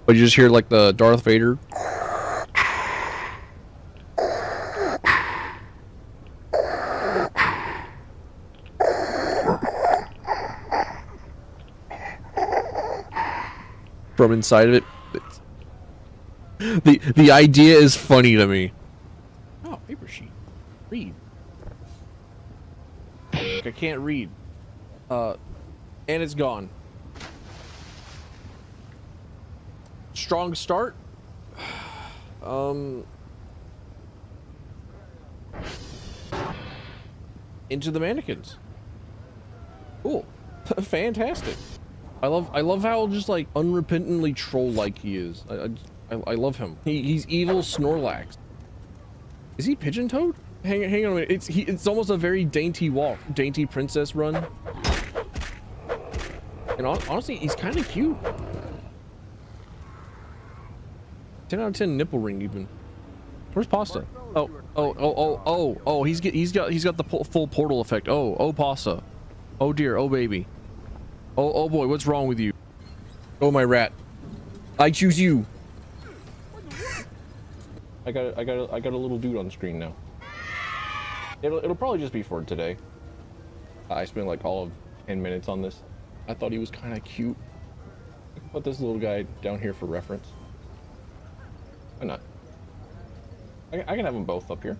but you just hear like the Darth Vader from inside of it. The idea is funny to me. Oh, paper sheet. Read. I can't read. And it's gone. Strong start. Into the mannequins. Cool. Fantastic. I love how just like unrepentantly troll-like he is. I love him. He's evil Snorlax. Is he pigeon-toed? Hang on a minute. It's almost a very dainty walk, dainty princess run. And honestly, he's kind of cute. 10 out of 10 nipple ring even. Where's Pasta? Oh, he's got the full portal effect. Oh Pasta. Oh dear, oh baby. Oh boy, what's wrong with you? Oh my rat. I choose you. I got a little dude on the screen now. It'll probably just be for today. I spent like all of 10 minutes on this. I thought he was kind of cute. Put this little guy down here for reference. Why not? I can have them both up here.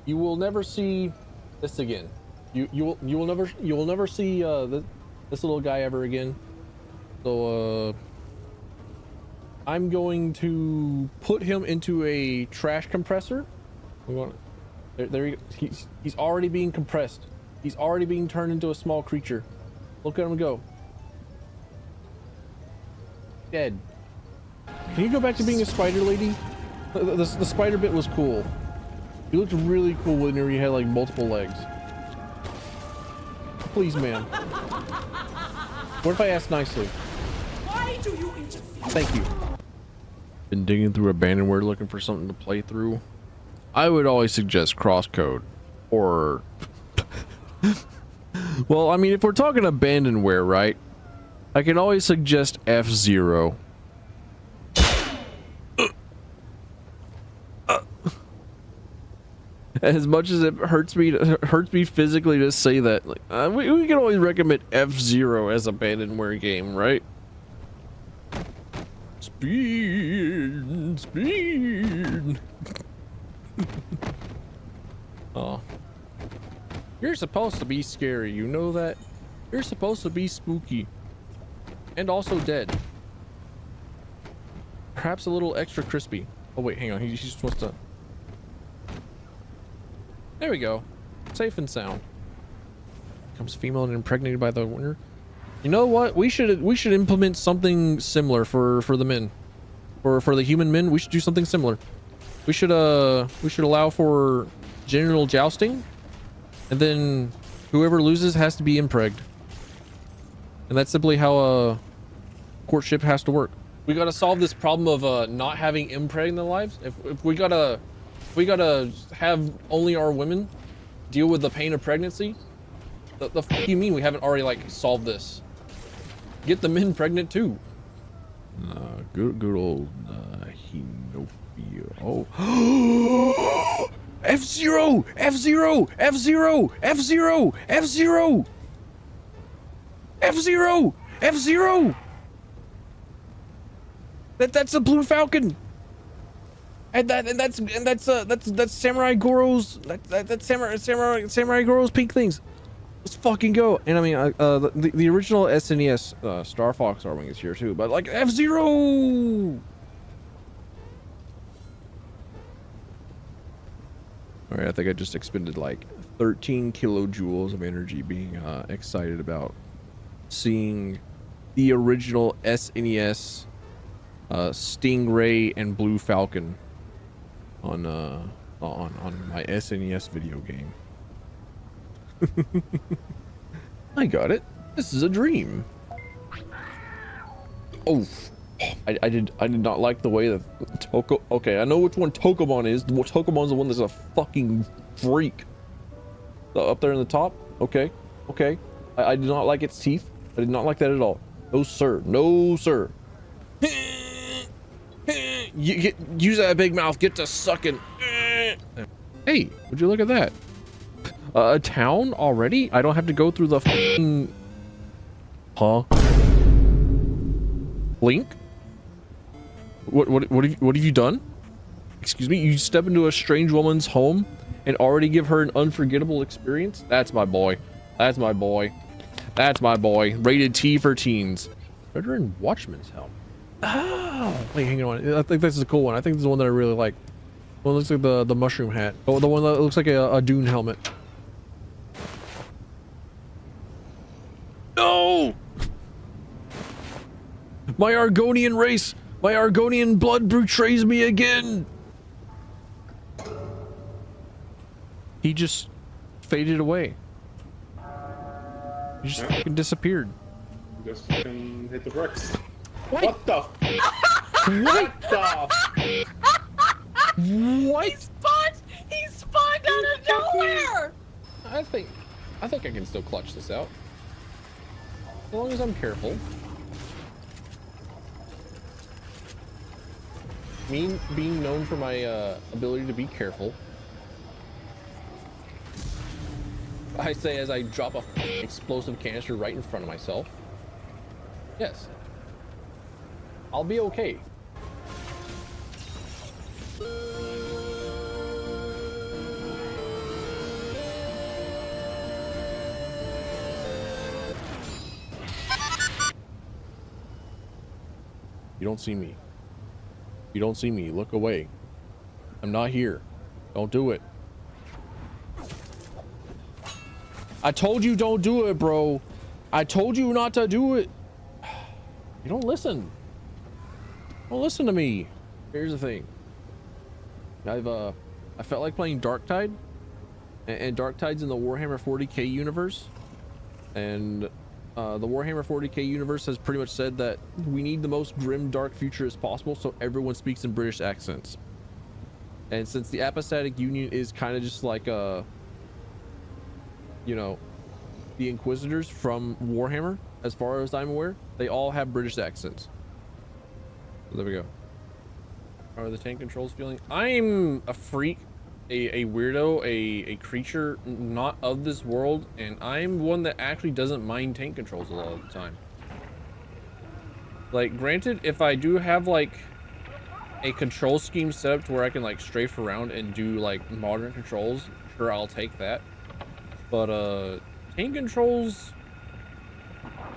You will never see this again. You will never see this little guy ever again. So I'm going to put him into a trash compressor. There he's already being compressed. He's already being turned into a small creature. Look at him go. Dead. Can you go back to being a spider lady? The spider bit was cool. You looked really cool when you had like multiple legs. Please, ma'am. What if I ask nicely? Why do you interfere? Thank you. Been digging through abandonware looking for something to play through. I would always suggest crosscode or well, I mean, if we're talking abandonware, right? I can always suggest F-Zero. As much as it hurts me physically to say that, like, we can always recommend F-Zero as a abandonware game, right? Speed. Oh, you're supposed to be scary, you know that? You're supposed to be spooky and also dead. Perhaps a little extra crispy. Oh wait, hang on, he's supposed to. There we go. Safe and sound. Becomes female and impregnated by the winner. You know what? We should implement something similar for the men. For the human men, we should do something similar. We should allow for genital jousting, and then whoever loses has to be impregged. And that's simply how a courtship has to work. We gotta solve this problem of not having impreg in their lives. If we gotta have only our women deal with the pain of pregnancy, the fuck you mean we haven't already like solved this? Get the men pregnant too. Good old Hinopia. Oh. F-Zero! F-Zero! F-Zero! F-Zero! F-Zero! F-Zero! F-Zero! That's a blue falcon. And that's Samurai Goro's that's Samurai Goro's pink things. Let's fucking go. And I mean the original SNES Star Fox Arwing is here too, but like F-Zero. All right, I think I just expended like 13 kilojoules of energy being excited about seeing the original SNES Stingray and Blue Falcon on my SNES video game. I got it. This is a dream. Oh, I did not like the way that Toko. Okay, I know which one Tokomon is. Tokomon's the one that's a fucking freak. Up there in the top. Okay, okay. I did not like its teeth. I did not like that at all. No sir, no sir. Use that big mouth. Get to sucking. Hey, would you look at that? A town already? I don't have to go through the fucking... Huh? Link? What have you done? Excuse me? You step into a strange woman's home and already give her an unforgettable experience? That's my boy. That's my boy. That's my boy. Rated T for teens. Veteran Watchman's helm. Oh, wait, hang on. I think this is a cool one. I think this is the one that I really like. One looks like the mushroom hat. Oh, the one that looks like a Dune helmet. No! My Argonian race! My Argonian blood betrays me again! He just faded away. He just fucking disappeared. Just fucking hit the bricks. What the? What the? What? He spawned out of nowhere! I think I can still clutch this out. As long as I'm careful. Me being known for my ability to be careful. I say as I drop a explosive canister right in front of myself. Yes. I'll be okay. You don't see me. You don't see me. Look away. I'm not here. Don't do it. I told you don't do it, bro. I told you not to do it. You don't listen. Don't listen to me. Here's the thing. I felt like playing Darktide, and Darktide's in the Warhammer 40k universe, and the Warhammer 40k universe has pretty much said that we need the most grim, dark future as possible, so everyone speaks in British accents. And since the Apostatic Union is kind of just like you know, the Inquisitors from Warhammer, as far as I'm aware, they all have British accents. So there we go. How are the tank controls feeling? I'm a freak, a weirdo, a creature not of this world, and I'm one that actually doesn't mind tank controls a lot of the time. Like, granted, if I do have like a control scheme set up to where I can like strafe around and do like modern controls, sure, I'll take that. But tank controls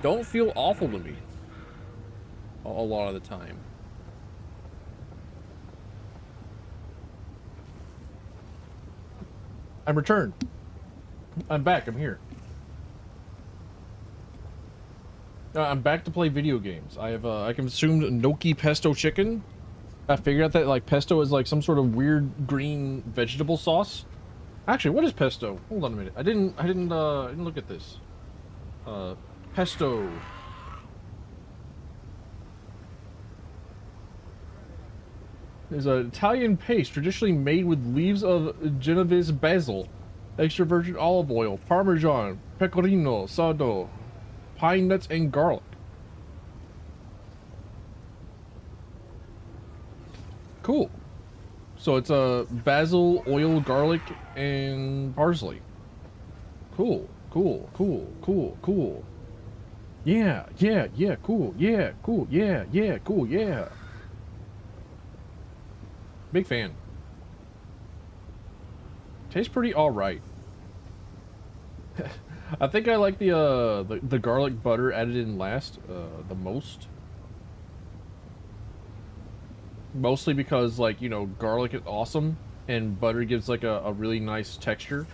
don't feel awful to me a lot of the time. I'm returned. I'm back. I'm here. I'm back to play video games. I consumed gnocchi pesto chicken. I figured out that like pesto is like some sort of weird green vegetable sauce. Actually, what is pesto? Hold on a minute. I didn't look at this. Pesto. Is an Italian paste traditionally made with leaves of Genovese basil, extra virgin olive oil, parmesan, pecorino, sardo, pine nuts, and garlic. Cool. So it's basil, oil, garlic, and parsley. Cool, cool, cool, cool, cool. Yeah, yeah, yeah, cool, yeah, cool, yeah, yeah, cool, yeah. Big fan. Tastes pretty alright. I think I like the garlic butter added in last the most. Mostly because, like, you know, garlic is awesome, and butter gives like a really nice texture.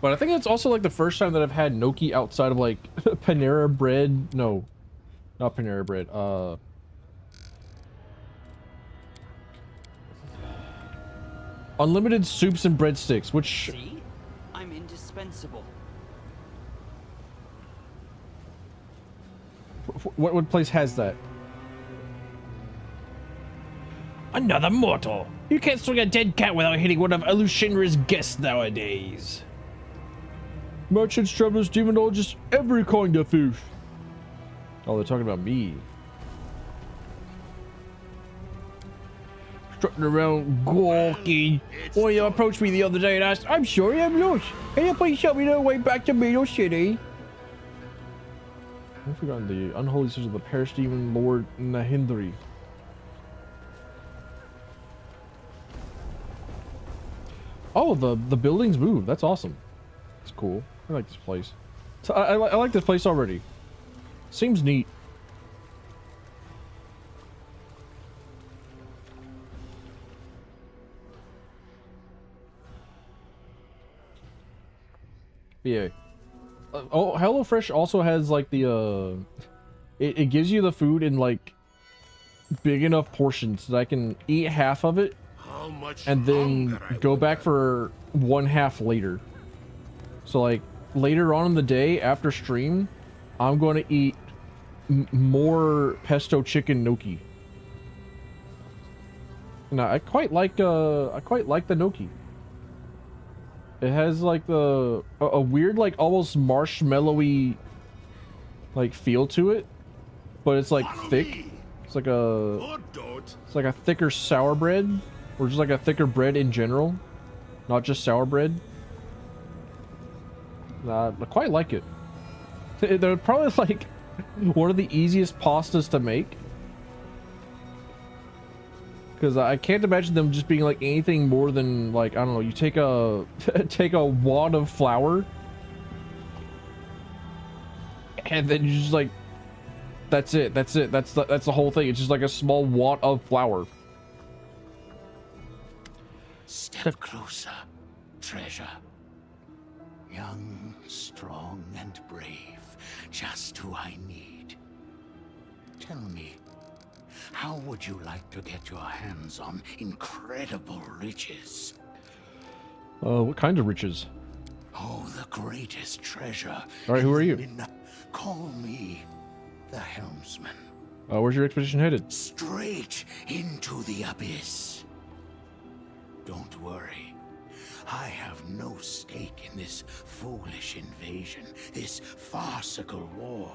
But I think it's also like the first time that I've had gnocchi outside of like Panera bread. No, not Panera bread. Unlimited soups and breadsticks, which... See? I'm indispensable. What place has that? Another mortal. You can't swing a dead cat without hitting one of Alushinra's guests nowadays. Merchants, travelers, demonologists, every kind of fish. Oh, they're talking about me. Strutting around gawky. Well, you approached me the other day and asked, I'm sorry, I'm lost. Can you please show me the way back to Middle City? I've forgotten the unholy sins of the parish demon Lord Nahindri. Oh, the buildings move. That's awesome. It's cool. I like this place. So I like this place already. Seems neat. Yeah. Oh, HelloFresh also has like the it gives you the food in like big enough portions that I can eat half of it and then go back for one half later. So like later on in the day after stream, I'm going to eat more pesto chicken gnocchi. Now I quite like the gnocchi. It has like a weird like almost marshmallowy like feel to it, but it's like thick. It's like a thicker sour bread, or just like a thicker bread in general, not just sour bread. I quite like it. They're probably like one of the easiest pastas to make, because I can't imagine them just being like anything more than like, I don't know, you take a take a wad of flour and then you just like that's it. That's the whole thing. It's just like a small wad of flour. Step closer, treasure. Young, strong, and brave. Just who I need. Tell me, how would you like to get your hands on incredible riches? What kind of riches? Oh, the greatest treasure. Alright, who are you? Call me the helmsman. Where's your expedition headed? Straight into the abyss. Don't worry. I have no stake in this foolish invasion, this farcical war.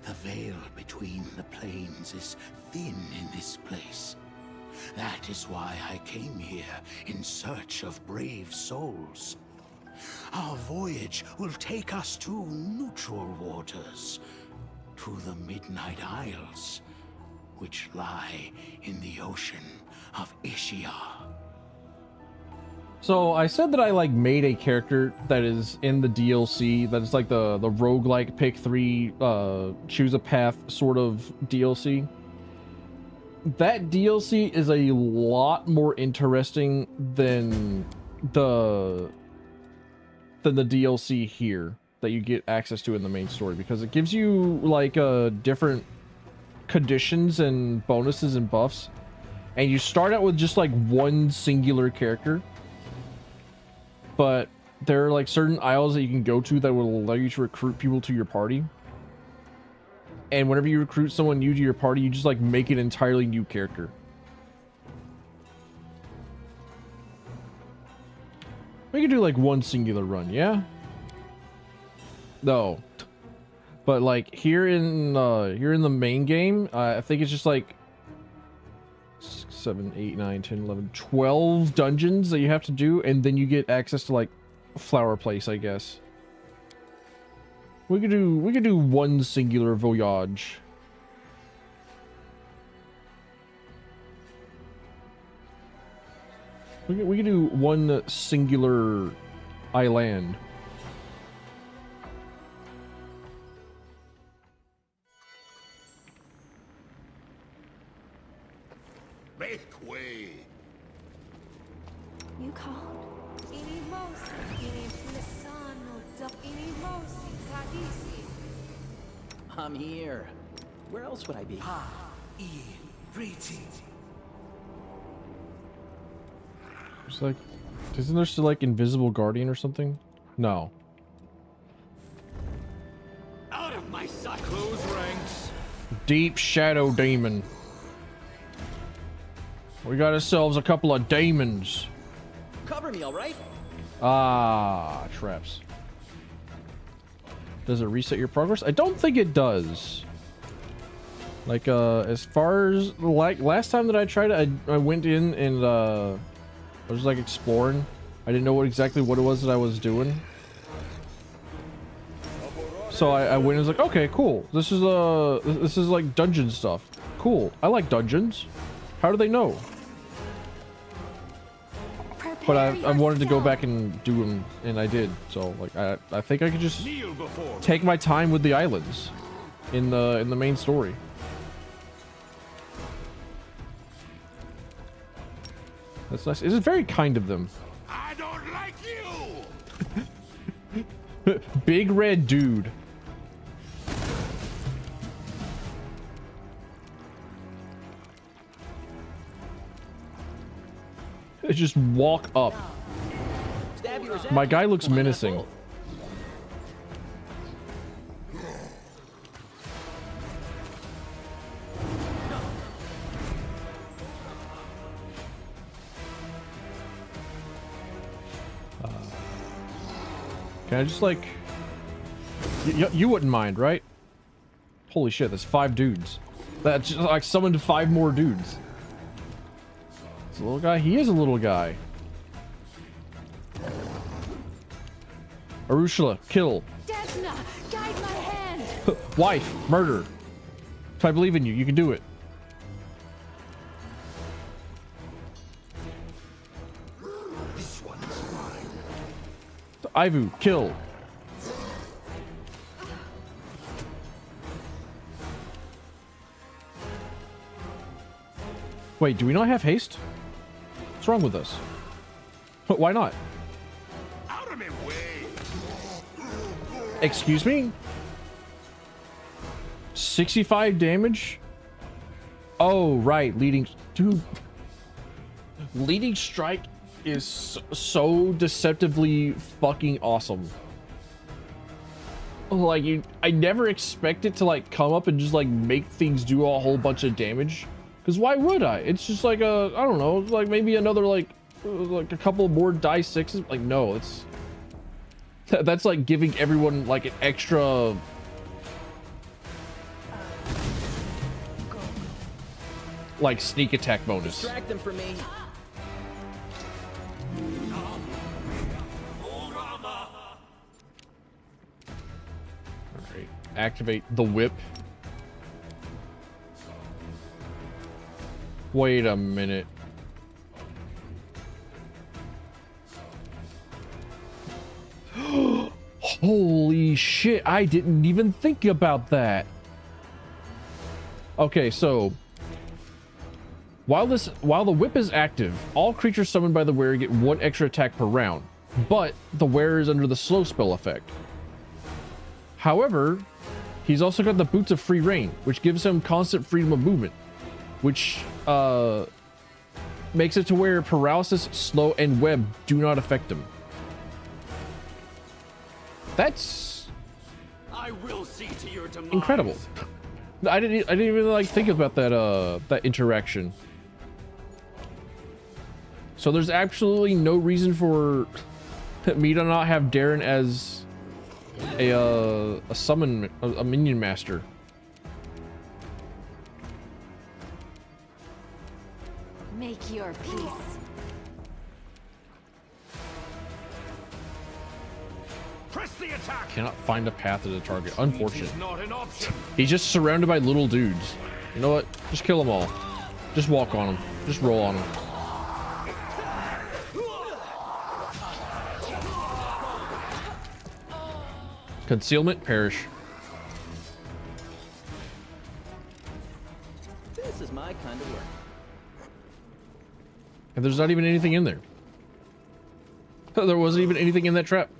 The veil between the planes is thin in this place. That is why I came here in search of brave souls. Our voyage will take us to neutral waters, to the Midnight Isles, which lie in the ocean of Ishia. So I said that I like made a character that is in the DLC, that is like the roguelike pick 3 choose a path sort of DLC. That DLC is a lot more interesting than the DLC here that you get access to in the main story, because it gives you like different conditions and bonuses and buffs, and you start out with just like one singular character. But there are like certain isles that you can go to that will allow you to recruit people to your party. And whenever you recruit someone new to your party, you just like make an entirely new character. We could do like one singular run, yeah? No. But like here in the main game, I think it's just like 7, 8, 9, 10, 11, 12 dungeons that you have to do, and then you get access to like Flower Place, I guess. We could do one singular voyage. We could do one singular island. I'm here. Where else would I be? It's like, isn't there still like invisible guardian or something? No. Out of my sight. Close ranks. Deep shadow demon. We got ourselves a couple of demons. Cover me, all right? Ah, traps. Does it reset your progress? I don't think it does. Like, as far as, like, last time that I tried it, I went in and, I was, like, exploring. I didn't know exactly what it was that I was doing. So I went and was like, okay, cool. This is, like, dungeon stuff. Cool. I like dungeons. How do they know? But I wanted to go back and do them, and I did. So, like, I think I could just take my time with the islands in the main story. That's nice. It's very kind of them. I don't like you. Big red dude. Just walk up. My guy looks menacing. Can I just like... You wouldn't mind, right? Holy shit, that's 5 dudes. That's just like summoned 5 more dudes. It's a little guy. He is a little guy. Arushla, kill. Desna, guide my hand. Wife, murder. If I believe in you, you can do it. This one's mine. Ivu, kill. Wait, do we not have haste? What's wrong with us? Why not? Out of my way. Excuse me? 65 damage? Oh, right. Dude. Leading strike is so deceptively fucking awesome. Like, I never expect it to, like, come up and just, like, make things do a whole bunch of damage. Because why would I? It's just like a, I don't know, like maybe another, like a couple more die 6s. Like, no, it's... That's like giving everyone, like, an extra... like, sneak attack bonus. Distract them for me. Alright, activate the whip. Wait a minute. Holy shit, I didn't even think about that. Okay, so while the whip is active, all creatures summoned by the wearer get 1 extra attack per round, but the wearer is under the slow spell effect. However, he's also got the boots of free reign, which gives him constant freedom of movement, which makes it to where paralysis, slow, and web do not affect him. That's I will see to your demise. incredible. I didn't even like think about that that interaction. So there's absolutely no reason for me to not have Darren as a summon, a minion master. Make your peace. Press the attack. Cannot find a path to the target. Unfortunate. Not an option. He's just surrounded by little dudes. You know what? Just kill them all. Just walk on them. Just roll on them. Concealment, perish. This is my kind of work. And there's not even anything in there. There wasn't even anything in that trap.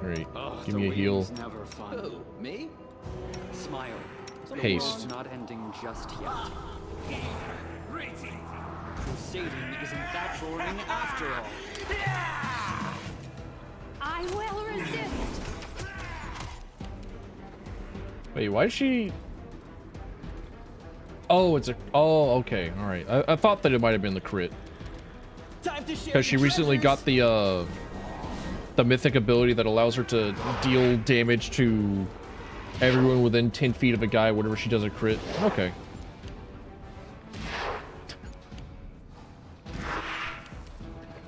Alright, Ugh, give the me a heal. waiting's never fun. Who, me? Smile. The Haste. world's not ending just yet. Crusading isn't that boring after all. I will resist. Wait, why is she... Oh, it's a... Oh, okay. Alright. I thought that it might have been the crit. Because she recently got the mythic ability that allows her to deal damage to everyone within 10 feet of a guy whenever she does a crit. Okay.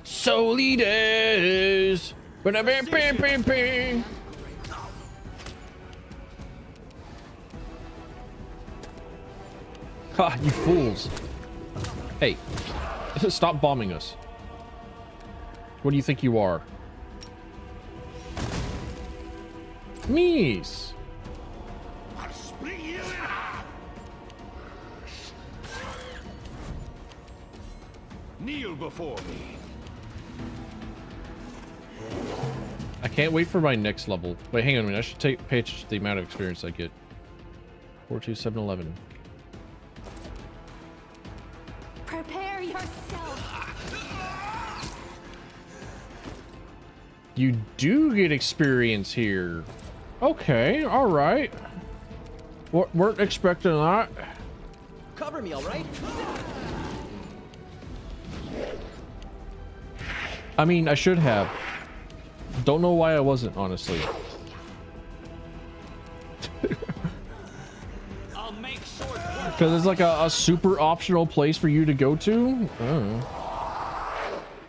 Soul Eaters! Ba-da-bing-bing-bing-bing! Ha, you fools. Hey, stop bombing us. What do you think you are? Mies! Kneel before me. I can't wait for my next level. Wait, hang on a minute. I should pay attention to the amount of experience I get. 4, 2, 7, 11. Prepare yourself. You do get experience here. Okay, alright. Weren't expecting that. Cover me, alright? I mean, I should have. Don't know why I wasn't, honestly. Because it's like a super optional place for you to go to? I don't know.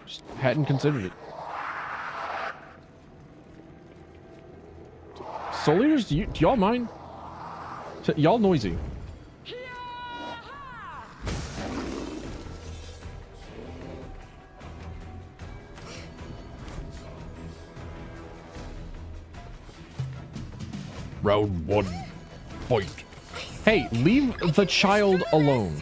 Just hadn't considered it. Soul Eaters, do y'all mind? Y'all noisy. Round 1. Fight. Hey, leave the child alone.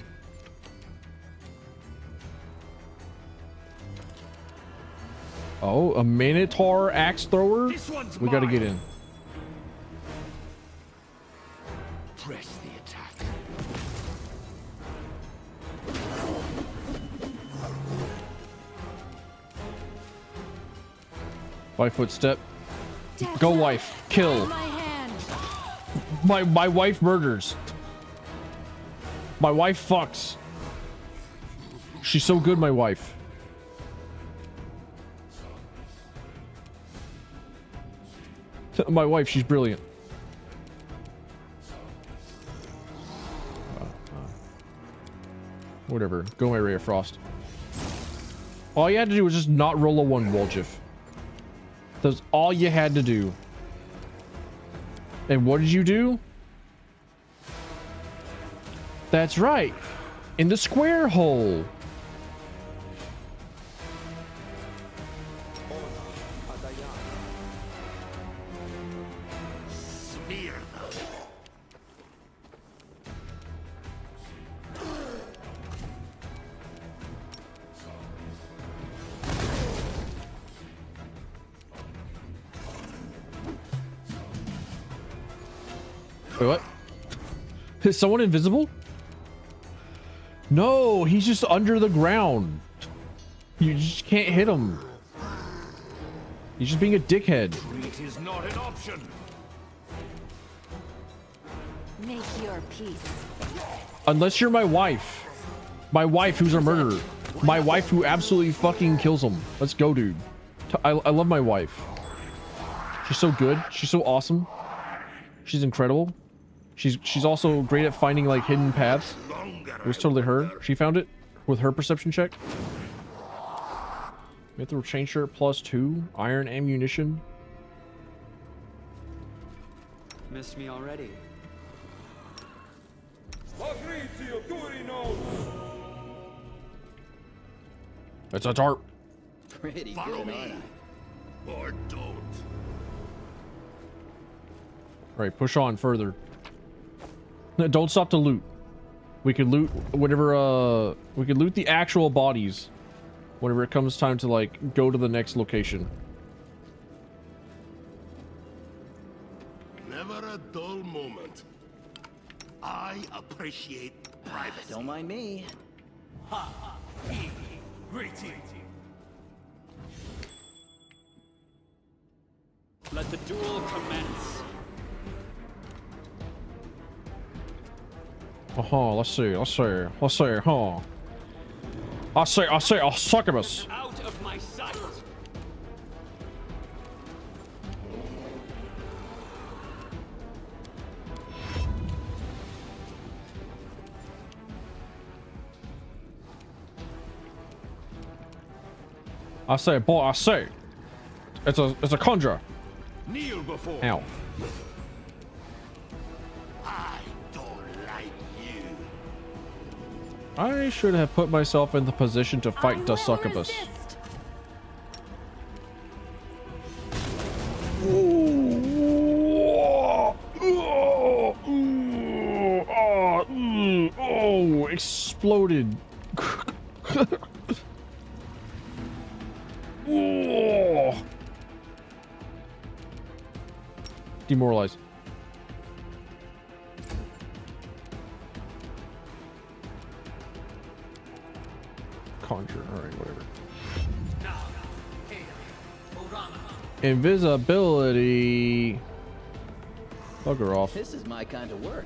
Oh, a Minotaur axe thrower? We gotta get in. Press the attack. Wife footstep. Go wife. Kill. My wife murders. My wife fucks. She's so good, my wife. My wife, she's brilliant. Whatever. Go my Ray of Frost. All you had to do was just not roll a 1, Woljif. That's all you had to do. And what did you do? That's right. In the square hole. Wait, what? Is someone invisible? No, he's just under the ground. You just can't hit him. He's just being a dickhead. It is not an option. Make your peace. Unless you're my wife. My wife who's a murderer. My wife who absolutely fucking kills him. Let's go, dude. I love my wife. She's so good. She's so awesome. She's incredible. She's also great at finding like hidden paths. It was totally her. She found it with her perception check. Mithril chain shirt +2. Iron ammunition. Missed me already. It's a tarp. Pretty Follow good, me. aren't I? Or don't. Alright, push on further. No, don't stop to loot. We could loot whatever, we could loot the actual bodies whenever it comes time to, like, go to the next location. I appreciate privacy. Don't mind me. Ha! Greeting. Let the duel commence. Let's see, huh? I say, succubus. Out of my sight. I say, boy, I say. It's a conjure. Kneel before. Ow. I don't like you. I should have put myself in the position to fight the succubus. Oh, exploded. Demoralized. Conjure, alright, whatever. Invisibility. Bugger off. This is my kind of work.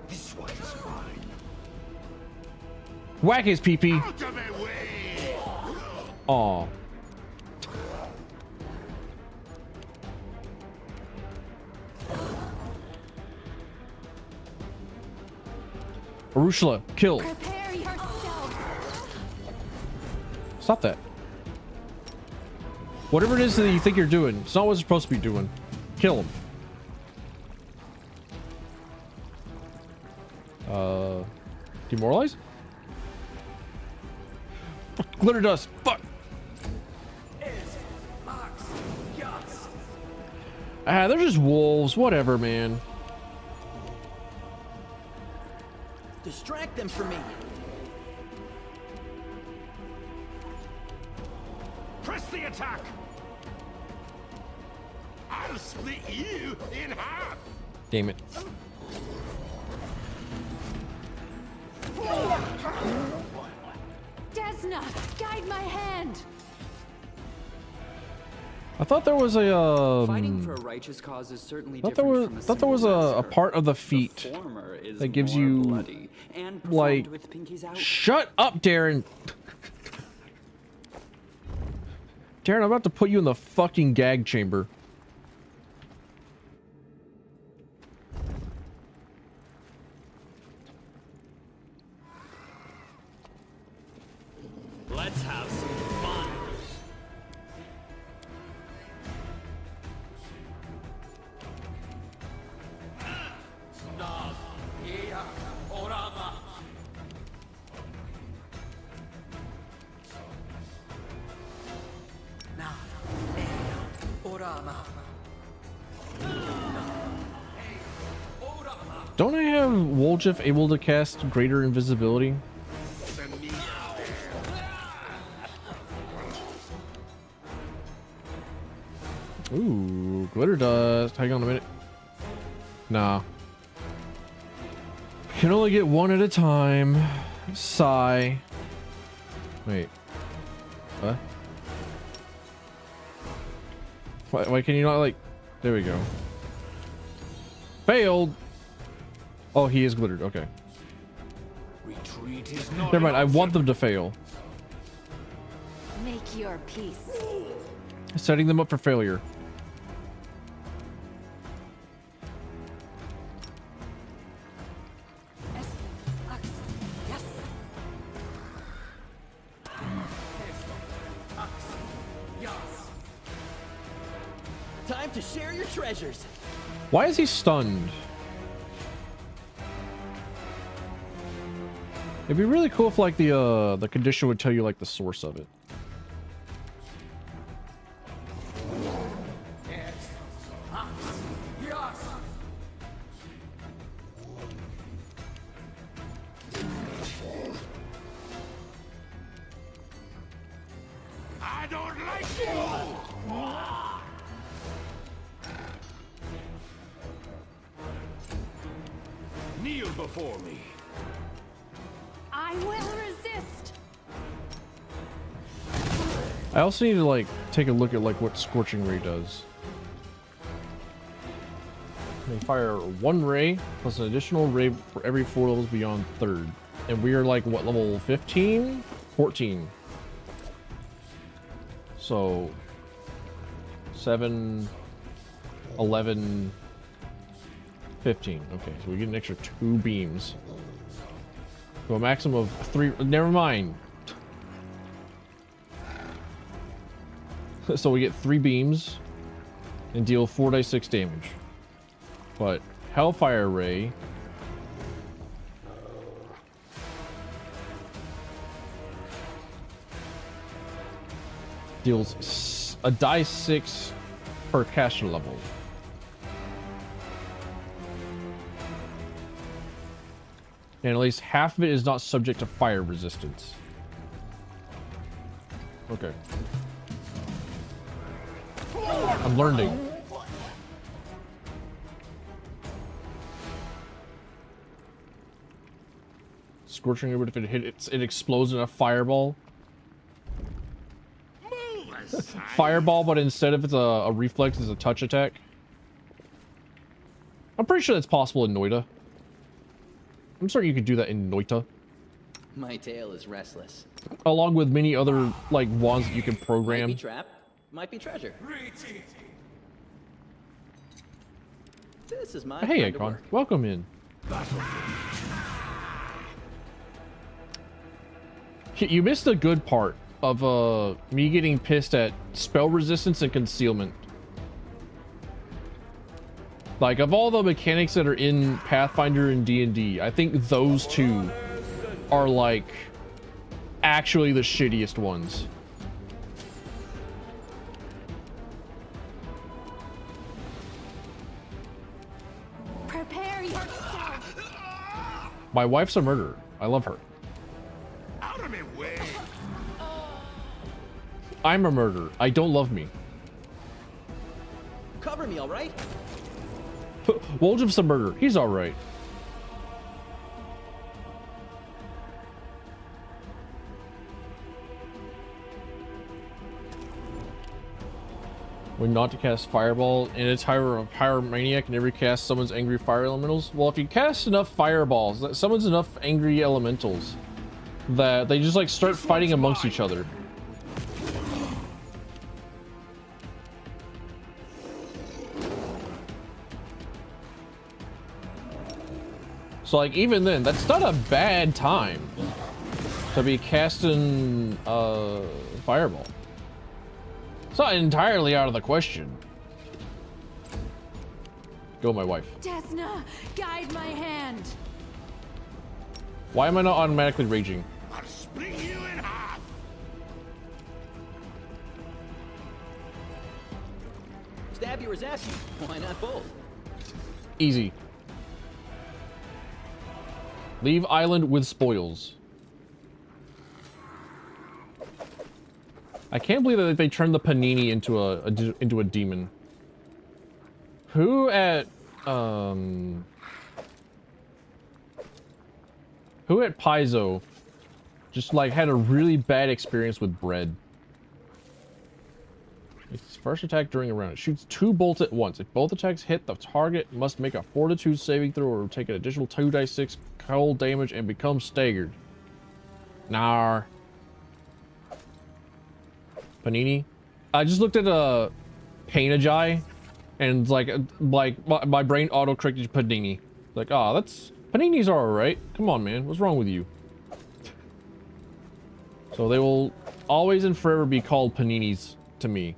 This one is mine. Whack his pee-pee. Out of my way. Aw. Arushla, kill. Prepare yourself. Stop that. Whatever it is that you think you're doing, it's not what it's supposed to be doing. Kill him. Demoralize? Fuck, glitter dust. Fuck. Ah, they're just wolves. Whatever, man. Distract them from me. Press the attack. I'll split you in half. Damn it. Desna, guide my hand. I thought there was a Fighting for a righteous cause is certainly thought different there was a part of the feet that gives you like shut up, Darren. Darren, I'm about to put you in the fucking gag chamber. Let's have some fun. Don't I have Woljif able to cast greater invisibility? Ooh, glitter dust. Hang on a minute. Nah. Can only get one at a time. Sigh. Wait. What? Why can you not, like... There we go. Failed! Oh, he is glittered. Okay. Retreat is not Never mind. I want them to fail. Make your peace. Setting them up for failure. Time to share your treasures. Why is he stunned? It'd be really cool if like the condition would tell you like the source of it. I don't like you. before me. I will resist. I also need to like take a look at like what Scorching Ray does. They fire 1 ray plus an additional ray for every 4 levels beyond 3rd. And we are like what, level 15? 14. So 7, 11, 15. Okay, so we get an extra 2 beams. So a maximum of 3. Never mind. So we get 3 beams and deal 4d6 damage. But Hellfire Ray deals a die 6 per caster level. And at least half of it is not subject to fire resistance. Okay. I'm learning. Scorching Ray, if it hit it explodes in a fireball. Fireball, but instead if it's a reflex, it's a touch attack. I'm pretty sure that's possible in Noita. I'm certain you could do that in Noita. My tail is restless. Along with many other like wands that you can program. Might be trap, might be treasure. This is my Hey, kind of Akon. work. Welcome in. You missed the good part of me getting pissed at spell resistance and concealment. Like, of all the mechanics that are in Pathfinder and D&D, I think those two are like actually the shittiest ones. Prepare yourself. My wife's a murderer. I love her. I'm a murderer. I don't love me. Cover me, all right? Woljif's a murderer. He's all right. When not to cast Fireball, and it's Pyromaniac never cast summons angry fire elementals. Well, if you cast enough fireballs, that summons enough angry elementals that they just like start fighting amongst each other. So like even then, that's not a bad time to be casting Fireball. It's not entirely out of the question. Go, my wife. Desna, guide my hand. Why am I not automatically raging? I'll split you in half. Stab you or zap you. Why not both? Easy. Leave island with spoils. I can't believe that they turned the Panini into a demon. Who at Paizo just like had a really bad experience with bread? Its first attack during a round. It shoots 2 bolts at once. If both attacks hit, the target must make a fortitude saving throw or take an additional 2d6 cold damage and become staggered. Nar. Panini. I just looked at a Painajai and like my brain auto-corrected Panini. Like, ah, oh, that's Panini's alright. Come on, man. What's wrong with you? So they will always and forever be called Paninis to me.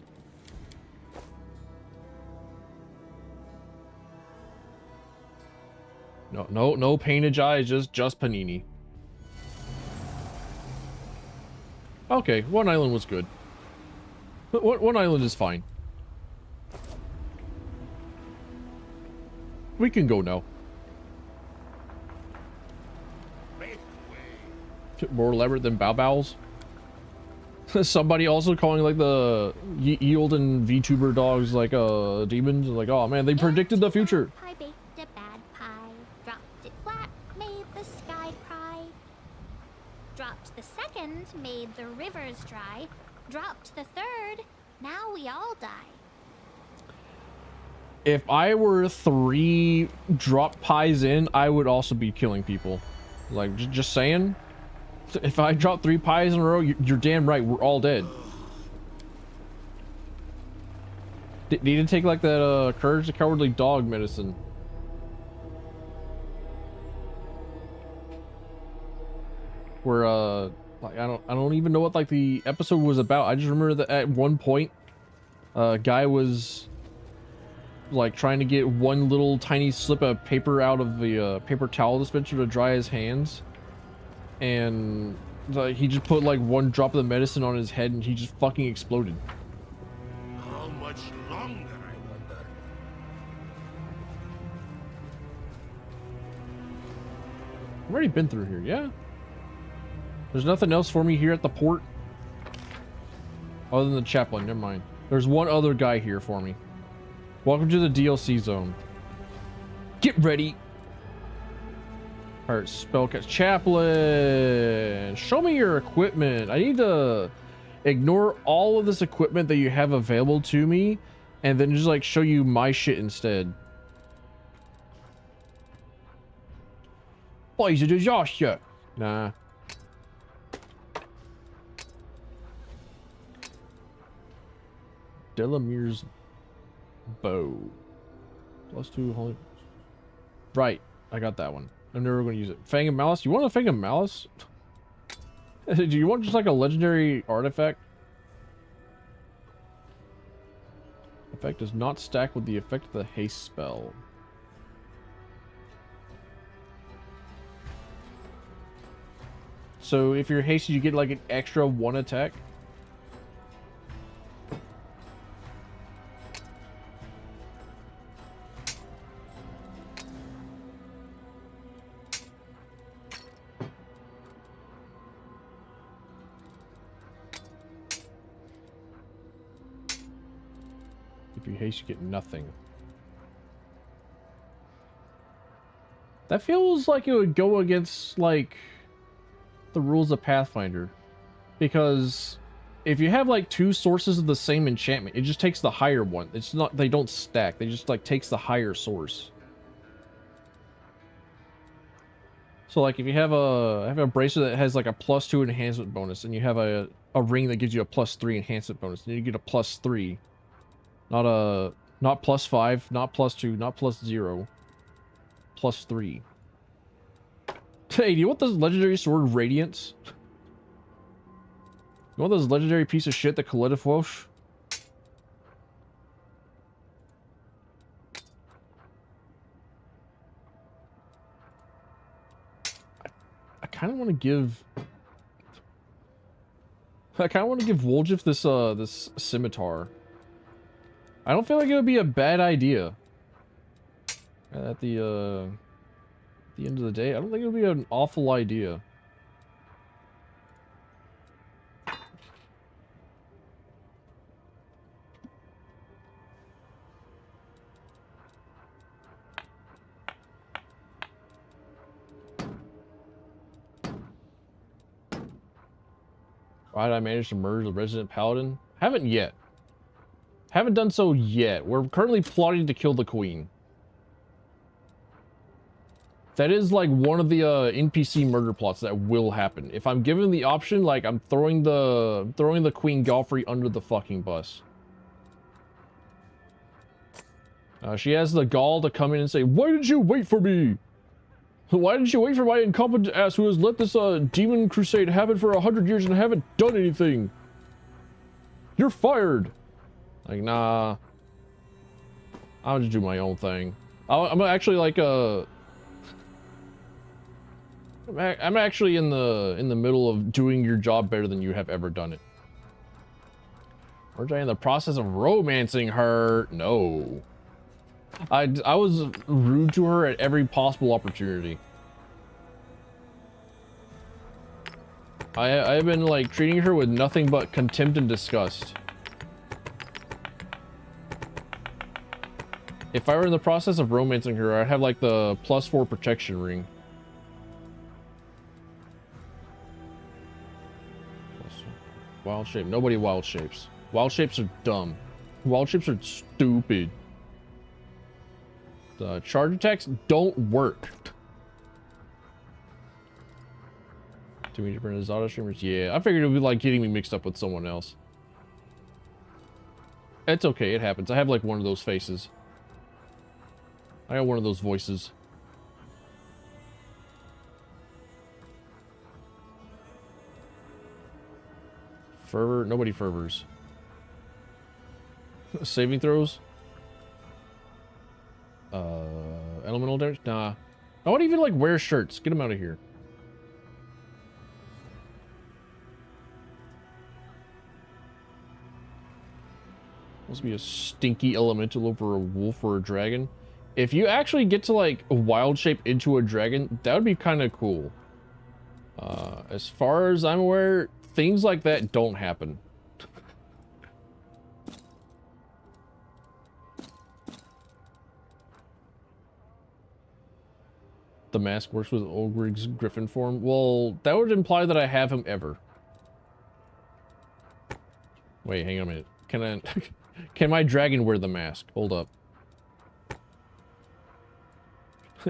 No Painajai, just Panini. Okay, one island was good. One island is fine. We can go now. More elaborate than Bow Bows. Somebody also calling like the ye olden VTuber dogs like demons. Like, oh man, they predicted the future. Pie baked a bad pie, dropped it flat, the sky cry. Dropped the second, made the rivers dry. Dropped the third, now we all die. If I were 3 drop pies in, I would also be killing people. Like, just saying. If I drop 3 pies in a row, you're damn right, we're all dead. Need to take like that Courage the Cowardly Dog medicine. Where like I don't even know what like the episode was about. I just remember that at one point a guy was like trying to get one little tiny slip of paper out of the paper towel dispenser to dry his hands, and he just put like 1 drop of the medicine on his head and he just fucking exploded. How much longer, I wonder? I've already been through here, yeah? There's nothing else for me here at the port? Other than the chaplain, never mind. There's one other guy here for me. Welcome to the DLC zone. Get ready! Alright, spellcast. Chaplain! Show me your equipment. I need to ignore all of this equipment that you have available to me and then just like show you my shit instead. Boys, a disaster! Nah. Delamere's bow. +2 holy. Right, I got that one. I'm never going to use it. Fang of Malice? You want a Fang of Malice? Do you want just like a legendary artifact? Effect does not stack with the effect of the haste spell. So if you're hasted, you get like an extra 1 attack. If you haste, you get nothing. That feels like it would go against like the rules of Pathfinder, because if you have like 2 sources of the same enchantment, it just takes the higher one. It's not, they don't stack, they just like takes the higher source. So like if you have a bracelet that has like a +2 enhancement bonus, and you have a ring that gives you a +3 enhancement bonus, then you get a +3, not +5, not +2, not +0, +3. Hey, do you want this legendary sword Radiance? You want this legendary piece of shit, the Kaletifosh? I kind of want to give Woljif this scimitar. I don't feel like it would be a bad idea. At the end of the day, I don't think it would be an awful idea. Why did I manage to murder the resident paladin? Haven't yet. Haven't done so yet. We're currently plotting to kill the queen. That is like one of the NPC murder plots that will happen. If I'm given the option, like I'm throwing the Queen Galfrey under the fucking bus. She has the gall to come in and say, "Why did you wait for me? Why didn't you wait for my incompetent ass who has let this demon crusade happen for 100 years and haven't done anything? You're fired." Like, nah. I'll just do my own thing. I'm actually like I'm actually in the middle of doing your job better than you have ever done it. Weren't I in the process of romancing her? No. I was rude to her at every possible opportunity. I've been like treating her with nothing but contempt and disgust. If I were in the process of romancing her, I'd have like the +4 protection ring. Wild shape. Nobody wild shapes. Wild shapes are dumb. Wild shapes are stupid. The charge attacks don't work. Too many different auto streamers. Yeah, I figured it would be like getting me mixed up with someone else. It's okay, it happens. I have like one of those faces. I got one of those voices. Fervor? Nobody fervors. Saving throws? Elemental damage? Nah. I won't even like wear shirts. Get them out of here. Must be a stinky elemental over a wolf or a dragon. If you actually get to like wild shape into a dragon, that would be kind of cool. As far as I'm aware, things like that don't happen. The mask works with Ulgrig's griffin form. Well, that would imply that I have him ever. Wait, hang on a minute. Can I... Can my dragon wear the mask? Hold up.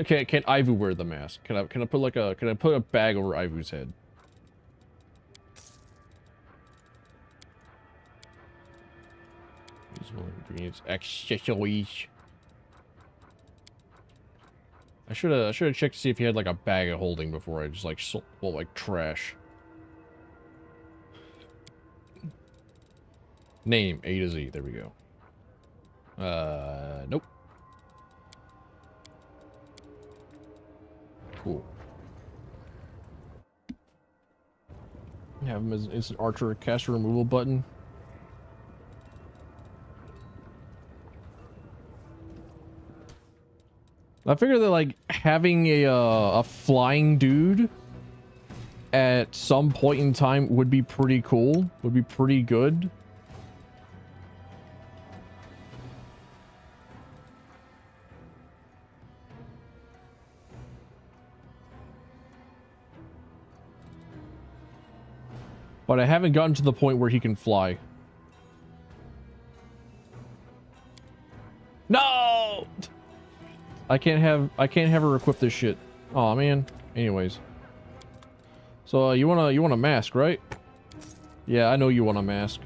Can Ivu wear the mask? Can I put like a... Can I put a bag over Ivu's head? Ingredients, accessories. I should have checked to see if he had like a bag of holding before I just like sold like trash. Name A to Z. There we go. Nope. Cool. Have him as an instant archer, caster removal button. I figure that like having a flying dude at some point in time would be pretty cool. Would be pretty good. But I haven't gotten to the point where he can fly. No! I can't have her equip this shit. Aw, man. Anyways. So you want a mask, right? Yeah, I know you want a mask.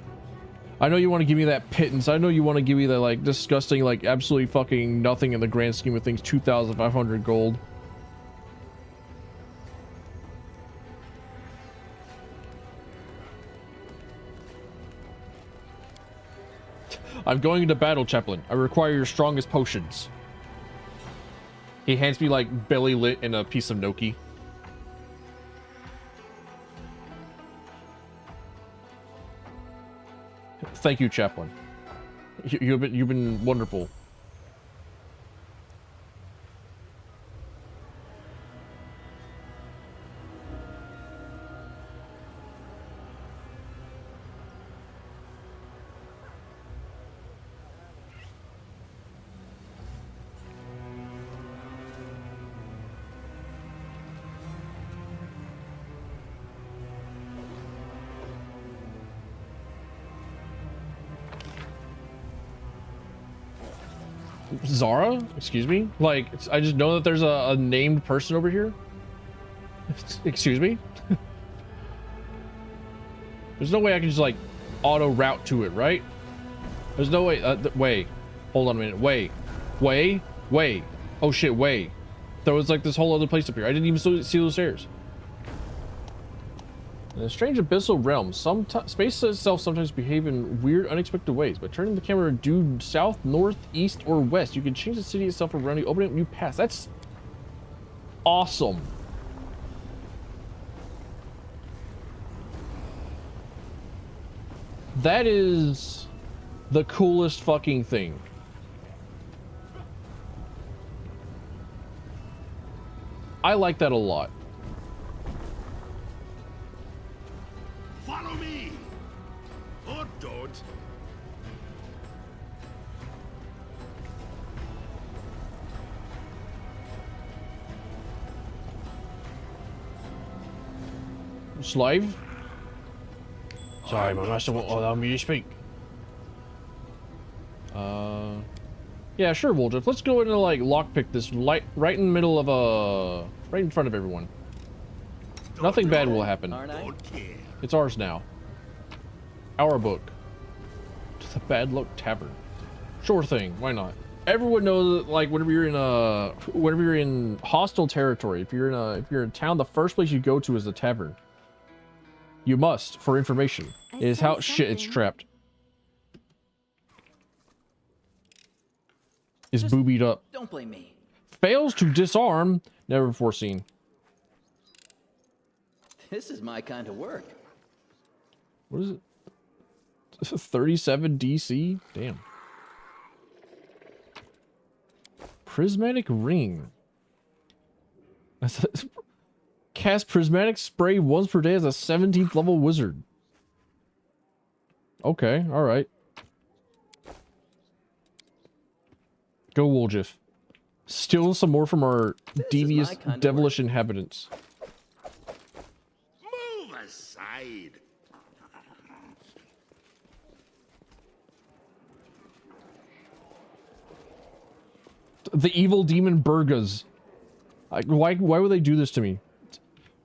I know you want to give me that pittance. I know you want to give me that like disgusting, like absolutely fucking nothing in the grand scheme of things, 2,500 gold. I'm going into battle, Chaplain. I require your strongest potions. He hands me like belly lit and a piece of gnocchi. Thank you, Chaplain. You've been wonderful. Zara? Excuse me? Like, I just know that there's a named person over here. Excuse me? There's no way I can just, like, auto-route to it, right? There's no way... wait. Hold on a minute. Wait. Oh, shit, wait. There was, like, this whole other place up here. I didn't even see those stairs. In a strange abyssal realm, space itself sometimes behave in weird, unexpected ways. By turning the camera due south, north, east, or west, you can change the city itself around you, opening up new paths. That's awesome. That is the coolest fucking thing. I like that a lot. Follow me! Or don't. Slave? Sorry, my master won't allow me to speak. Yeah, sure, Woljif. Let's go into like lockpick this right in the middle of right in front of everyone. Nothing bad will happen. It's ours now. Our book. To the Bad Luck Tavern. Sure thing. Why not? Everyone knows that, like, whenever you're in hostile territory, if you're in town, the first place you go to is the tavern. You must, for information. It is how shit it's trapped. Is boobied up. Don't blame me. Fails to disarm. Never before seen. This is my kind of work. What is it? 37 DC? Damn. Prismatic ring. Cast prismatic spray once per day as a 17th level wizard. Okay, alright. Go, Woljif. Steal some more from our devious, devilish inhabitants. Move aside. The evil demon Burgas. Why would they do this to me?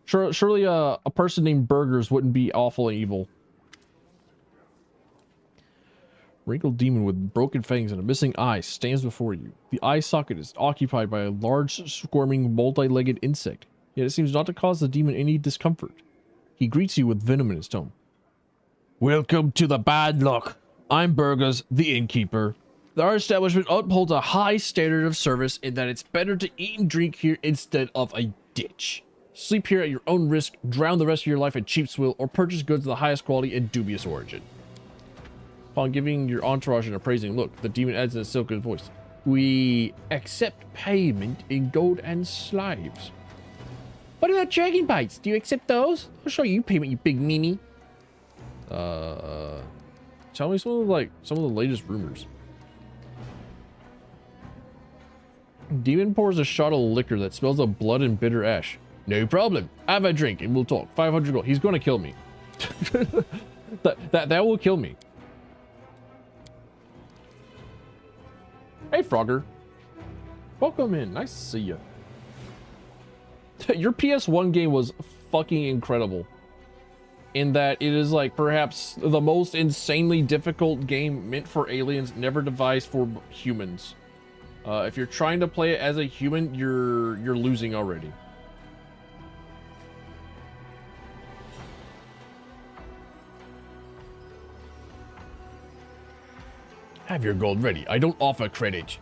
Surely a person named Burgers wouldn't be awful and evil. Wrinkled demon with broken fangs and a missing eye stands before you. The eye socket is occupied by a large, squirming, multi-legged insect, yet it seems not to cause the demon any discomfort. He greets you with venom in his tone. Welcome to the Bad Luck. I'm Burgers, the innkeeper. Our establishment upholds a high standard of service in that it's better to eat and drink here instead of a ditch. Sleep here at your own risk, drown the rest of your life in cheap swill, or purchase goods of the highest quality and dubious origin. Upon giving your entourage an appraising look, the demon adds in a silken voice. We accept payment in gold and slaves. What about dragon bites? Do you accept those? I'll show you payment, you big meanie. Tell me some of the latest rumors. Demon pours a shot of liquor that smells of blood and bitter ash. No problem. Have a drink and we'll talk. 500 gold. He's gonna kill me. that will kill me. Hey, Frogger. Welcome in. Nice to see you. Your PS1 game was fucking incredible. In that it is like perhaps the most insanely difficult game meant for aliens, never devised for humans. If you're trying to play it as a human, you're losing already. Have your gold ready. I don't offer credit.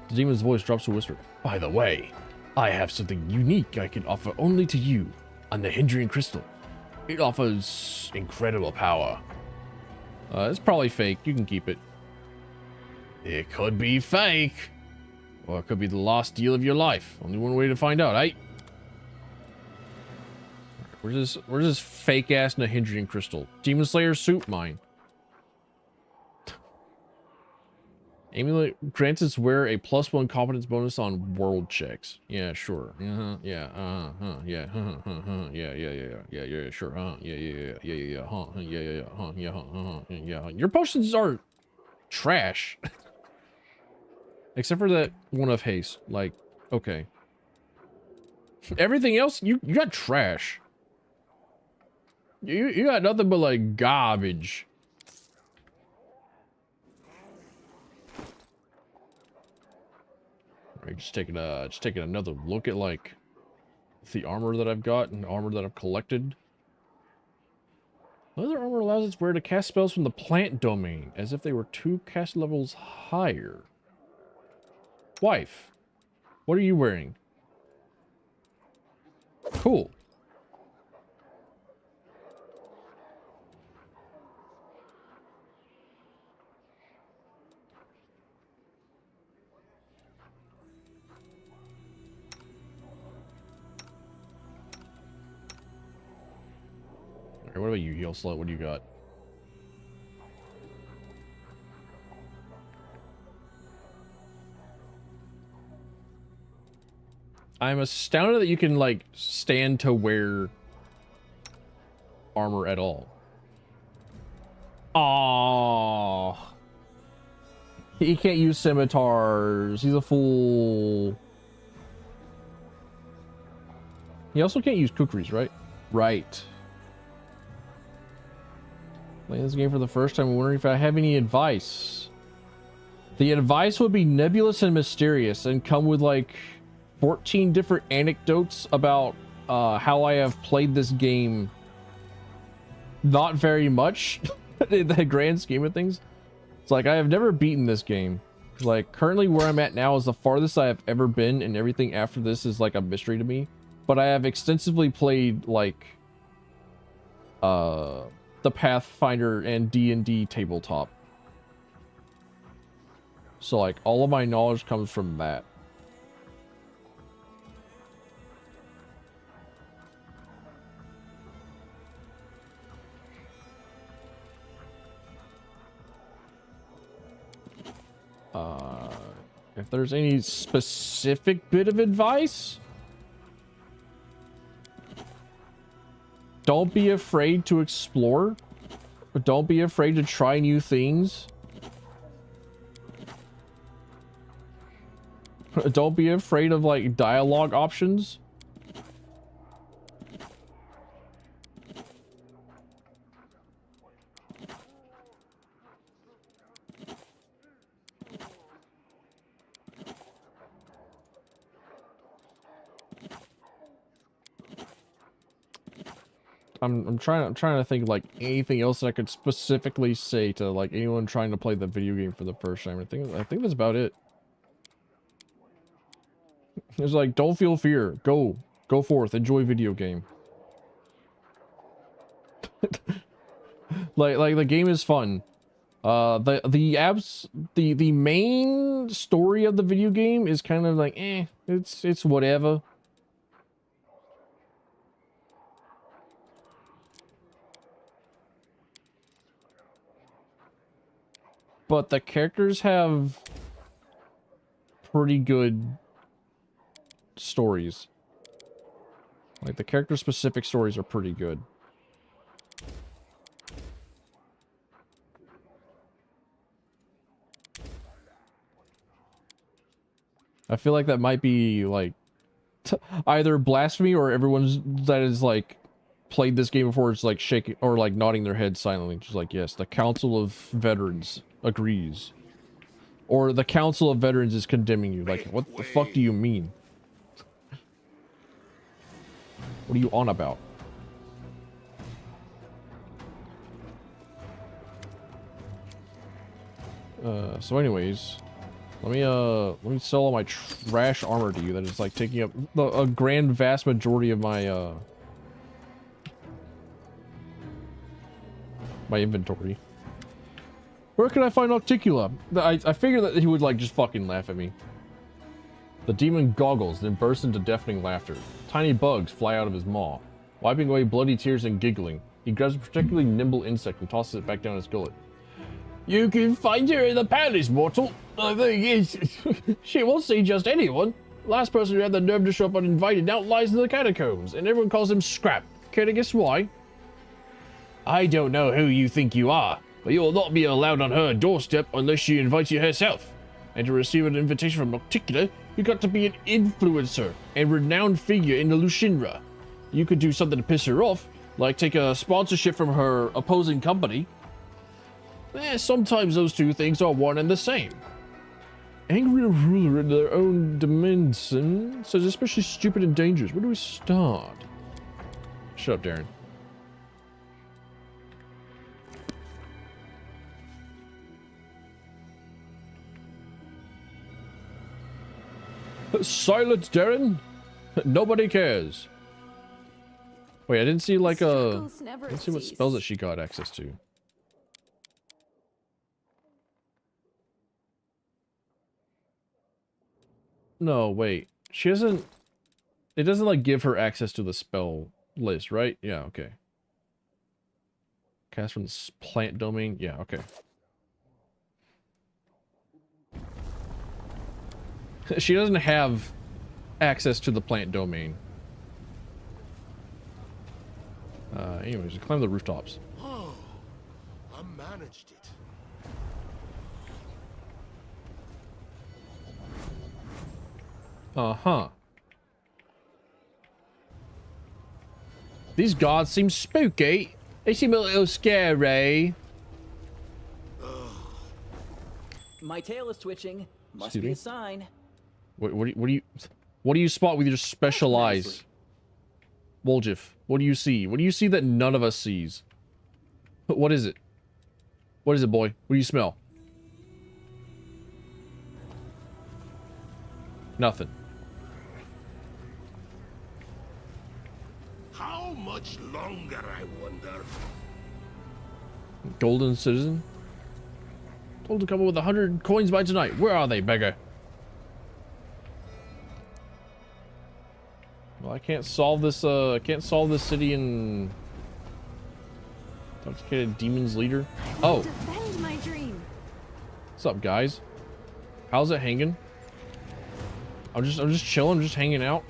The demon's voice drops to a whisper. By the way, I have something unique I can offer only to you on the Hindrian Crystal. It offers incredible power. It's probably fake. You can keep it. It could be fake. Or it could be the last deal of your life. Only one way to find out, eh? Where's this fake ass Nahindrian crystal? Demon Slayer suit mine. Amulet grants its wearer a +1 competence bonus on world checks. Yeah, sure. Yeah, yeah, sure. Yeah. Your potions are trash. Except for that one of haste. Like, okay. Everything else, you got trash. You got nothing but like garbage. Alright, just taking another look at like the armor that I've got and armor that I've collected. Leather armor allows its wearer to cast spells from the plant domain, as if they were 2 cast levels higher. Wife, what are you wearing? Cool. Alright, what about you, heel slut? What do you got? I'm astounded that you can, like, stand to wear armor at all. Oh, he can't use scimitars. He's a fool. He also can't use kukris, right? Right. Playing this game for the first time, I'm wondering if I have any advice. The advice would be nebulous and mysterious and come with like 14 different anecdotes about how I have played this game not very much in the grand scheme of things. It's like I have never beaten this game. Like currently where I'm at now is the farthest I have ever been, and everything after this is like a mystery to me. But I have extensively played like the Pathfinder and D&D tabletop. So like all of my knowledge comes from that. If there's any specific bit of advice, don't be afraid to explore, but don't be afraid to try new things. Don't be afraid of like dialogue options. I'm trying to think like anything else that I could specifically say to like anyone trying to play the video game for the first time. I think that's about it. It's like, don't feel fear. Go forth. Enjoy video game. like the game is fun. The main story of the video game is kind of like it's whatever. But the characters have pretty good stories. Like the character specific stories are pretty good. I feel like that might be like either blasphemy or everyone's that is like played this game before is like shaking or like nodding their head silently, just like yes, the Council of Veterans agrees, or the Council of Veterans is condemning you. Like, what the fuck do you mean? What are you on about? So anyways, let me sell all my trash armor to you that is like taking up a grand vast majority of my my inventory. Where can I find Octicula? I figured that he would like just fucking laugh at me. The demon goggles, then bursts into deafening laughter. Tiny bugs fly out of his maw. Wiping away bloody tears and giggling, he grabs a particularly nimble insect and tosses it back down his gullet. You can find her in the palace, mortal. The thing is, she won't see just anyone. Last person who had the nerve to show up uninvited now lies in the catacombs, and everyone calls him Scrap. Care to guess why? I don't know who you think you are, but you will not be allowed on her doorstep unless she invites you herself. And to receive an invitation from Octicula, you got to be an influencer and renowned figure in the Lushinra. You could do something to piss her off, like take a sponsorship from her opposing company. Sometimes those two things are one and the same. Angry ruler in their own dimension says especially stupid and dangerous. Where do we start? Shut up, Darren. Silence, Darren. Nobody cares. Wait, I didn't see like let's see what spells that she got access to. No, wait. She doesn't... It doesn't, like, give her access to the spell list, right? Yeah, okay. Cast from the plant domain? Yeah, okay. She doesn't have access to the plant domain. Anyways, climb the rooftops. Oh, a managed it. Uh-huh. These guards seem spooky. They seem a little scary. My tail is twitching. Must Excuse be me? a sign. What do you spot with your special eyes? Woljif, what do you see? What do you see that none of us sees? What is it? What is it, boy? What do you smell? Nothing. How much longer, I wonder? Golden citizen? Told to come up with 100 coins by tonight. Where are they, beggar? Well, I can't solve this, city in... Intoxicated Demon's Leader. Oh. Defend my dream. What's up, guys? How's it hanging? I'm just chilling, I'm just hanging out.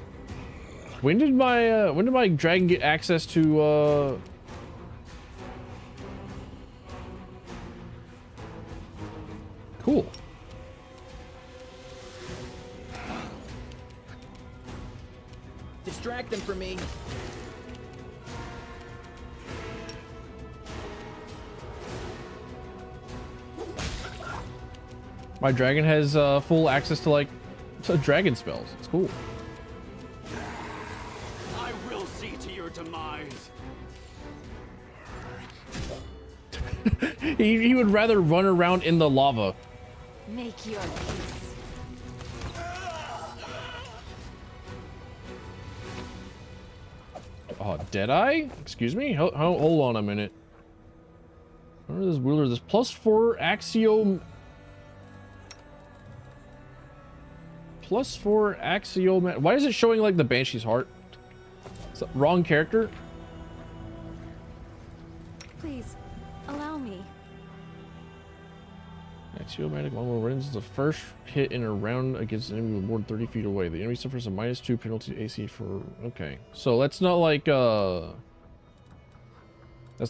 When did my dragon get access to, Cool. Distract them from me. My dragon has full access to like dragon spells. It's cool. I will see to your demise. He would rather run around in the lava. Make your peace. Oh, Deadeye? Excuse me? Hold on a minute. What is this wheeler? This +4 axiom. +4 axiom. Why is it showing like the Banshee's heart? Wrong character? Please, allow me. Axiomatic longbow wins the first hit in a round against an enemy more than 30 feet away. The enemy suffers a -2 penalty to AC for... Okay. So that's not like, that's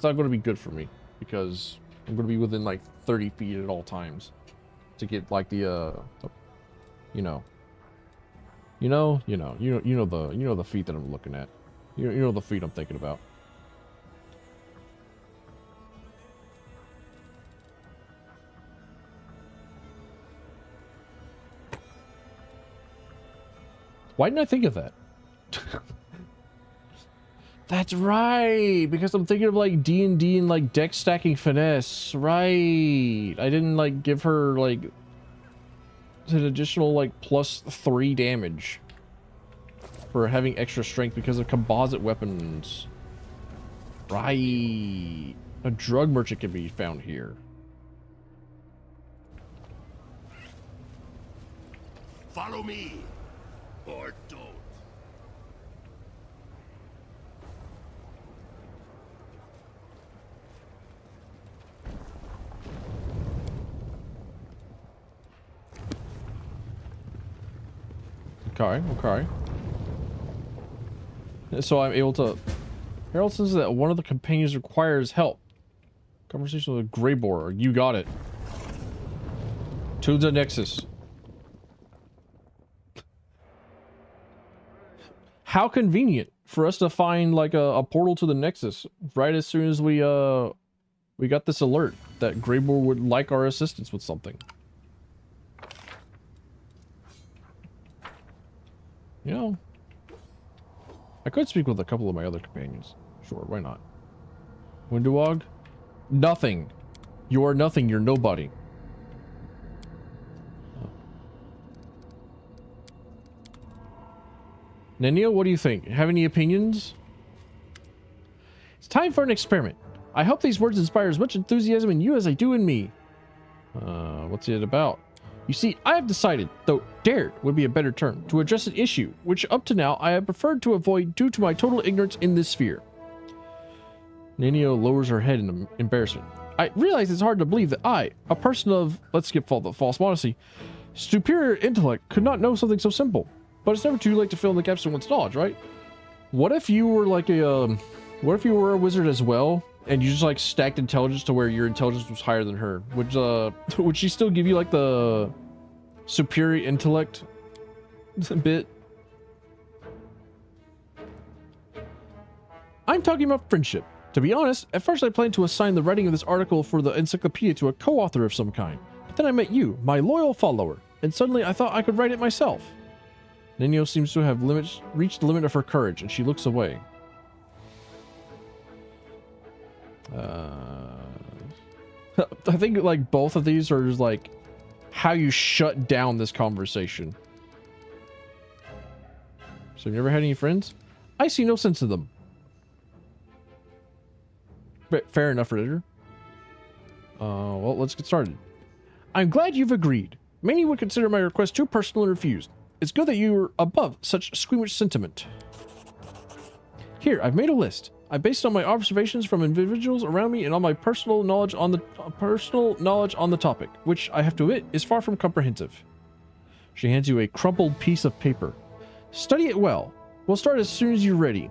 not going to be good for me. Because I'm going to be within like 30 feet at all times. To get like the you know the feat that I'm looking at. You know the feat I'm thinking about. Why didn't I think of that? That's right, because I'm thinking of like D&D and like deck stacking finesse. Right. I didn't like give her like an additional like +3 damage for having extra strength because of composite weapons. Right. A drug merchant can be found here. Follow me, or don't. Okay. So I'm able to... Harold says that one of the companions requires help. Conversation with a gray boar. You got it. To the Nexus. How convenient for us to find like a portal to the Nexus right as soon as we got this alert that Grey Boar would like our assistance with something. You know, I could speak with a couple of my other companions. Sure, why not? Windowog? Nothing. You are nothing, you're nobody. Oh. Nenio, what do you think? Have any opinions? It's time for an experiment. I hope these words inspire as much enthusiasm in you as they do in me. What's it about? You see, I have decided, though dared would be a better term, to address an issue which up to now I have preferred to avoid due to my total ignorance in this sphere. Nenio lowers her head in embarrassment. I realize it's hard to believe that I, a person of, let's skip the false modesty, superior intellect, could not know something so simple. But it's never too late to fill in the gaps in one's knowledge, right? What if you were like a, what if you were a wizard as well, and you just like stacked intelligence to where your intelligence was higher than her, would she still give you like the superior intellect bit? I'm talking about friendship. To be honest, at first I planned to assign the writing of this article for the encyclopedia to a co-author of some kind. But then I met you, my loyal follower, and suddenly I thought I could write it myself. Nenio seems to have reached the limit of her courage, and she looks away. I think like both of these are just like how you shut down this conversation. So you've never had any friends? I see no sense in them. But fair enough, Ritter. Well, let's get started. I'm glad you've agreed. Many would consider my request too personal and refused. It's good that you're above such squeamish sentiment. Here, I've made a list. I based it on my observations from individuals around me and on my personal knowledge on the topic, which I have to admit is far from comprehensive. She hands you a crumpled piece of paper. Study it well. We'll start as soon as you're ready.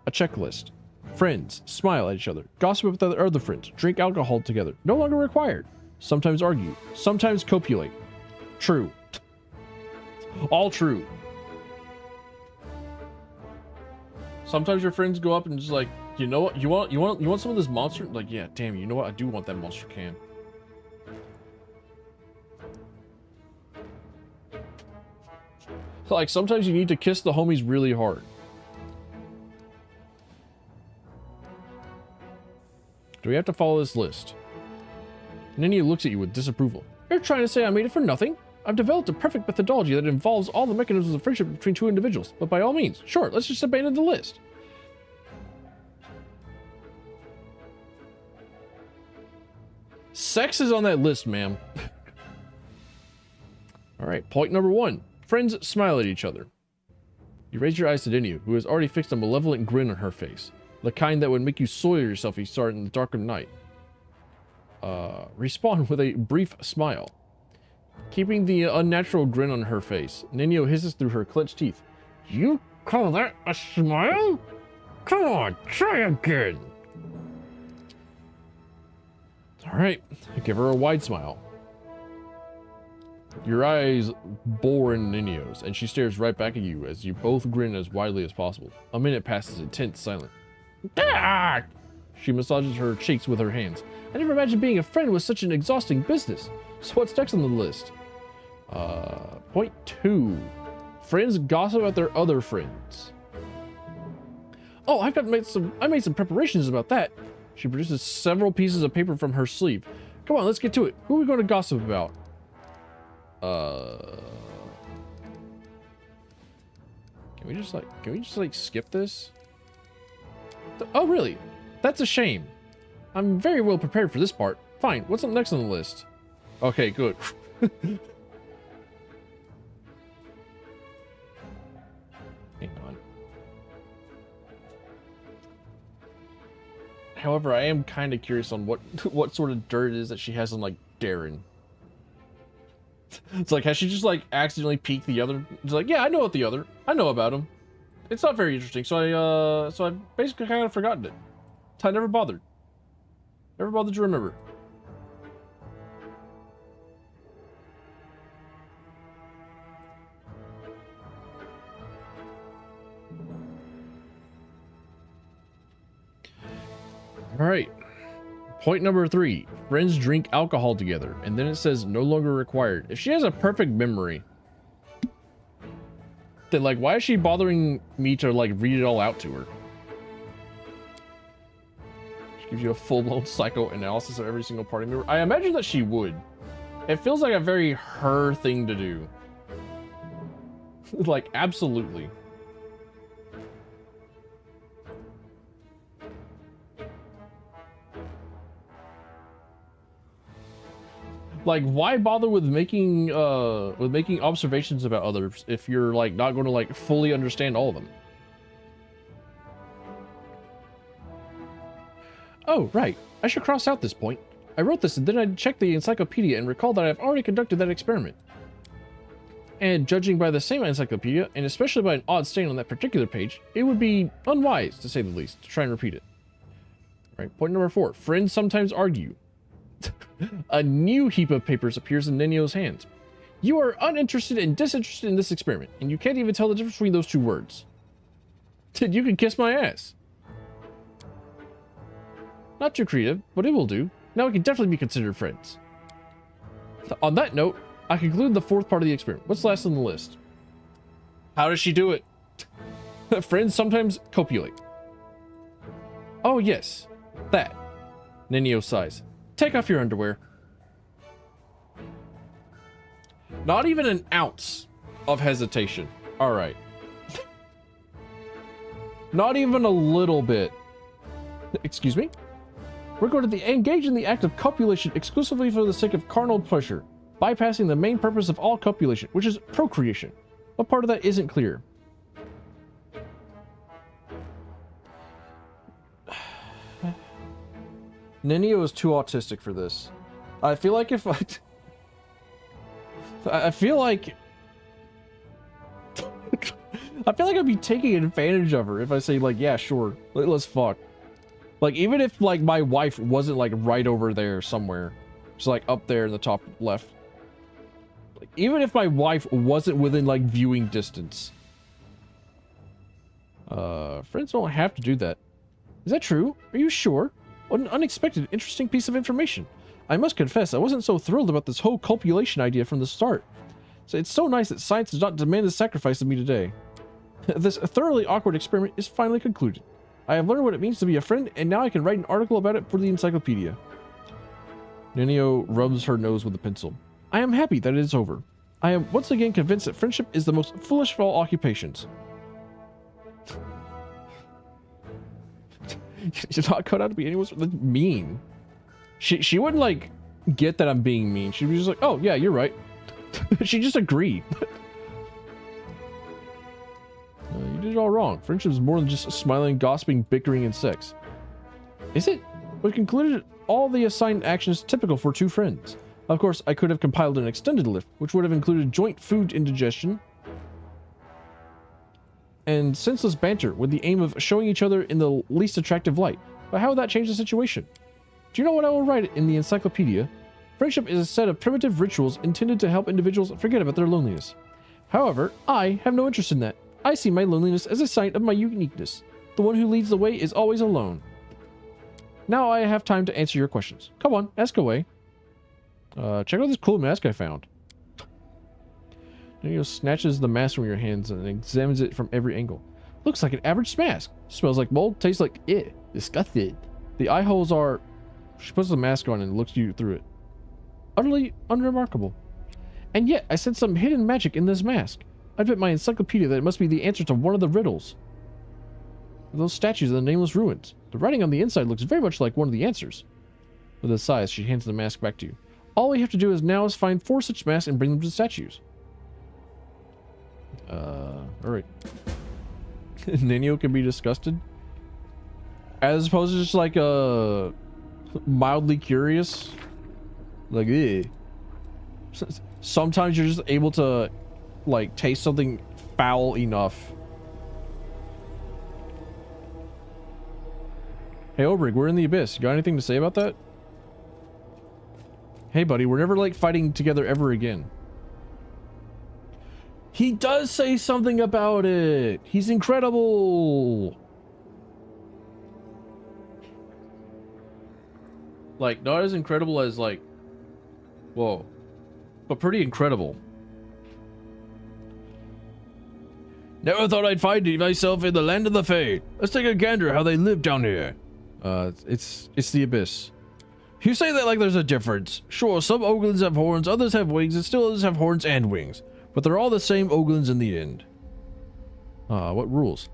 A checklist. Friends smile at each other, gossip with other friends, drink alcohol together. No longer required. Sometimes argue, sometimes copulate. True. All true. Sometimes your friends go up and just like, you know what, you want some of this monster? Like, yeah, damn, you know what? I do want that monster can. So, like, sometimes you need to kiss the homies really hard. Do we have to follow this list? Nenio looks at you with disapproval. You're trying to say I made it for nothing? I've developed a perfect methodology that involves all the mechanisms of friendship between two individuals, but by all means, sure, let's just abandon the list. Sex is on that list, ma'am. Alright, point number 1. Friends smile at each other. You raise your eyes to Nenio, who has already fixed a malevolent grin on her face. The kind that would make you soil yourself if you saw it in the dark of night. Respond with a brief smile. Keeping the unnatural grin on her face, Nenio hisses through her clenched teeth. You call that a smile? Come on, try again. Alright, give her a wide smile. Your eyes bore in Nenio's, and she stares right back at you as you both grin as widely as possible. A minute passes in tense silence. Ah! She massages her cheeks with her hands. I never imagined being a friend was such an exhausting business. So what's next on the list? Point 2. Friends gossip about their other friends. Oh, I made some preparations about that. She produces several pieces of paper from her sleeve. Come on, let's get to it. Who are we going to gossip about? Can we just like skip this? Oh, really? That's a shame. I'm very well prepared for this part. Fine, what's up next on the list? Okay, good. Hang on. However, I am kind of curious on what sort of dirt it is that she has on, like, Darren. It's like, has she just, like, accidentally peeked the other? It's like, yeah, I know about him. It's not very interesting, so I basically kind of forgotten it. I never bothered. Never bothered to remember. All right. Point number 3. Friends drink alcohol together, and then it says no longer required. If she has a perfect memory, then like, why is she bothering me to like read it all out to her? She gives you a full-blown psychoanalysis of every single party member. I imagine that she would. It feels like a very her thing to do. Like, absolutely. Like, why bother with making observations about others if you're like not going to like fully understand all of them? Oh, right. I should cross out this point. I wrote this and then I checked the encyclopedia and recalled that I've already conducted that experiment. And judging by the same encyclopedia, and especially by an odd stain on that particular page, it would be unwise, to say the least, to try and repeat it. Right. Point number 4. Friends sometimes argue. A new heap of papers appears in Nenio's hands. You are uninterested and disinterested in this experiment, and you can't even tell the difference between those 2 words. Dude, you can kiss my ass. Not too creative, but it will do. Now we can definitely be considered friends. On that note, I conclude the 4th part of the experiment. What's last on the list? How does she do it? Friends sometimes copulate. Oh yes, that. Nenio sighs. Take off your underwear. Not even an ounce of hesitation. All right. Not even a little bit. Excuse me? We're going to engage in the act of copulation exclusively for the sake of carnal pleasure, bypassing the main purpose of all copulation, which is procreation. What part of that isn't clear? Nenio is too autistic for this. I feel like if I feel like I'd be taking advantage of her if I say like, yeah, sure, let's fuck. Like, even if like my wife wasn't like right over there somewhere, just like up there in the top left. Like, even if my wife wasn't within like viewing distance. Friends don't have to do that. Is that true? Are you sure? What an unexpected, interesting piece of information. I must confess, I wasn't so thrilled about this whole copulation idea from the start. So it's so nice that science does not demand a sacrifice of me today. This thoroughly awkward experiment is finally concluded. I have learned what it means to be a friend, and now I can write an article about it for the encyclopedia. Nenio rubs her nose with a pencil. I am happy that it is over. I am once again convinced that friendship is the most foolish of all occupations. You're not cut out to be anyone's mean. She wouldn't like get that I'm being mean. She'd be just like, oh yeah, you're right. She just agreed. You did it all wrong. Friendship is more than just smiling, gossiping, bickering, and sex. Is it? We concluded all the assigned actions typical for 2 friends. Of course, I could have compiled an extended list, which would have included joint food indigestion and senseless banter with the aim of showing each other in the least attractive light. But how would that change the situation? Do you know what I will write in the encyclopedia? Friendship is a set of primitive rituals intended to help individuals forget about their loneliness. However, I have no interest in that. I see my loneliness as a sign of my uniqueness. The one who leads the way is always alone. Now I have time to answer your questions. Come on, ask away. Check out this cool mask I found. Nenio snatches the mask from your hands and examines it from every angle. Looks like an average mask. Smells like mold, tastes like disgusting. The eye holes are... She puts the mask on and looks you through it. Utterly unremarkable. And yet, I sense some hidden magic in this mask. I bet my encyclopedia that it must be the answer to one of the riddles. Those statues in the nameless ruins. The writing on the inside looks very much like one of the answers. With a sigh, she hands the mask back to you. All we have to do now is find 4 such masks and bring them to the statues. Alright. Nenio can be disgusted. As opposed to just like, mildly curious. Like, eh. Sometimes you're just able to, like, taste something foul enough. Hey, Obrig, we're in the abyss. You got anything to say about that? Hey, buddy, we're never, like, fighting together ever again. He does say something about it. He's incredible. Like, not as incredible as, like, whoa, but pretty incredible. Never thought I'd find myself in the land of the Fae. Let's take a gander how they live down here. It's the abyss. You say that like there's a difference. Sure, some Oglins have horns, others have wings, and still others have horns and wings. But they're all the same Oglins in the end. What rules?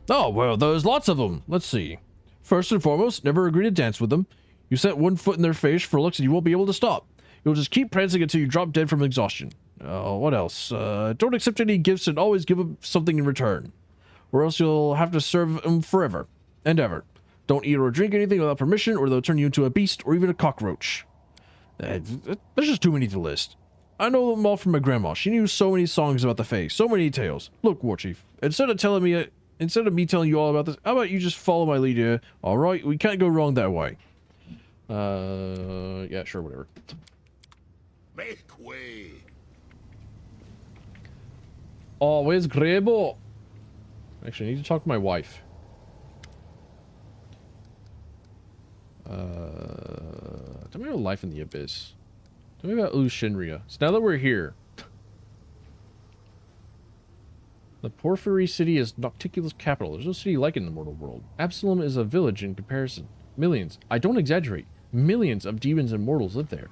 Oh, well, there's lots of them. Let's see. First and foremost, never agree to dance with them. You set one foot in their face for looks and you won't be able to stop. You'll just keep prancing until you drop dead from exhaustion. What else? Don't accept any gifts and always give them something in return. Or else you'll have to serve them forever and ever. Don't eat or drink anything without permission or they'll turn you into a beast or even a cockroach. There's just too many to list. I know them all from my grandma. She knew so many songs about the Fae, so many tales. Look, War Chief, instead of telling me instead of me telling you all about this, how about you just follow my lead here? All right, we can't go wrong that way. Yeah, sure, whatever. Make way. Oh, where's Grebo? Actually, I need to talk to my wife. Tell me about life in the abyss. Tell me about Shinria. So now that we're here, the Porphyry City is Nocticula's capital. There's no city like it in the mortal world. Absalom is a village in comparison. Millions, I don't exaggerate, millions of demons and mortals live there.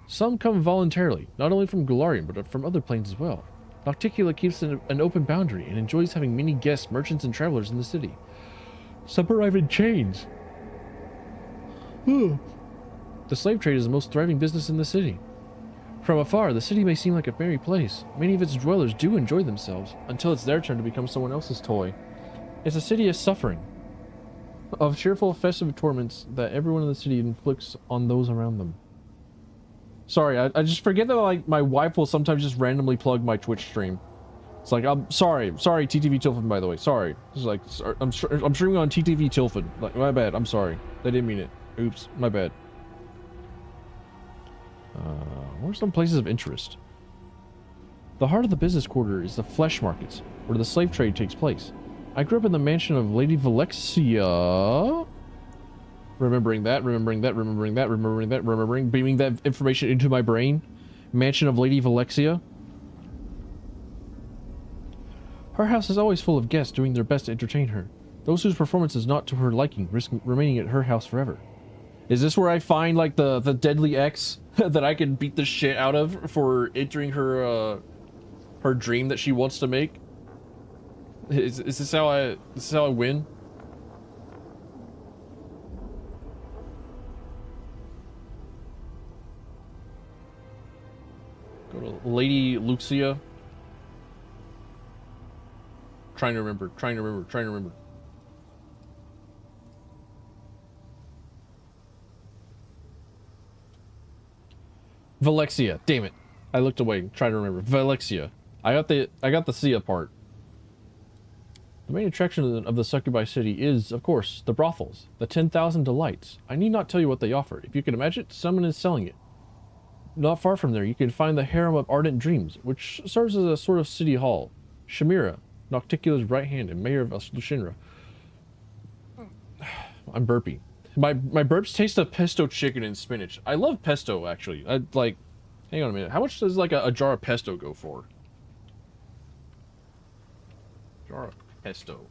Some come voluntarily, not only from Golarion, but from other planes as well. Nocticula keeps an open boundary and enjoys having many guests, merchants, and travelers in the city. Some arrive in chains. The slave trade is the most thriving business in the city. From afar, the city may seem like a merry place. Many of its dwellers do enjoy themselves, until it's their turn to become someone else's toy. It's a city of suffering, of cheerful, festive torments that everyone in the city inflicts on those around them. Sorry, I just forget that, like, my wife will sometimes just randomly plug my Twitch stream. It's like, I'm sorry, TTV Tilfin, by the way, sorry. It's like, I'm streaming on TTV Tilfin. Like, my bad, I'm sorry. They didn't mean it. Oops, my bad. What are some places of interest? The heart of the business quarter is the flesh markets, where the slave trade takes place. I grew up in the mansion of Lady Velexia. Remembering, beaming that information into my brain. Mansion of Lady Velexia. Her house is always full of guests doing their best to entertain her. Those whose performance is not to her liking risk remaining at her house forever. Is this where I find, like, the deadly X that I can beat the shit out of for entering her, her dream that she wants to make? Is this how I win? Go to Lady Luxia. Trying to remember. Velexia, damn it. I looked away, trying to remember. Velexia. I got the Sia part. The main attraction of the succubi city is, of course, the brothels, the 10,000 delights. I need not tell you what they offer. If you can imagine, someone is selling it. Not far from there, you can find the Harem of Ardent Dreams, which serves as a sort of city hall. Shamira, Nocticula's right hand and mayor of Shinra. I'm burpy. My burps taste of pesto chicken and spinach. I love pesto, actually. Like, hang on a minute. How much does, like, a jar of pesto go for? Jar of pesto.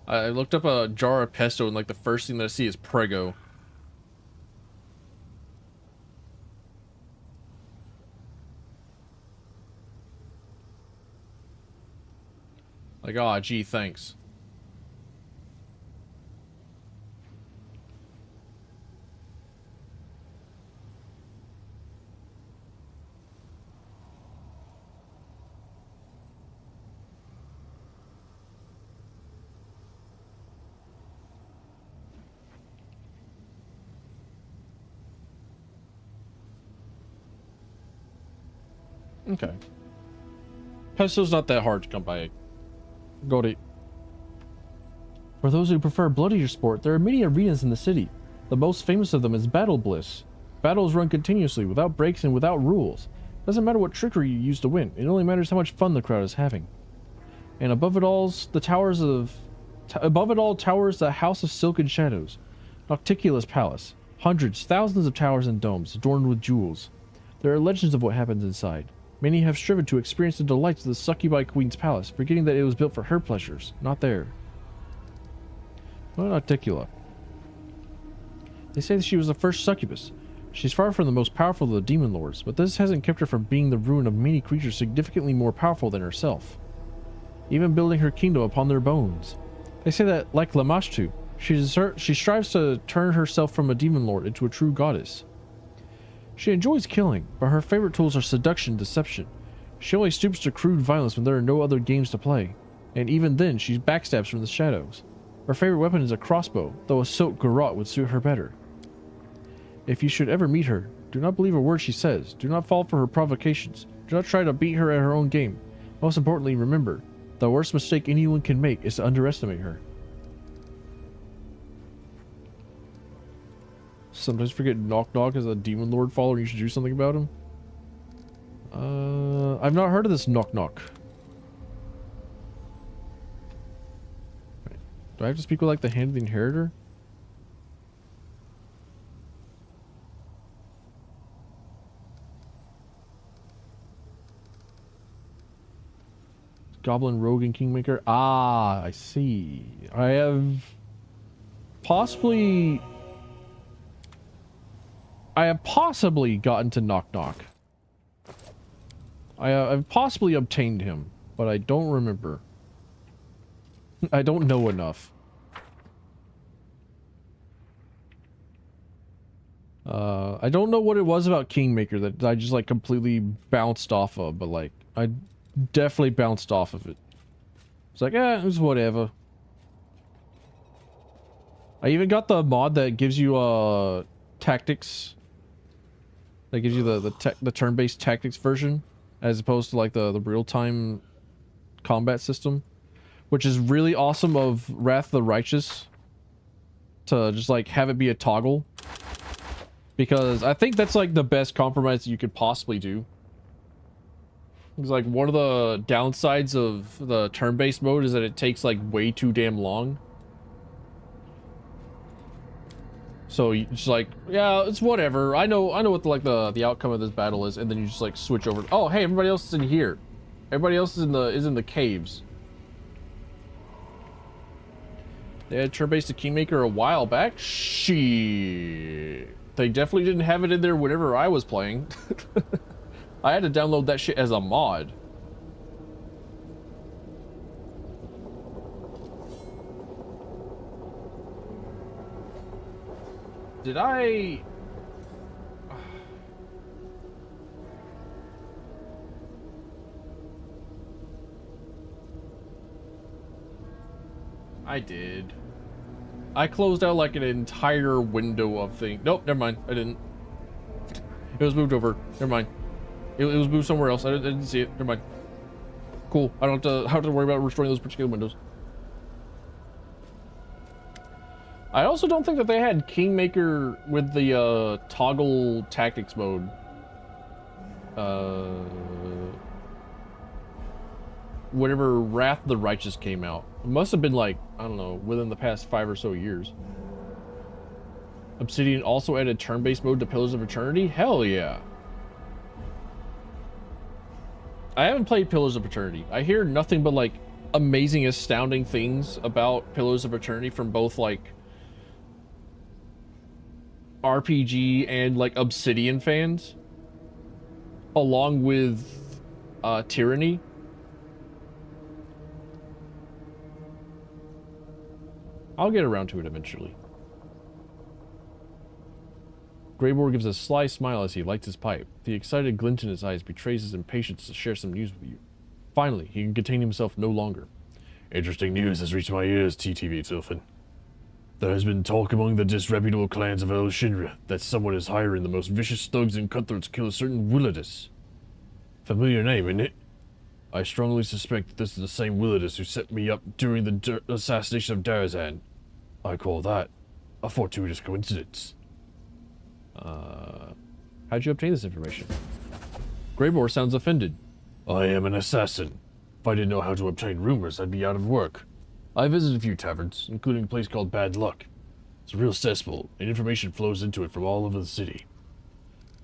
I looked up a jar of pesto and, like, the first thing that I see is Prego. Like, aw, gee, thanks. Okay. Pesto's not that hard to come by. Got it. For those who prefer bloodier sport, there are many arenas in the city. The most famous of them is Battle Bliss. Battles run continuously, without breaks and without rules. Doesn't matter what trickery you use to win, it only matters how much fun the crowd is having. And above it all towers the House of Silk and Shadows, Nocticula's palace. Hundreds, thousands of towers and domes, adorned with jewels. There are legends of what happens inside. Many have striven to experience the delights of the Succubi Queen's palace, forgetting that it was built for her pleasures, not their. Well, Nocticula. They say that she was the first succubus. She's far from the most powerful of the demon lords, but this hasn't kept her from being the ruin of many creatures significantly more powerful than herself, even building her kingdom upon their bones. They say that, like Lamashtu, she strives to turn herself from a demon lord into a true goddess. She enjoys killing, but her favorite tools are seduction and deception. She only stoops to crude violence when there are no other games to play, and even then she backstabs from the shadows. Her favorite weapon is a crossbow, though a silk garrote would suit her better. If you should ever meet her, Do not believe a word she says. Do not fall for her provocations. Do not try to beat her at her own game. Most importantly, remember, the worst mistake anyone can make is to underestimate her. Sometimes forget Knock Knock is a demon lord follower and you should do something about him. I've not heard of this Knock Knock. Do I have to speak with like the Hand of the Inheritor? Goblin, Rogue, and Kingmaker. Ah, I see. I have possibly gotten to Knock Knock. I've possibly obtained him, but I don't remember. I don't know enough. I don't know what it was about Kingmaker that I just like completely bounced off of, but like I definitely bounced off of it. It's like, it was whatever. I even got the mod that gives you tactics. That gives you the turn-based tactics version, as opposed to like the real-time combat system, which is really awesome of Wrath of the Righteous. To just like have it be a toggle, because I think that's like the best compromise that you could possibly do. It's like one of the downsides of the turn-based mode is that it takes like way too damn long. So you just like, yeah, it's whatever. I know what the outcome of this battle is, and then you just like switch over. Oh, hey, everybody else is in here. Everybody else is in the caves. They had turn-based to Kingmaker a while back. Shit. They definitely didn't have it in there whenever I was playing. I had to download that shit as a mod. Did I... I did. I closed out like an entire window of things. Nope, never mind. I didn't. It was moved over. Never mind. It was moved somewhere else. I didn't see it. Never mind. Cool. I don't have to worry about restoring those particular windows. I also don't think that they had Kingmaker with the toggle tactics mode. Whenever Wrath of the Righteous came out. It must have been like, I don't know, within the past 5 or so years. Obsidian also added turn-based mode to Pillars of Eternity? Hell yeah. I haven't played Pillars of Eternity. I hear nothing but like amazing, astounding things about Pillars of Eternity from both like RPG and like Obsidian fans, along with Tyranny. I'll get around to it eventually. Greybor gives a sly smile as he lights his pipe. The excited glint in his eyes betrays his impatience to share some news with you. Finally, he can contain himself no longer. Interesting news has reached my ears, TTV Tilfin. There has been talk among the disreputable clans of El Shinra that someone is hiring the most vicious thugs and cutthroats to kill a certain Willidus. Familiar name, isn't it? I strongly suspect that this is the same Willidus who set me up during the assassination of Darazan. I call that a fortuitous coincidence. How'd you obtain this information? Greybor sounds offended. I am an assassin. If I didn't know how to obtain rumors, I'd be out of work. I visited a few taverns, including a place called Bad Luck. It's a real cesspool, and information flows into it from all over the city.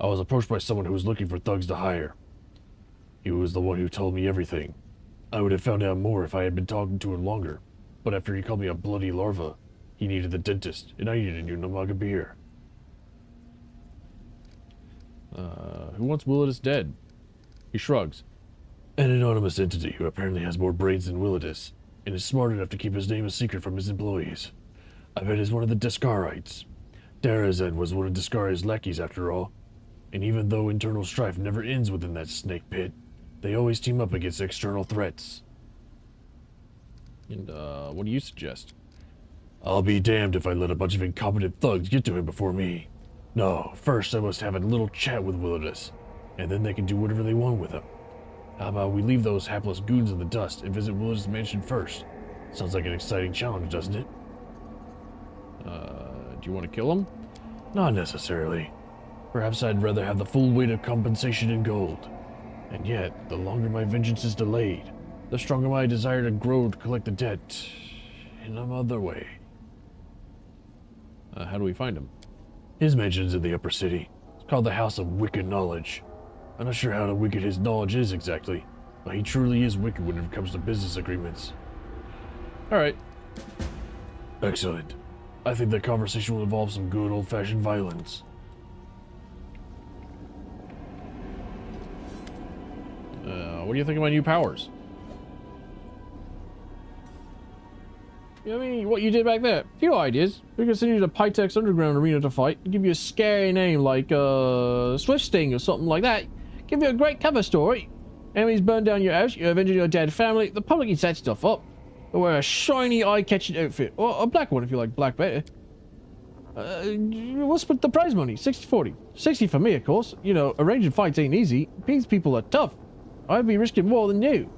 I was approached by someone who was looking for thugs to hire. He was the one who told me everything. I would have found out more if I had been talking to him longer, but after he called me a bloody larva, he needed the dentist, and I needed a new mug of beer. Who wants Willidus dead? He shrugs. An anonymous entity who apparently has more brains than Willidus, and is smart enough to keep his name a secret from his employees. I bet it's one of the Deskarites. Darazan was one of Deskari's lackeys after all, and even though internal strife never ends within that snake pit, they always team up against external threats. And, what do you suggest? I'll be damned if I let a bunch of incompetent thugs get to him before me. No, first I must have a little chat with Wilderness, and then they can do whatever they want with him. How about we leave those hapless goons in the dust and visit Wilderness Mansion first? Sounds like an exciting challenge, doesn't it? Do you want to kill him? Not necessarily. Perhaps I'd rather have the full weight of compensation in gold. And yet, the longer my vengeance is delayed, the stronger my desire to grow to collect the debt in another way. How do we find him? His mansion's in the upper city. It's called the House of Wicked Knowledge. I'm not sure how wicked his knowledge is exactly, but he truly is wicked when it comes to business agreements. Alright. Excellent. I think the conversation will involve some good old-fashioned violence. What do you think of my new powers? I mean, what you did back there. Few ideas. We can send you to Pytex Underground Arena to fight. Give you a scary name like, Swift Sting or something like that. Give you a great cover story. Enemies burn down your house, you're avenging your dead family. The public eats that stuff up. They wear a shiny, eye-catching outfit. Or a black one if you like black better. We'll split the prize money, 60-40. 60 for me, of course. You know, arranging fights ain't easy. These people are tough. I'd be risking more than you.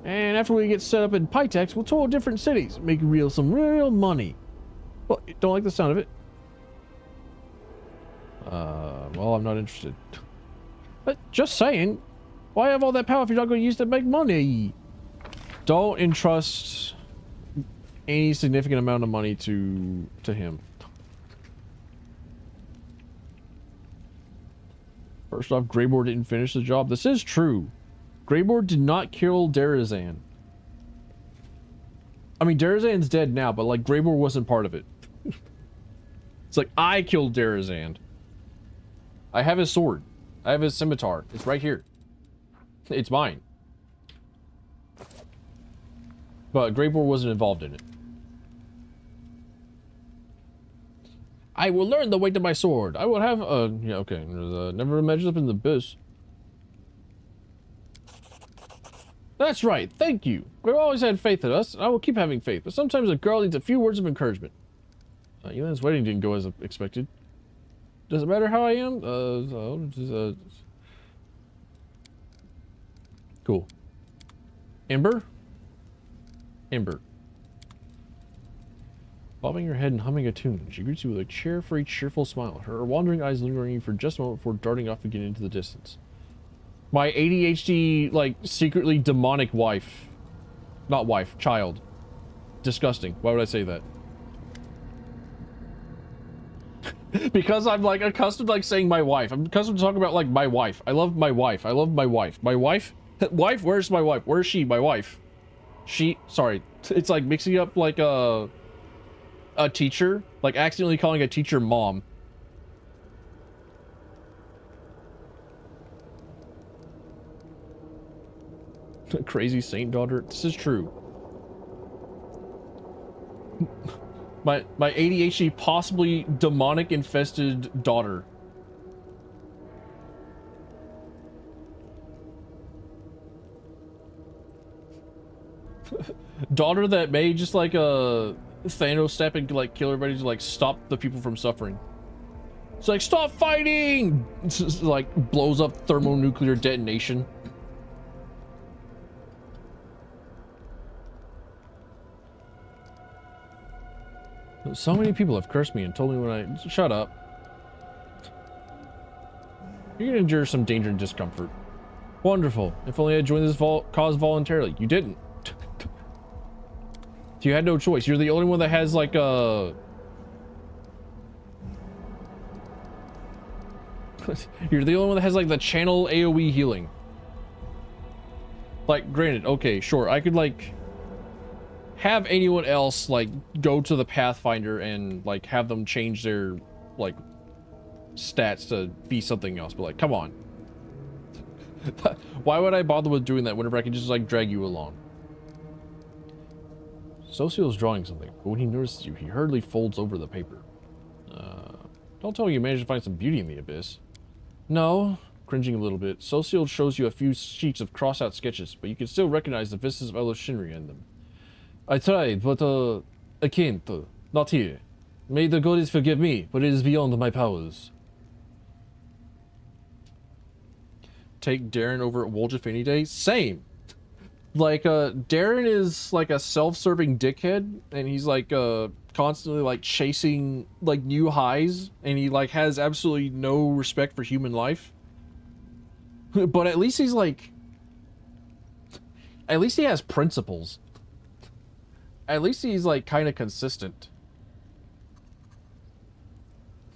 And after we get set up in Pytex, we'll tour different cities, make some real money. Well, don't like the sound of it? Well, I'm not interested. But just saying, why have all that power if you're not going to use it to make money? Don't entrust any significant amount of money to him. First off, Greybor didn't finish the job. This is true. Greybor did not kill Darazan. I mean, Darazan's dead now, but like Greybor wasn't part of it. It's like, I killed Darazan. I have his sword. I have his scimitar. It's right here. It's mine. But Greybor wasn't involved in it. I will learn the weight of my sword. I will have yeah, okay. Never measures up in the abyss. That's right, thank you. We've always had faith in us, and I will keep having faith, but sometimes a girl needs a few words of encouragement. Elan's wedding didn't go as expected. Does it matter how I am? Cool. Ember? Ember. Bobbing her head and humming a tune, she greets you with a carefree, cheerful smile, her wandering eyes lingering you for just a moment before darting off again into the distance. My ADHD, like, secretly demonic wife. Not wife, child. Disgusting. Why would I say that? Because I'm, like, accustomed, like, saying my wife. I'm accustomed to talking about, like, my wife. I love my wife. I love my wife. My wife? Wife? Where's my wife? Where's she? My wife. She... Sorry. It's, like, mixing up, like, a teacher. Like, accidentally calling a teacher mom. Crazy saint daughter. This is true. My ADHD possibly demonic infested daughter. Daughter that may just like Thanos step and like kill everybody to like stop the people from suffering. It's like, stop fighting! It's just, like blows up thermonuclear detonation. So many people have cursed me and told me when I... Shut up. You're gonna endure some danger and discomfort. Wonderful. If only I joined this cause voluntarily. You didn't. You had no choice. You're the only one that has like a... You're the only one that has like the channel AoE healing. Like, granted, okay, sure. I could like... have anyone else like go to the Pathfinder and like have them change their like stats to be something else, but like, come on. Why would I bother with doing that whenever I can just like drag you along? Social's drawing something, but when he notices you, he hurriedly folds over the paper. Don't tell me you managed to find some beauty in the abyss. No, cringing a little bit, Social shows you a few sheets of cross-out sketches, but you can still recognize the vistas of Eloshinri in them. I tried, but I can't. Not here. May the goddess forgive me, but it is beyond my powers. Take Darren over at Woljif any day? Same. Like, Darren is like a self-serving dickhead, and he's like, constantly like chasing like new highs, and he like has absolutely no respect for human life. But at least he's like, at least he has principles. At least he's like kind of consistent.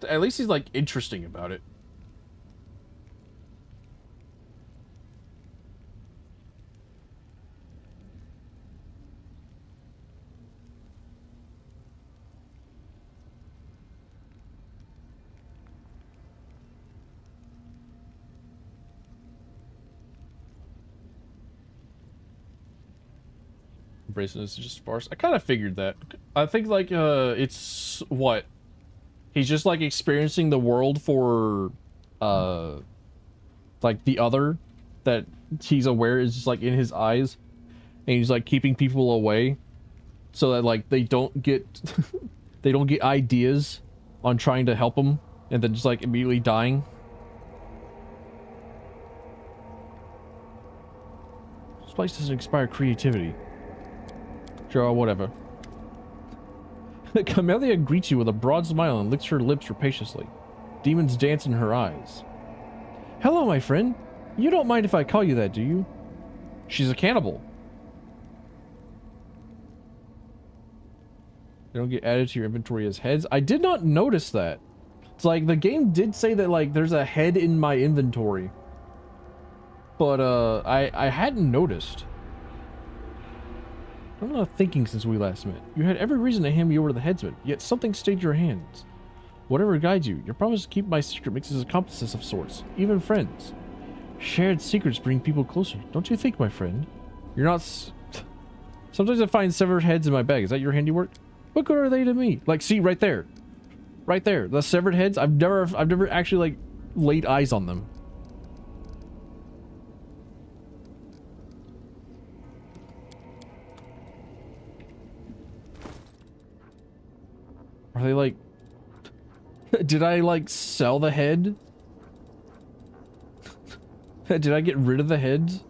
At least he's like interesting about it. Bracelet is just sparse. I kind of figured that. I think like it's what he's just like experiencing the world for like the other that he's aware is just like in his eyes, and he's like keeping people away so that like they don't get they don't get ideas on trying to help him and then just like immediately dying. This place doesn't inspire creativity. Sure, whatever. Camellia greets you with a broad smile and licks her lips rapaciously. Demons dance in her eyes. Hello, my friend. You don't mind if I call you that, do you? She's a cannibal. They don't get added to your inventory as heads. I did not notice that. It's like the game did say that like there's a head in my inventory. But I hadn't noticed. I'm not thinking since we last met. You had every reason to hand me over to the headsman, yet something stayed your hands. Whatever guides you, your promise to keep my secret makes us accomplices of sorts, even friends. Shared secrets bring people closer, don't you think, my friend? You're not Sometimes I find severed heads in my bag. Is that your handiwork? What good are they to me? Like, see, right there. Right there. The severed heads, I've never actually, like, laid eyes on them. Are they like... Did I like sell the head? Did I get rid of the heads?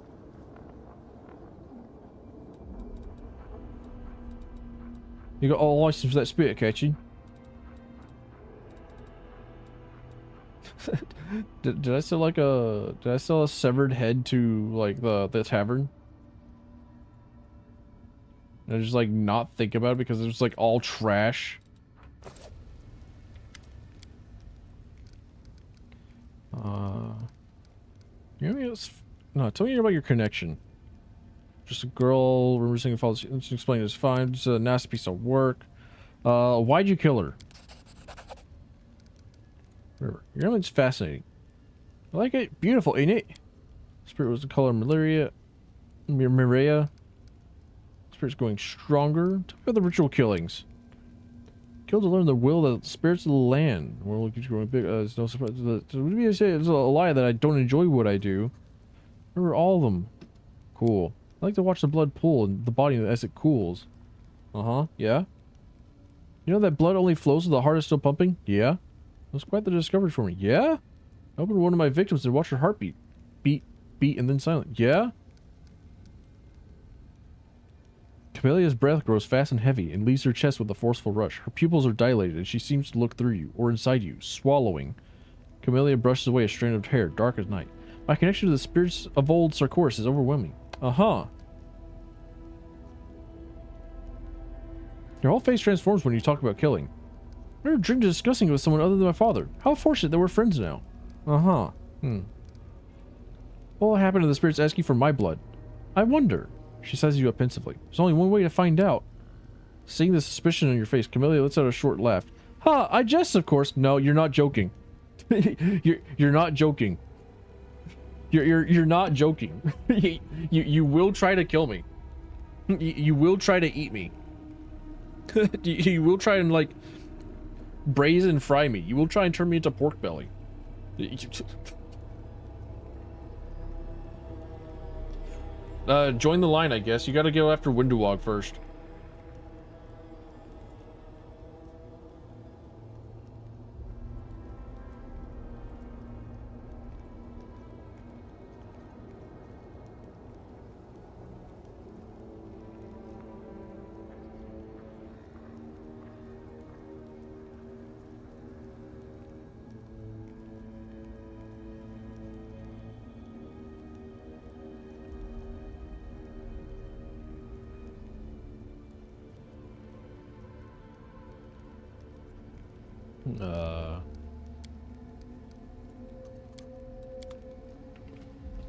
You got all license for that spirit catching? did I sell like a... Did I sell a severed head to like the tavern? And I just like not think about it because it was like all trash. No, tell me about your connection. Just a girl, remember saying false, explain it's fine, just a nasty piece of work. Why'd you kill her? Remember, your elements fascinating. I like it. Beautiful, ain't it? Spirit was the color Mireia. Spirit's going stronger. Tell me about the ritual killings. Killed to learn the will of the spirits of the land. The world keeps growing big. It's no surprise. Would be it's a lie that I don't enjoy what I do. Remember all of them. Cool. I like to watch the blood pool in the body as it cools. Uh-huh. Yeah? You know that blood only flows when the heart is still pumping? Yeah? That's quite the discovery for me. Yeah? I opened one of my victims and watched her heartbeat. Beat, beat, and then silent. Yeah? Camelia's breath grows fast and heavy and leaves her chest with a forceful rush. Her pupils are dilated and she seems to look through you, or inside you, swallowing. Camelia brushes away a strand of hair, dark as night. My connection to the spirits of old Sarkoris is overwhelming. Uh-huh. Your whole face transforms when you talk about killing. I never dreamed of discussing it with someone other than my father. How fortunate that we're friends now. Uh-huh. What will happen to the spirits asking for my blood? I wonder. She sizes you up pensively. There's only one way to find out. Seeing the suspicion on your face, Camelia lets out a short laugh. Ha! I jest, of course. No, you're not joking. you're not joking. You're not joking. you will try to kill me. You will try to eat me. You will try and like braise and fry me. You will try and turn me into pork belly. Join the line, I guess. You gotta go after Windowog first.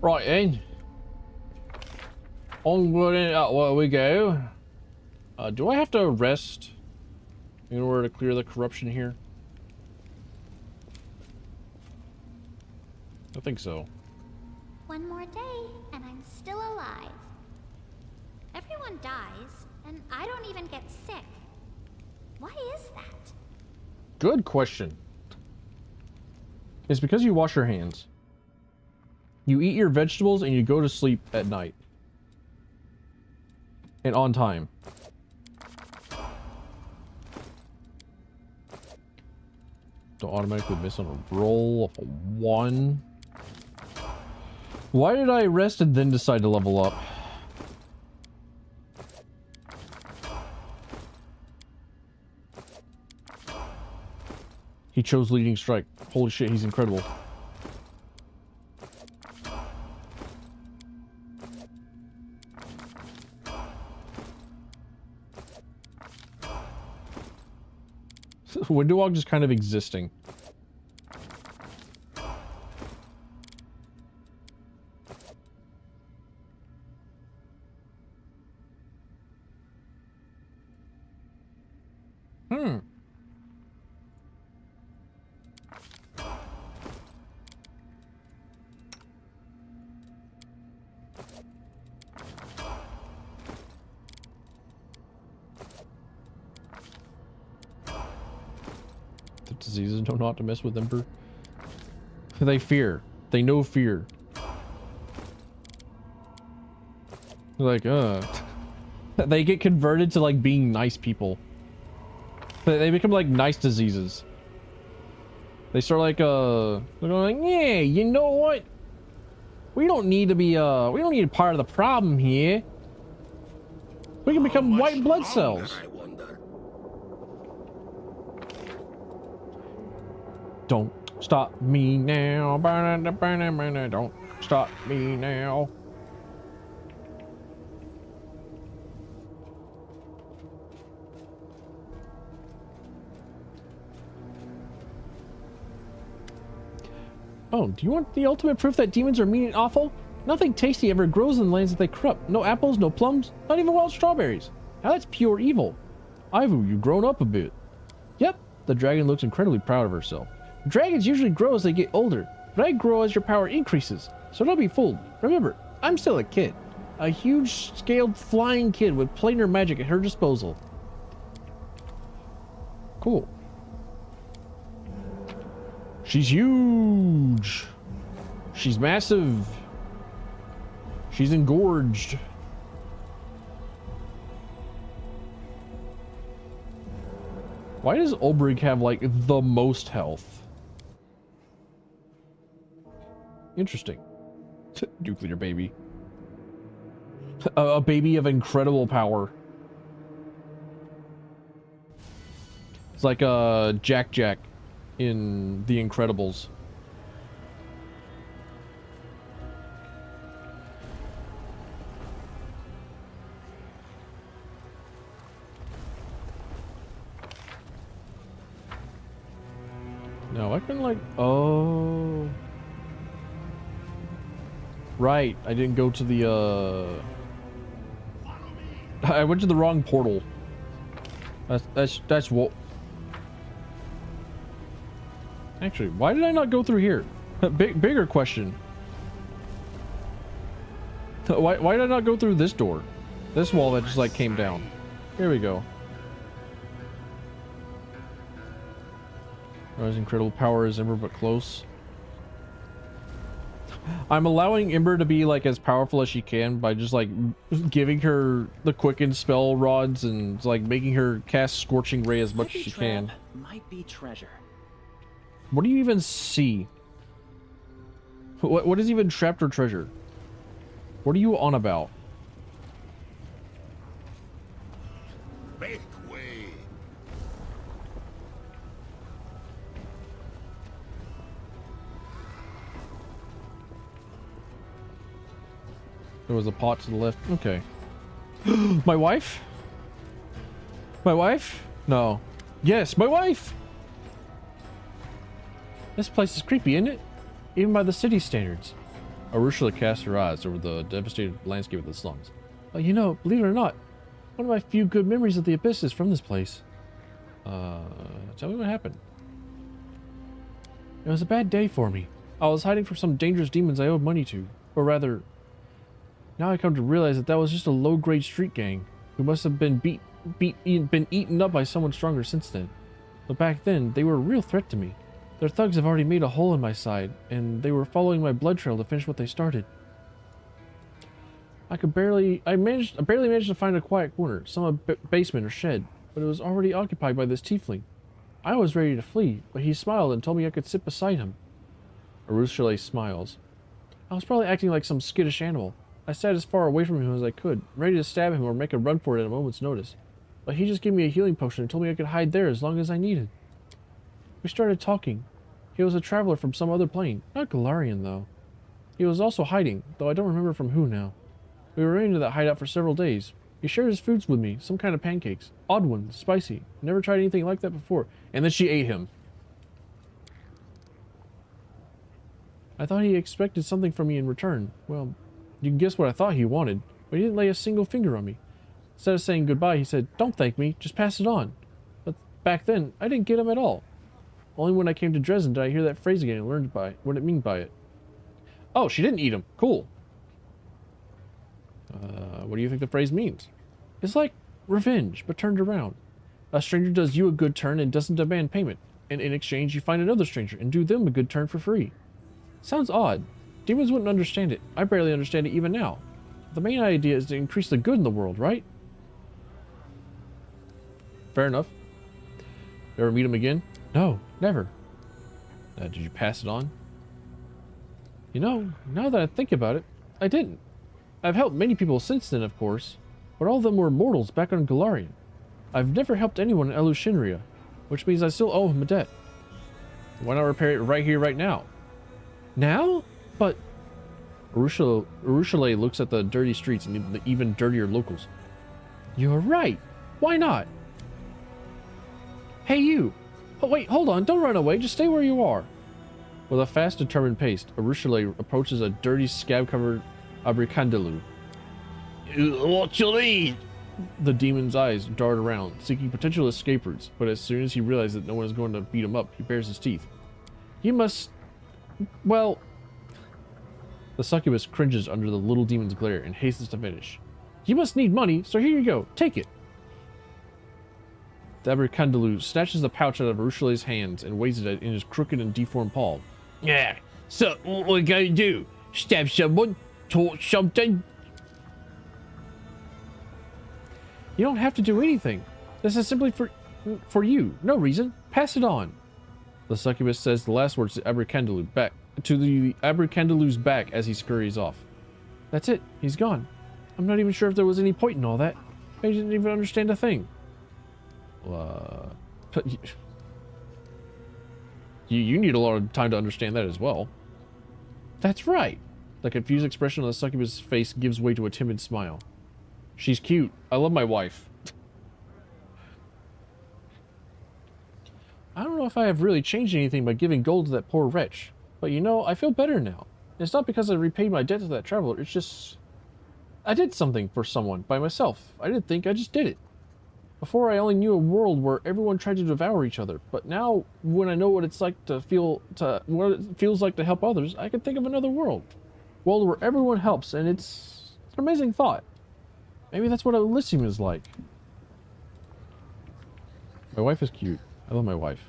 Right then. Onward and upward we go. Do I have to rest in order to clear the corruption here? I think so. One more day, and I'm still alive. Everyone dies, and I don't even get sick. Why is that? Good question. It's because you wash your hands. You eat your vegetables and you go to sleep at night. And on time. Don't automatically miss on a roll of a 1. Why did I rest and then decide to level up? He chose leading strike. Holy shit, he's incredible. Windowwalk just kind of existing. Diseases know not to mess with Ember. They fear. They know fear. They're like, They get converted to like being nice people. They become like nice diseases. They start like they're going like, yeah, you know what? We don't need to be we don't need a part of the problem here. We can become white blood cells. Don't stop me now. Don't stop me now. Oh, do you want the ultimate proof that demons are mean and awful? Nothing tasty ever grows in the lands that they corrupt. No apples, no plums, not even wild strawberries. Now that's pure evil. Ivu, you've grown up a bit. Yep, the dragon looks incredibly proud of herself. Dragons usually grow as they get older, but I grow as your power increases, so don't be fooled. Remember, I'm still a kid. A huge-scaled flying kid with planar magic at her disposal. Cool. She's huge. She's massive. She's engorged. Why does Ulbrich have, like, the most health? Interesting. Nuclear baby. A baby of incredible power. It's like Jack Jack in The Incredibles. No, I can like, oh. Right, I didn't go to the, I went to the wrong portal. That's what. Actually, why did I not go through here? Bigger question. Why did I not go through this door? This wall that just like came down. Here we go. His incredible power is Ember but close. I'm allowing Ember to be like as powerful as she can by just like giving her the quicken spell rods and like making her cast Scorching Ray as much as she can. Might be treasure. What do you even see? What is even trapped or treasure? What are you on about? Make way. There was a pot to the left. Okay. My wife? My wife? No. Yes, my wife! This place is creepy, isn't it? Even by the city standards. Ursula cast her eyes over the devastated landscape of the slums. But you know, believe it or not, one of my few good memories of the Abyss is from this place. Tell me what happened. It was a bad day for me. I was hiding from some dangerous demons I owed money to. Or rather, now I come to realize that was just a low-grade street gang who must have been been eaten up by someone stronger since then. But back then, they were a real threat to me. Their thugs have already made a hole in my side, and they were following my blood trail to finish what they started. I barely managed to find a quiet corner, some basement or shed, but it was already occupied by this tiefling. I was ready to flee, but he smiled and told me I could sit beside him. Ursula smiles. I was probably acting like some skittish animal. I sat as far away from him as I could, ready to stab him or make a run for it at a moment's notice. But he just gave me a healing potion and told me I could hide there as long as I needed. We started talking. He was a traveler from some other plane, not Galarian though. He was also hiding, though I don't remember from who now. We remained in that hideout for several days. He shared his foods with me, some kind of pancakes. Odd ones, spicy. Never tried anything like that before. And then she ate him. I thought he expected something from me in return. Well, you can guess what I thought he wanted, but he didn't lay a single finger on me. Instead of saying goodbye, he said, "Don't thank me, just pass it on." But back then, I didn't get him at all. Only when I came to Dresden did I hear that phrase again and learned what it meant by it. Oh, she didn't eat him. Cool. What do you think the phrase means? It's like revenge, but turned around. A stranger does you a good turn and doesn't demand payment, and in exchange you find another stranger and do them a good turn for free. Sounds odd. Demons wouldn't understand it. I barely understand it even now. The main idea is to increase the good in the world, right? Fair enough. Ever meet him again? No, never. Did you pass it on? You know, now that I think about it, I didn't. I've helped many people since then, of course, but all of them were mortals back on Galarian. I've never helped anyone in Elushinria, which means I still owe him a debt. Why not repair it right here, right now? Now? But... Ursula looks at the dirty streets and the even dirtier locals. You're right. Why not? Hey, you! Oh, wait, hold on. Don't run away. Just stay where you are. With a fast, determined pace, Ursula approaches a dirty, scab-covered Abricandalu. What you need? The demon's eyes dart around, seeking potential escape routes, but as soon as he realizes that no one is going to beat him up, he bares his teeth. You must... well... The succubus cringes under the little demon's glare and hastens to finish. You must need money, so here you go. Take it. The Abricandalu snatches the pouch out of Ursula's hands and weighs it in his crooked and deformed palm. Yeah, so what we're going to do? Stab someone? Torch something? You don't have to do anything. This is simply for you. No reason. Pass it on. The succubus says the last words to the Abricandalu's back as he scurries off. That's it. He's gone. I'm not even sure if there was any point in all that. I didn't even understand a thing. You need a lot of time to understand that as well. That's right. The confused expression on the succubus' face gives way to a timid smile. She's cute. I love my wife. I don't know if I have really changed anything by giving gold to that poor wretch, but you know, I feel better now. It's not because I repaid my debt to that traveler, it's just... I did something for someone by myself. I didn't think, I just did it. Before I only knew a world where everyone tried to devour each other, but now when I know what it's like what it feels like to help others, I can think of another world. A world where everyone helps, and it's an amazing thought. Maybe that's what Elysium is like. My wife is cute. I love my wife.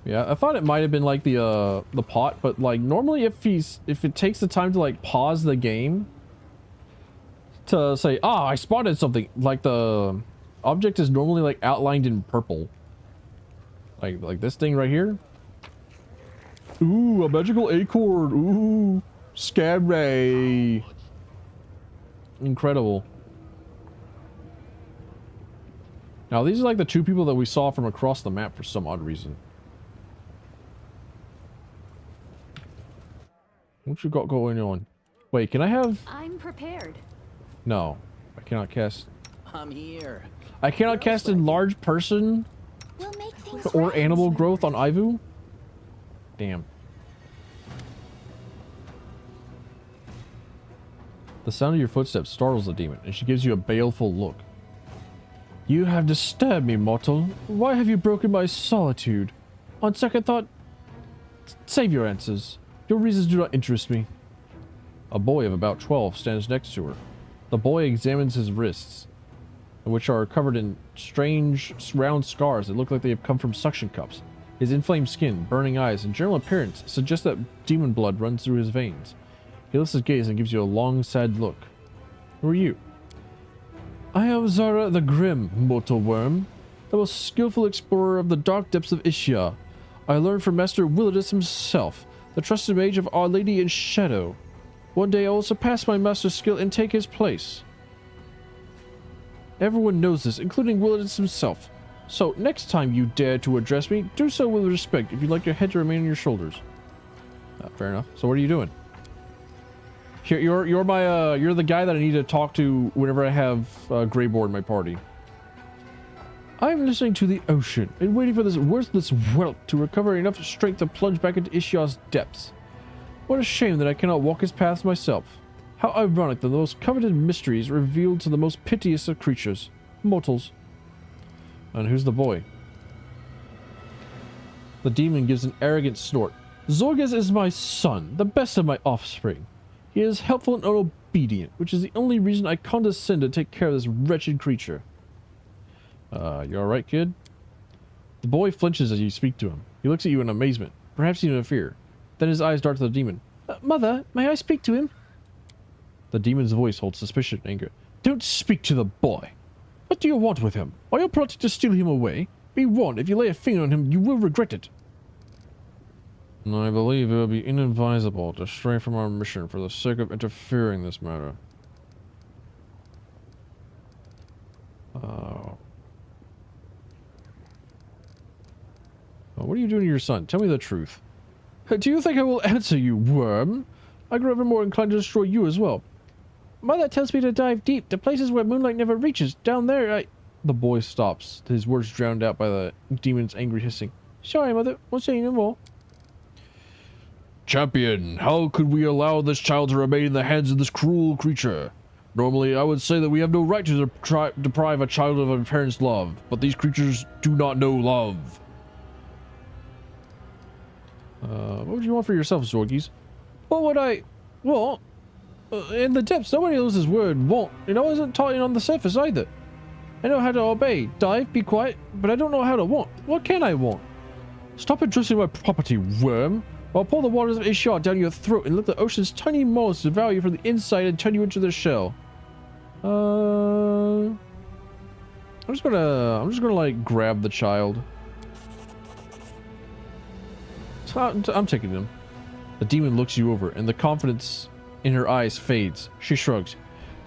Yeah, I thought it might have been like the pot, but like normally if it takes the time to like pause the game to say, I spotted something, like the object is normally like outlined in purple. Like this thing right here. Ooh, a magical acorn. Ooh, scab ray. Incredible. Now these are like the two people that we saw from across the map for some odd reason. What you got going on? Wait, can I have... I'm prepared. No, I cannot cast... I'm here. I cannot cast enlarge person Or animal growth on Ivu? Damn. The sound of your footsteps startles the demon, and she gives you a baleful look. You have disturbed me, mortal. Why have you broken my solitude? On second thought, save your answers. Your reasons do not interest me. A boy of about 12 stands next to her. The boy examines his wrists, which are covered in strange, round scars that look like they have come from suction cups. His inflamed skin, burning eyes, and general appearance suggest that demon blood runs through his veins. He lifts his gaze and gives you a long, sad look. Who are you? I am Zara the Grim, mortal worm, the most skillful explorer of the dark depths of Ishia. I learned from Master Willidus himself, the trusted mage of Our Lady in Shadow. One day I will surpass my master's skill and take his place. Everyone knows this, including Willidus himself. So, next time you dare to address me, do so with respect if you'd like your head to remain on your shoulders. Fair enough. So what are you doing? Here, you're the guy that I need to talk to whenever I have Greyboard in my party. I'm listening to the ocean and waiting for this worthless whelp to recover enough strength to plunge back into Ishia's depths. What a shame that I cannot walk his paths myself. How ironic that the most coveted mysteries revealed to the most piteous of creatures, mortals. And who's the boy? The demon gives an arrogant snort. Zorges is my son, the best of my offspring. He is helpful and obedient, which is the only reason I condescend to take care of this wretched creature. You alright, kid? The boy flinches as you speak to him. He looks at you in amazement, perhaps even in fear. Then his eyes dart to the demon. Mother, may I speak to him? The demon's voice holds suspicion and anger. Don't speak to the boy. What do you want with him? Are you plotting to steal him away? Be warned, if you lay a finger on him, you will regret it. I believe it would be inadvisable to stray from our mission for the sake of interfering in this matter. What are you doing to your son? Tell me the truth. Do you think I will answer you, worm? I grew ever more inclined to destroy you as well. Mother tells me to dive deep, to places where moonlight never reaches. Down there, The boy stops, his words drowned out by the demon's angry hissing. Sorry, Mother. Won't say no more. Champion, how could we allow this child to remain in the hands of this cruel creature? Normally, I would say that we have no right to deprive a child of a parent's love, but these creatures do not know love. What would you want for yourself, Zorgies? What would I... Well, in the depths, nobody knows his word want. And I wasn't taught it on the surface either. I know how to obey, dive, be quiet, but I don't know how to want. What can I want? Stop addressing my property, worm. I'll pour the waters of Ishar down your throat and let the ocean's tiny mollusks devour you from the inside and turn you into their shell. I'm just gonna like grab the child. I'm taking him. The demon looks you over, and the confidence in her eyes fades. She shrugs.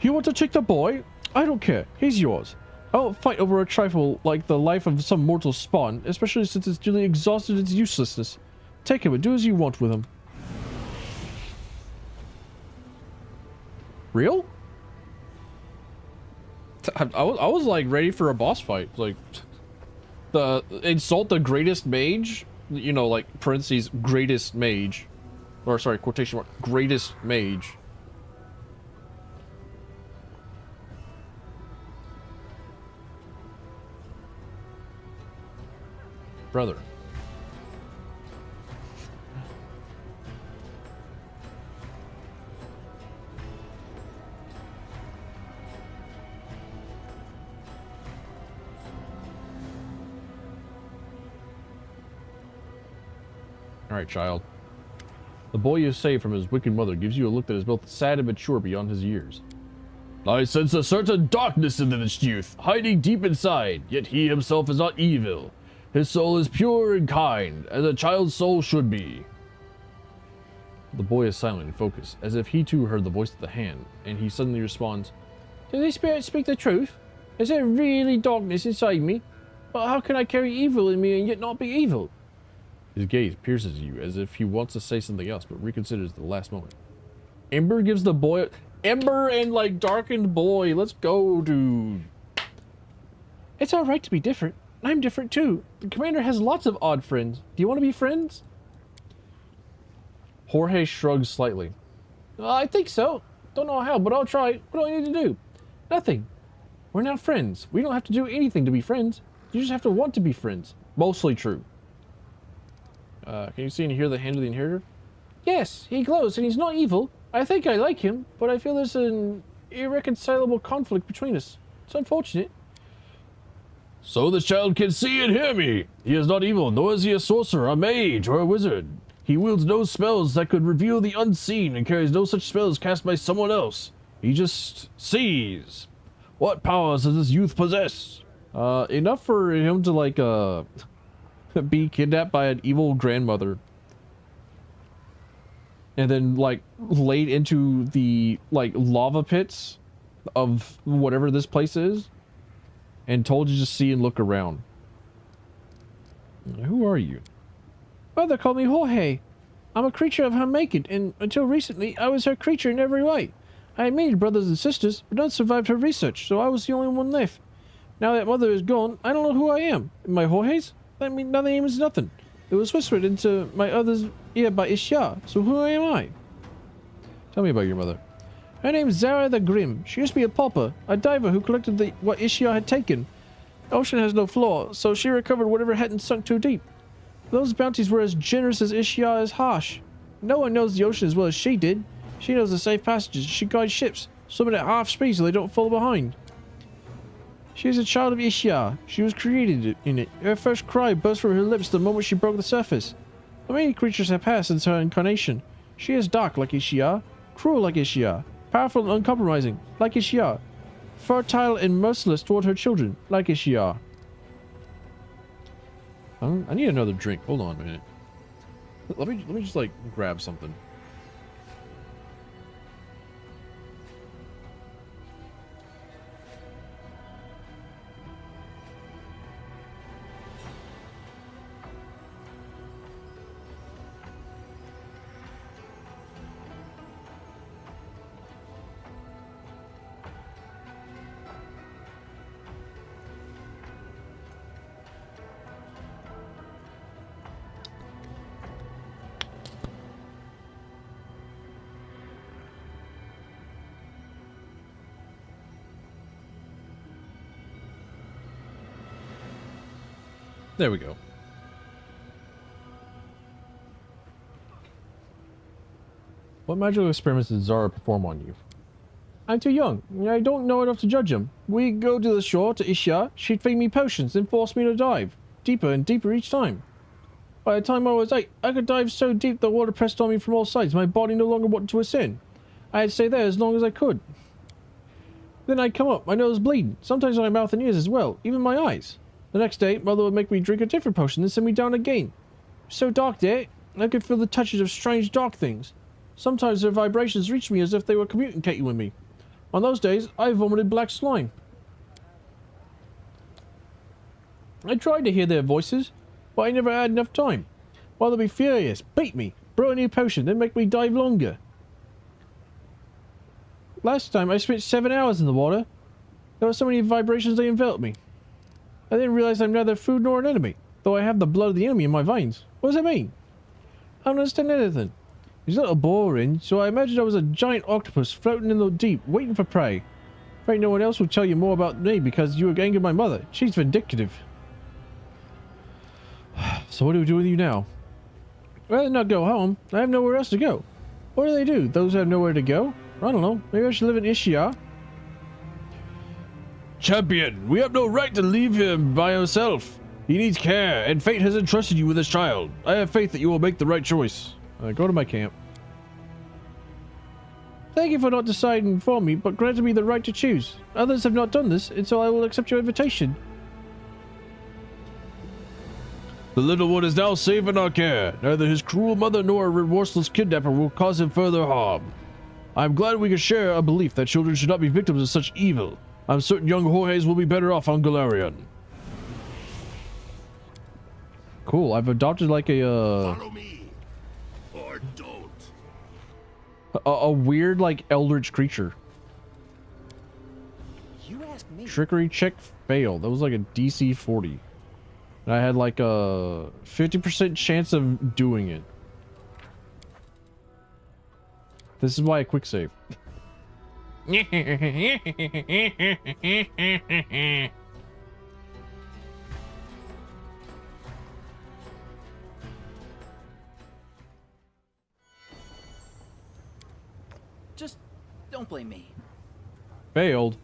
You want to take the boy? I don't care. He's yours. I won't fight over a trifle like the life of some mortal spawn, especially since it's nearly exhausted its uselessness. Take him and do as you want with him. Real? I was like ready for a boss fight. Like, insult the greatest mage, you know, like parentheses greatest mage, or sorry, quotation mark, greatest mage. Brother. Alright, child. The boy you saved from his wicked mother gives you a look that is both sad and mature beyond his years. I sense a certain darkness in this youth, hiding deep inside, yet he himself is not evil. His soul is pure and kind, as a child's soul should be. The boy is silent and focused, as if he too heard the voice of the hand, and he suddenly responds, Do these spirits speak the truth? Is there really darkness inside me? But how can I carry evil in me and yet not be evil? His gaze pierces you as if he wants to say something else, but reconsiders at the last moment. Ember gives the boy... Ember and, like, darkened boy. Let's go, dude. It's alright to be different. I'm different too. The commander has lots of odd friends. Do you want to be friends? Jorge shrugs slightly. I think so. Don't know how, but I'll try. What do I need to do? Nothing. We're not friends. We don't have to do anything to be friends. You just have to want to be friends. Mostly true. Can you see and hear the hand of the inheritor? Yes, he glows and he's not evil. I think I like him, but I feel there's an irreconcilable conflict between us. It's unfortunate. So the child can see and hear me. He is not evil, nor is he a sorcerer, a mage, or a wizard. He wields no spells that could reveal the unseen and carries no such spells cast by someone else. He just sees. What powers does this youth possess? Enough for him to, like, be kidnapped by an evil grandmother. And then, like, laid into the, like, lava pits of whatever this place is. And told to just see and look around. Who are you? Mother called me Jorge. I'm a creature of her making, and until recently, I was her creature in every way. I had many brothers and sisters, but none survived her research, so I was the only one left. Now that mother is gone, I don't know who I am. Am I Jorge's? That means nothing means nothing. It was whispered into my other's ear by Ishia, so who am I? Tell me about your mother. Her name's Zara the Grim. She used to be a pauper, a diver who collected what Ishia had taken. The ocean has no floor, so she recovered whatever hadn't sunk too deep. Those bounties were as generous as Ishia is harsh. No one knows the ocean as well as she did. She knows the safe passages. She guides ships, swimming at half speed so they don't fall behind. She is a child of Ishia. She was created in it. Her first cry burst from her lips the moment she broke the surface. But many creatures have passed since her incarnation. She is dark like Ishia, cruel like Ishia, powerful and uncompromising like Ishia, fertile and merciless toward her children like Ishia. I need another drink. Hold on a minute. Let me just like grab something. There we go. What magical experiments did Zara perform on you? I'm too young. I don't know enough to judge him. We go to the shore to Ishia. She'd feed me potions, then force me to dive. Deeper and deeper each time. By the time I was 8, I could dive so deep the water pressed on me from all sides. My body no longer wanted to ascend. I had to stay there as long as I could. Then I'd come up, my nose bleeding. Sometimes my mouth and ears as well, even my eyes. The next day, Mother would make me drink a different potion and send me down again. It was so dark there, I could feel the touches of strange dark things. Sometimes their vibrations reached me as if they were communicating with me. On those days, I vomited black slime. I tried to hear their voices, but I never had enough time. Mother would be furious, beat me, brew a new potion, then make me dive longer. Last time, I spent 7 hours in the water. There were so many vibrations they enveloped me. I didn't realize I'm neither food nor an enemy, though I have the blood of the enemy in my veins. What does that mean? I don't understand anything. He's a little boring, so I imagined I was a giant octopus floating in the deep, waiting for prey. Afraid no one else will tell you more about me because you angered my mother. She's vindictive. So what do we do with you now? I'd rather not go home. I have nowhere else to go. What do they do? Those who have nowhere to go? I don't know. Maybe I should live in Ishia. Champion, we have no right to leave him by himself. He needs care, and fate has entrusted you with this child. I have faith that you will make the right choice. Go to my camp. Thank you for not deciding for me, but granted me the right to choose. Others have not done this, and so I will accept your invitation. The little one is now safe in our care. Neither his cruel mother nor a remorseless kidnapper will cause him further harm. I am glad we can share a belief that children should not be victims of such evil. I'm certain young Jorge's will be better off on Galarian. Cool, I've adopted like a Follow me, or don't. a weird like eldritch creature. You asked me. Trickery check failed. That was like a DC 40. And I had like a 50% chance of doing it. This is why I quick save. Just don't blame me. Failed.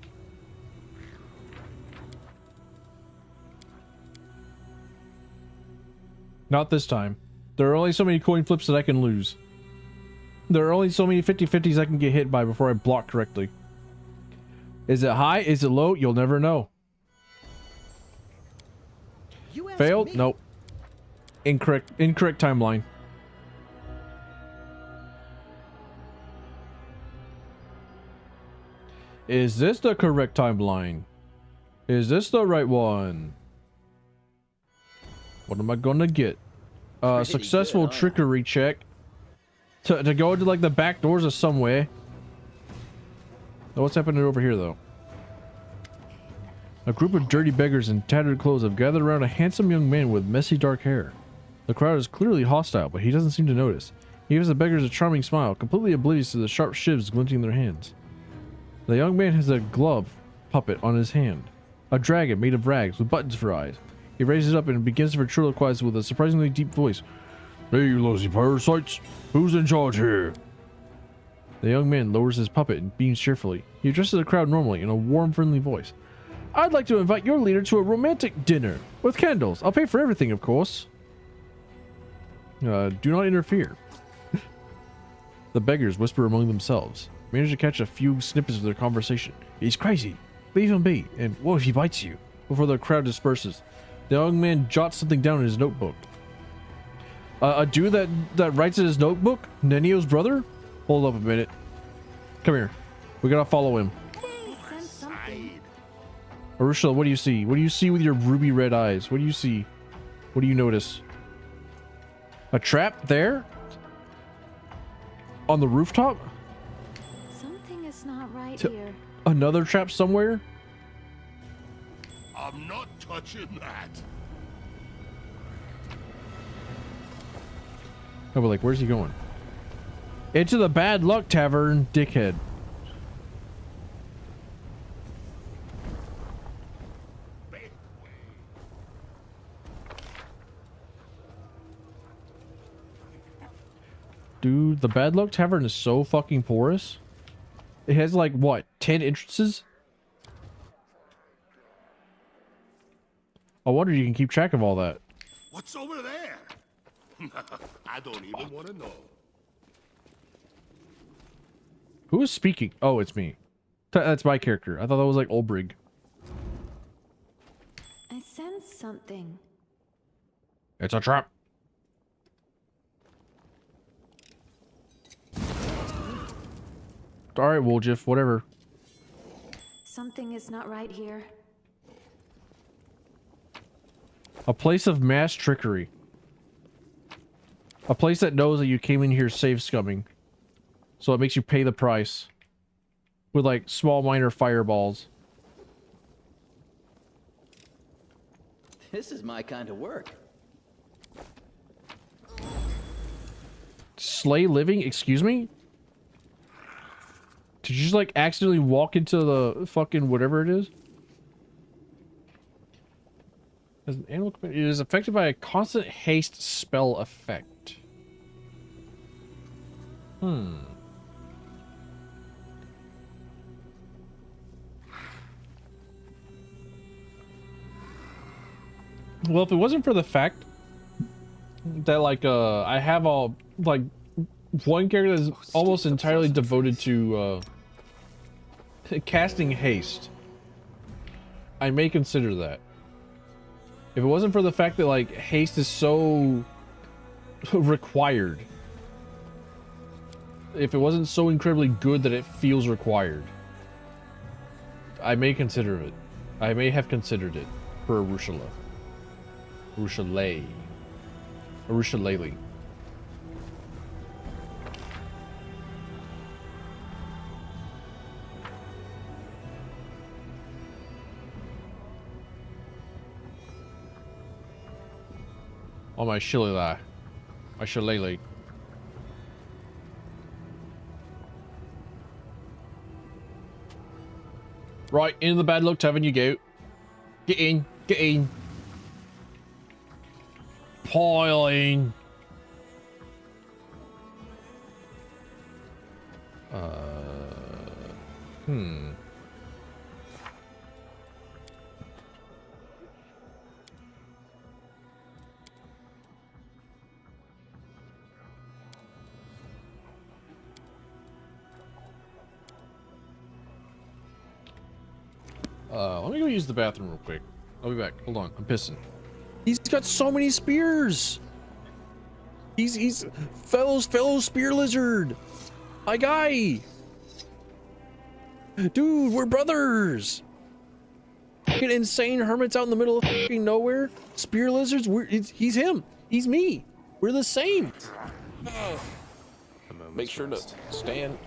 Not this time. There are only so many coin flips that I can lose. There are only so many 50-50s I can get hit by before I block correctly. Is it high? Is it low? You'll never know. Failed? Nope. Incorrect timeline. Is this the correct timeline? Is this the right one? What am I gonna get? Successful trickery check. To go into like the back doors of somewhere. Oh, what's happening over here though? A group of dirty beggars in tattered clothes have gathered around a handsome young man with messy dark hair. The crowd is clearly hostile, but he doesn't seem to notice. He gives the beggars a charming smile, completely oblivious to the sharp shivs glinting in their hands. The young man has a glove puppet on his hand. A dragon made of rags with buttons for eyes. He raises it up and begins to ventriloquize with a surprisingly deep voice. Hey, you lazy parasites! Who's in charge here? The young man lowers his puppet and beams cheerfully. He addresses the crowd normally in a warm, friendly voice. I'd like to invite your leader to a romantic dinner. With candles. I'll pay for everything, of course. Do not interfere. The beggars whisper among themselves. Manage to catch a few snippets of their conversation. He's crazy. Leave him be. And what if he bites you? Before the crowd disperses, the young man jots something down in his notebook. A dude that writes in his notebook? Nenio's brother? Hold up a minute. Come here. We gotta follow him. Arusha, what do you see? What do you see with your ruby red eyes? What do you see? What do you notice? A trap there? On the rooftop? Something is not right here. Another trap somewhere? I'm not touching that. Oh, but like, where's he going? Into the Bad Luck Tavern, dickhead. Dude, the Bad Luck Tavern is so fucking porous. It has like, what, 10 entrances? I wonder you can keep track of all that. What's over there? I don't even want to know. Who is speaking? Oh, it's me. That's my character. I thought that was like Olbrig. I sense something. It's a trap. Alright, Woljif, whatever. Something is not right here. A place of mass trickery. A place that knows that you came in here safe scumming. So it makes you pay the price. With like small minor fireballs. This is my kind of work. Slay living? Excuse me? Did you just like accidentally walk into the fucking whatever it is? As an animal, it is affected by a constant haste spell effect. Well, if it wasn't for the fact that like I have all like one character that's almost entirely devoted to casting haste, I may consider that. If it wasn't for the fact that like haste is so required, if it wasn't so incredibly good that it feels required, I may consider it. I may have considered it for Arushala. Arushalele. On my shillelagh. My shillelagh. Right, into the bad luck tavern you go. Get in, get in. Pile in. Let me go use the bathroom real quick. I'll be back. Hold on, I'm pissing. He's got so many spears. He's fellow spear lizard. My guy. Dude, we're brothers. Fucking insane hermits out in the middle of fucking nowhere. Spear lizards. He's him. He's me. We're the same. Make sure to stand.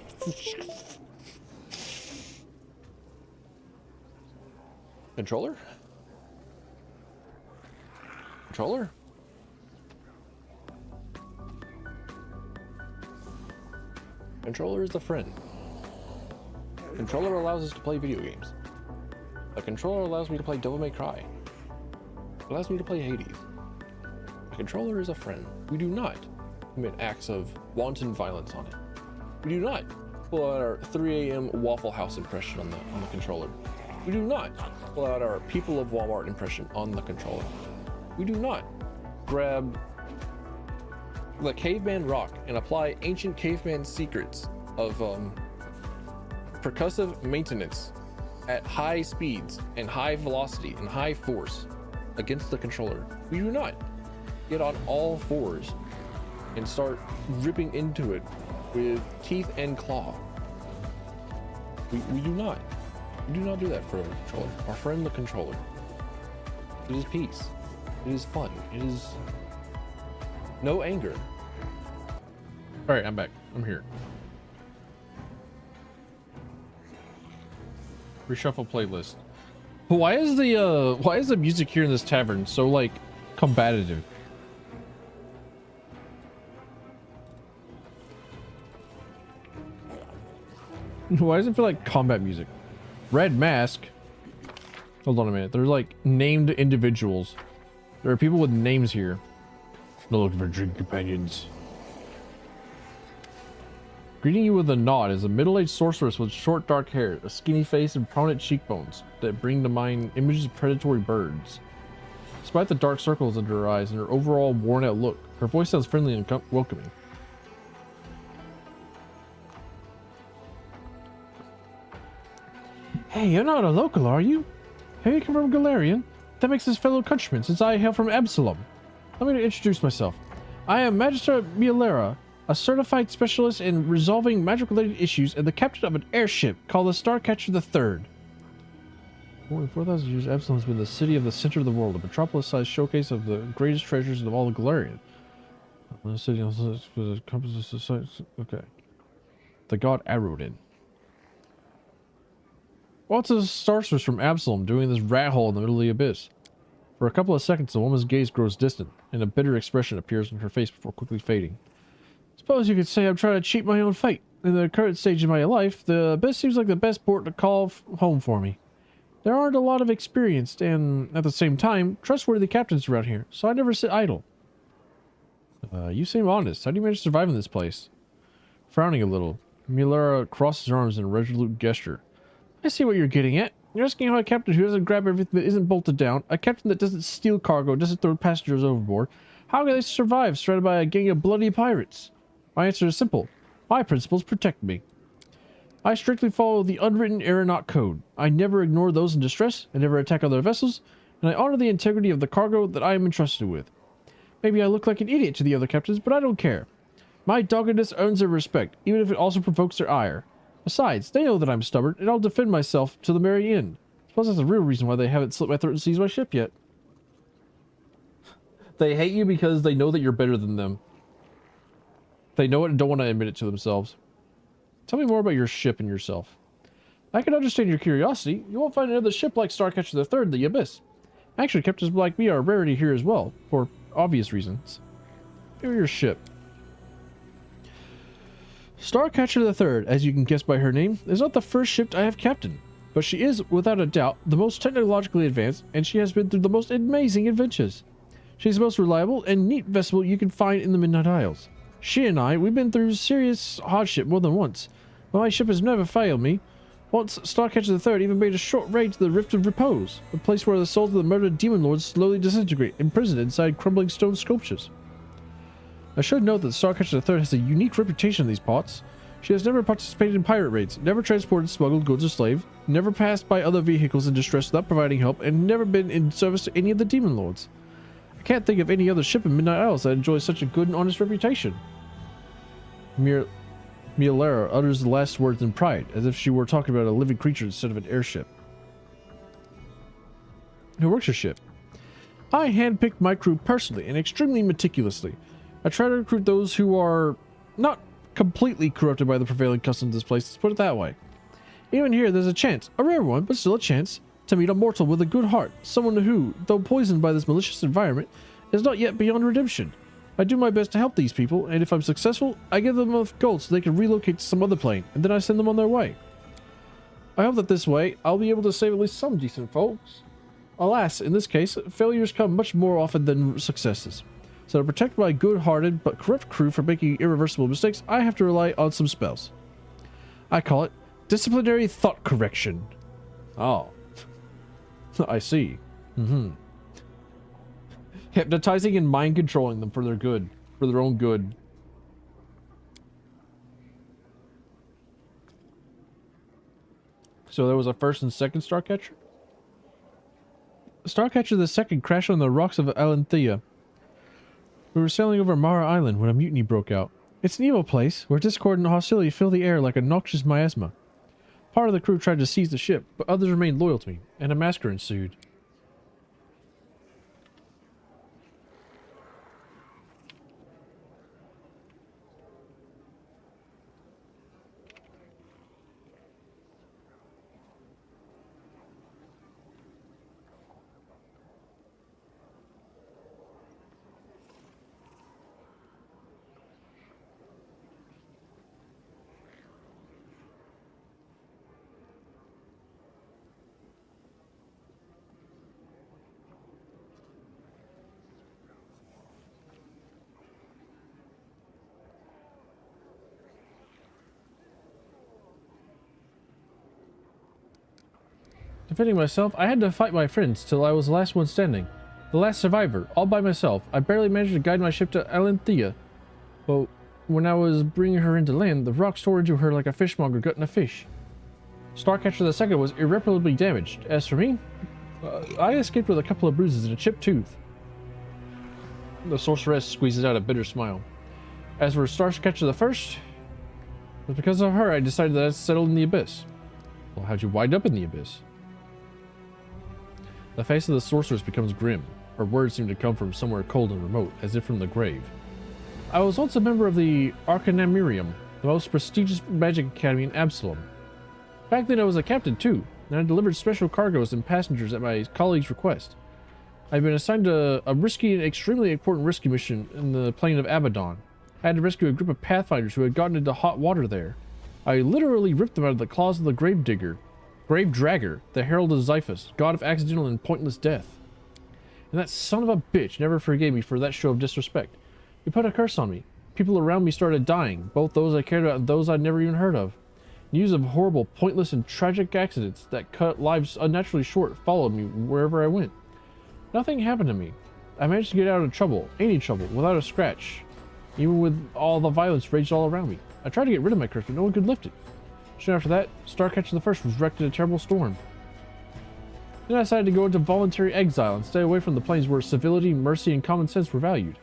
Controller? Controller? Controller is a friend. Controller allows us to play video games. A controller allows me to play Devil May Cry. It allows me to play Hades. A controller is a friend. We do not commit acts of wanton violence on it. We do not pull out our 3 a.m. Waffle House impression on the controller. We do not pull out our People of Walmart impression on the controller. We do not grab the caveman rock and apply ancient caveman secrets of percussive maintenance at high speeds and high velocity and high force against the controller. We do not get on all fours and start ripping into it with teeth and claw. We do not. We do not do that for a controller. Our friend the controller. It is peace. It is fun. It is no anger. All right, I'm back. I'm here. Reshuffle playlist. Why is the music here in this tavern so like combative? Why does it feel like combat music? Red mask. Hold on a minute. They're like named individuals. There are people with names here. No looking for drink companions. Greeting you with a nod is a middle-aged sorceress with short dark hair, a skinny face, and prominent cheekbones that bring to mind images of predatory birds. Despite the dark circles under her eyes and her overall worn-out look, her voice sounds friendly and welcoming. Hey, you're not a local, are you? Have you come from Galarian? That makes us fellow countrymen, since I hail from Absalom. Let me introduce myself. I am Magister Mialera, a certified specialist in resolving magic-related issues and the captain of an airship called the Starcatcher III. More than 4,000 years, Absalom has been the city of the center of the world, a metropolis-sized showcase of the greatest treasures of all of Galarian. The city encompasses the sites. Okay. The god Arodin. What's a sorceress from Absalom doing this rat hole in the middle of the abyss? For a couple of seconds, the woman's gaze grows distant, and a bitter expression appears on her face before quickly fading. Suppose you could say I'm trying to cheat my own fate. In the current stage of my life, the abyss seems like the best port to call home for me. There aren't a lot of experienced and, at the same time, trustworthy captains around here, so I never sit idle. You seem honest. How do you manage to survive in this place? Frowning a little, Milara crosses her arms in a resolute gesture. I see what you're getting at. You're asking how a captain who doesn't grab everything that isn't bolted down, a captain that doesn't steal cargo, doesn't throw passengers overboard, how can they survive surrounded by a gang of bloody pirates? My answer is simple. My principles protect me. I strictly follow the unwritten aeronaut code. I never ignore those in distress, I never attack other vessels, and I honor the integrity of the cargo that I am entrusted with. Maybe I look like an idiot to the other captains, but I don't care. My doggedness earns their respect, even if it also provokes their ire. Besides, they know that I'm stubborn, and I'll defend myself to the very end. Suppose that's the real reason why they haven't slit my throat and seized my ship yet. They hate you because they know that you're better than them. They know it and don't want to admit it to themselves. Tell me more about your ship and yourself. I can understand your curiosity. You won't find another ship like Starcatcher III in the Abyss. Actually, captains like me are a rarity here as well, for obvious reasons. Give me your ship. Starcatcher III, as you can guess by her name, is not the first ship I have captained, but she is, without a doubt, the most technologically advanced, and she has been through the most amazing adventures. She's the most reliable and neat vessel you can find in the Midnight Isles. She and I, we've been through serious hardship more than once, but my ship has never failed me. Once, Starcatcher III even made a short raid to the Rift of Repose, a place where the souls of the murdered demon lords slowly disintegrate, imprisoned inside crumbling stone sculptures. I should note that Starcatcher III has a unique reputation in these parts. She has never participated in pirate raids, never transported smuggled goods or slaves, never passed by other vehicles in distress without providing help, and never been in service to any of the demon lords. I can't think of any other ship in Midnight Isles that enjoys such a good and honest reputation. Mialara utters the last words in pride, as if she were talking about a living creature instead of an airship. Who works your ship? I handpicked my crew personally and extremely meticulously. I try to recruit those who are not completely corrupted by the prevailing customs of this place, let's put it that way. Even here, there's a chance, a rare one, but still a chance, to meet a mortal with a good heart, someone who, though poisoned by this malicious environment, is not yet beyond redemption. I do my best to help these people, and if I'm successful, I give them enough gold so they can relocate to some other plane, and then I send them on their way. I hope that this way, I'll be able to save at least some decent folks. Alas, in this case, failures come much more often than successes. So to protect my good-hearted but corrupt crew from making irreversible mistakes, I have to rely on some spells. I call it disciplinary thought correction. Oh. I see. Hypnotizing and mind controlling them for their good, for their own good. So there was a first and second Starcatcher? Starcatcher the second crashed on the rocks of Alanthea. We were sailing over Mara Island when a mutiny broke out. It's an evil place, where discord and hostility fill the air like a noxious miasma. Part of the crew tried to seize the ship, but others remained loyal to me, and a massacre ensued. Defending myself, I had to fight my friends till I was the last one standing. The last survivor, all by myself. I barely managed to guide my ship to Alanthea. But when I was bringing her into land, the rocks tore into her like a fishmonger gutting a fish. Starcatcher II was irreparably damaged. As for me, I escaped with a couple of bruises and a chipped tooth. The sorceress squeezes out a bitter smile. As for Starcatcher I, it was because of her I decided that I settled in the abyss. Well, how'd you wind up in the abyss? The face of the sorceress becomes grim. Her words seem to come from somewhere cold and remote, as if from the grave. I was once a member of the Arcanamirium, the most prestigious magic academy in Absalom. Back then I was a captain too, and I delivered special cargoes and passengers at my colleague's request. I'd been assigned to a risky and extremely important rescue mission in the plain of Abaddon. I had to rescue a group of Pathfinders who had gotten into hot water there. I literally ripped them out of the claws of the Grave Dragger, the Herald of Xiphus, god of accidental and pointless death. And that son of a bitch never forgave me for that show of disrespect. He put a curse on me. People around me started dying, both those I cared about and those I'd never even heard of. News of horrible, pointless, and tragic accidents that cut lives unnaturally short followed me wherever I went. Nothing happened to me. I managed to get out of trouble, any trouble, without a scratch, even with all the violence raged all around me. I tried to get rid of my curse, but no one could lift it. Soon after that, Starcatcher I was wrecked in a terrible storm. Then I decided to go into voluntary exile and stay away from the planes where civility, mercy, and common sense were valued.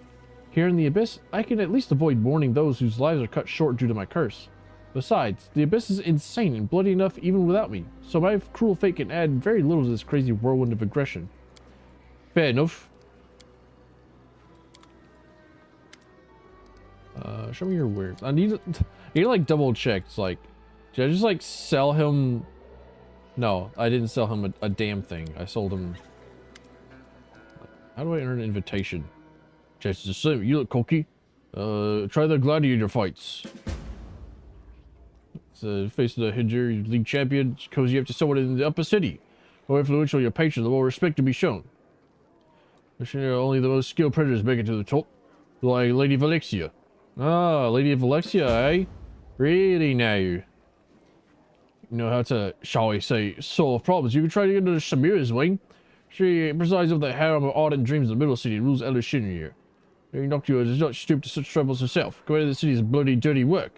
Here in the Abyss, I can at least avoid mourning those whose lives are cut short due to my curse. Besides, the Abyss is insane and bloody enough even without me, so my cruel fate can add very little to this crazy whirlwind of aggression. Fair enough. Show me your wares. I need to like double check. It's like, did I just like sell him? No, I didn't sell him a damn thing. I sold him. How do I earn an invitation? Just the same. You look cocky. Try the gladiator fights. Face of the Hidger League champion. Because you have to someone in the upper city. The more influential your patron, the more respect to be shown. Only the most skilled predators make it to the top. Like Lady Valexia. Ah, Lady Valexia, eh? Really now? You know how to, shall we say, solve problems. You can try to get into Samira's wing. She presides over the harem of ardent dreams of the middle city and rules Elishyn here. Noctua does not stoop to such troubles herself. Go into the city's bloody dirty work.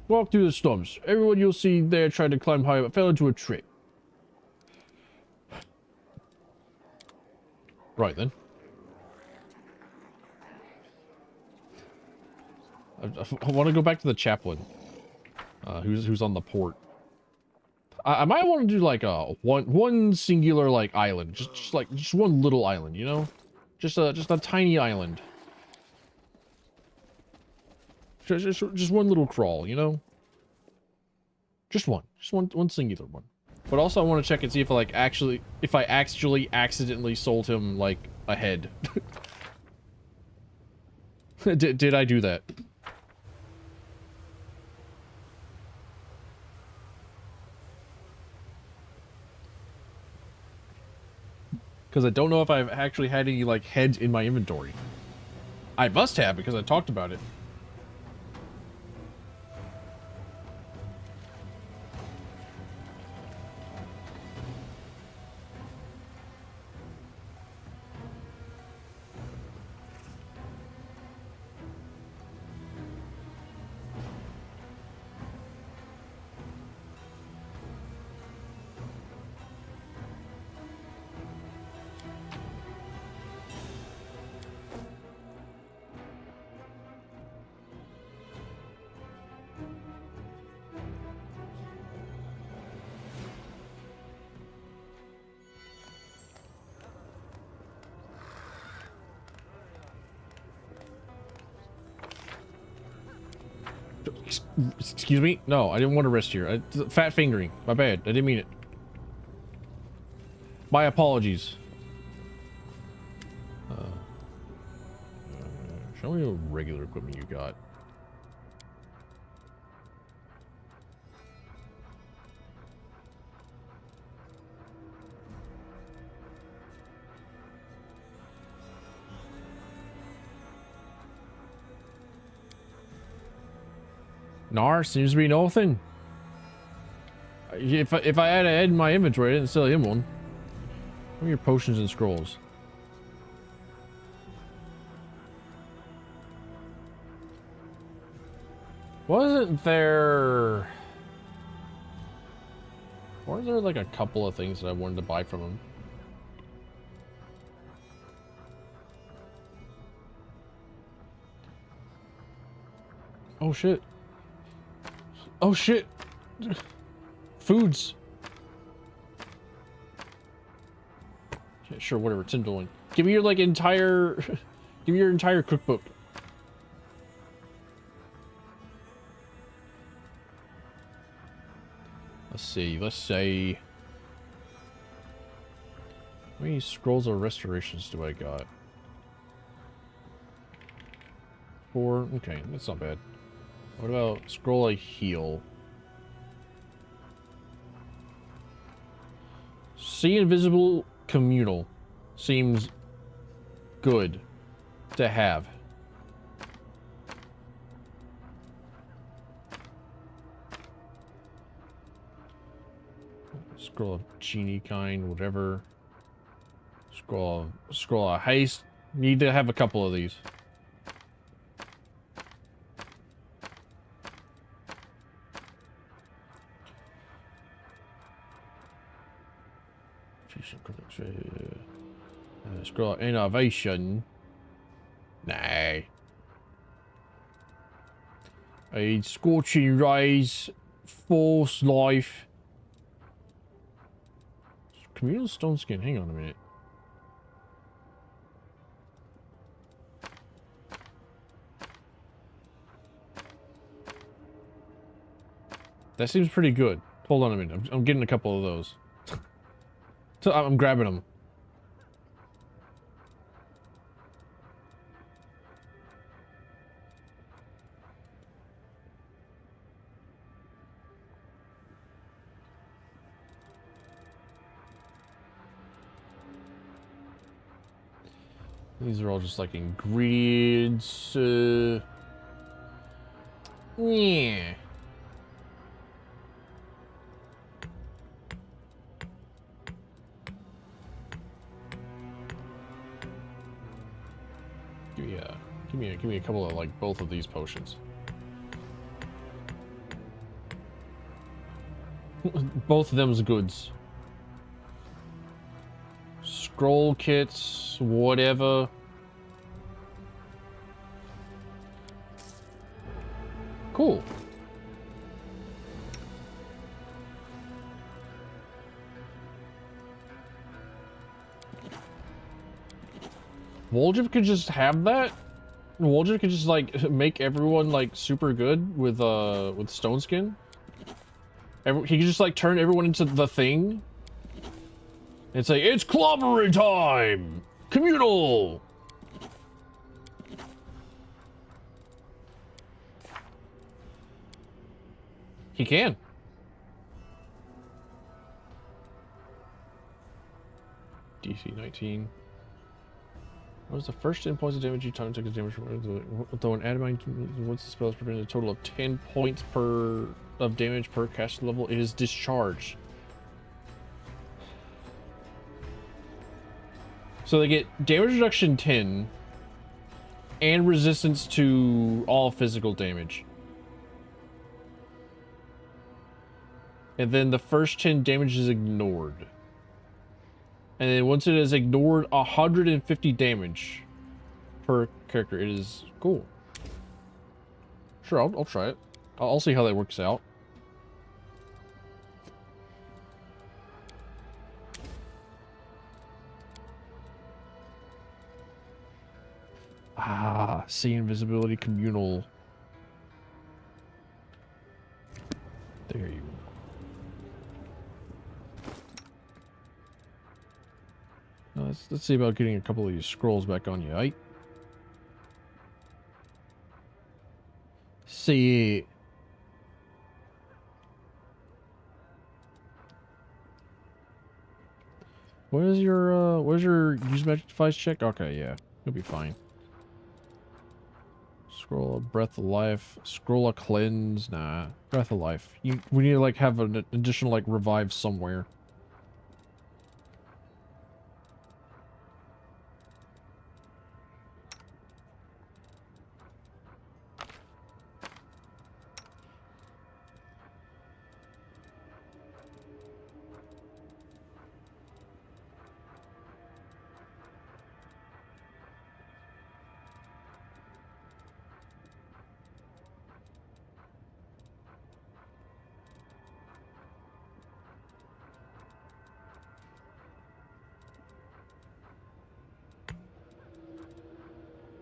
Walk through the slums. Everyone you'll see there tried to climb higher but fell into a trap. Right then. I want to go back to the chaplain. Who's on the port. I might want to do like a one singular like island. Just one little island, you know? Just a tiny island. Just one little crawl, you know? Just one singular one. But also I want to check and see if I actually accidentally sold him like a head. Did I do that? Because I don't know if I've actually had any like heads in my inventory. I must have because I talked about it. Excuse me? No, I didn't want to rest here. Fat fingering. My bad. I didn't mean it. My apologies. Show me what regular equipment you got. Nar seems to be nothing. If I had a head in my inventory, I didn't sell him one. What are your potions and scrolls? Wasn't there like a couple of things that I wanted to buy from him? Oh shit. Oh shit. Foods. Yeah, sure, whatever. It's doing. Give me your like entire give me your entire cookbook. Let's say how many scrolls of restorations do I got? 4. Okay, that's not bad. What about scroll of heal? See invisible communal seems good to have. Scroll of genie kind, whatever. Scroll of haste. Need to have a couple of these. Scroll of innovation. Nah. A scorching rays, force life. Communal stone skin. Hang on a minute. That seems pretty good. Hold on a minute. I'm getting a couple of those. So I'm grabbing them. These are all just like ingredients. Yeah. Give me a couple of like both of these potions. Both of them's goods. Scroll kits, whatever. Cool. Woljif could just have that. Woljif could just like make everyone like super good with stone skin. He could just like turn everyone into the thing. And say, it's clobbering time! Communal! He can. DC 19. What was the first 10 points of damage you took as damage from though an adamant once the spell is prevented a total of 10 points of damage per cast level, it is discharged. So they get damage reduction 10 and resistance to all physical damage. And then the first 10 damage is ignored. And then once it is ignored, 150 damage per character. It is cool. Sure, I'll try it. I'll see how that works out. Ah, see invisibility communal. There you go. Let's see about getting a couple of these scrolls back on you, right? See. Where's your use magic device check? Okay, yeah, you'll be fine. Scroll of breath of life, scroll of cleanse, nah, breath of life. We need to like have an additional like revive somewhere.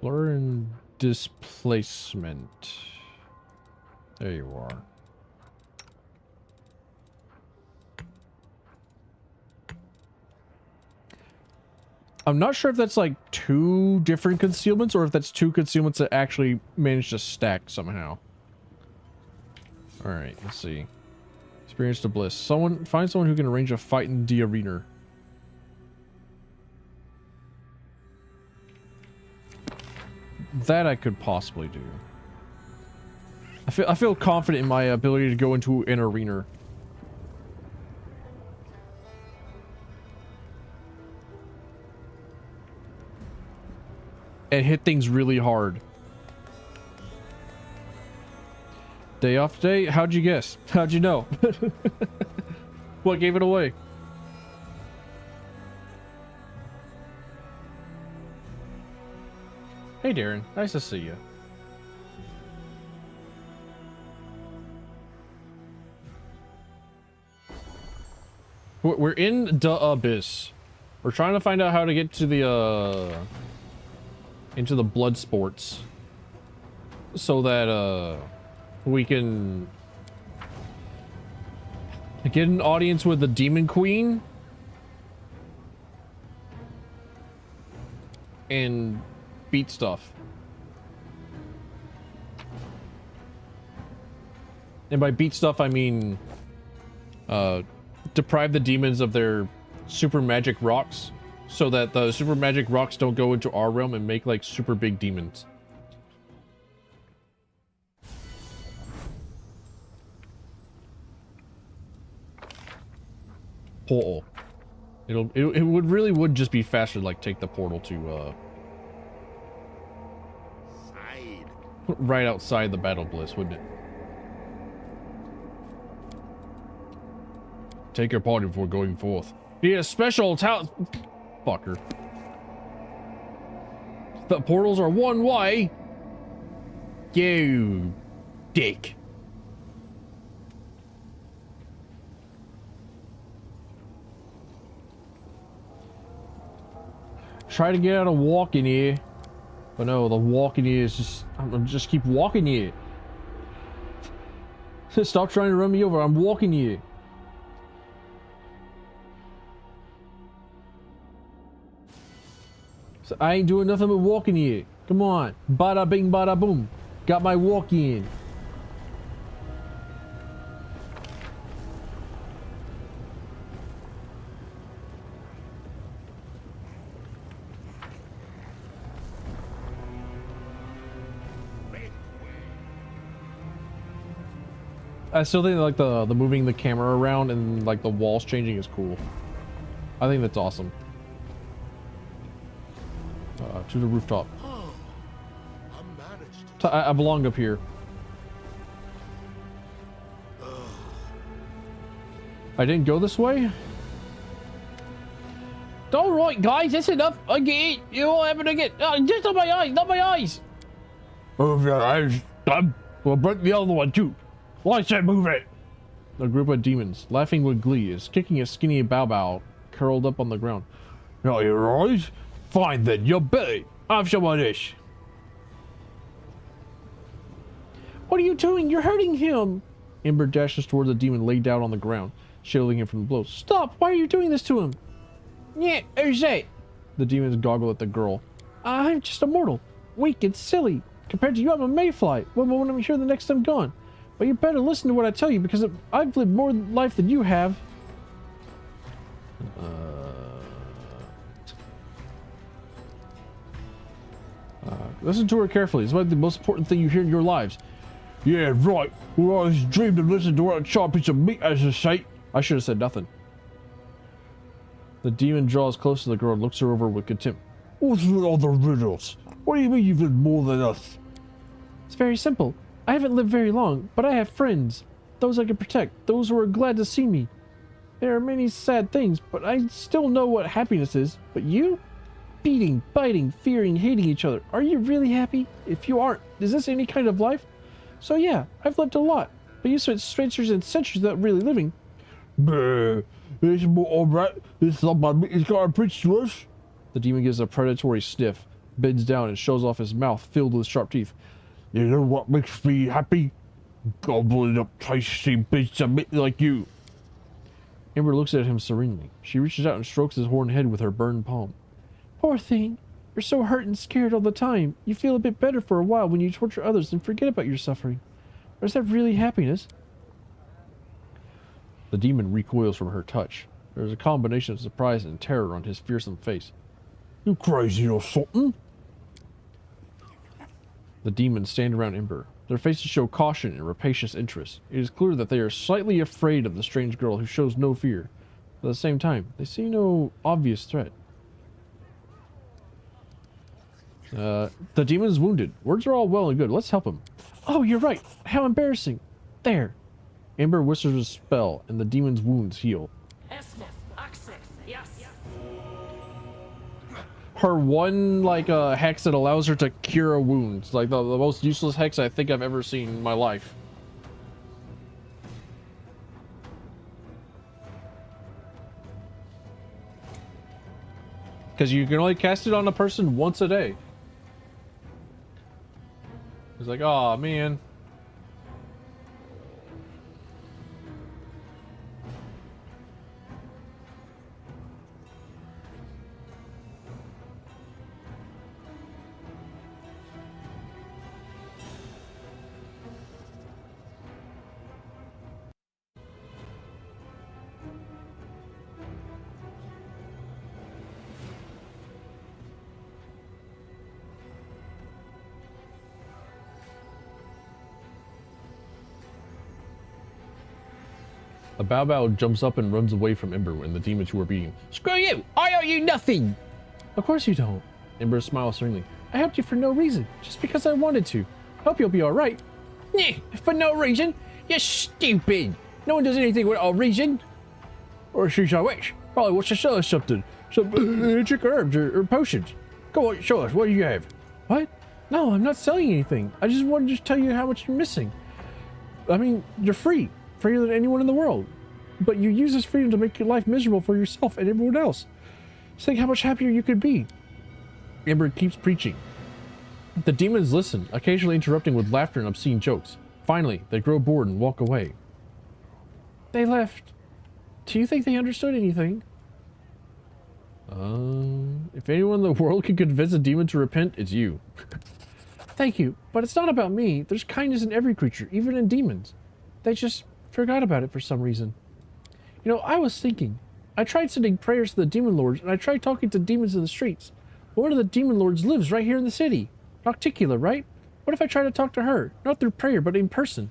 Learn displacement. There you are. I'm not sure if that's like two different concealments or if that's two concealments that actually managed to stack somehow. Alright, let's see. Experience to bliss. Find someone who can arrange a fight in the arena. That I could possibly do. I feel confident in my ability to go into an arena. And hit things really hard. Day off today? How'd you guess? How'd you know? What gave it away? Hey Darren, nice to see you. We're in the abyss. We're trying to find out how to get to the into the blood sports so that we can get an audience with the Demon Queen and beat stuff. And by beat stuff, I mean deprive the demons of their super magic rocks so that the super magic rocks don't go into our realm and make like super big demons. Portal. It would really just be faster to like take the portal to right outside the Battle Bliss, wouldn't it? Take your party before going forth. Need a special talent. Fucker. The portals are one way. You dick. Try to get out of walking here. But no, the walking here is just... I'm just keep walking here. Stop trying to run me over. I'm walking here. So I ain't doing nothing but walking here. Come on. Bada bing, bada boom. Got my walk in. I still think like the moving the camera around and like the walls changing is cool. I think that's awesome. To the rooftop. I belong up here. I didn't go this way? Alright guys, that's enough. I get it. You all having to get... just on my eyes, not my eyes. Move your eyes. We'll break the other one too. Why I said move it? A group of demons, laughing with glee, is kicking a skinny Bao Bao curled up on the ground. No, your eyes? Fine then, you're Billy. Have some of this. What are you doing? You're hurting him. Ember dashes towards the demon laid down on the ground, shielding him from the blows. Stop! Why are you doing this to him? Yeah, who's that? The demons goggle at the girl. I'm just a mortal. Weak and silly. Compared to you, I'm a mayfly. When I'm here, the next I'm gone. But you better listen to what I tell you, because I've lived more life than you have. Listen to her carefully. It's like the most important thing you hear in your lives. Yeah, right. We always dreamed of listening to what a sharp piece of meat as a sight. I should have said nothing. The demon draws close to the girl and looks her over with contempt. What's with all the riddles? What do you mean you've lived more than us? It's very simple. I haven't lived very long, but I have friends. Those I can protect. Those who are glad to see me. There are many sad things, but I still know what happiness is. But you? Beating, biting, fearing, hating each other. Are you really happy? If you aren't, is this any kind of life? So yeah, I've lived a lot. But you spent centuries and centuries without really living. Brr. It's alright. It's not my meat. It's got to preach to us. The demon gives a predatory sniff, bends down, and shows off his mouth filled with sharp teeth. You know what makes me happy? Gobbling up tasty bits of meat like you. Ember looks at him serenely. She reaches out and strokes his horned head with her burned palm. Poor thing. You're so hurt and scared all the time. You feel a bit better for a while when you torture others and forget about your suffering. Or is that really happiness? The demon recoils from her touch. There is a combination of surprise and terror on his fearsome face. You crazy or something? The demons stand around Ember. Their faces show caution and rapacious interest. It is clear that they are slightly afraid of the strange girl who shows no fear. But at the same time, they see no obvious threat. The demon is wounded. Words are all well and good. Let's help him. Oh, you're right. How embarrassing. There. Ember whispers a spell, and the demon's wounds heal. Her one, like, hex that allows her to cure a wound. It's like the most useless hex I think I've ever seen in my life. Because you can only cast it on a person once a day. It's like, oh man. A Bao Bao jumps up and runs away from Ember and the demons who are beating. Screw you! I owe you nothing! Of course you don't. Ember smiles serenely. I helped you for no reason, just because I wanted to. Hope you'll be alright. Nah, for no reason? You're stupid. No one does anything without a reason. Or she's a witch. Probably wants to sell us something. Some magic herbs or potions. Go on, show us. What do you have? What? No, I'm not selling anything. I just wanted to tell you how much you're missing. I mean, you're free. Freer than anyone in the world. But you use this freedom to make your life miserable for yourself and everyone else. Just think how much happier you could be. Ember keeps preaching. The demons listen, occasionally interrupting with laughter and obscene jokes. Finally, they grow bored and walk away. They left. Do you think they understood anything? If anyone in the world can convince a demon to repent, it's you. Thank you, but it's not about me. There's kindness in every creature, even in demons. They just forgot about it for some reason. You know, I was thinking. I tried sending prayers to the demon lords, and I tried talking to demons in the streets. But one of the demon lords lives right here in the city. Nocticula, right? What if I try to talk to her? Not through prayer, but in person.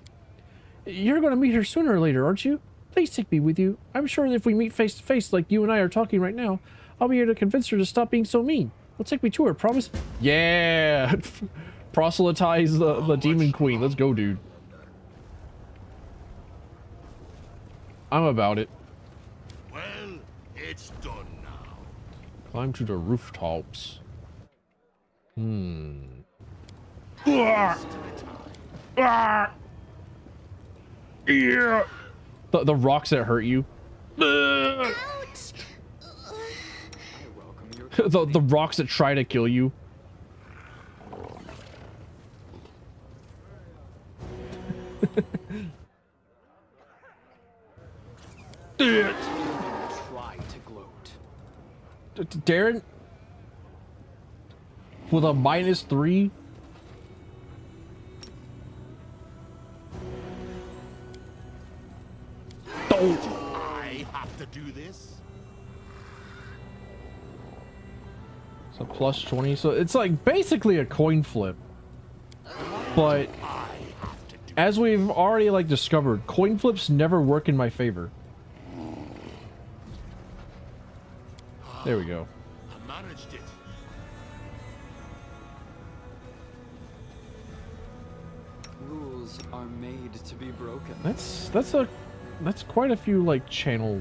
You're going to meet her sooner or later, aren't you? Please take me with you. I'm sure that if we meet face to face like you and I are talking right now, I'll be able to convince her to stop being so mean. Well, take me to her, promise? Yeah! Proselytize the demon queen. Let's go, dude. I'm about it. Well, it's done now. Climb to the rooftops. Yeah. The rocks that hurt you. the rocks that try to kill you. Try to gloat. Darren? With a -3? I have to do this. So plus 20. So it's like basically a coin flip. But as we've already like discovered, coin flips never work in my favor. There we go. I managed it. Rules are made to be broken. That's quite a few like channel.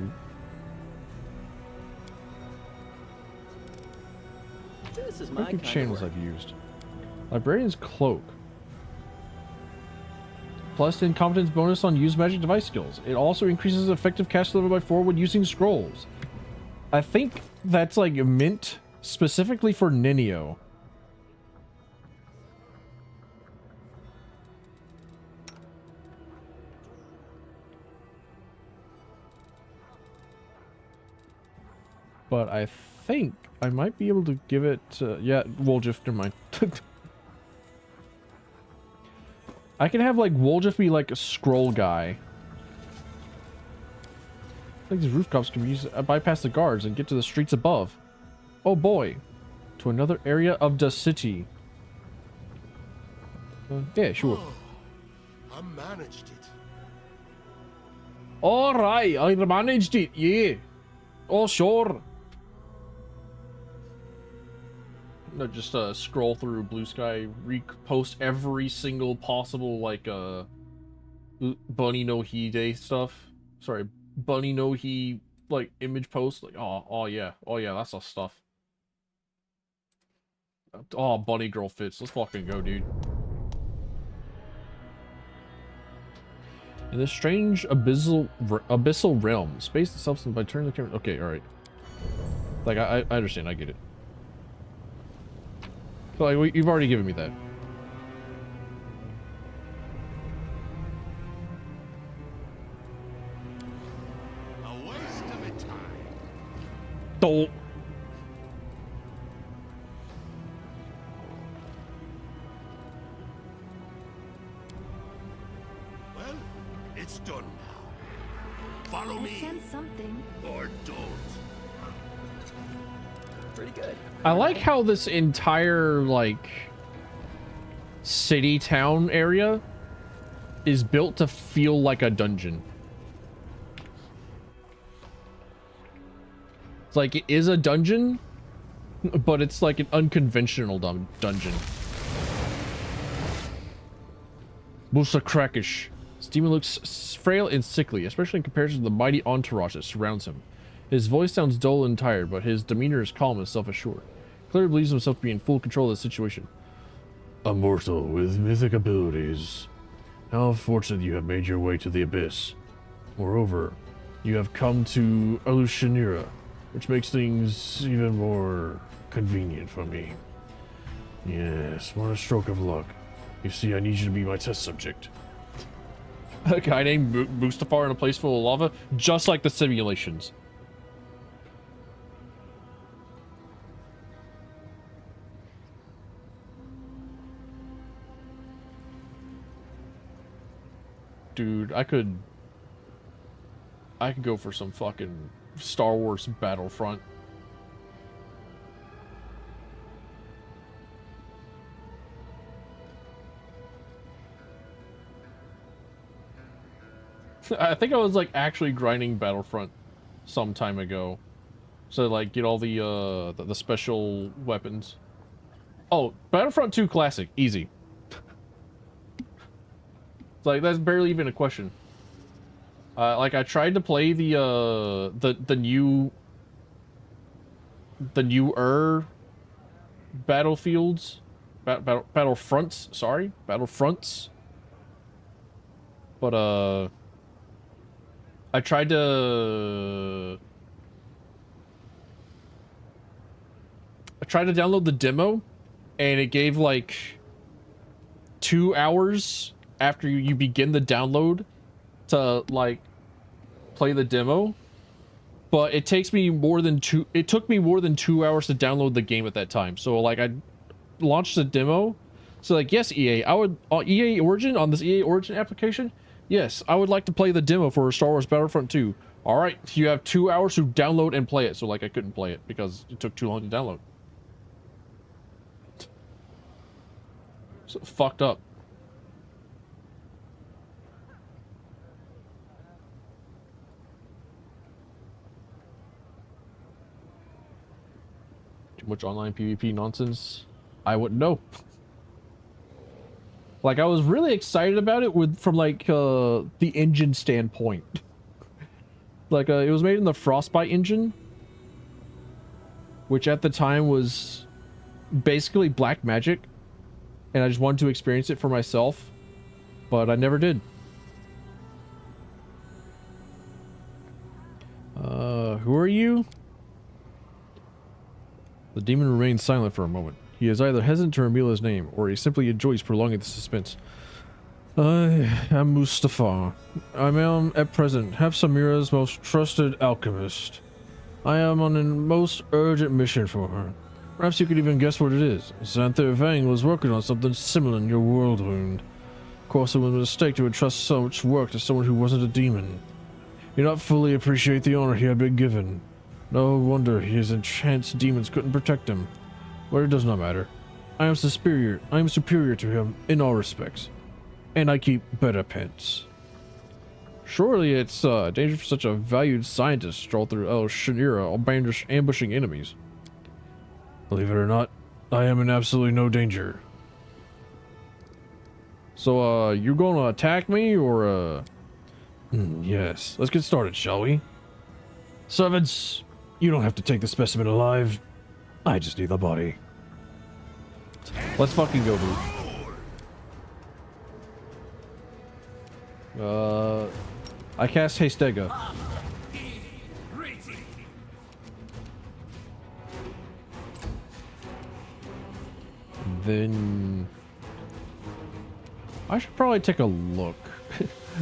This is Quite a my few kind of channels work. I've used. Librarian's Cloak. Plus incompetence bonus on use magic device skills. It also increases effective cast level by 4 when using scrolls. I think that's like mint specifically for Ninio. But I think I might be able to give it yeah, Woljif, never mind. I can have like Woljif be like a scroll guy. I think these rooftops can be used to bypass the guards and get to the streets above. Oh boy. To another area of the city. Yeah, sure. I managed it. Alright, I managed it, yeah. Oh, sure. No, just scroll through Blue Sky, repost every single possible, like, Bunny no Hide stuff. Sorry, Bunny no He, like, image post. Like, oh yeah, that's the stuff. Oh, Bunny Girl fits. Let's fucking go, dude. In this strange abyssal realm, space itself by turning the camera. Okay, alright. Like, I understand, I get it. But like, you've already given me that. A waste of a time. Don't. Well, it's done now. Follow I me. sense something. Or don't. Pretty good. I like how this entire, like, city town area is built to feel like a dungeon. It's like it is a dungeon, but it's like an unconventional dungeon. Musa Krakish. This demon looks frail and sickly, especially in comparison to the mighty entourage that surrounds him. His voice sounds dull and tired, but his demeanor is calm and self-assured. Clearly believes himself to be in full control of the situation. A mortal with mythic abilities. How fortunate you have made your way to the Abyss. Moreover, you have come to Alushanira, which makes things even more convenient for me. Yes, what a stroke of luck. You see, I need you to be my test subject. A guy named Mustafar in a place full of lava, just like the simulations. Dude, I could go for some fucking Star Wars Battlefront. I think I was like actually grinding Battlefront some time ago, so like get all the special weapons. Oh, Battlefront 2 Classic, easy. It's like that's barely even a question. Like I tried to play the newer battlefields, battlefronts. Sorry, battlefronts. But I tried to download the demo, and it gave like 2 hours after you begin the download to like play the demo. But it takes me more than it took me more than 2 hours to download the game at that time. So like I launched the demo. So like, yes, EA, I would EA Origin on this EA Origin application. Yes, I would like to play the demo for Star Wars Battlefront 2. All right, you have 2 hours to download and play it. So like I couldn't play it because it took too long to download. So fucked up. Too much online PvP nonsense. I wouldn't know. Like I was really excited about it from like the engine standpoint. Like it was made in the Frostbite engine, which at the time was basically black magic, and I just wanted to experience it for myself, but I never did. Who are you? The demon remains silent for a moment. He is either hesitant to reveal his name, or he simply enjoys prolonging the suspense. I am Mustafar. I am, at present, Hepsamira's most trusted alchemist. I am on a most urgent mission for her. Perhaps you could even guess what it is. Xanther Vang was working on something similar in your world wound. Of course, it was a mistake to entrust so much work to someone who wasn't a demon. You do not fully appreciate the honor he had been given. No wonder his enhanced demons couldn't protect him. But it does not matter. I am superior to him in all respects. And I keep better pets. Surely it's dangerous for such a valued scientist to stroll through El Shanira, ambushing enemies. Believe it or not, I am in absolutely no danger. So, you gonna attack me, or, yes. Let's get started, shall we? Servants, you don't have to take the specimen alive. I just need the body. Let's fucking go, dude. I cast Hastega. Then I should probably take a look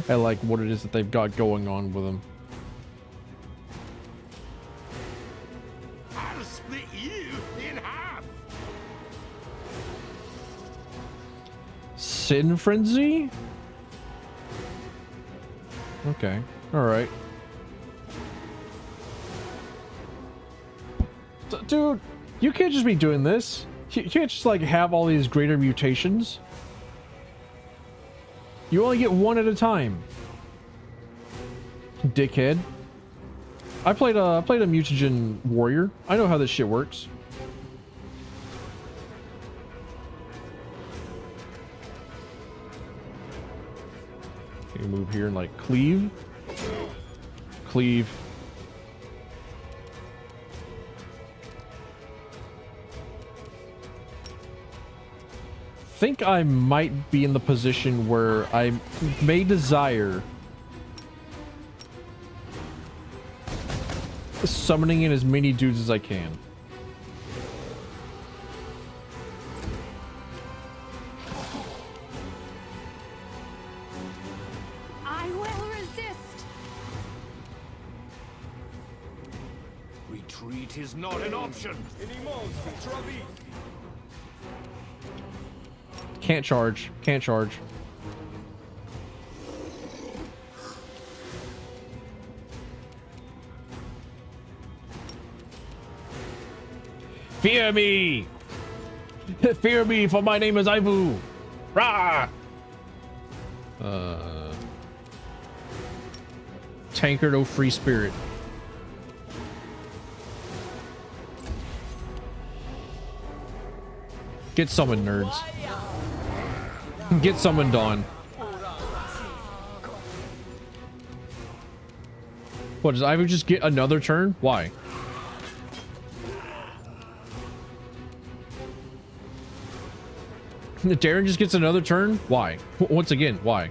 at like what it is that they've got going on with them. I'll split you in half. Sin Frenzy? Okay. Alright. Dude, you can't just be doing this. You can't just like have all these greater mutations. You only get one at a time. Dickhead. I played a mutagen warrior. I know how this shit works. You move here and like cleave. Cleave. Think I might be in the position where I may desire summoning in as many dudes as I can. I will resist. Retreat is not an option. Can't charge. Can't charge. Fear me! Fear me, for my name is Ivu! Rah! Tankard, oh free spirit. Get summoned, nerds. Get summoned on. What, does Ivu just get another turn? Why? Darren just gets another turn? Why? Once again, why?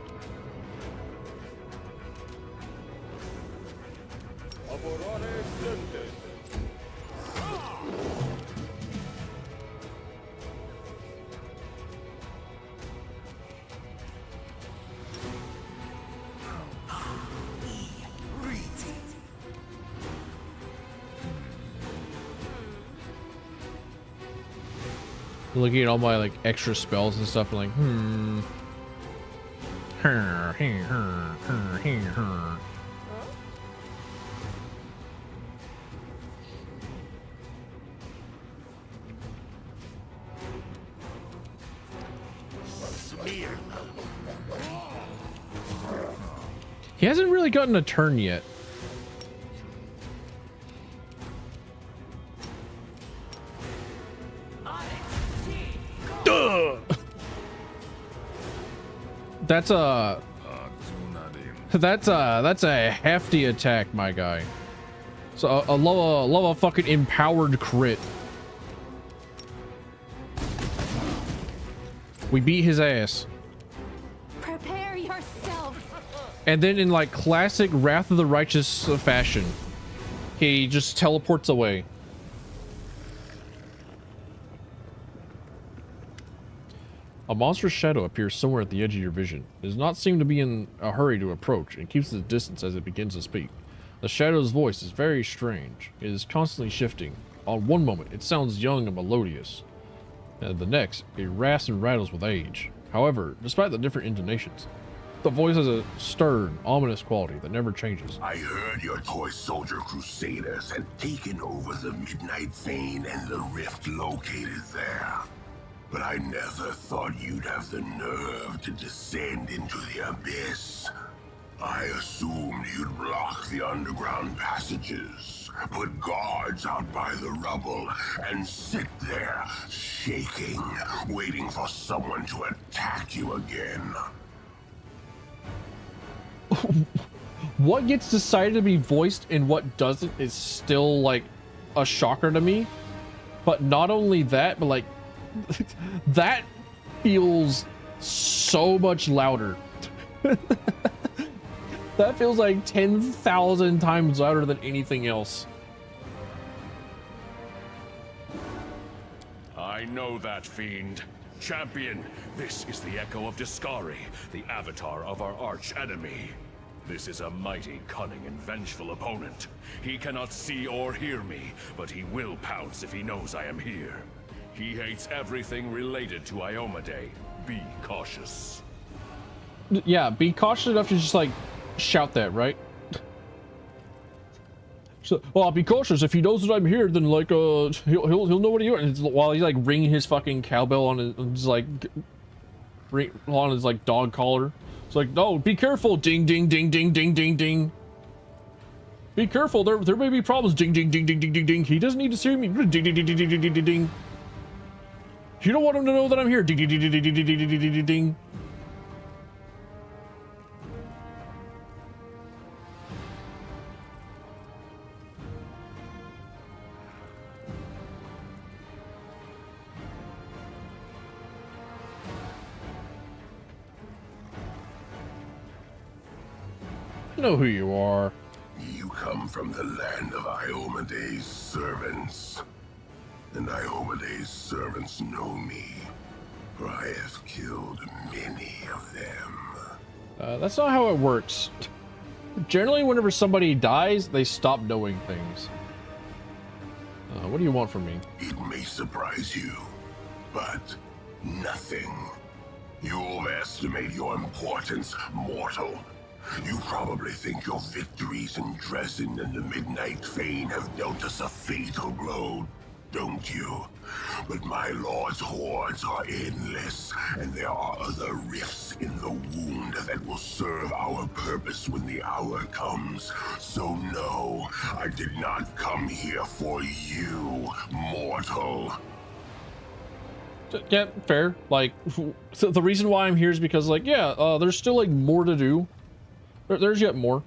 Looking at all my like extra spells and stuff, and like, He hasn't really gotten a turn yet. That's a hefty attack, my guy. So a lower fucking empowered crit. We beat his ass. Prepare yourself. And then in like classic Wrath of the Righteous fashion, he just teleports away. A monstrous shadow appears somewhere at the edge of your vision. It does not seem to be in a hurry to approach and keeps its distance as it begins to speak. The shadow's voice is very strange. It is constantly shifting. On one moment, it sounds young and melodious. And the next, it rasps and rattles with age. However, despite the different intonations, the voice has a stern, ominous quality that never changes. I heard your toy soldier crusaders had taken over the Midnight Vein and the rift located there. But I never thought you'd have the nerve to descend into the abyss. I assumed you'd block the underground passages, put guards out by the rubble, and sit there, shaking, waiting for someone to attack you again. What gets decided to be voiced and what doesn't is still like a shocker to me. But not only that, but like that feels so much louder. That feels like 10,000 times louder than anything else. I know that, fiend. Champion, this is the echo of Discari, the avatar of our arch enemy. This is a mighty, cunning, and vengeful opponent. He cannot see or hear me, but he will pounce if he knows I am here. He hates everything related to Iomade. Be cautious. Yeah, be cautious enough to just like shout that, right? So, well, be cautious. If he knows that I'm here, then like he'll know what he is. While he's like ringing his fucking cowbell on his like on his like dog collar. It's like, no, be careful. Ding, ding, ding, ding, ding, ding, ding. Be careful, there may be problems. Ding, ding, ding, ding, ding, ding, ding. He doesn't need to see me. Ding, ding, ding, ding, ding, ding, ding, ding. You don't want him to know that I'm here. Ding, ding, ding, ding, ding, ding, ding, ding, ding, ding. I know who you are. You come from the land of Iomede's servants. And Iomede's servants know me, for I have killed many of them. That's not how it works. Generally, whenever somebody dies, they stop knowing things. What do you want from me? It may surprise you, but nothing. You overestimate your importance, mortal. You probably think your victories in Dresden and the Midnight Fane have dealt us a fatal blow, don't you? But my lord's hordes are endless, and there are other rifts in the wound that will serve our purpose when the hour comes. So no, I did not come here for you, mortal. Yeah, fair. Like, so the reason why I'm here is because, like, yeah, there's still, like, more to do. There's yet more.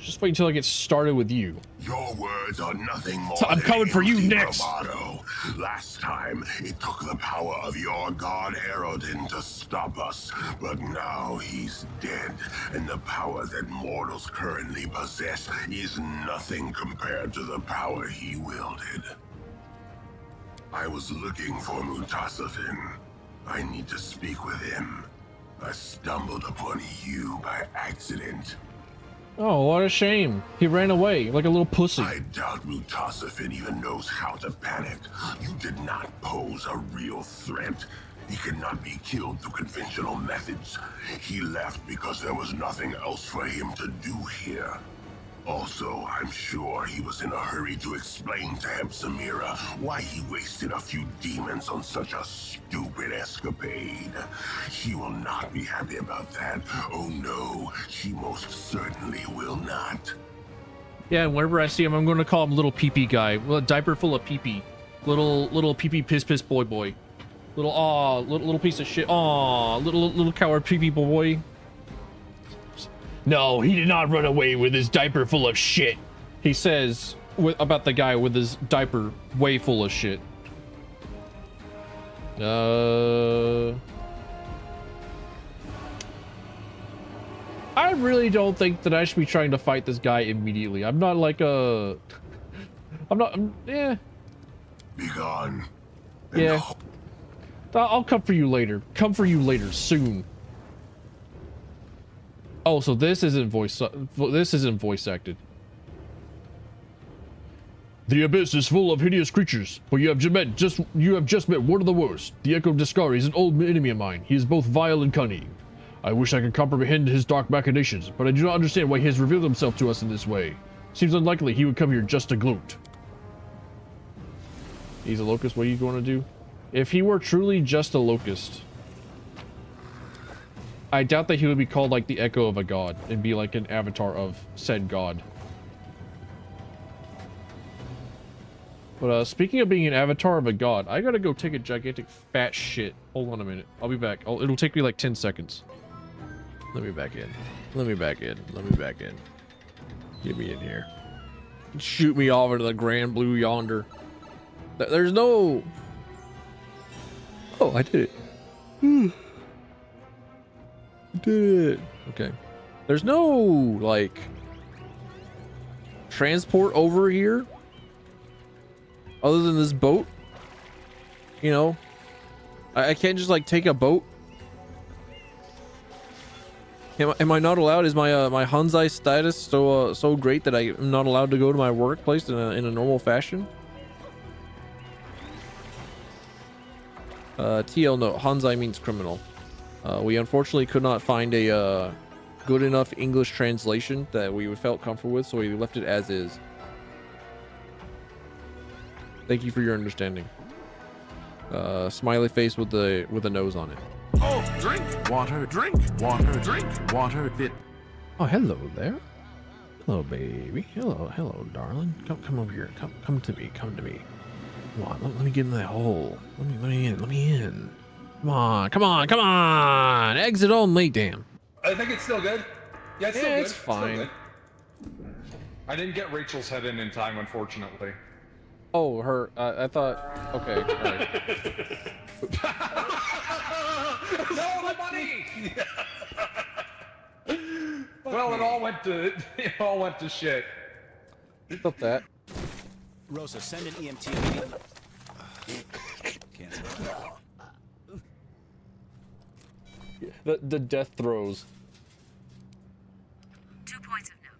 Just wait until I get started with you. Your words are nothing more I'm coming for you next. Bravado. Last time, it took the power of your god Erodin to stop us, but now he's dead, and the power that mortals currently possess is nothing compared to the power he wielded. I was looking for Mutasafin. I need to speak with him. I stumbled upon you by accident. Oh, what a shame. He ran away like a little pussy. I doubt Mutasafin even knows how to panic. You did not pose a real threat. He cannot be killed through conventional methods. He left because there was nothing else for him to do here. Also, I'm sure he was in a hurry to explain to Hepsamira why he wasted a few demons on such a stupid escapade. She will not be happy about that. Oh no, she most certainly will not. Yeah, and whenever I see him, I'm going to call him little pee-pee guy. Well, diaper full of pee-pee. Little pee-pee piss boy. Little piece of shit. Aw, little coward pee-pee boy. No, he did not run away with his diaper full of shit. He says about the guy with his diaper way full of shit. I really don't think that I should be trying to fight this guy immediately. I'm not like a... yeah. Be gone. Yeah. I'll come for you later. Come for you later, soon. Oh, so this isn't voice acted. The abyss is full of hideous creatures, but you have just met one of the worst. The Echo Discari is an old enemy of mine. He is both vile and cunning. I wish I could comprehend his dark machinations, but I do not understand why he has revealed himself to us in this way. Seems unlikely he would come here just to gloat. He's a locust. What are you going to do? If he were truly just a locust, I doubt that he would be called like the echo of a god and be like an avatar of said god. But speaking of being an avatar of a god, I gotta go take a gigantic fat shit. Hold on a minute. I'll be back. It'll take me like 10 seconds. Let me back in. Let me back in. Let me back in. Get me in here. Shoot me off into the grand blue yonder. There's no... Oh, I did it. Did it. Okay. There's no, like, transport over here other than this boat. You know, I can't just like take a boat. Am I not allowed? Is my my Hanzai status so great that I am not allowed to go to my workplace in a normal fashion? TL note, Hanzai means criminal. We unfortunately could not find a good enough English translation that we felt comfortable with, so we left it as is. Thank you for your understanding. Smiley face with a nose on it. Oh, drink water, drink water, drink water, bit. Oh, hello there. Hello, baby. Hello, darling. Come over here. Come to me. Come to me. Come on, let me get in that hole. Let me in. Come on. Exit only. Damn. I think it's still good. Yeah, it's still Yeah, good. it's fine. Still good. I didn't get Rachel's head in time, unfortunately. Oh, her. I thought. Okay. All right. No, the money. Well, it all went to shit. Stop that. Rosa, send an EMT immediately. The death throes. 2 points of note.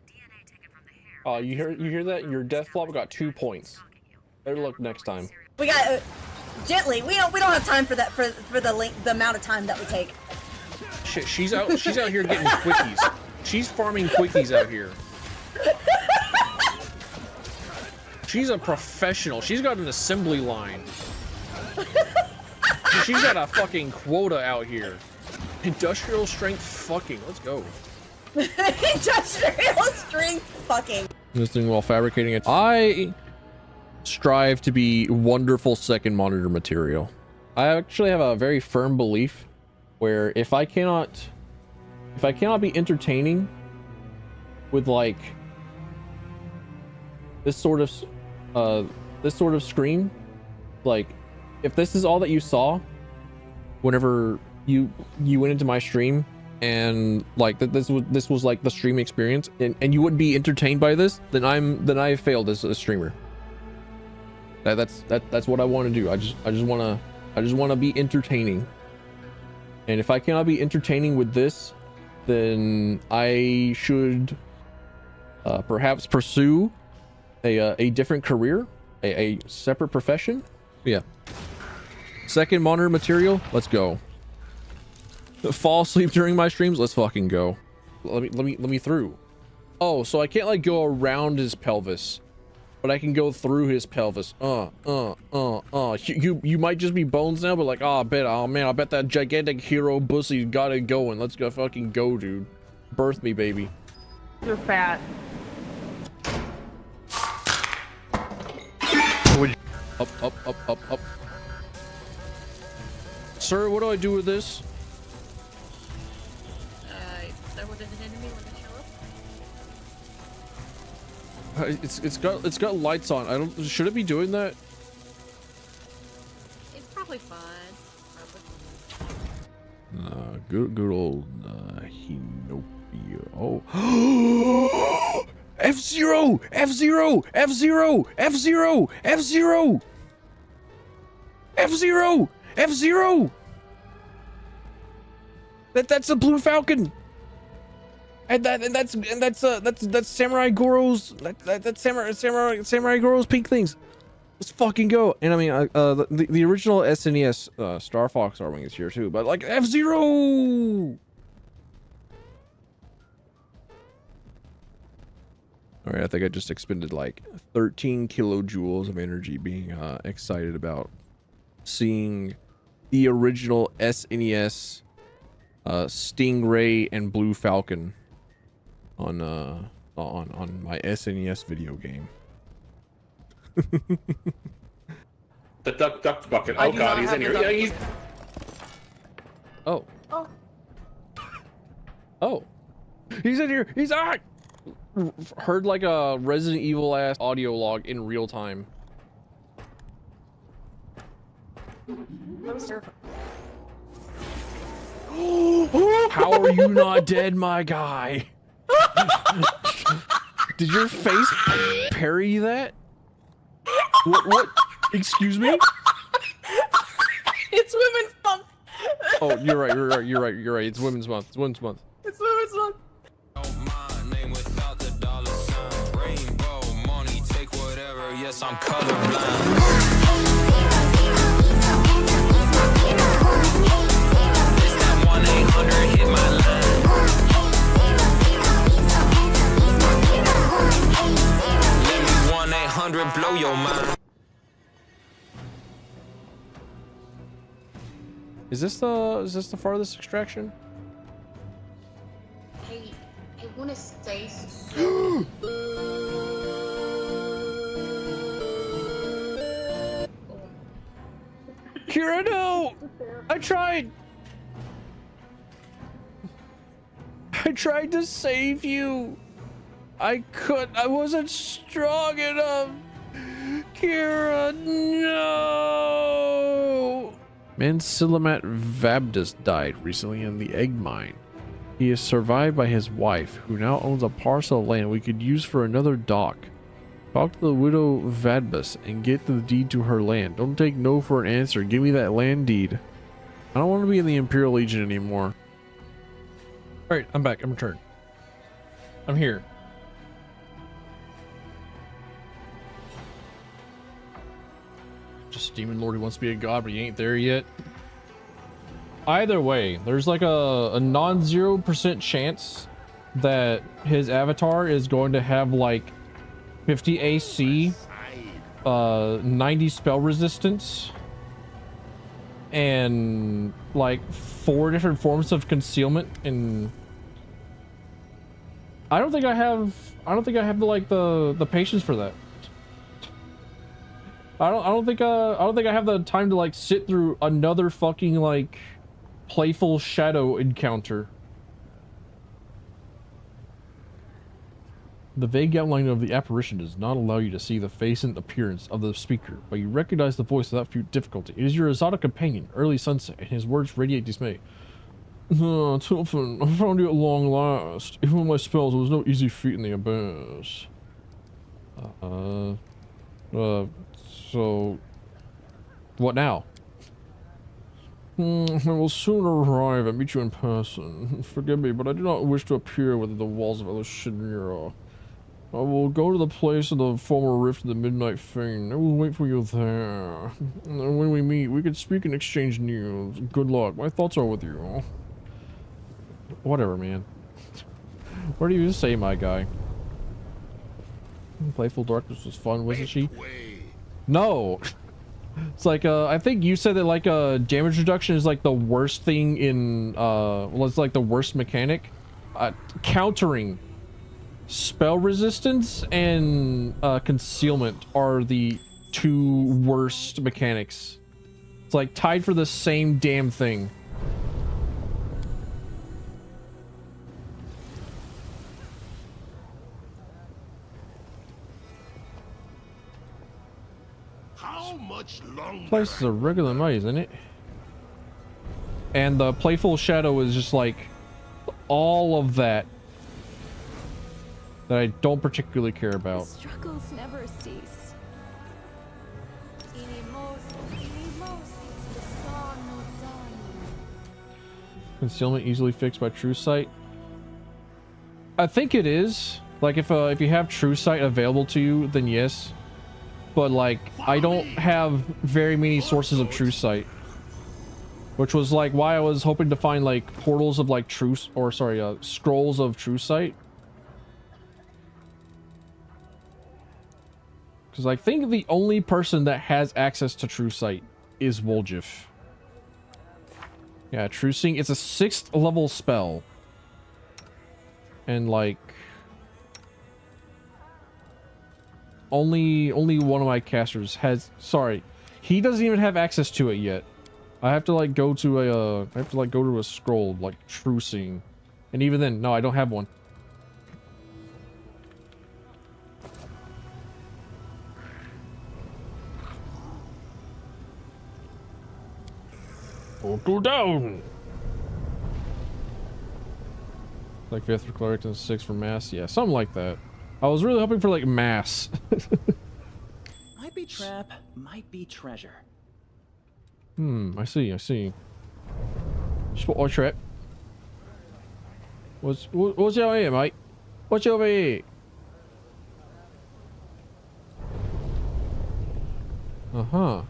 DNA taken from the hair. Oh, you hear that? Your death flop got 2 points. Better luck next time. We got gently. We don't have time for that for the amount of time that would take. Shit, she's out here getting quickies. She's farming quickies out here. She's a professional. She's got an assembly line. She's got a fucking quota out here. Industrial strength fucking. Let's go. Industrial strength fucking. Listening while fabricating it. I strive to be wonderful second monitor material. I actually have a very firm belief where if I cannot be entertaining with like this sort of screen, like if this is all that you saw whenever you went into my stream, and like this was like the stream experience, and you wouldn't be entertained by this, then I failed as a streamer. That's what I want to do. I just want to be entertaining. And if I cannot be entertaining with this, then I should perhaps pursue a different career, a separate profession. Yeah. Second monitor material, let's go. Fall asleep during my streams, let's fucking go. Let me through. Oh, so I can't like go around his pelvis, but I can go through his pelvis. You might just be bones now, but like, oh man, I bet that gigantic hero bussy got it going. Let's go fucking go, dude. Birth me, baby. You're fat. Up. Sir, what do I do with this? That was an enemy when they show up. It's got lights on. I don't. Should it be doing that? It's probably fine. Good old Hinopia. Oh. F-Zero! F-Zero! F-Zero! F-Zero! F-Zero! F-Zero! F-Zero! That's a Blue Falcon. And that's Samurai Goro's that's Samurai Goro's pink things. Let's fucking go. And I mean the original SNES Star Fox Arming is here too, but like F-Zero. All right, I think I just expended like 13 kilojoules of energy being excited about seeing the original SNES Stingray and Blue Falcon on my SNES video game. The duck bucket. Oh god, he's in here. Yeah, he's. Oh. He's in here. He's out. Heard like a Resident Evil ass audio log in real time. How are you not dead, my guy? Did your face parry that? What? Excuse me? It's Women's Month. Oh, you're right. It's Women's Month. It's Women's Month. It's Women's Month. Yes, I'm colorblind. It's that 1-800 hit my line. Let me 1-800 blow your mind. Is this the farthest extraction? Hey, want to say so. Kira, no! I tried to save you. I wasn't strong enough. Kira, no! Mansilamat Vabdus died recently in the egg mine. He is survived by his wife, who now owns a parcel of land we could use for another dock. Talk to the widow Vadbus and get the deed to her land. Don't take no for an answer. Give me that land deed. I don't want to be in the Imperial Legion anymore. Alright, I'm back. I'm returned. I'm here. Just Demon Lord who wants to be a god, but he ain't there yet. Either way, there's like a non-0% chance that his avatar is going to have like 50 AC, 90 spell resistance, and like 4 different forms of concealment. And I don't think I have the patience for that. I don't think I have the time to like sit through another fucking like playful shadow encounter. The vague outline of the apparition does not allow you to see the face and appearance of the speaker, but you recognize the voice without few difficulty. It is your exotic companion, Early Sunset, and his words radiate dismay. Tilfin, I found you at long last. Even with my spells, it was no easy feat in the abyss. So... what now? I will soon arrive and meet you in person. Forgive me, but I do not wish to appear within the walls of Elishiniera. I will go to the place of the former rift of the Midnight Fane. I will wait for you there. And when we meet, we can speak and exchange news. Good luck. My thoughts are with you. Whatever, man. What do you say, my guy? Playful Darkness was fun, wasn't she? No! It's like, I think you said that, like, damage reduction is, like, the worst thing in, well, it's, like, the worst mechanic. Countering spell resistance and, concealment are the 2 worst mechanics. It's, like, tied for the same damn thing. Place is a regular maze, isn't it? And the playful shadow is just like all of that I don't particularly care about. The struggles never cease. Concealment easily fixed by True Sight. I think it is. Like if you have True Sight available to you, then yes. But like I don't have very many sources of True Sight, which was like why I was hoping to find like portals of like scrolls of True Sight. Because I think the only person that has access to True Sight is Woljif. Yeah, True Seeing. It's a 6th level spell. And like only one of my casters has, sorry, he doesn't even have access to it yet. I have to like go to a scroll like True Seeing. And even then, no, I don't have one. Go down. Like 5th for cleric and 6th for mass. Yeah, something like that. I was really hoping for like mass. Might be trap, might be treasure. I see. Spot on trap. What's over here, mate? What's over here? Uh-huh.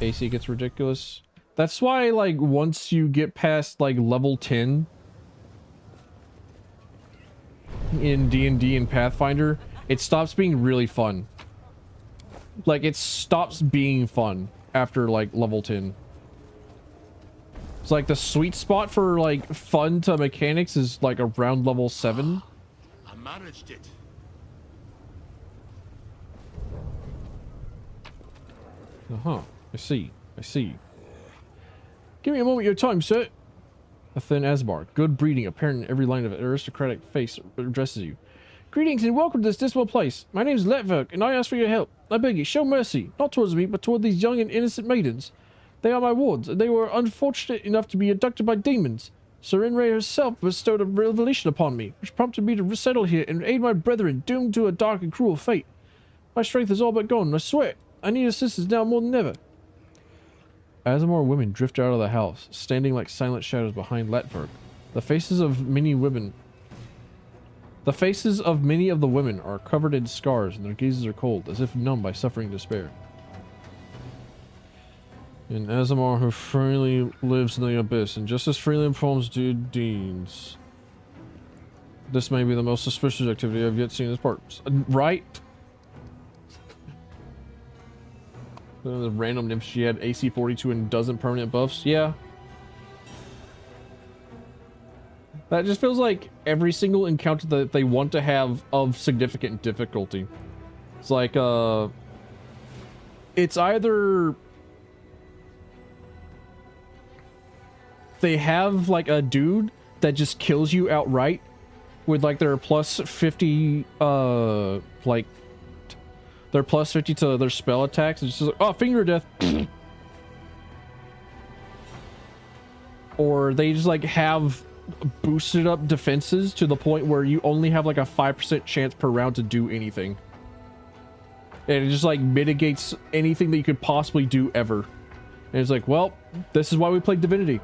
AC gets ridiculous. That's why, like, once you get past, like, level 10 in D&D and Pathfinder, it stops being really fun. Like, it stops being fun after, like, level 10. It's like the sweet spot for like fun to mechanics is like around level 7. I managed it. Uh-huh. I see. I see. Give me a moment of your time, sir. A thin Asmar, good breeding, apparent in every line of an aristocratic face addresses you. Greetings and welcome to this dismal place. My name is Letverk, and I ask for your help. I beg you, show mercy, not towards me, but toward these young and innocent maidens. They are my wards, and they were unfortunate enough to be abducted by demons. Serenray herself bestowed a revelation upon me, which prompted me to settle here and aid my brethren doomed to a dark and cruel fate. My strength is all but gone, and I swear, I need assistance now more than ever. As more women drift out of the house, standing like silent shadows behind Letverk, the faces of many of the women are covered in scars, and their gazes are cold, as if numb by suffering and despair. And Azamar, who freely lives in the abyss, and just as freely performs good deeds. This may be the most suspicious activity I've yet seen as part. Right? The random nymph, she had AC 42 and dozen permanent buffs. Yeah. That just feels like every single encounter that they want to have of significant difficulty. It's like, it's either they have like a dude that just kills you outright with like their plus 50, like their plus 50 to their spell attacks. It's just like, oh, finger death. Or they just like have boosted up defenses to the point where you only have like a 5% chance per round to do anything. And it just like mitigates anything that you could possibly do ever. And it's like, well, this is why we play Divinity.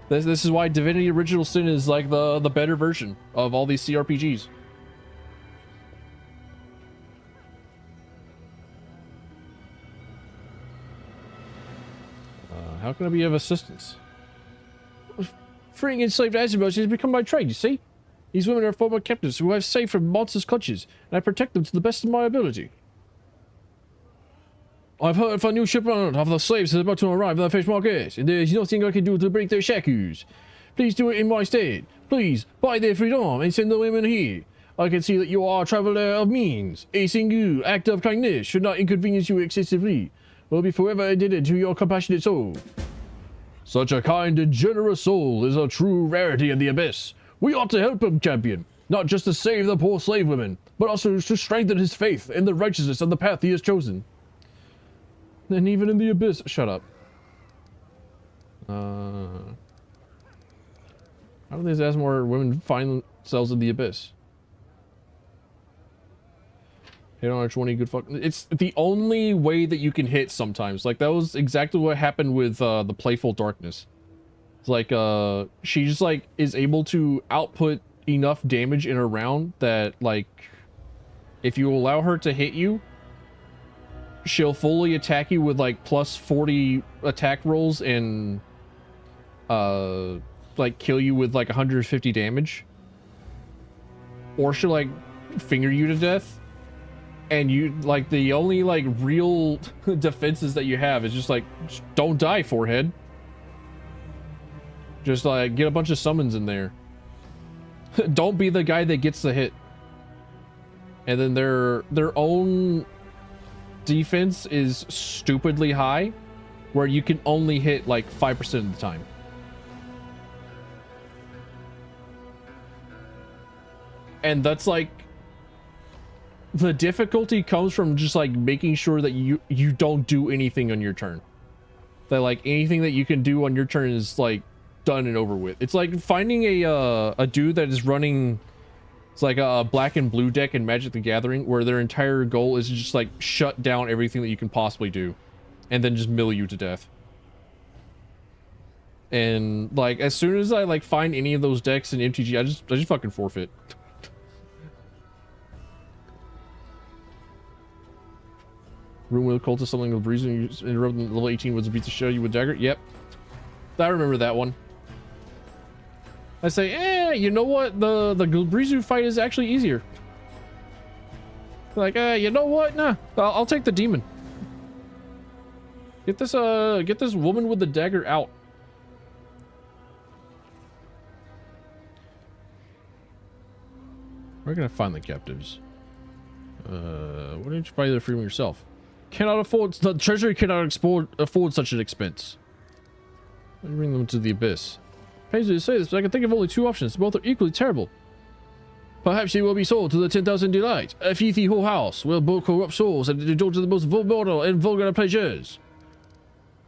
This is why Divinity Original Sin is like the better version of all these CRPGs. How can I be of assistance? Freeing enslaved Azimos has become my trade, you see? These women are former captives who I've saved from monsters' clutches, and I protect them to the best of my ability. I've heard of a new shipment of the slaves is about to arrive in the fish market, and there is nothing I can do to break their shackles. Please do it in my stead. Please, buy their freedom and send the women here. I can see that you are a traveler of means. A single act of kindness should not inconvenience you excessively. Will be forever indebted to your compassionate soul. Such a kind and generous soul is a true rarity in the abyss. We ought to help him, champion, not just to save the poor slave women, but also to strengthen his faith in the righteousness of the path he has chosen. And even in the abyss, shut up. How do these Asmar women find themselves in the abyss? Hit on a 20, good fuck. It's the only way that you can hit sometimes. Like, that was exactly what happened with the Playful Darkness. It's like, she just, like, is able to output enough damage in a round that, like, if you allow her to hit you, she'll fully attack you with, like, plus 40 attack rolls and, like, kill you with, like, 150 damage. Or she'll, like, finger you to death. And you, like, the only, like, real defenses that you have is just, like, just don't die, forehead. Just, like, get a bunch of summons in there. Don't be the guy that gets the hit. And then their own defense is stupidly high, where you can only hit, like, 5% of the time. And that's, like, the difficulty comes from just like making sure that you don't do anything on your turn. That like anything that you can do on your turn is like done and over with. It's like finding a dude that is running, it's like a black and blue deck in Magic the Gathering, where their entire goal is to just like shut down everything that you can possibly do, and then just mill you to death. And like as soon as I like find any of those decks in MTG, I just fucking forfeit. Room with a cultist something with breeze and you interrupt level 18 was a beat to show you with dagger. Yep. I remember that one. I say, you know what? The Gulbrizu fight is actually easier. Like, you know what? Nah, I'll take the demon. Get this woman with the dagger out. Where can I find the captives? Why don't you buy the freedom yourself? Cannot afford, the treasury cannot afford such an expense. Why do you bring them to the abyss? Pains me to say this, but I can think of only two options. Both are equally terrible. Perhaps she will be sold to the 10,000 delight, a filthy whole house, where both corrupt souls and indulge in the most mortal and vulgar pleasures.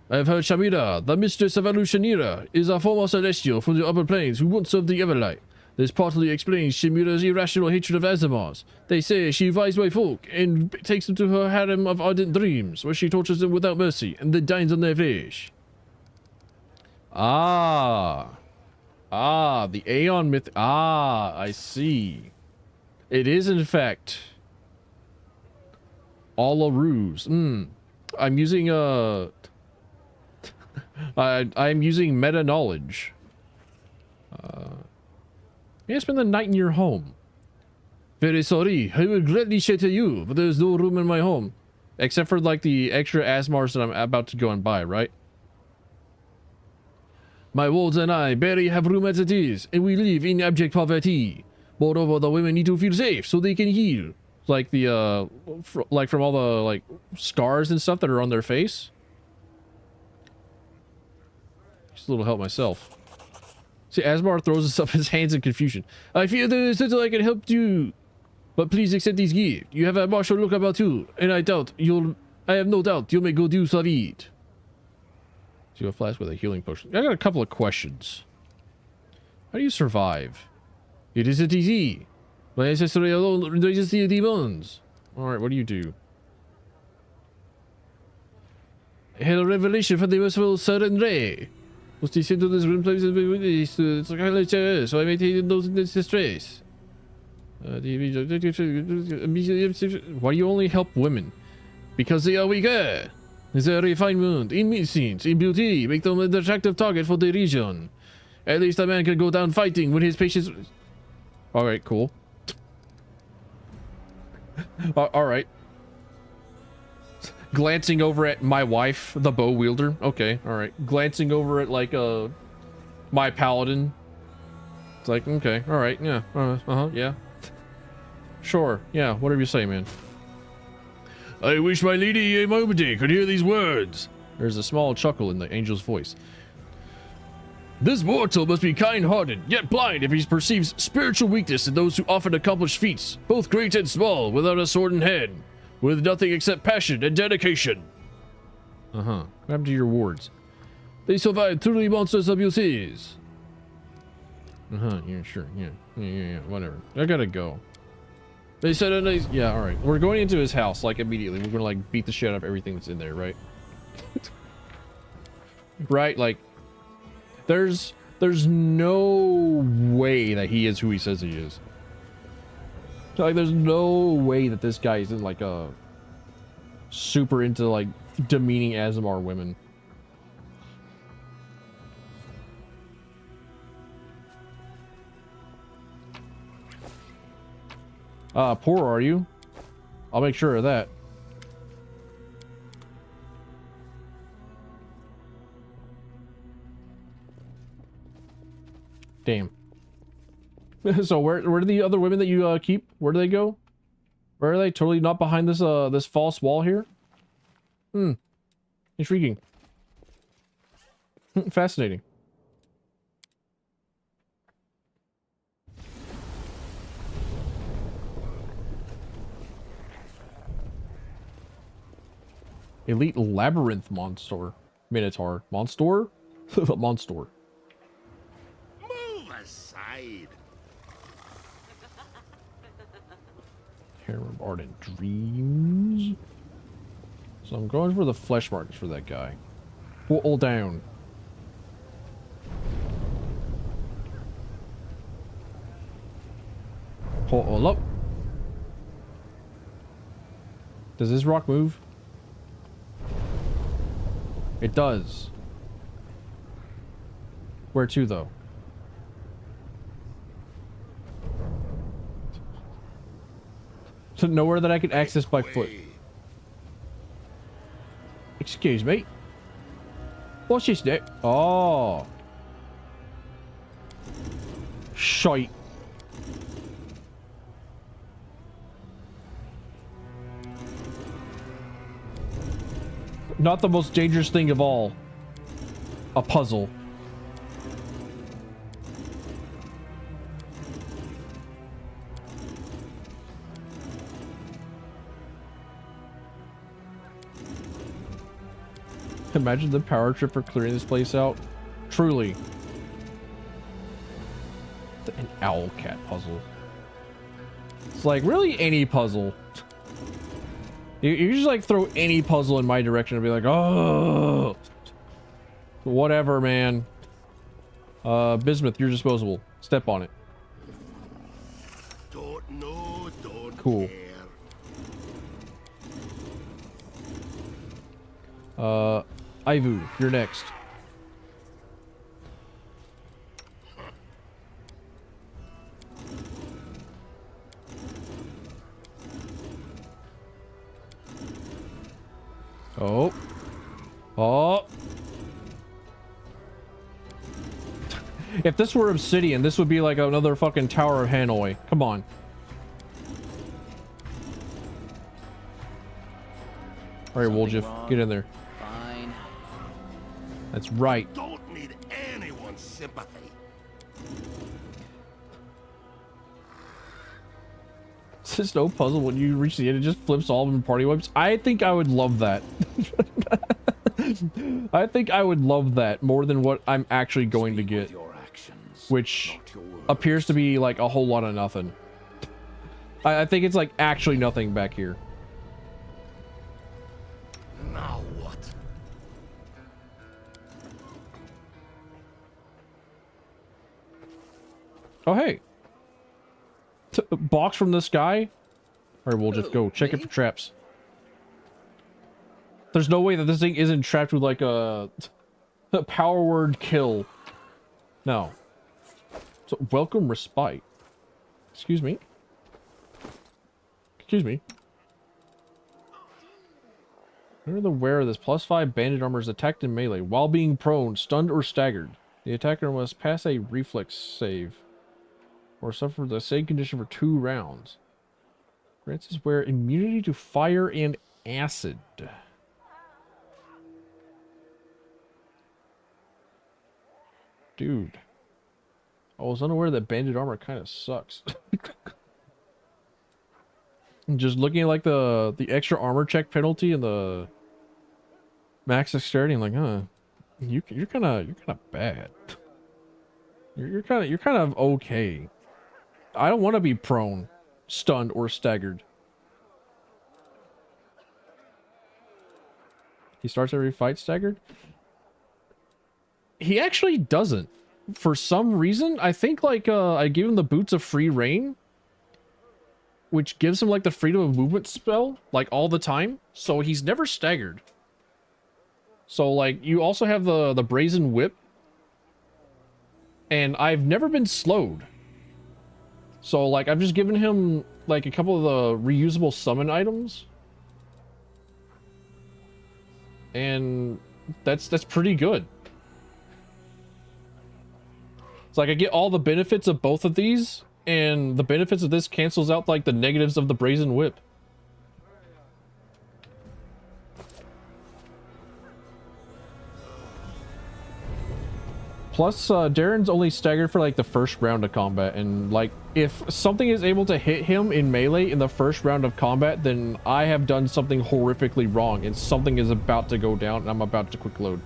I have heard Shamira, the mistress of Alushanira, is a former celestial from the upper planes who once served the Everlight. This partly explains Shamira's irrational hatred of Azamars. They say she vies by folk and takes them to her harem of ardent dreams, where she tortures them without mercy and then dines on their flesh. The Aeon myth. I see. It is, in fact, all a ruse. I'm using, I'm using meta knowledge. May I spend the night in your home? Very sorry. I will gladly shelter you, but there's no room in my home. Except for, like, the extra Asmars that I'm about to go and buy, right? My wards and I barely have room as it is, and we live in abject poverty. Moreover, the women need to feel safe so they can heal. Like the, like from all the, like, scars and stuff that are on their face. Just a little help myself. See, Asmar throws up his hands in confusion. I fear there is little I can help you. But please accept these gifts. You have a martial look about you, and I have no doubt you'll make good use of it. See a flask with a healing potion. I got a couple of questions. How do you survive? It isn't easy. My ancestry alone raises the demons. Alright, what do you do? I had a revelation from the merciful Seren Ray. Was descend to this room place and be witness to its highlight, so I maintain those in distress. Why do you only help women? Because they are weaker. Their refinement in medicines, in beauty, make them an attractive target for the region. At least a man can go down fighting when his patients... Alright, cool. Alright. Glancing over at my wife, the bow wielder. Okay, alright. Glancing over at, like, my paladin. It's like, okay, alright, yeah. Yeah. Sure, yeah, whatever you say, man. I wish my lady Emote could hear these words. There's a small chuckle in the angel's voice. This mortal must be kind-hearted, yet blind if he perceives spiritual weakness in those who often accomplish feats, both great and small, without a sword in hand, with nothing except passion and dedication. What happened to your wards? They survived truly monstrous abuses. Yeah, sure, yeah, whatever. I gotta go. They said a nice... Yeah, alright. We're going into his house, like, immediately. We're gonna, like, beat the shit out of everything that's in there, right? Right? Like, there's no way that he is who he says he is. Like, there's no way that this guy isn't, like, super into, like, demeaning Azamar women. Poor are you? I'll make sure of that. Damn. So where do the other women that you keep? Where do they go? Where are they? Totally not behind this this false wall here? Intriguing. Fascinating. Elite Labyrinth Monster. Minotaur. Monster? Monster. Move aside. Harem Ardent Dreams. So I'm going for the flesh marks for that guy. Pull down. Pull up. Does this rock move? It does. Where to, though? So nowhere that I can access by foot. Excuse me. What's this neck? Oh. Shite. Not the most dangerous thing of all. A puzzle. Imagine the power trip for clearing this place out. Truly. An owl cat puzzle. It's like, really any puzzle. You just like throw any puzzle in my direction and be like, oh, whatever, man. Bismuth, you're disposable. Step on it. Don't know, don't cool. Ivu, you're next. Oh. Oh. If this were obsidian, this would be like another fucking Tower of Hanoi. Come on. Alright, Woljif, get in there. Fine. That's right. Don't need anyone's sympathy. It's just no puzzle. When you reach the end, it just flips all of them party wipes. I think I would love that. I think I would love that more than what I'm actually going to get. Which appears to be like a whole lot of nothing. I think it's like actually nothing back here. Now what? Oh, hey. Box from the sky? Alright, we'll just go check it for traps. There's no way that this thing isn't trapped with like a power word kill. No. So, welcome respite. Excuse me. Excuse me. Under the wear of this +5 bandit armor is attacked in melee while being prone, stunned, or staggered. The attacker must pass a reflex save or suffer the same condition for 2 rounds. Grants his wearer immunity to fire and acid. Dude. I was unaware that bandit armor kind of sucks. Just looking at like the extra armor check penalty and the max dexterity, I'm like, huh, you're kind of bad. You're kind of okay. I don't want to be prone, stunned, or staggered. He starts every fight staggered. He actually doesn't. For some reason, I think like I gave him the Boots of Free Reign, which gives him like the freedom of movement spell like all the time, so he's never staggered. So like you also have the Brazen Whip, and I've never been slowed. So like I've just given him like a couple of the reusable summon items, and that's pretty good. It's like I get all the benefits of both of these, and the benefits of this cancels out like the negatives of the Brazen Whip. Plus, Darren's only staggered for like the first round of combat, and like if something is able to hit him in melee in the first round of combat, then I have done something horrifically wrong, and something is about to go down, and I'm about to quick load.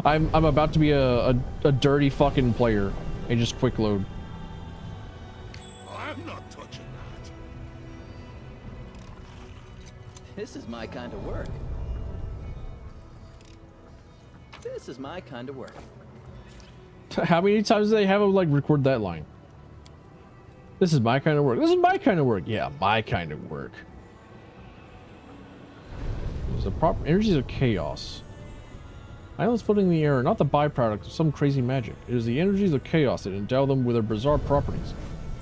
I'm about to be a dirty fucking player and just quick load. I'm not touching that. This is my kind of work. This is my kind of work. How many times do they have him like record that line? This is my kind of work. This is my kind of work. Yeah, my kind of work. There's the proper energies of chaos. Islands floating in the air are not the byproduct of some crazy magic. It is the energies of chaos that endow them with their bizarre properties.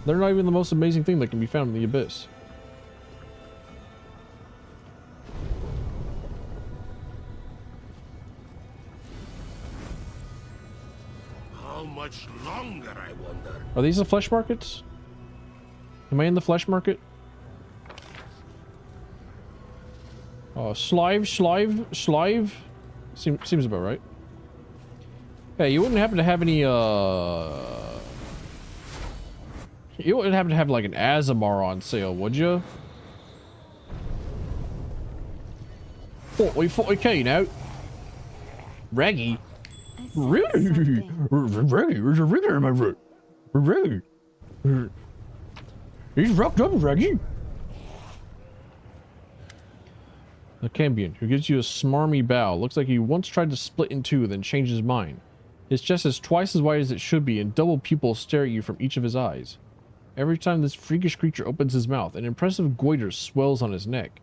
They're not even the most amazing thing that can be found in the abyss. How much longer, I wonder? Are these the flesh markets? Am I in the flesh market? Slave. Seems about right. Hey, you wouldn't happen to have any, you wouldn't happen to have, like, an Azamar on sale, would you? 40k now. Raggy. Raggy, there's a rigger in my room. Raggy. He's wrapped up, Raggy. A Cambion, who gives you a smarmy bow. Looks like he once tried to split in two, then changed his mind. His chest is twice as wide as it should be, and double pupils stare at you from each of his eyes. Every time this freakish creature opens his mouth, an impressive goiter swells on his neck.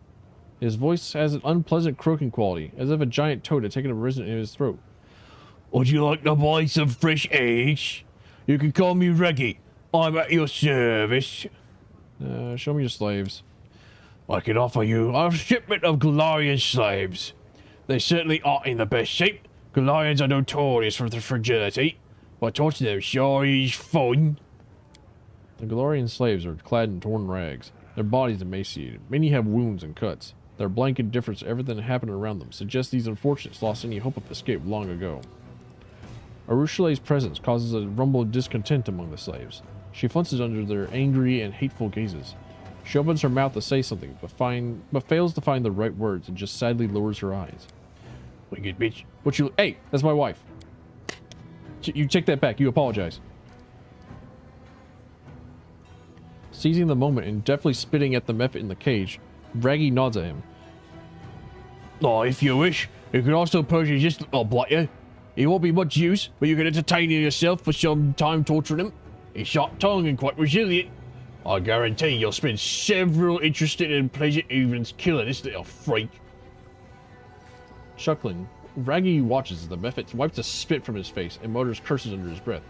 His voice has an unpleasant croaking quality, as if a giant toad had taken a risen in his throat. Would you like to buy some fresh eggs? You can call me Reggie. I'm at your service. Show me your slaves. I can offer you a shipment of Galarian slaves. They certainly aren't in the best shape. Galarians are notorious for their fragility, but touching them sure is fun. The Galarian slaves are clad in torn rags, their bodies emaciated. Many have wounds and cuts. Their blank indifference to everything happening around them suggests these unfortunates lost any hope of escape long ago. Arushale's presence causes a rumble of discontent among the slaves. She flinches under their angry and hateful gazes. She opens her mouth to say something, but fails to find the right words and just sadly lowers her eyes. Wicked bitch. Hey, that's my wife. You take that back. You apologize. Seizing the moment and deftly spitting at the mephit in the cage, Raggy nods at him. Oh, if you wish, you could also purchase this little blighter. He won't be much use, but you can entertain him yourself for some time torturing him. He's sharp-tongued and quite resilient. I guarantee you'll spend several interesting and pleasant evenings killing this little freak. Chuckling, Raggy watches as the mephit wipes a spit from his face and mutters curses under his breath.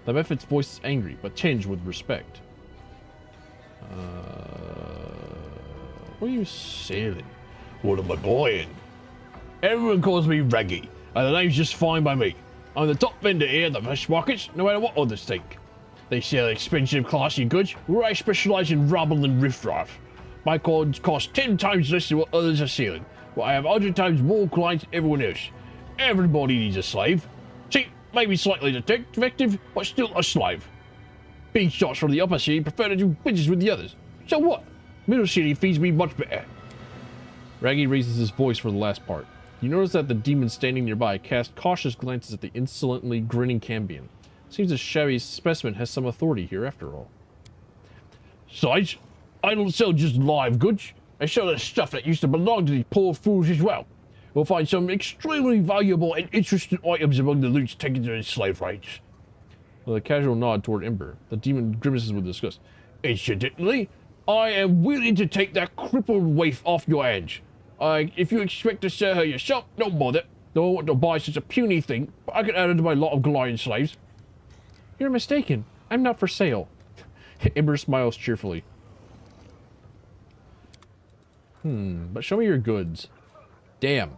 The mephit's voice is angry, but tinged with respect. What are you selling? What am I buying? Everyone calls me Raggy, and the name's just fine by me. I'm the top vendor here at the fish markets, no matter what others think. They sell expensive, classy goods, where I specialize in rubble and riffraff. My cards cost 10 times less than what others are selling, but I have 100 times more clients than everyone else. Everybody needs a slave. See, maybe slightly defective, but still a slave. Big shots from the upper city prefer to do business with the others. So what? Middle city feeds me much better. Raggy raises his voice for the last part. You notice that the demon standing nearby casts cautious glances at the insolently grinning Cambion. Seems this shabby specimen has some authority here after all. Besides, I don't sell just live goods. I sell the stuff that used to belong to these poor fools as well. You'll find some extremely valuable and interesting items among the loots taken during slave raids. With a casual nod toward Ember, the demon grimaces with disgust. Incidentally, I am willing to take that crippled waif off your hands. If you expect to sell her yourself, don't bother. Don't want to buy such a puny thing, but I can add her to my lot of Galarian slaves. You're mistaken. I'm not for sale. Ember smiles cheerfully. But show me your goods. Damn.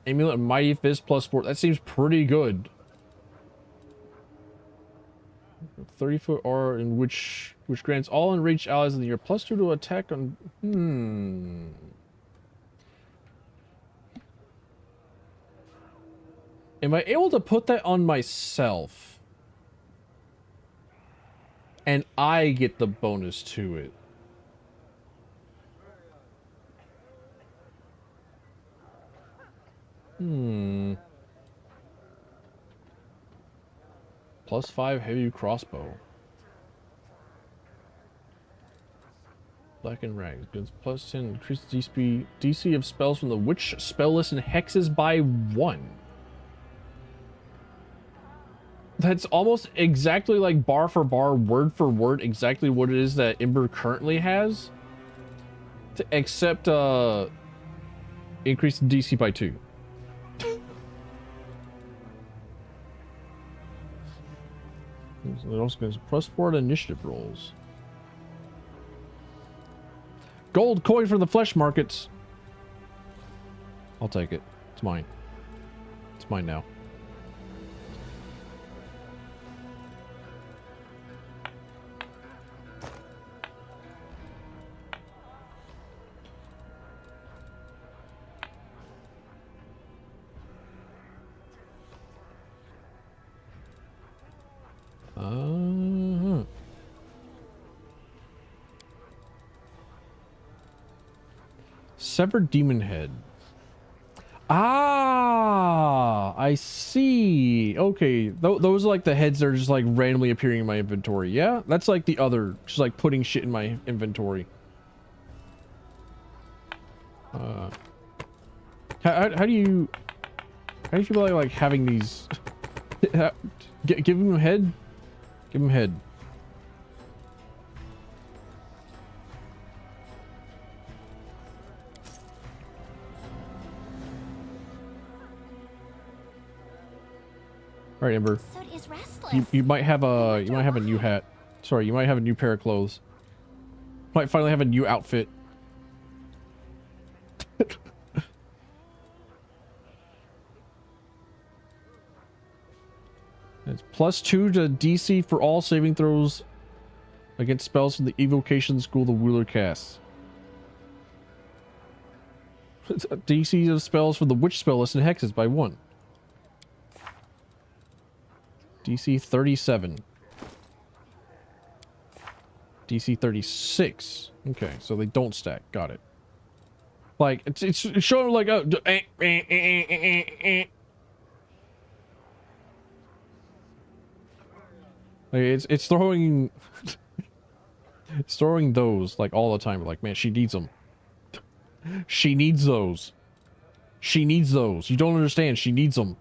Amulet and Mighty Fist +4. That seems pretty good. 30-foot aura in which grants all enraged allies in the year +2 to attack on. Am I able to put that on myself? And I get the bonus to it. +5 heavy crossbow. Black and rags. Guns +10 increase DC of spells from the witch spell list and hexes by 1. That's almost exactly like bar for bar, word for word, exactly what it is that Ember currently has. Except increase DC by 2. It also gives +4 to initiative rolls. Gold coin from the flesh markets. I'll take it. It's mine. It's mine now. Severed demon head. Ah, I see. Okay, those are like the heads that are just like randomly appearing in my inventory. Yeah, that's like the other, just like putting shit in my inventory. How do you feel like having these? Give him a head. Give him head. All right, Ember. You might have a new hat. Sorry, you might have a new pair of clothes. Might finally have a new outfit. It's +2 to DC for all saving throws against spells from the evocation school the Wheeler casts. DC of spells for the witch spell list and hexes by 1. DC 37. DC 36. Okay, so they don't stack. Got it. Like, it's showing like a... Like, it's throwing... it's throwing those, like, all the time. Like, man, she needs them. She needs those. She needs those. You don't understand. She needs them.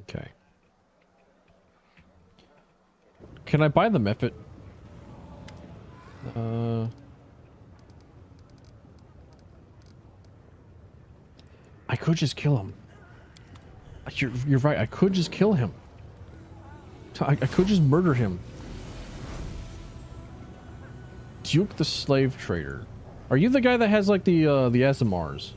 Okay. Can I buy the method? I could just kill him. You're right. I could just kill him. I could just murder him. Duke the slave trader. Are you the guy that has like the Azamars?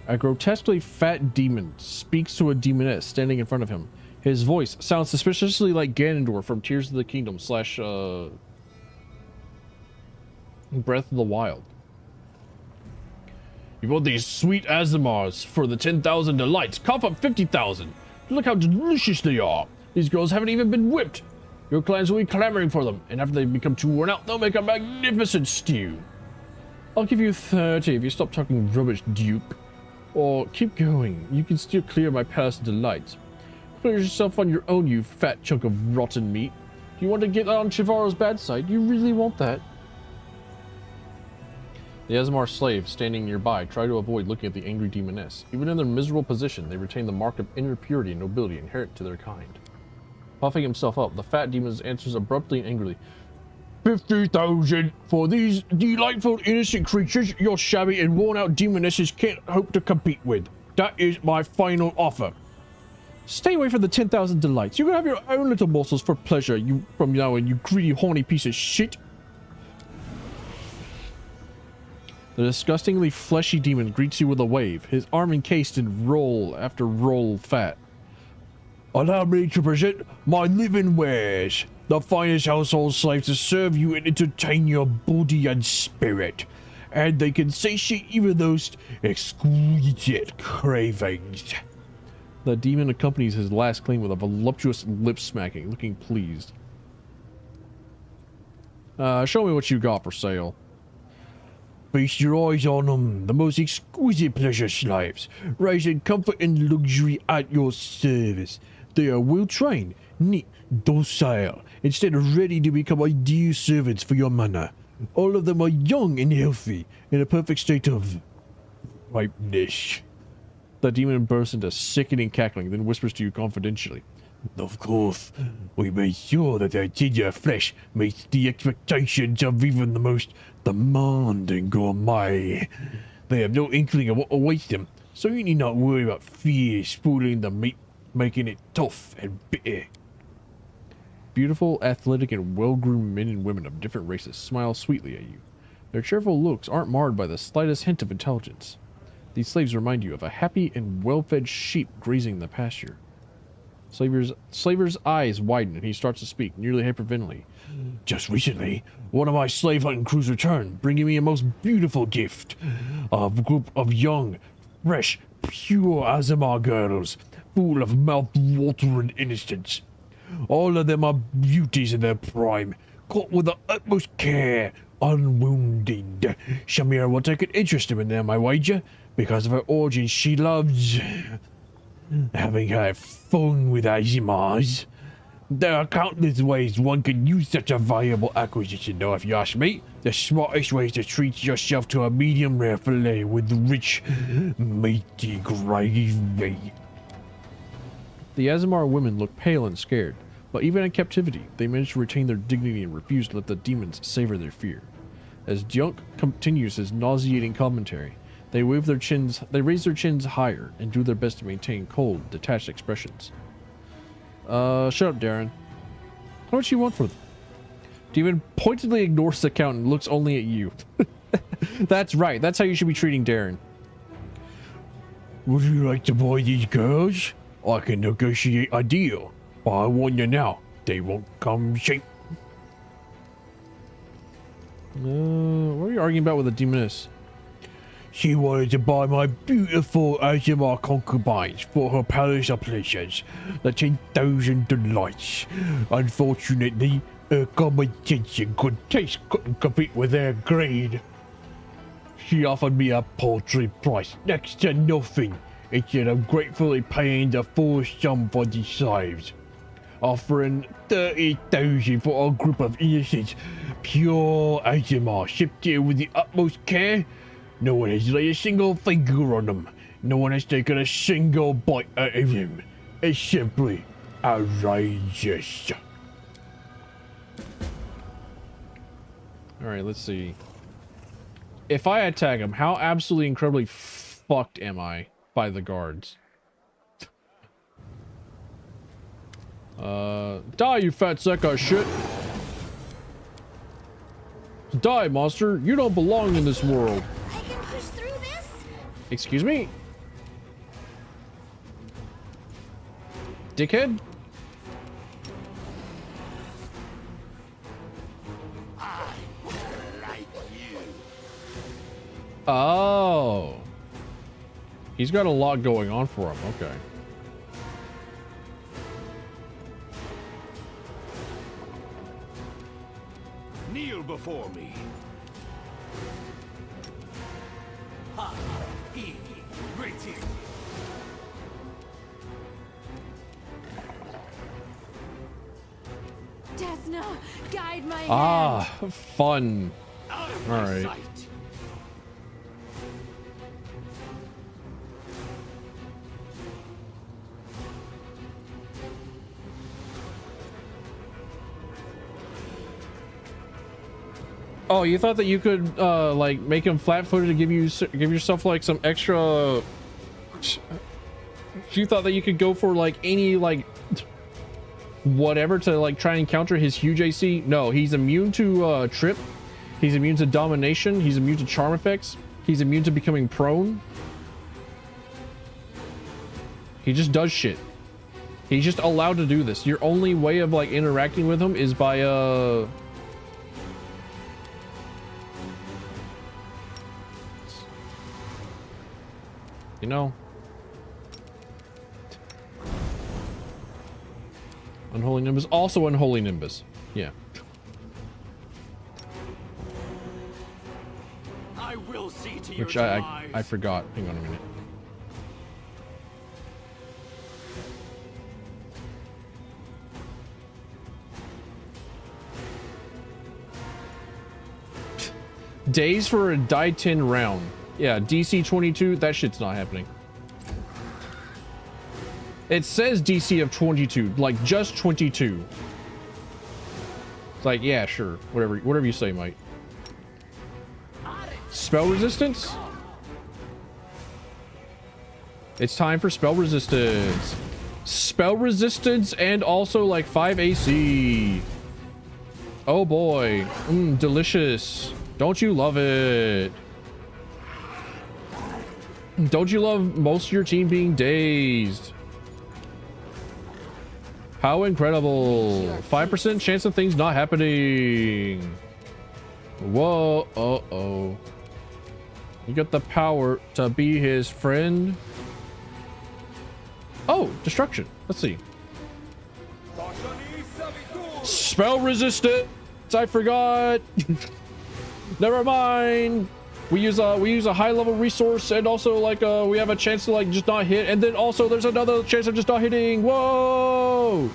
A grotesquely fat demon speaks to a demoness standing in front of him. His voice sounds suspiciously like Ganondorf from Tears of the Kingdom / Breath of the Wild. You want these sweet Azamars for the 10,000 delights. Cough up 50,000. Look how delicious they are. These girls haven't even been whipped. Your clients will be clamoring for them, and after they become too worn out, they'll make a magnificent stew. I'll give you 30 if you stop talking rubbish, Duke. Or keep going. You can steer clear of my palace delights. Pleasure yourself on your own, you fat chunk of rotten meat. Do you want to get on Chivaro's bad side? You really want that? The Azamar slaves standing nearby try to avoid looking at the angry demoness. Even in their miserable position, they retain the mark of inner purity and nobility inherent to their kind. Puffing himself up, the fat demon answers abruptly and angrily. 50,000 for these delightful innocent creatures your shabby and worn-out demonesses can't hope to compete with. That is my final offer. Stay away from the 10,000 delights. You can have your own little morsels for pleasure, you from now on, you greedy, horny piece of shit. The disgustingly fleshy demon greets you with a wave, his arm encased in roll after roll fat. Allow me to present my living wares, the finest household slaves to serve you and entertain your body and spirit, and they can satiate even those exquisite cravings. The demon accompanies his last claim with a voluptuous lip smacking, looking pleased. Show me what you got for sale. Feast your eyes on them, the most exquisite pleasure slaves, raising comfort and luxury at your service. They are well trained, neat, docile, instead of ready to become ideal servants for your manor. All of them are young and healthy, in a perfect state of ripeness. The demon bursts into sickening cackling, then whispers to you confidentially. Of course, we made sure that their ginger flesh meets the expectations of even the most demanding gourmet. They have no inkling of what awaits them, so you need not worry about fear spoiling the meat, making it tough and bitter. Beautiful, athletic, and well-groomed men and women of different races smile sweetly at you. Their cheerful looks aren't marred by the slightest hint of intelligence. These slaves remind you of a happy and well-fed sheep grazing in the pasture. Slaver's eyes widen and he starts to speak, nearly hyperventilating. Just recently, one of my slave hunting crews returned, bringing me a most beautiful gift. A group of young, fresh, pure Azamar girls, full of mouth-watering innocence. All of them are beauties in their prime, caught with the utmost care, unwounded. Shamira will take an interest in them, I wager, because of her origins. She loves having her fun with Azimars. There are countless ways one can use such a valuable acquisition, though, if you ask me. The smartest way is to treat yourself to a medium rare fillet with rich, meaty gravy. The Azamar women look pale and scared, but even in captivity, they manage to retain their dignity and refuse to let the demons savor their fear. As Junk continues his nauseating commentary, they raise their chins higher and do their best to maintain cold, detached expressions. Shut up, Darren. How much you want for them? Demon pointedly ignores the count and looks only at you. That's right, that's how you should be treating Darren. Would you like to buy these girls? I can negotiate a deal, but I warn you now, they won't come cheap. What are you arguing about with the demoness? She wanted to buy my beautiful Azamar concubines for her palace of pleasures, the 10,000 delights. Unfortunately, her common sense and good taste couldn't compete with their greed. She offered me a paltry price, next to nothing, instead of gratefully paying the full sum for the slaves. Offering 30,000 for a group of innocent, pure Azamar shipped here with the utmost care. No one has laid a single finger on them. No one has taken a single bite out of them. It's simply outrageous. Alright, let's see. If I attack him, how absolutely incredibly fucked am I by the guards? Die, you fat sack of shit. Die, monster. You don't belong in this world. I can push through this? Excuse me? Dickhead? Oh. He's got a lot going on for him. Okay. Kneel before me. Ha! He, right here. Desna, guide my Ah, hand. fun. All right. Oh, you thought that you could like make him flat-footed to give yourself like some extra. You thought that you could go for like any like whatever to like try and counter his huge AC? No, he's immune to trip. He's immune to domination. He's immune to charm effects. He's immune to becoming prone. He just does shit. He's just allowed to do this. Your only way of like interacting with him is by you know, Unholy Nimbus, also Unholy Nimbus. Yeah. I will see to Which your I forgot. Hang on a minute. Days for a die 10 round. Yeah, DC 22, that shit's not happening. It says DC of 22, like just 22. It's like, yeah, sure, whatever you say, mate. Spell resistance? It's time for spell resistance. Spell resistance and also like 5 AC. Oh boy, delicious. Don't you love it? Don't you love most of your team being dazed? How incredible. 5% chance of things not happening. Whoa. Uh-oh. You got the power to be his friend. Oh, destruction. Let's see. Spell resistant. I forgot. Never mind. We use a high level resource, and also like we have a chance to like just not hit, and then also there's another chance of just not hitting. Whoa!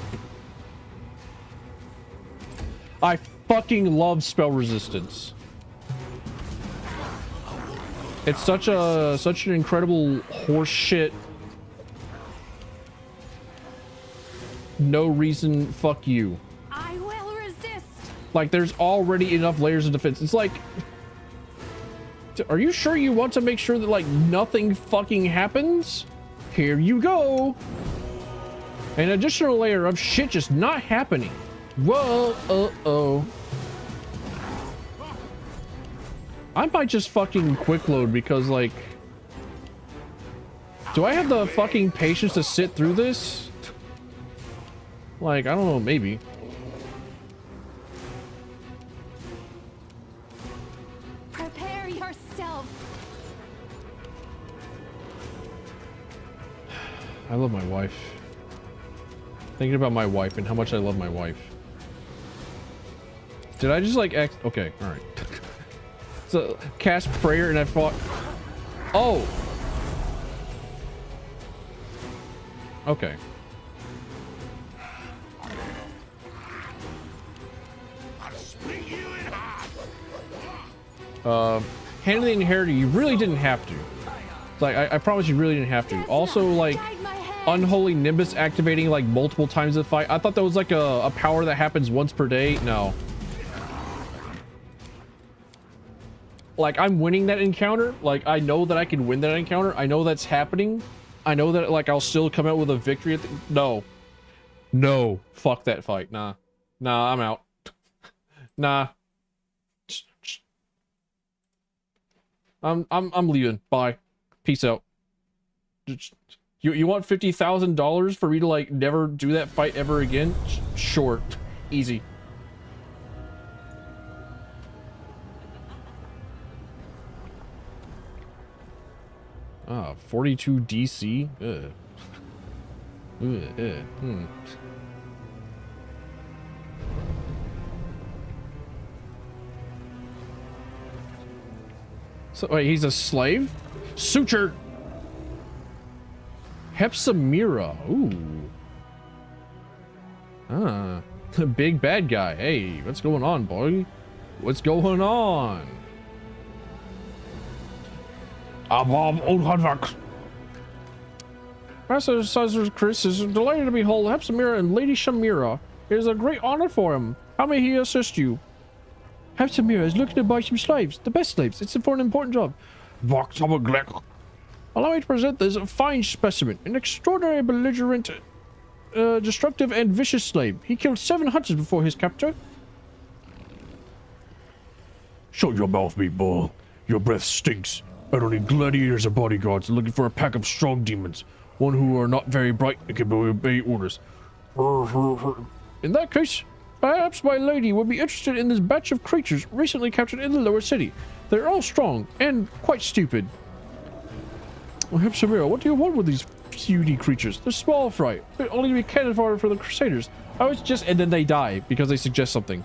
I fucking love spell resistance. It's such an incredible horse shit. No reason, fuck you. I will resist. Like there's already enough layers of defense. It's like, are you sure you want to make sure that like nothing fucking happens? Here you go. An additional layer of shit just not happening. Whoa, uh-oh. I might just fucking quick load because like, do I have the fucking patience to sit through this? Like, I don't know, maybe. Prepare yourself. I love my wife. Thinking about my wife and how much I love my wife. Did I just like okay, all right. So cast prayer and I fought. Oh. Okay. Hand of the Inheritor, you really didn't have to. Like, I promise you really didn't have to. Also, like, Unholy Nimbus activating, like, multiple times in the fight. I thought that was, like, a power that happens once per day. No. Like, I'm winning that encounter. Like, I know that I can win that encounter. I know that's happening. I know that, like, I'll still come out with a victory at the... No. No. Fuck that fight. Nah. Nah, I'm out. Nah. I'm leaving. Bye. Peace out. You want $50,000 for me to like never do that fight ever again? Sure. Easy. Ah, 42 DC. Ugh. Ugh. So wait, he's a slave? Suture. Hepsamira. Ooh. Ah. Big bad guy. Hey, what's going on, boy? What's going on? Master Caesar Chris is delighted to behold Hepsamira and Lady Shamira. It is a great honor for him. How may he assist you? Hepsamira is looking to buy some slaves. The best slaves. It's for an important job. Allow me to present this fine specimen. An extraordinary, belligerent, destructive, and vicious slave. He killed 7 hunters before his capture. Shut your mouth, meatball. Your breath stinks. I don't need gladiators or bodyguards looking for a pack of strong demons. One who are not very bright and can obey orders. In that case, perhaps my lady would be interested in this batch of creatures recently captured in the lower city. They're all strong and quite stupid. Well, Hepsamira, what do you want with these puny creatures? They're small fry, but only to be cannon fodder for the Crusaders. I was just... And then they die because they suggest something.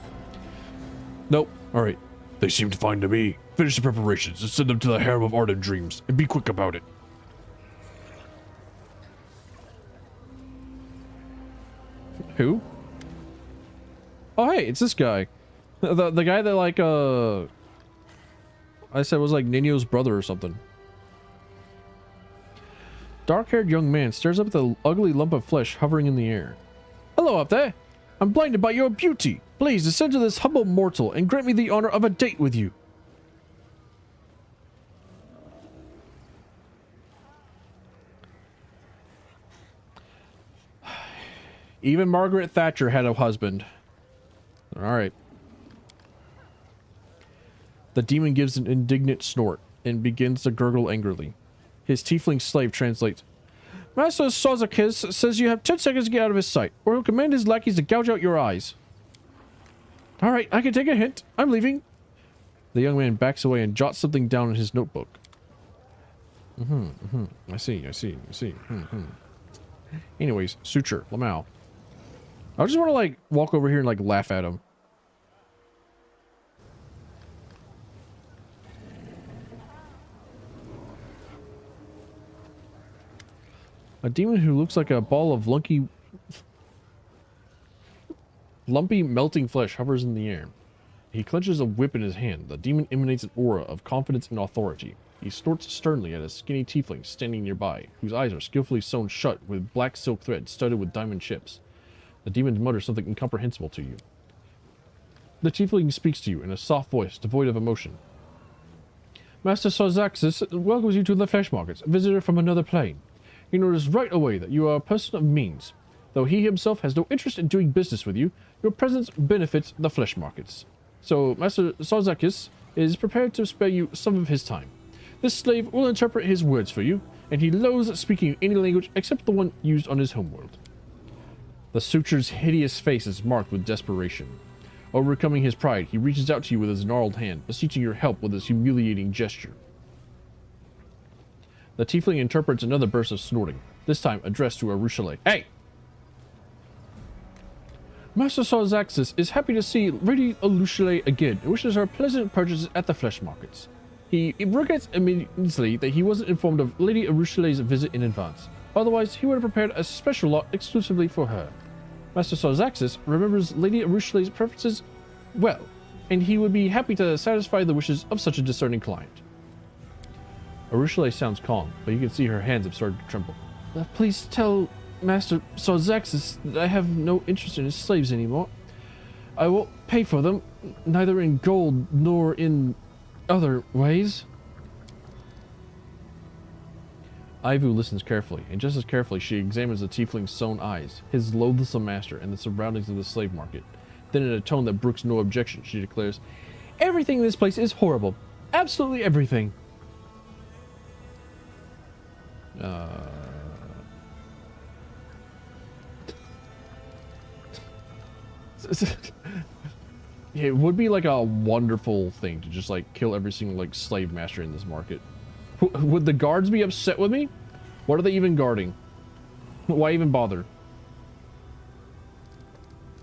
Nope. All right. They seem to find me. Finish the preparations and send them to the harem of ardent dreams. And be quick about it. Who? Oh, hey, it's this guy. The guy that, like, I said was, like, Nino's brother or something. Dark-haired young man stares up at the ugly lump of flesh hovering in the air. Hello up there. I'm blinded by your beauty. Please descend to this humble mortal and grant me the honor of a date with you. Even Margaret Thatcher had a husband. Alright. The demon gives an indignant snort and begins to gurgle angrily. His tiefling slave translates. Master Sozakis says you have 10 seconds to get out of his sight, or he'll command his lackeys to gouge out your eyes. Alright, I can take a hint. I'm leaving. The young man backs away and jots something down in his notebook. I see. Anyways, Suture, Lamau. I just want to, like, walk over here and, like, laugh at him. A demon who looks like a ball of lumpy melting flesh hovers in the air. He clenches a whip in his hand. The demon emanates an aura of confidence and authority. He snorts sternly at a skinny tiefling standing nearby, whose eyes are skillfully sewn shut with black silk thread studded with diamond chips. The demon mutters something incomprehensible to you. The tiefling speaks to you in a soft voice, devoid of emotion. Master Sozaxis welcomes you to the flesh markets, a visitor from another plane. He noticed right away that you are a person of means. Though he himself has no interest in doing business with you, your presence benefits the flesh markets. So, Master Sozakis is prepared to spare you some of his time. This slave will interpret his words for you, and he loathes speaking any language except the one used on his homeworld. The Suture's hideous face is marked with desperation. Overcoming his pride, he reaches out to you with his gnarled hand, beseeching your help with his humiliating gesture. The tiefling interprets another burst of snorting, this time addressed to Arushale. Hey! Master Sozaxis is happy to see Lady Arushale again and wishes her pleasant purchases at the flesh markets. He regrets immensely that he wasn't informed of Lady Arushale's visit in advance. Otherwise, he would have prepared a special lot exclusively for her. Master Sozaxis remembers Lady Arushale's preferences well, and he would be happy to satisfy the wishes of such a discerning client. Arushale sounds calm, but you can see her hands have started to tremble. Please tell Master Sozaxis that I have no interest in his slaves anymore. I won't pay for them, neither in gold nor in other ways. Ivu listens carefully, and just as carefully she examines the tiefling's sewn eyes, his loathsome master, and the surroundings of the slave market. Then in a tone that brooks no objection, she declares, "Everything in this place is horrible. Absolutely everything." Yeah, it would be like a wonderful thing to just like kill every single like slave master in this market. Would the guards be upset with me? What are they even guarding? Why even bother?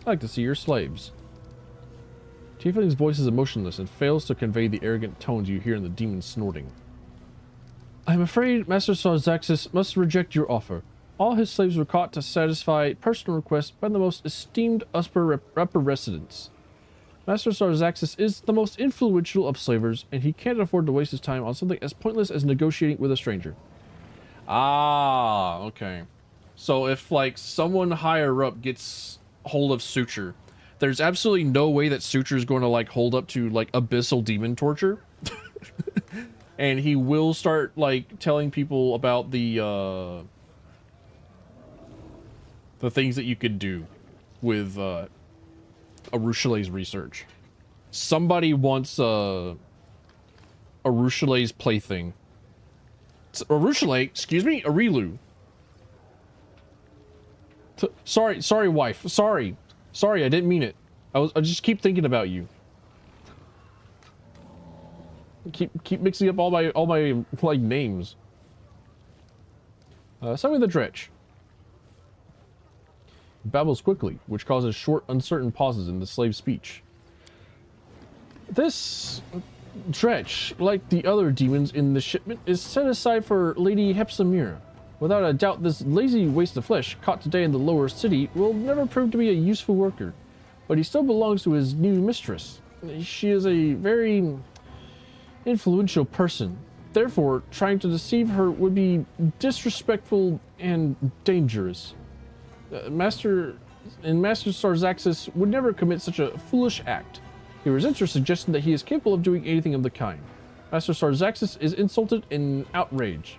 I like to see your slaves. Tiefling's voice is emotionless and fails to convey the arrogant tones you hear in the demon's snorting. I'm afraid Master Sozaxis must reject your offer. All his slaves were caught to satisfy personal requests by the most esteemed upper residents. Master Sozaxis is the most influential of slavers, and he can't afford to waste his time on something as pointless as negotiating with a stranger. Ah, okay. So if, like, someone higher up gets hold of Suture, there's absolutely no way that Suture is going to, like, hold up to, like, abyssal demon torture. And he will start, like, telling people about the things that you could do with, Arushale's research. Somebody wants Arushale's plaything. Arushale, excuse me, Arilu. Sorry, wife. Sorry, I didn't mean it. I just keep thinking about you. Keep mixing up all my like names. Send me the dretch. Babbles quickly, which causes short, uncertain pauses in the slave's speech. This dretch, like the other demons in the shipment, is set aside for Lady Hepsamira. Without a doubt, this lazy waste of flesh caught today in the lower city will never prove to be a useful worker, but he still belongs to his new mistress. She is a very influential person. Therefore, trying to deceive her would be disrespectful and dangerous. Master Sozaxis would never commit such a foolish act. He resents your suggestion that he is capable of doing anything of the kind. Master Sozaxis is insulted and outraged.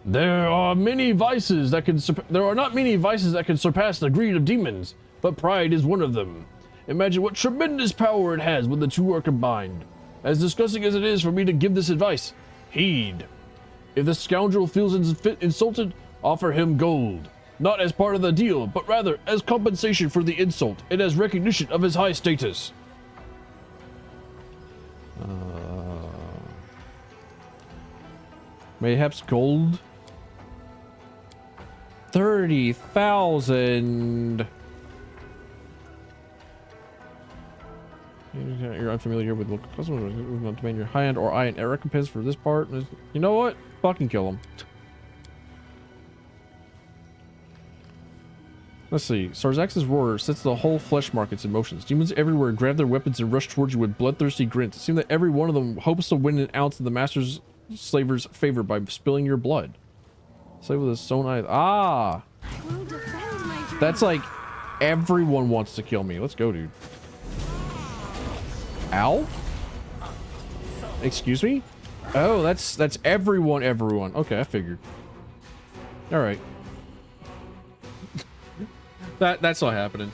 There are not many vices that can surpass the greed of demons, but pride is one of them. Imagine what tremendous power it has when the two are combined. As disgusting as it is for me to give this advice, heed. If the scoundrel feels insulted, Offer him gold. Not as part of the deal, but rather as compensation for the insult and as recognition of his high status. Mayhaps gold? 30,000. You're unfamiliar with local customers. Not demand your high-end or iron recompense for this part. You know what? Fucking kill him. Let's see. Sarzax's roar sets the whole flesh markets in motion. Demons everywhere grab their weapons and rush towards you with bloodthirsty grins. It seems that every one of them hopes to win an ounce of the master's slaver's favor by spilling your blood. Slave with his own eyes. Ah! That's like everyone wants to kill me. Let's go, dude. Ow? Excuse me? Oh, that's everyone. Okay, I figured. All right. That's not happening.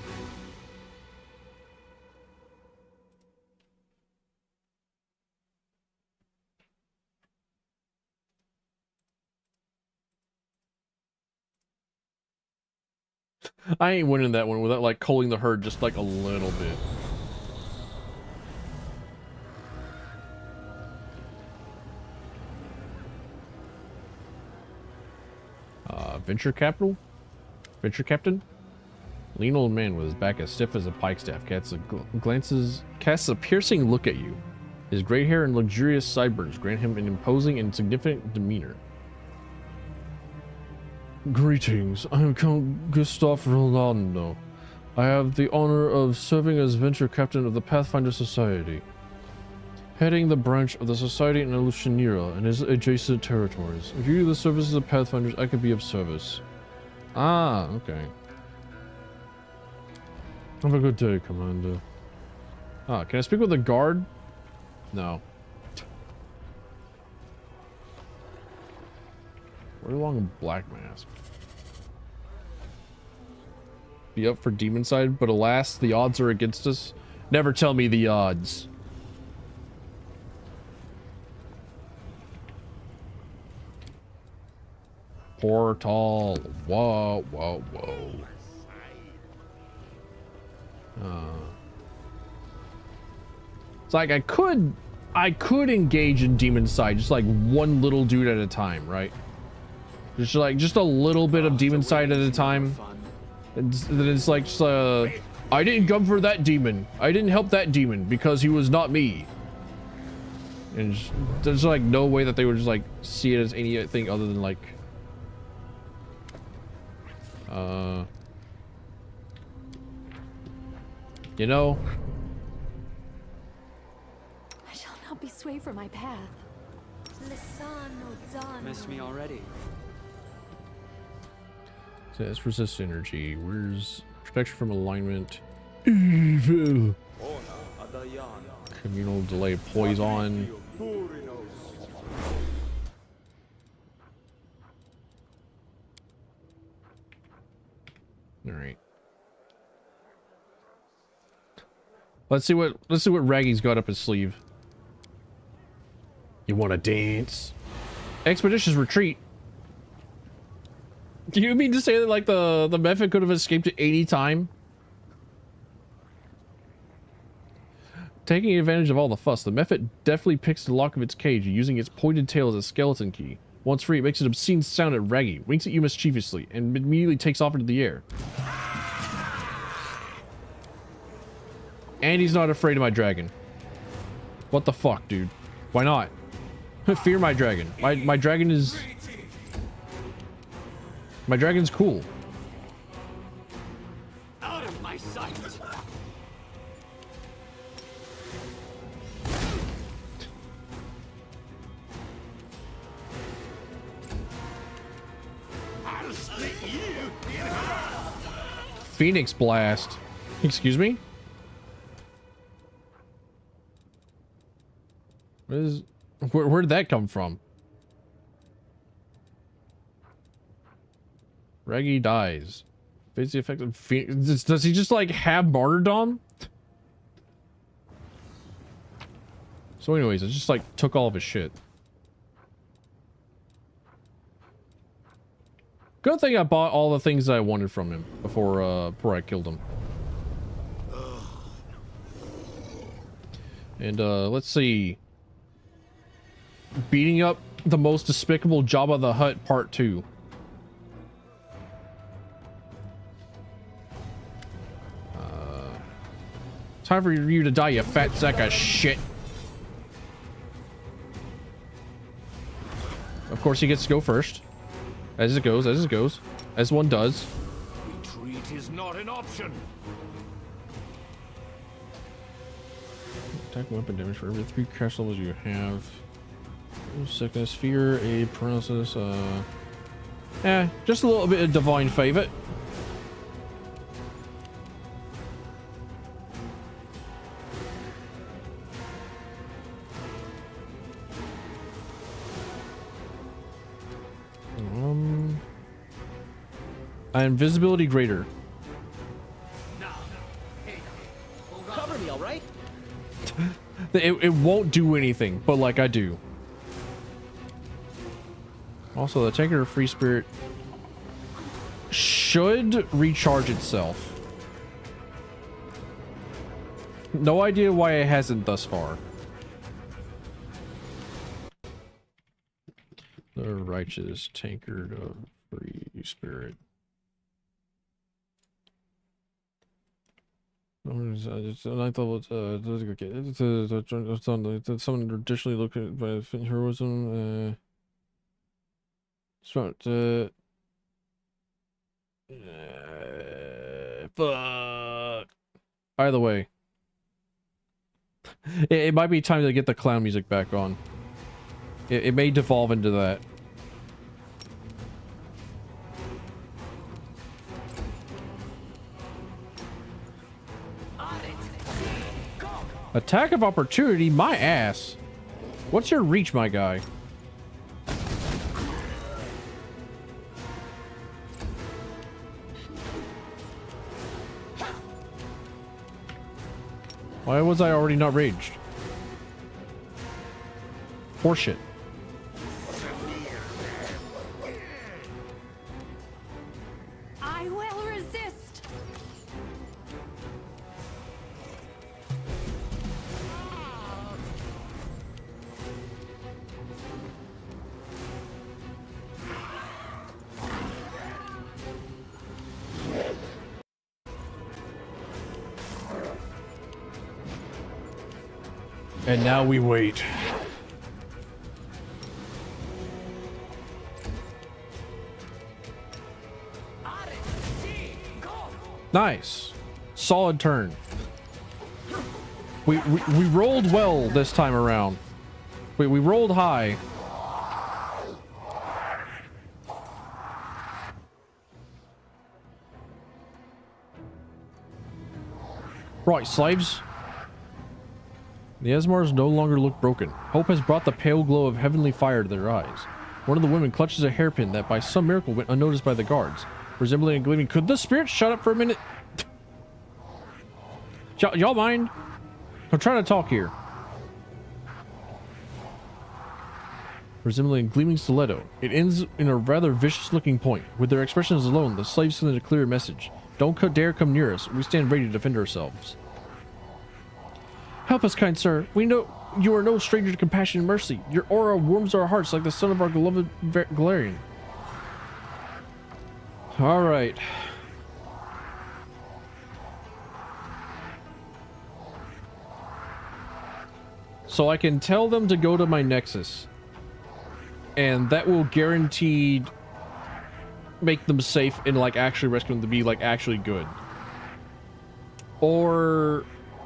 I ain't winning that one without like culling the herd just like a little bit. Venture capital? Venture captain? Lean old man with his back as stiff as a pikestaff casts a piercing look at you. His gray hair and luxurious sideburns grant him an imposing and significant demeanor. Greetings, I am Count Gustav Rolando. I have the honor of serving as venture captain of the Pathfinder Society, heading the branch of the Society in Alushanira and its adjacent territories. If you do the services of Pathfinders, I could be of service. Ah, okay. Have a good day, Commander. Ah, can I speak with the guard? No. Wear along a black mask. Be up for demon side, but alas, the odds are against us. Never tell me the odds. Portal. Whoa, whoa, whoa. It's like I could engage in demon side, just like one little dude at a time, right? Just like just a little bit of demon side at a time. And then it's like just, I didn't come for that demon. I didn't help that demon because he was not me. And just, there's like no way that they would just like see it as anything other than like you know, I shall not be swayed from my path. Miss me already. So let's resist energy. Where's protection from alignment? Evil. Communal delay poison. All right. Let's see what Raggy's got up his sleeve. You want to dance? Expeditious retreat. Do you mean to say that like the Mephit could have escaped at any time? Taking advantage of all the fuss, the Mephit deftly picks the lock of its cage, using its pointed tail as a skeleton key. Once free, it makes an obscene sound at Raggy, winks at you mischievously, and immediately takes off into the air. And he's not afraid of my dragon. What the fuck, dude? Why not? Fear my dragon. My dragon is... My dragon's cool. Out of my sight. I'll split you in half. Phoenix Blast. Excuse me? Where did that come from? Raggy dies. Face the effect of Phoenix. Does he just like have martyrdom? So anyways, it just like took all of his shit. Good thing I bought all the things that I wanted from him before I killed him. And let's see. Beating up the most despicable Jabba the Hutt Part 2. Time for you to die, you fat sack of shit. Of course he gets to go first. As it goes, as one does. Retreat is not an option. Attack weapon damage for every 3 crash levels you have. Sickness, fear, aid, paralysis, just a little bit of divine favor. Invisibility greater. Cover me, all right? It won't do anything, but like I do. Also, the tanker of free spirit should recharge itself. No idea why it hasn't thus far. The righteous tankard of free spirit. It's a 9th level. Someone additionally look at by heroism. Fuck. Either way, it might be time to get the clown music back on. It may devolve into that. Attack of opportunity, my ass. What's your reach, my guy? Why was I already not raged? Horseshit. I will resist. And now we wait. Nice. Solid turn. We rolled well this time around. We rolled high. Right, slaves. The Asmars no longer look broken. Hope has brought the pale glow of heavenly fire to their eyes. One of the women clutches a hairpin that by some miracle went unnoticed by the guards. Resembling and gleaming. Could the spirit shut up for a minute? Y'all mind? I'm trying to talk here. Resembling a gleaming stiletto. It ends in a rather vicious looking point. With their expressions alone, the slaves send a clear message. Don't dare come near us. We stand ready to defend ourselves. Help us, kind sir. We know you are no stranger to compassion and mercy. Your aura warms our hearts like the sun of our beloved Galarian. All right. So I can tell them to go to my Nexus. And that will guaranteed make them safe and like actually rescue them to be like actually good. Or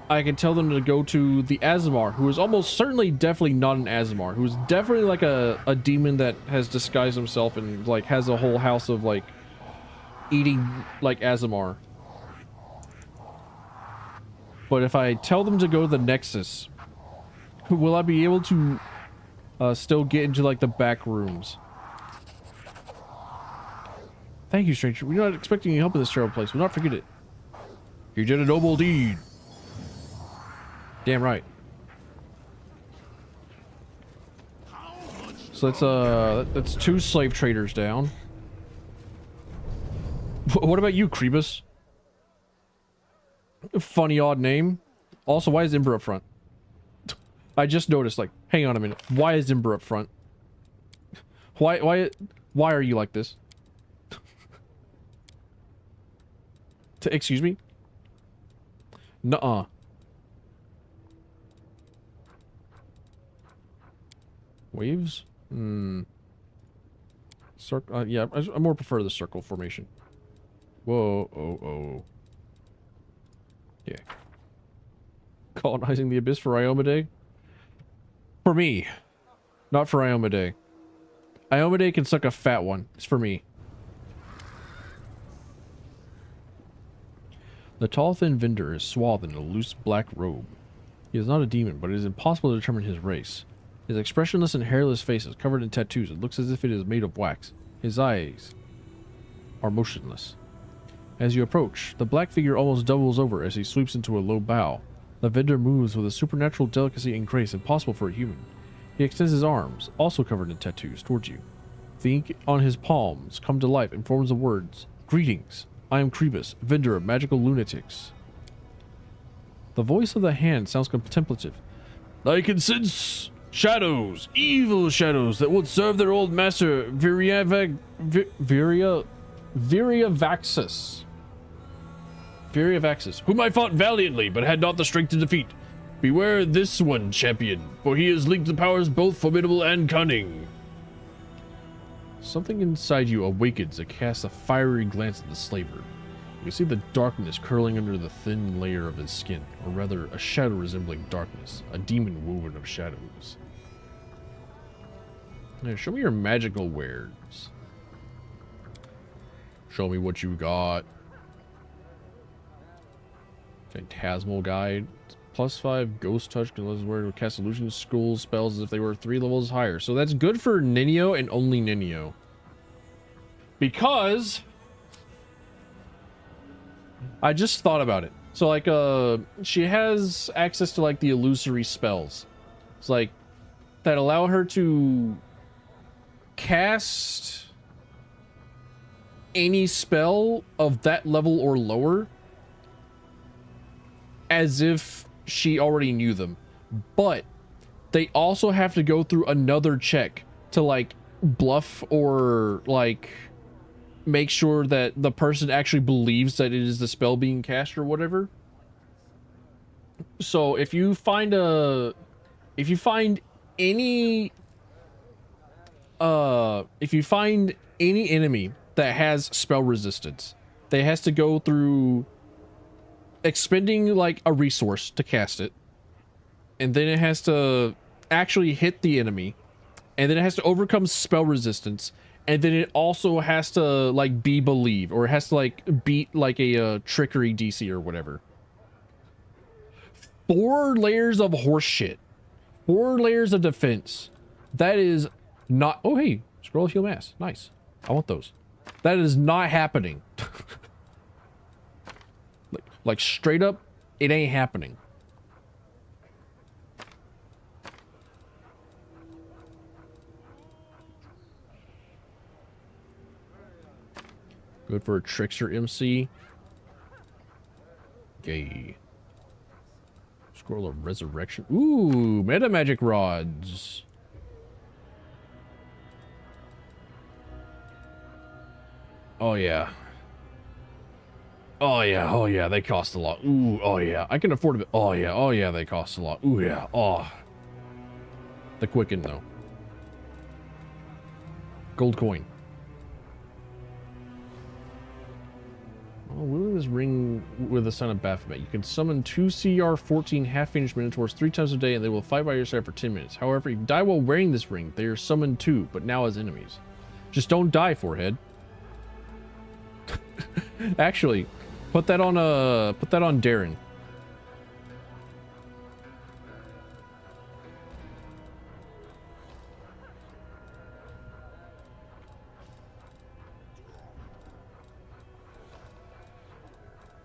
I can tell them to go to the Azamar, who is almost certainly definitely not an Azamar, who is definitely like a demon that has disguised himself and like has a whole house of like eating like Azamar. But if I tell them to go to the Nexus, will I be able to still get into like the back rooms? Thank you, stranger. We're not expecting any help in this terrible place. We'll not forget it. You did a noble deed. Damn right. So that's 2 slave traders down. What about you, Krebus? Funny odd name. Also, why is Ember up front? I just noticed, like, hang on a minute. Why is Ember up front? Why are you like this? Excuse me? Nuh-uh. Waves? Circle. Yeah, I more prefer the circle formation. Whoa, oh. Yeah. Colonizing the Abyss for Iomade? For me. Not for Iomade. Iomade can suck a fat one. It's for me. The tall, thin vendor is swathed in a loose black robe. He is not a demon, but it is impossible to determine his race. His expressionless and hairless face is covered in tattoos. It looks as if it is made of wax. His eyes are motionless. As you approach, the black figure almost doubles over as he sweeps into a low bow. The vendor moves with a supernatural delicacy and grace impossible for a human. He extends his arms, also covered in tattoos, towards you. The ink on his palms come to life in forms of words. Greetings. I am Krebus, vendor of magical lunatics. The voice of the hand sounds contemplative. I can sense shadows, evil shadows that would serve their old master, Viriavaxus. Viriavaxus, whom I fought valiantly, but had not the strength to defeat. Beware this one, champion, for he is linked to powers both formidable and cunning. Something inside you awakens and casts a fiery glance at the slaver. You see the darkness curling under the thin layer of his skin, or rather, a shadow resembling darkness, a demon woven of shadows. Now, show me your magical wares. Show me what you got. Phantasmal Guide. +5 Ghost Touch can let us wear to cast illusion schools spells as if they were 3 levels higher. So that's good for Ninio and only Ninio. Because I just thought about it. So like she has access to like the illusory spells. It's like that allow her to cast any spell of that level or lower as if she already knew them, but they also have to go through another check to like bluff or like make sure that the person actually believes that it is the spell being cast or whatever. So if you find any enemy that has spell resistance, they has to go through expending like a resource to cast it, and then it has to actually hit the enemy, and then it has to overcome spell resistance, and then it also has to like be believed, or it has to like beat like a trickery DC or whatever. 4 layers of horse shit, 4 layers of defense. That is not— oh hey, scroll heal mass, nice. I want those. That is not happening. Like straight up, it ain't happening. Good for a trickster MC. Gay. Scroll of resurrection. Ooh, meta magic rods. Oh yeah. Oh yeah, oh yeah, they cost a lot. Ooh, oh yeah, I can afford it. Oh yeah, they cost a lot. Ooh yeah, oh. The Quicken though. Gold coin. Oh, wielding this ring with the Son of Baphomet, you can summon 2 CR-14 half-finished Minotaurs 3 times a day, and they will fight by your side for 10 minutes. However, if you die while wearing this ring, they are summoned too, but now as enemies. Just don't die, forehead. Actually, put that on Darren.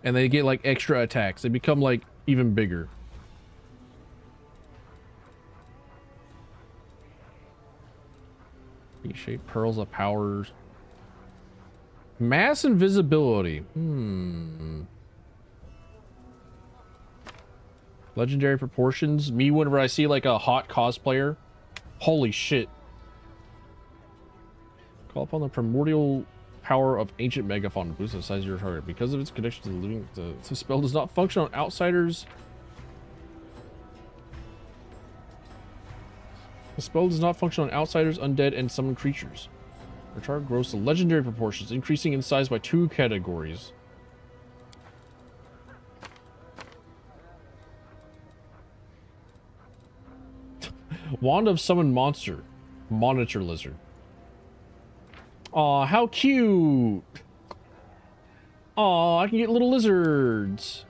And they get like extra attacks. They become like even bigger. V-shaped pearls of powers. Mass invisibility. Legendary proportions. Me whenever I see like a hot cosplayer. Holy shit. Call upon the primordial power of ancient megafauna to boost the size of your target. Because of its connection to the living, the spell does not function on outsiders. The spell does not function on outsiders, undead, and summoned creatures. Your target grows to legendary proportions, increasing in size by 2 categories. Wand of Summoned Monster. Monitor Lizard. Aw, how cute! Aw, I can get little lizards.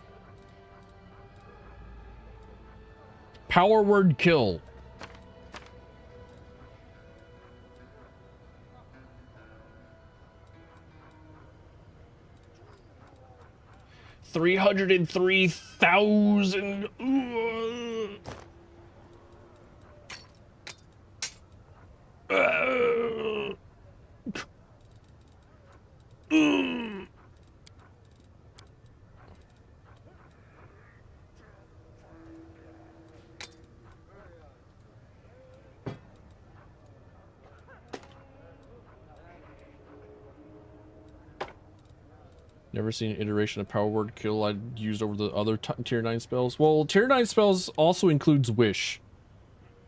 Power word kill. $303,000. Never seen an iteration of power word kill I'd used over the other tier 9 spells. Well, tier 9 spells also includes wish.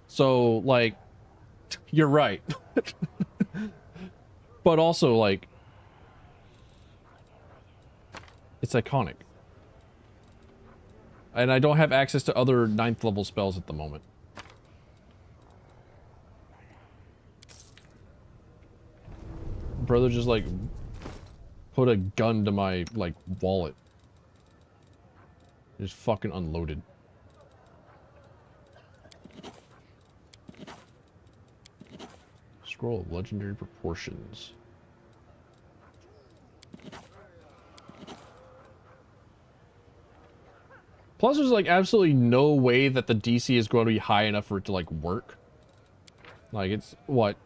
So, like, you're right. But also, like, it's iconic. And I don't have access to other 9th level spells at the moment. Brother just, like, put a gun to my, like, wallet. Just fucking unloaded. Scroll of legendary proportions. Plus, there's, like, absolutely no way that the DC is going to be high enough for it to, like, work. Like, it's, what?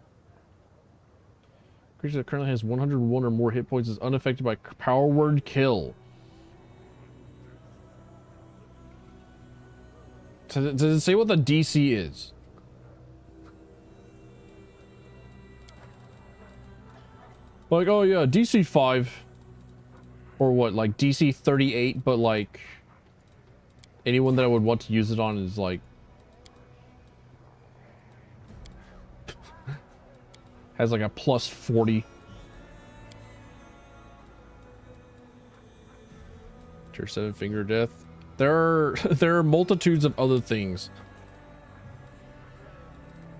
Creature that currently has 101 or more hit points is unaffected by power word kill. Does it say what the DC is? Like, oh yeah, DC 5. Or what, like DC 38, but like... anyone that I would want to use it on is like... has like a plus 40. Tier 7 finger death. There are multitudes of other things.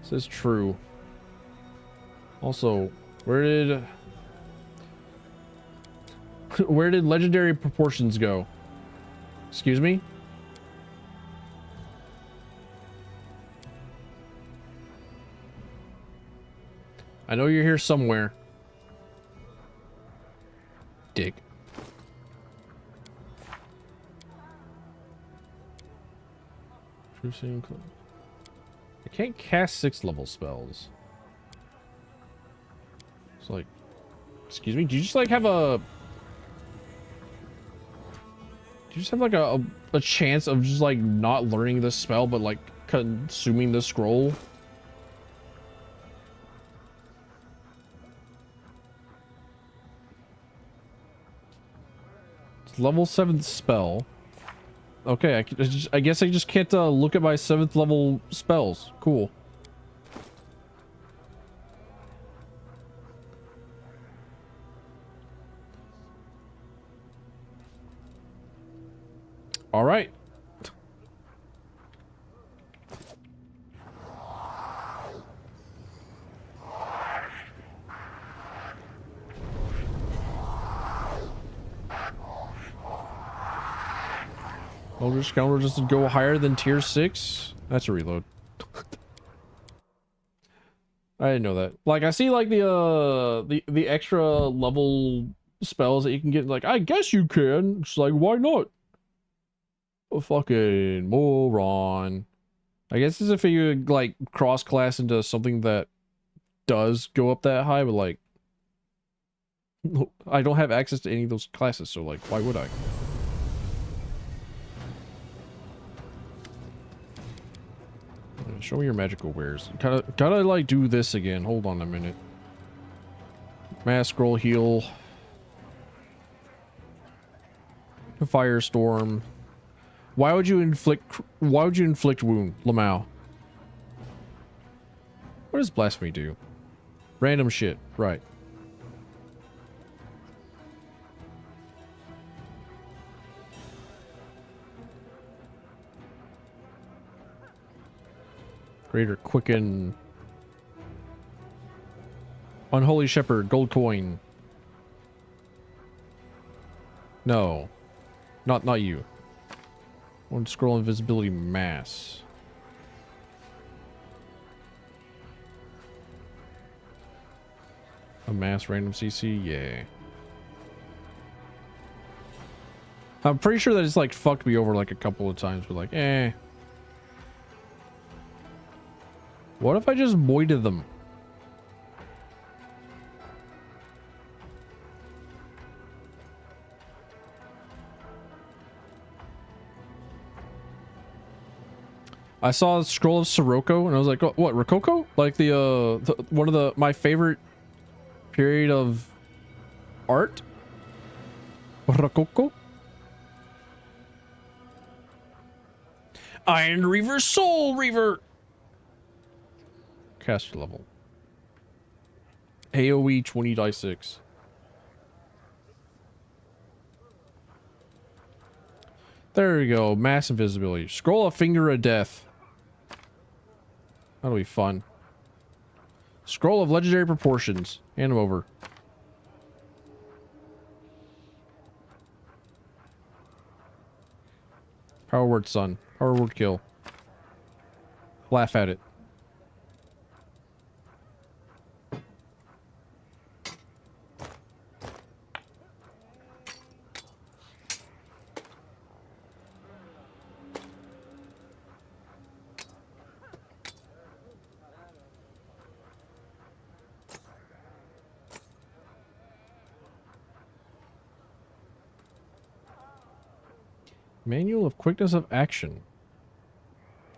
This is true. Also, where did legendary proportions go? Excuse me? I know you're here somewhere. Dick. I can't cast 6th level spells. It's like, excuse me, do you just like have a... do you just have like a chance of just like not learning this spell but like consuming the scroll? It's level 7th spell. Okay, I guess I just can't look at my 7th level spells. Cool. All right. Elder Scoundrel just to go higher than tier 6? That's a reload. I didn't know that. Like, I see like the extra level spells that you can get. Like, I guess you can. It's like, why not? A fucking moron. I guess it's if you like cross class into something that does go up that high, but like, I don't have access to any of those classes, so like, why would I? Show me your magical wares. Gotta like do this again. Hold on a minute. Mass scroll heal. Firestorm. Why would you inflict wound, Lamau? What does blasphemy do? Random shit, right. Greater quicken. Unholy shepherd, gold coin. No. Not you. One scroll invisibility mass. A mass random CC? Yeah. I'm pretty sure that it's like fucked me over like a couple of times, but like, eh. What if I just moided them? I saw a scroll of Sirocco and I was like, oh, what, Rococo? Like the one of my favorite period of art? Rococo? Iron Reaver, Soul Reaver! Caster level. AoE 20/6. There we go. Mass invisibility. Scroll of Finger of Death. That'll be fun. Scroll of Legendary Proportions. Hand them over. Power word sun. Power word kill. Laugh at it. Manual of Quickness of Action.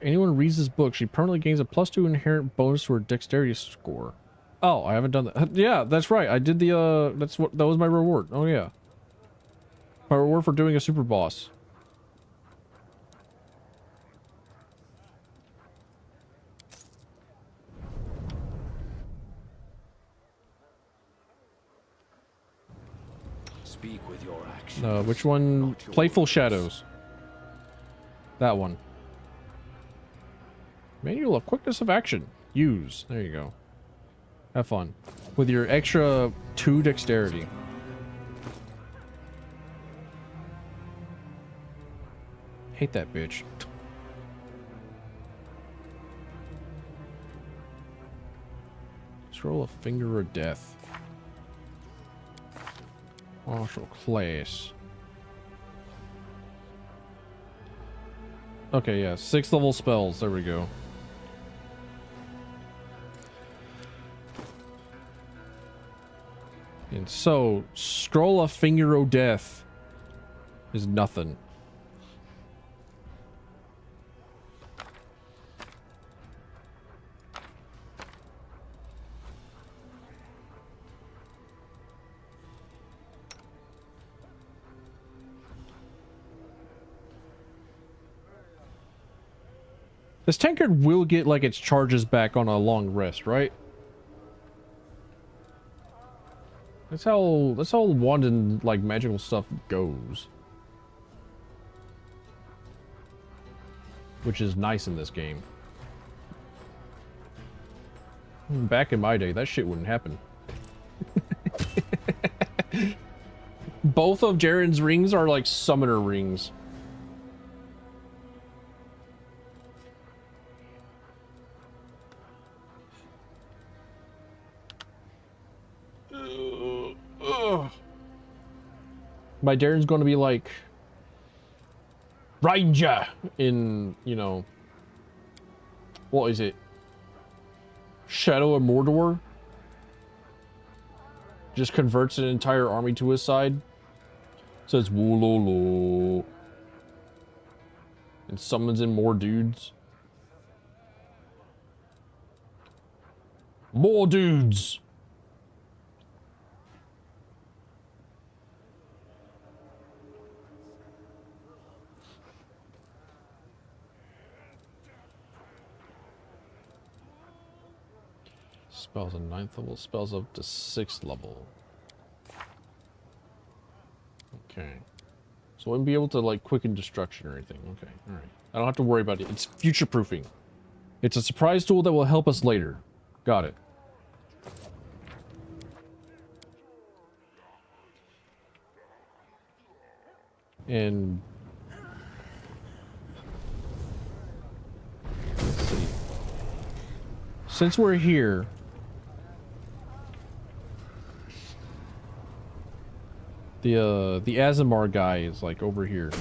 Anyone reads this book, she permanently gains a +2 inherent bonus to her dexterity score. Oh, I haven't done that. Yeah, that's right. I did the, that was my reward. Oh, yeah. My reward for doing a super boss. Speak with your actions. Which one? Playful Shadows. That one. Manual of Quickness of Action. Use. There you go. Have fun. With your extra 2 dexterity. Hate that bitch. Scroll of Finger of Death. Martial class. Okay, yeah. 6th level spells. There we go. And so, Scroll of Finger of Death is nothing. This tankard will get like its charges back on a long rest, right? That's how wand and like magical stuff goes. Which is nice in this game. Back in my day, that shit wouldn't happen. Both of Jaren's rings are like summoner rings. My Darren's going to be like Ranger in, you know, what is it? Shadow of Mordor? just converts an entire army to his side. Says woololo. And summons in more dudes. More dudes! Spells at 9th level, spells up to 6th level. Okay. So I wouldn't be able to like quicken destruction or anything. Okay, alright. I don't have to worry about it. It's future proofing. It's a surprise tool that will help us later. Got it. And let's see. Since we're here, the Azamar guy is like over here.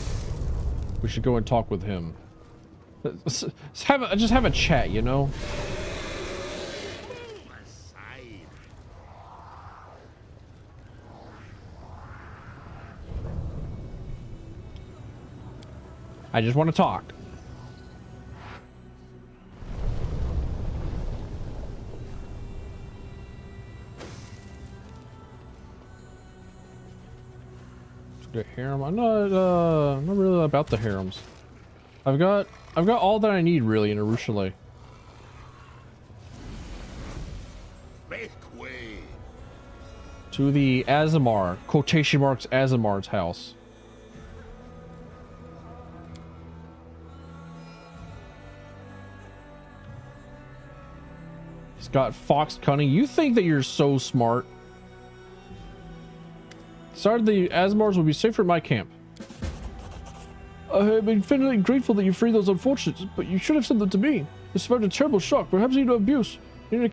We should go and talk with him. Let's just have a chat, you know? I just want to talk. The harem. I'm not really about the harems. I've got all that I need really in Arushale. Make way. To the Azamar, quotation marks Azamar's house. He's got fox cunning. You think that you're so smart. Sorry, the Azamars will be safer at my camp. I'm infinitely grateful that you freed those unfortunates, but you should have sent them to me. This survived a terrible shock, perhaps even abuse.